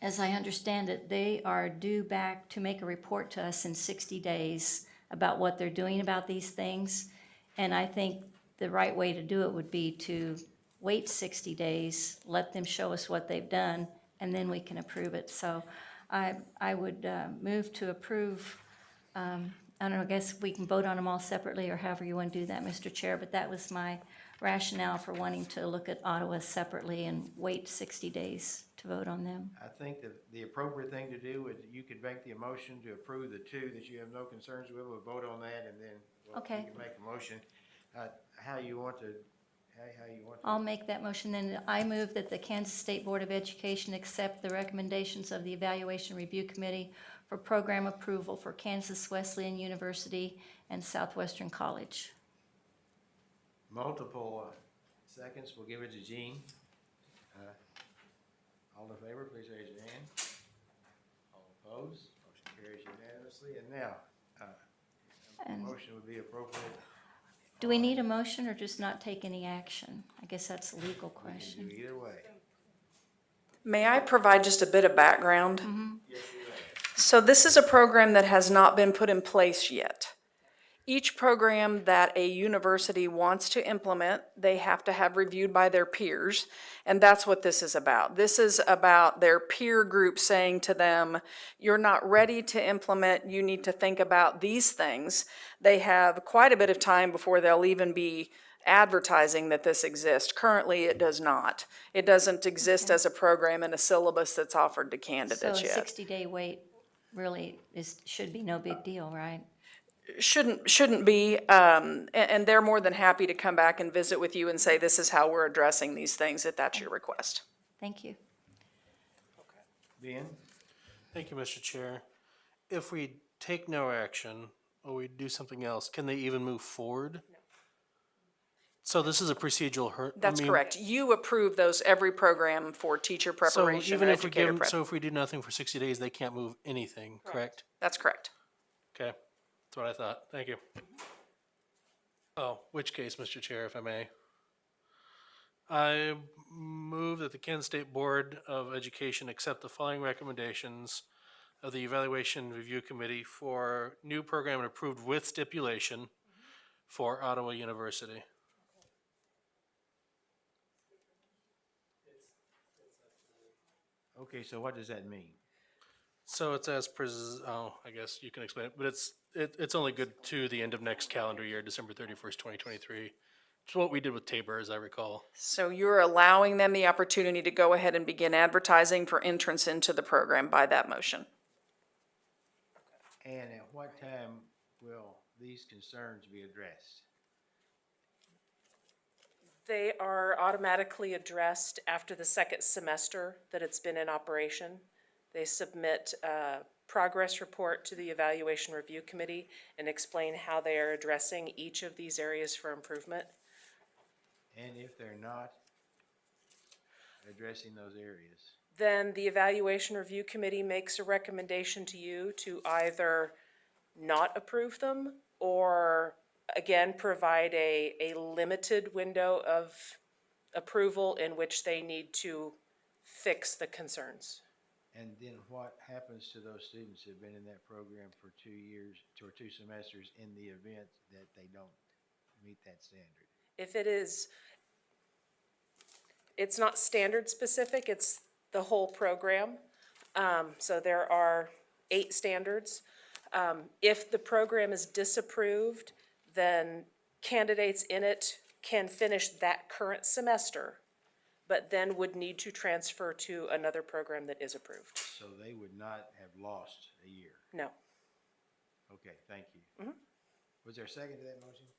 as I understand it, they are due back to make a report to us in 60 days about what they're doing about these things. And I think the right way to do it would be to wait 60 days, let them show us what they've done, and then we can approve it. So I would move to approve, I don't know, I guess we can vote on them all separately or however you want to do that, Mr. Chair, but that was my rationale for wanting to look at Ottawa separately and wait 60 days to vote on them. I think that the appropriate thing to do is you could make the motion to approve the two that you have no concerns with. We'll vote on that, and then Okay. you can make a motion. How you want to? I'll make that motion, then I move that the Kansas State Board of Education accept the recommendations of the Evaluation Review Committee for program approval for Kansas Wesleyan University and Southwestern College. Multiple seconds. We'll give it to Jean. All in favor, please raise your hand. All opposed, motion carries unanimously. And now, And- motion would be appropriate. Do we need a motion or just not take any action? I guess that's a legal question. Do either way. May I provide just a bit of background? Mm-hmm. Yes, you may. So this is a program that has not been put in place yet. Each program that a university wants to implement, they have to have reviewed by their peers, and that's what this is about. This is about their peer group saying to them, you're not ready to implement, you need to think about these things. They have quite a bit of time before they'll even be advertising that this exists. Currently, it does not. It doesn't exist as a program in a syllabus that's offered to So a candidates yet. 60-day wait really should be no big deal, right? Shouldn't be, and they're more than happy to come back and visit with you and say, this is how we're addressing these things, if that's your request. Thank you. Ben? Thank you, Mr. Chair. If we take no action or we do something else, can they even move forward? So this is a procedural hurt. That's correct. You approve those, every program for teacher preparation and educator prep. So if we do nothing for 60 days, they can't move anything, correct? That's correct. Okay, that's what I thought. Thank you. Oh, which case, Mr. Chair, if I may? I move that the Kansas State Board of Education accept the following recommendations of the Evaluation Review Committee for new program and approved with stipulation for Ottawa University. Okay, so what does that mean? So it's I guess you can explain it, but it's only good to the end of next calendar year, December 31st, 2023. It's what we did with Tabor, as I recall. So you're allowing them the opportunity to go ahead and begin advertising for entrance into the program by that motion. And at what time will these concerns be addressed? They are automatically addressed after the second semester that it's been in operation. They submit a progress report to the Evaluation Review Committee and explain how they are addressing each of these areas for improvement. And if they're not addressing those areas? Then the Evaluation Review Committee makes a recommendation to you to either not approve them or, again, provide a limited window of approval in which they need to fix the concerns. And then what happens to those students who have been in that program for 2 years or 2 semesters in the event that they don't meet that standard? If it's not standard specific, it's the whole program. So there are 8 standards. If the program is disapproved, then candidates in it can finish that current semester, but then would need to transfer to another program that is approved. So they would not have lost a year? No. Okay, thank you. Mhm. Was there a second to that motion?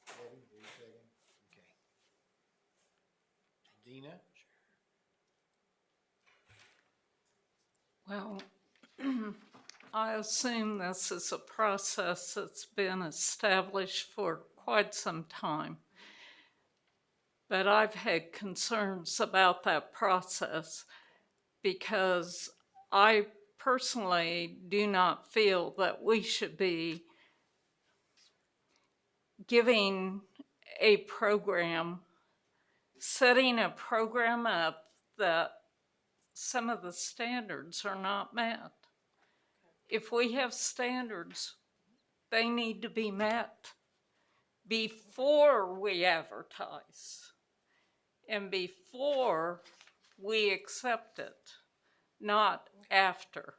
Debbie, did you second? Okay. Dina? Well, I assume this is a process that's been established for quite some time. But I've had concerns about that process because I personally do not feel that we should be giving a program, setting a program up that some of the standards are not met. If we have standards, they need to be met before we advertise and before we accept it, not after.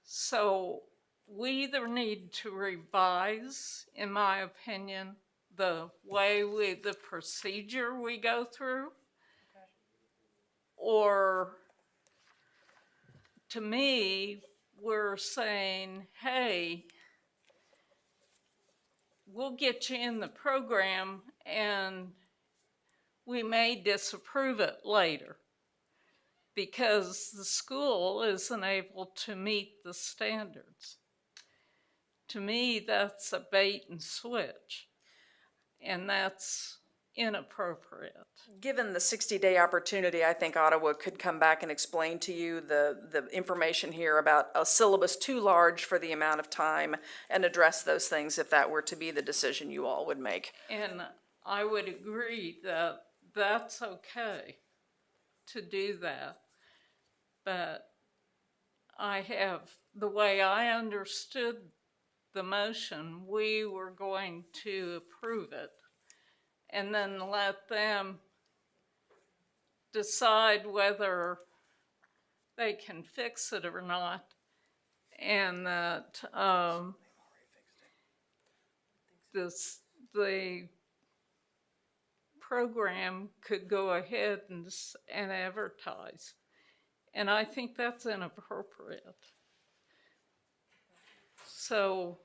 So we either need to revise, in my opinion, the procedure we go through, or to me, we're saying, hey, we'll get you in the program and we may disapprove it later because the school isn't able to meet the standards. To me, that's a bait and switch, and that's inappropriate. Given the 60-day opportunity, I think Ottawa could come back and explain to you the information here about a syllabus too large for the amount of time and address those things if that were to be the decision you all would make. And I would agree that that's okay to do that. But the way I understood the motion, we were going to approve it and then let them decide whether they can fix it or not. And that, the program could go ahead and advertise. And I think that's inappropriate. So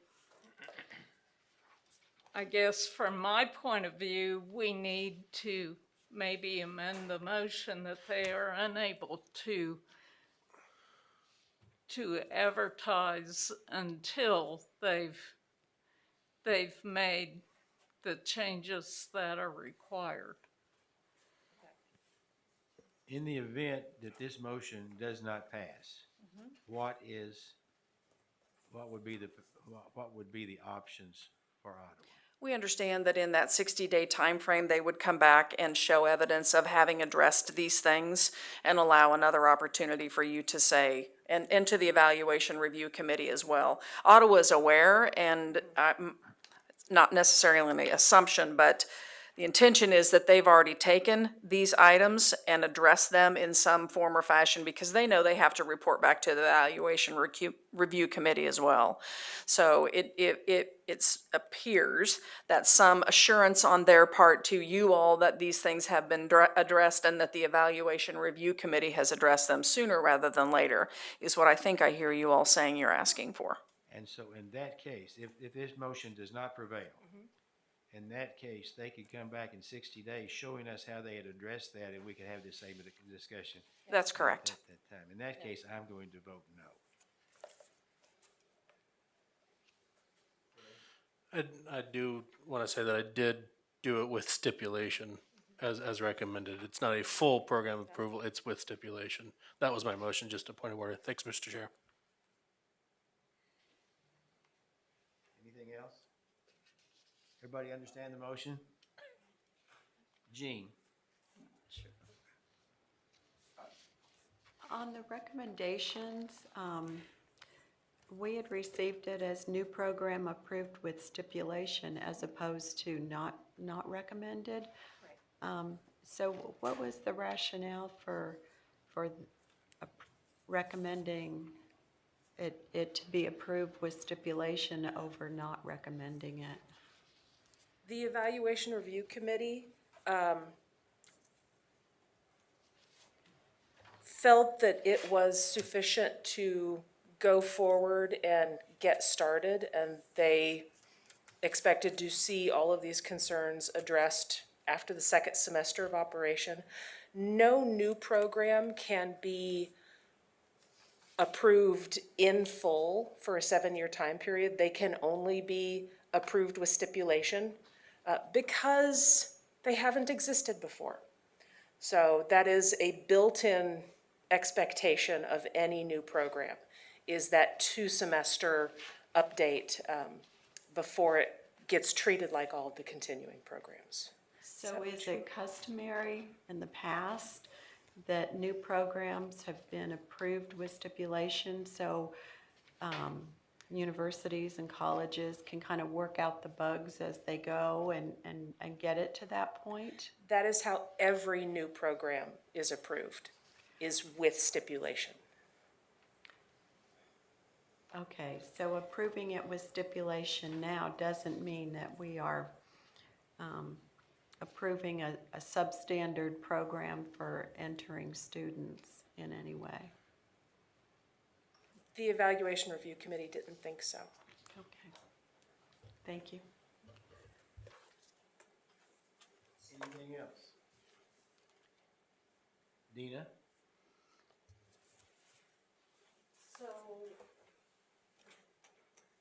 I guess from my point of view, we need to maybe amend the motion that they are unable to advertise until they've made the changes that are required. In the event that this motion does not pass, what would be the options for Ottawa? We understand that in that 60-day timeframe, they would come back and show evidence of having addressed these things and allow another opportunity for you to say, and to the Evaluation Review Committee as well. Ottawa is aware, and not necessarily an assumption, but the intention is that they've already taken these items and addressed them in some form or fashion because they know they have to report back to the Evaluation Review Committee as well. So it appears that some assurance on their part to you all that these things have been addressed and that the Evaluation Review Committee has addressed them sooner rather than later is what I think I hear you all saying you're asking for. And so in that case, if this motion does not prevail, in that case, they could come back in 60 days showing us how they had addressed that, and we could have this same discussion. That's correct. At that time. In that case, I'm going to vote no. I do want to say that I did do it with stipulation as recommended. It's not a full program approval, it's with stipulation. That was my motion, just a point of order. Thanks, Mr. Chair. Anything else? Everybody understand the motion? Jean? On the recommendations, we had received it as new program approved with stipulation as opposed to not recommended. So what was the rationale for recommending it to be approved with stipulation over not recommending it? The Evaluation Review Committee felt that it was sufficient to go forward and get started, and they expected to see all of these concerns addressed after the second semester of operation. No new program can be approved in full for a 7-year time period. They can only be approved with stipulation because they haven't existed before. So that is a built-in expectation of any new program, is that 2-semester update before it gets treated like all of the continuing programs. So is it customary in the past that new programs have been approved with stipulation so universities and colleges can kind of work out the bugs as they go and get it to that point? That is how every new program is approved, is with stipulation. Okay, so approving it with stipulation now doesn't mean that we are approving a substandard program for entering students in any way. The Evaluation Review Committee didn't think so. Okay, thank you. Anything else? Dina? So,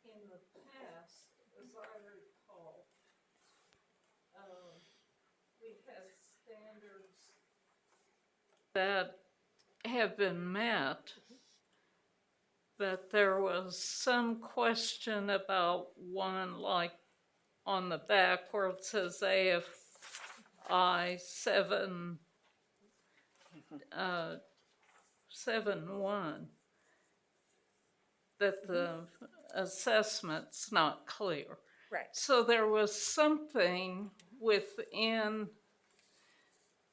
in the past, as I recall, we've had standards that have been met, but there was some question about one, like on the back where it says AFI 7.1. that the assessment's not clear. Right. So there was something within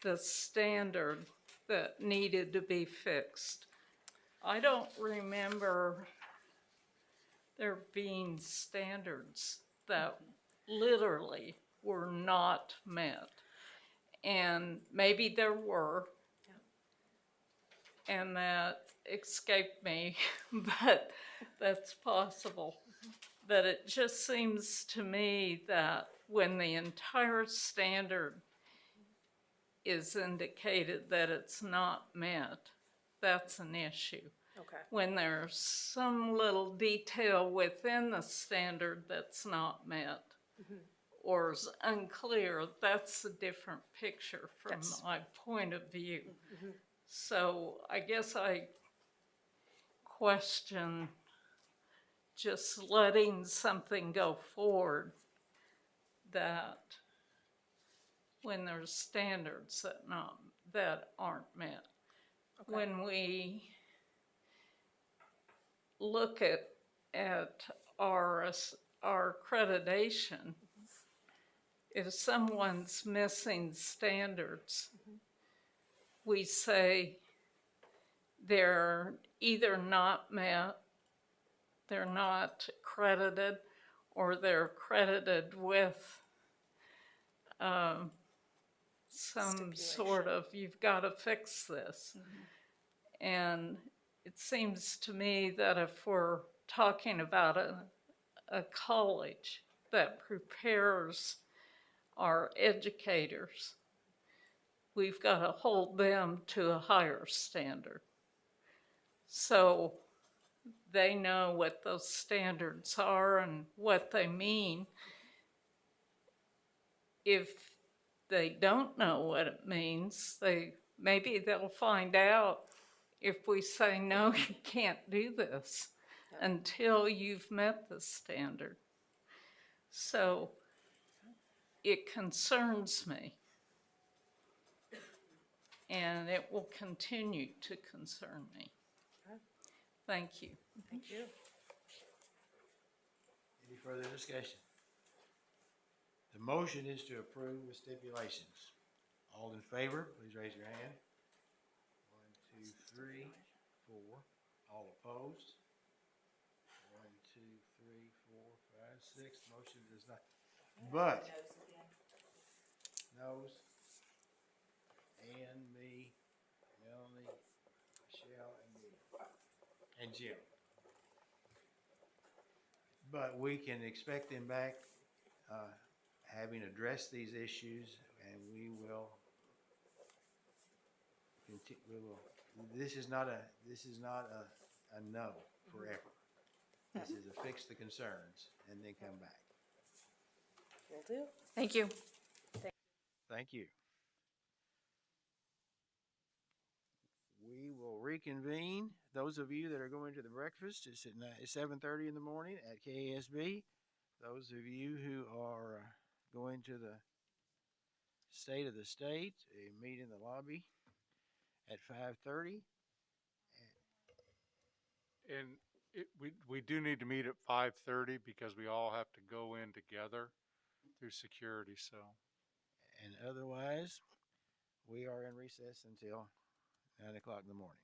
the standard that needed to be fixed. I don't remember there being standards that literally were not met. And maybe there were, and that escaped me, but that's possible. But it just seems to me that when the entire standard is indicated that it's not met, that's an issue. Okay. When there's some little detail within the standard that's not met or is unclear, that's a different picture from my point of view. So I guess I question just letting something go forward that when there's standards that aren't met. When we look at our accreditation, if someone's missing standards, we say they're either not met, they're not credited, or they're credited with some sort of, you've got to fix this. And it seems to me that if we're talking about a college that prepares our educators, we've got to hold them to a higher standard. So they know what those standards are and what they mean. If they don't know what it means, maybe they'll find out if we say, no, you can't do this until you've met the standard. So it concerns me, and it will continue to concern me. Thank you. Thank you. Any further discussion? The motion is to approve with stipulations. All in favor, please raise your hand. 1, 2, 3, 4. All opposed? 1, 2, 3, 4, 5, 6. Motion does not. But noes. And me, Melanie, Michelle, and me, and Jim. But we can expect them back, having addressed these issues, and we will this is not a no forever. This is a fix the concerns and then come back. Will do. Thank you. Thank you. We will reconvene. Those of you that are going to the breakfast, it's at 7:30 in the morning at KASB. Those of you who are going to the State of the State, meet in the lobby at 5:30. And we do need to meet at 5:30 because we all have to go in together through security, so. And otherwise, we are in recess until 9 o'clock in the morning.